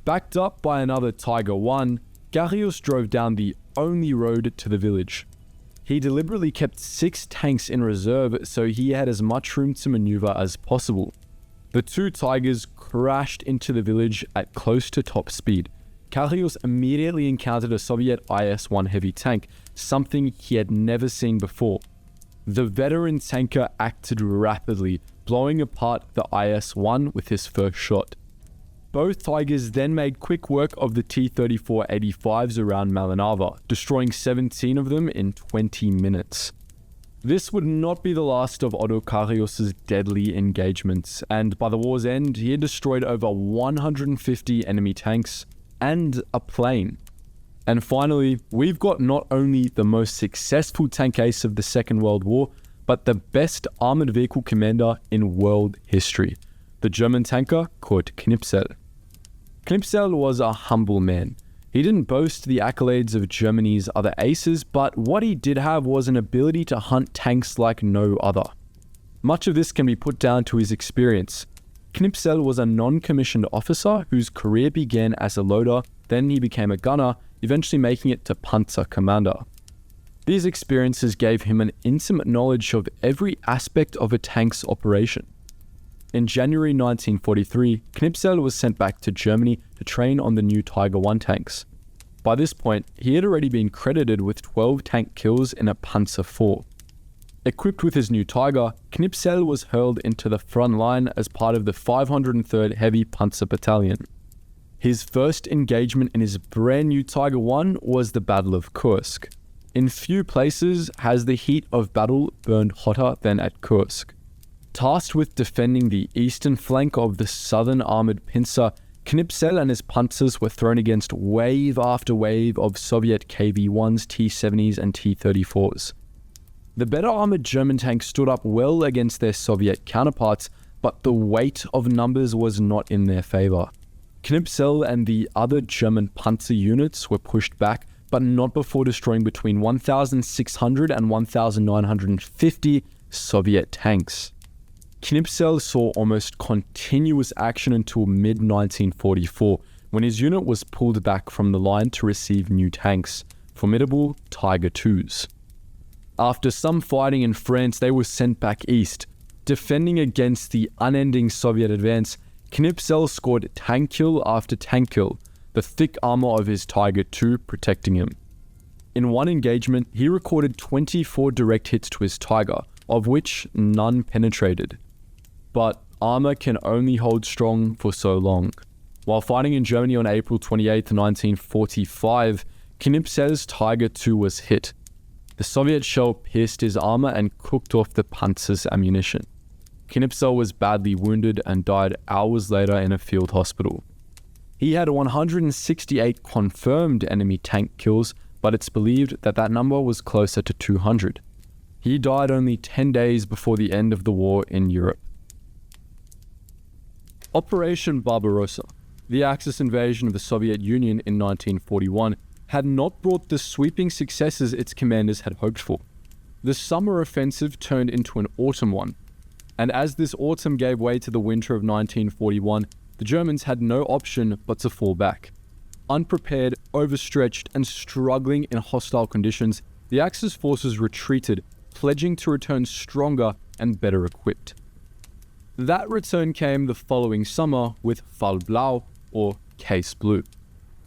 Backed up by another Tiger 1, Karius drove down the only road to the village. He deliberately kept 6 tanks in reserve so he had as much room to maneuver as possible. The 2 Tigers crashed into the village at close to top speed. Karius immediately encountered a Soviet IS-1 heavy tank, something he had never seen before. The veteran tanker acted rapidly, blowing apart the IS-1 with his first shot. Both Tigers then made quick work of the T-34-85s around Malinava, destroying 17 of them in 20 minutes. This would not be the last of Otto Karius's deadly engagements, and by the war's end, he had destroyed over 150 enemy tanks and a plane. And finally, we've got not only the most successful tank ace of the Second World War, but the best armoured vehicle commander in world history, the German tanker Kurt Knipsel. Knipsel was a humble man. He didn't boast the accolades of Germany's other aces, but what he did have was an ability to hunt tanks like no other. Much of this can be put down to his experience. Knipsel was a non-commissioned officer whose career began as a loader, then he became a gunner, eventually making it to Panzer Commander. These experiences gave him an intimate knowledge of every aspect of a tank's operation. In January 1943, Knipsel was sent back to Germany to train on the new Tiger 1 tanks. By this point, he had already been credited with 12 tank kills in a Panzer IV. Equipped with his new Tiger, Knipsel was hurled into the front line as part of the 503rd Heavy Panzer Battalion. His first engagement in his brand new Tiger 1 was the Battle of Kursk. In few places has the heat of battle burned hotter than at Kursk. Tasked with defending the eastern flank of the southern armoured pincer, Knipsel and his panzers were thrown against wave after wave of Soviet KV-1s, T-70s and T-34s. The better armoured German tanks stood up well against their Soviet counterparts, but the weight of numbers was not in their favour. Knipsel and the other German panzer units were pushed back, but not before destroying between 1,600 and 1,950 Soviet tanks. Knipsel saw almost continuous action until mid-1944, when his unit was pulled back from the line to receive new tanks, formidable Tiger IIs. After some fighting in France, they were sent back east. Defending against the unending Soviet advance, Knipsel scored tank kill after tank kill, the thick armor of his Tiger II protecting him. In one engagement, he recorded 24 direct hits to his Tiger, of which none penetrated. But armor can only hold strong for so long. While fighting in Germany on April 28, 1945, Knipsel's Tiger II was hit. The Soviet shell pierced his armor and cooked off the panzer's ammunition. Knipsel was badly wounded and died hours later in a field hospital. He had 168 confirmed enemy tank kills, but it's believed that that number was closer to 200. He died only 10 days before the end of the war in Europe. Operation Barbarossa. the Axis invasion of the Soviet Union in 1941 had not brought the sweeping successes its commanders had hoped for. The summer offensive turned into an autumn one, and as this autumn gave way to the winter of 1941, the Germans had no option but to fall back. Unprepared, overstretched, and struggling in hostile conditions, the Axis forces retreated, pledging to return stronger and better equipped. That return came the following summer with Fall Blau, or Case Blue.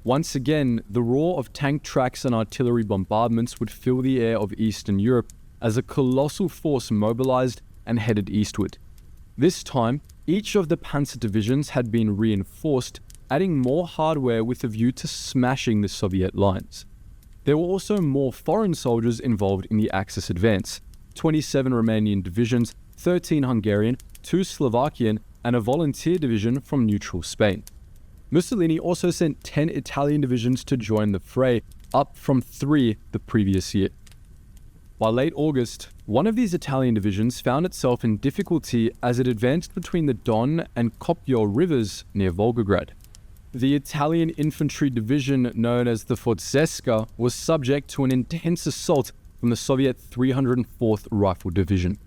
Once again, the roar of tank tracks and artillery bombardments would fill the air of Eastern Europe as a colossal force mobilized and headed eastward. This time, each of the panzer divisions had been reinforced, adding more hardware with a view to smashing the Soviet lines. There were also more foreign soldiers involved in the Axis advance: 27 Romanian divisions, 13 Hungarian, 2 Slovakian, and a volunteer division from neutral Spain. Mussolini also sent 10 Italian divisions to join the fray, up from 3 the previous year. By late August, one of these Italian divisions found itself in difficulty as it advanced between the Don and Kopyo rivers near Volgograd. The Italian infantry division known as the Forzeska was subject to an intense assault from the Soviet 304th Rifle Division.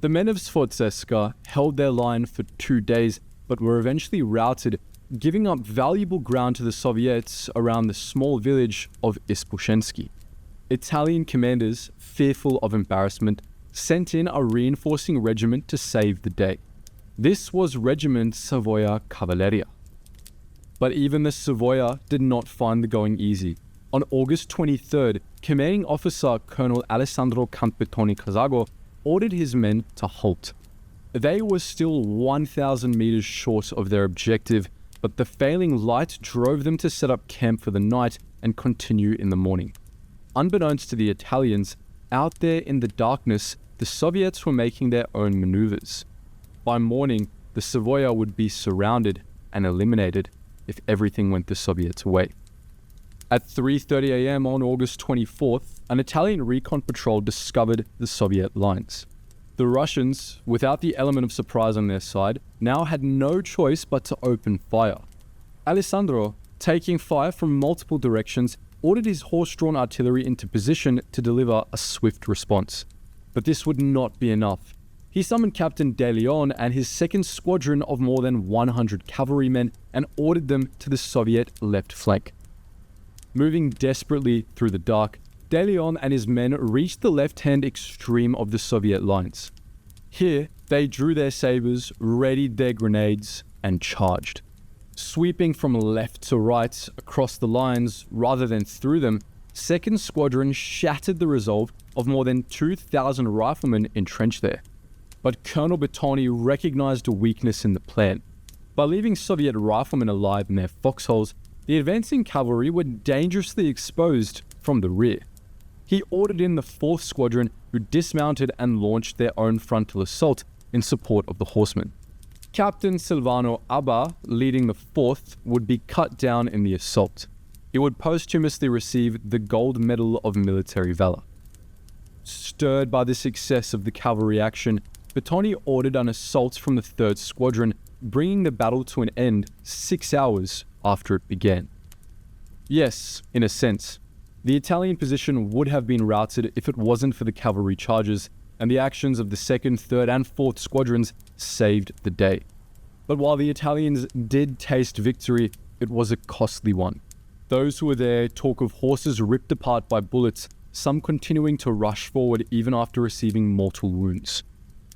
The men of Sforzeska held their line for 2 days, but were eventually routed, giving up valuable ground to the Soviets around the small village of Ispushensky. Italian commanders, fearful of embarrassment, sent in a reinforcing regiment to save the day. This was Regiment Savoia Cavalleria. But even the Savoia did not find the going easy. On August 23rd, commanding officer Colonel Alessandro Campetoni Casago ordered his men to halt. They were still 1,000 meters short of their objective, but the failing light drove them to set up camp for the night and continue in the morning. Unbeknownst to the Italians, out there in the darkness, the Soviets were making their own maneuvers. By morning, the Savoia would be surrounded and eliminated if everything went the Soviets' way. At 3:30 a.m. on August 24th, an Italian recon patrol discovered the Soviet lines. The Russians, without the element of surprise on their side, now had no choice but to open fire. Alessandro, taking fire from multiple directions, ordered his horse-drawn artillery into position to deliver a swift response. But this would not be enough. He summoned Captain De Leon and his second squadron of more than 100 cavalrymen and ordered them to the Soviet left flank. Moving desperately through the dark, De Leon and his men reached the left-hand extreme of the Soviet lines. Here, they drew their sabers, readied their grenades, and charged. Sweeping from left to right across the lines rather than through them, 2nd Squadron shattered the resolve of more than 2,000 riflemen entrenched there. But Colonel Bettoni recognized a weakness in the plan. By leaving Soviet riflemen alive in their foxholes, the advancing cavalry were dangerously exposed from the rear. He ordered in the 4th Squadron, who dismounted and launched their own frontal assault in support of the horsemen. Captain Silvano Abba, leading the 4th, would be cut down in the assault. He would posthumously receive the Gold Medal of Military Valor. Stirred by the success of the cavalry action, Bettoni ordered an assault from the 3rd Squadron, bringing the battle to an end 6 hours after it began. Yes, in a sense, the Italian position would have been routed if it wasn't for the cavalry charges, and the actions of the 2nd, 3rd, and 4th Squadrons saved the day. But while the Italians did taste victory, it was a costly one. Those who were there talk of horses ripped apart by bullets, some continuing to rush forward even after receiving mortal wounds.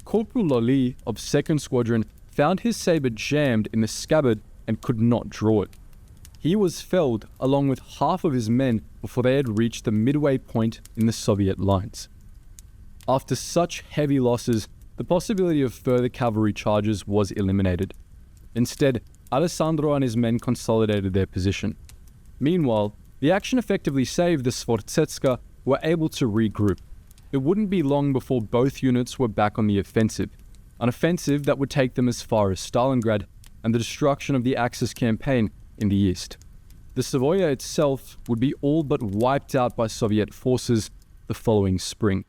Corporal Loli of 2nd Squadron found his saber jammed in the scabbard and could not draw it. He was felled along with half of his men before they had reached the midway point in the Soviet lines. After such heavy losses, the possibility of further cavalry charges was eliminated. Instead, Alessandro and his men consolidated their position. Meanwhile, the action effectively saved the Sforzetska, who were able to regroup. It wouldn't be long before both units were back on the offensive, an offensive that would take them as far as Stalingrad and the destruction of the Axis campaign in the east. The Savoia itself would be all but wiped out by Soviet forces the following spring.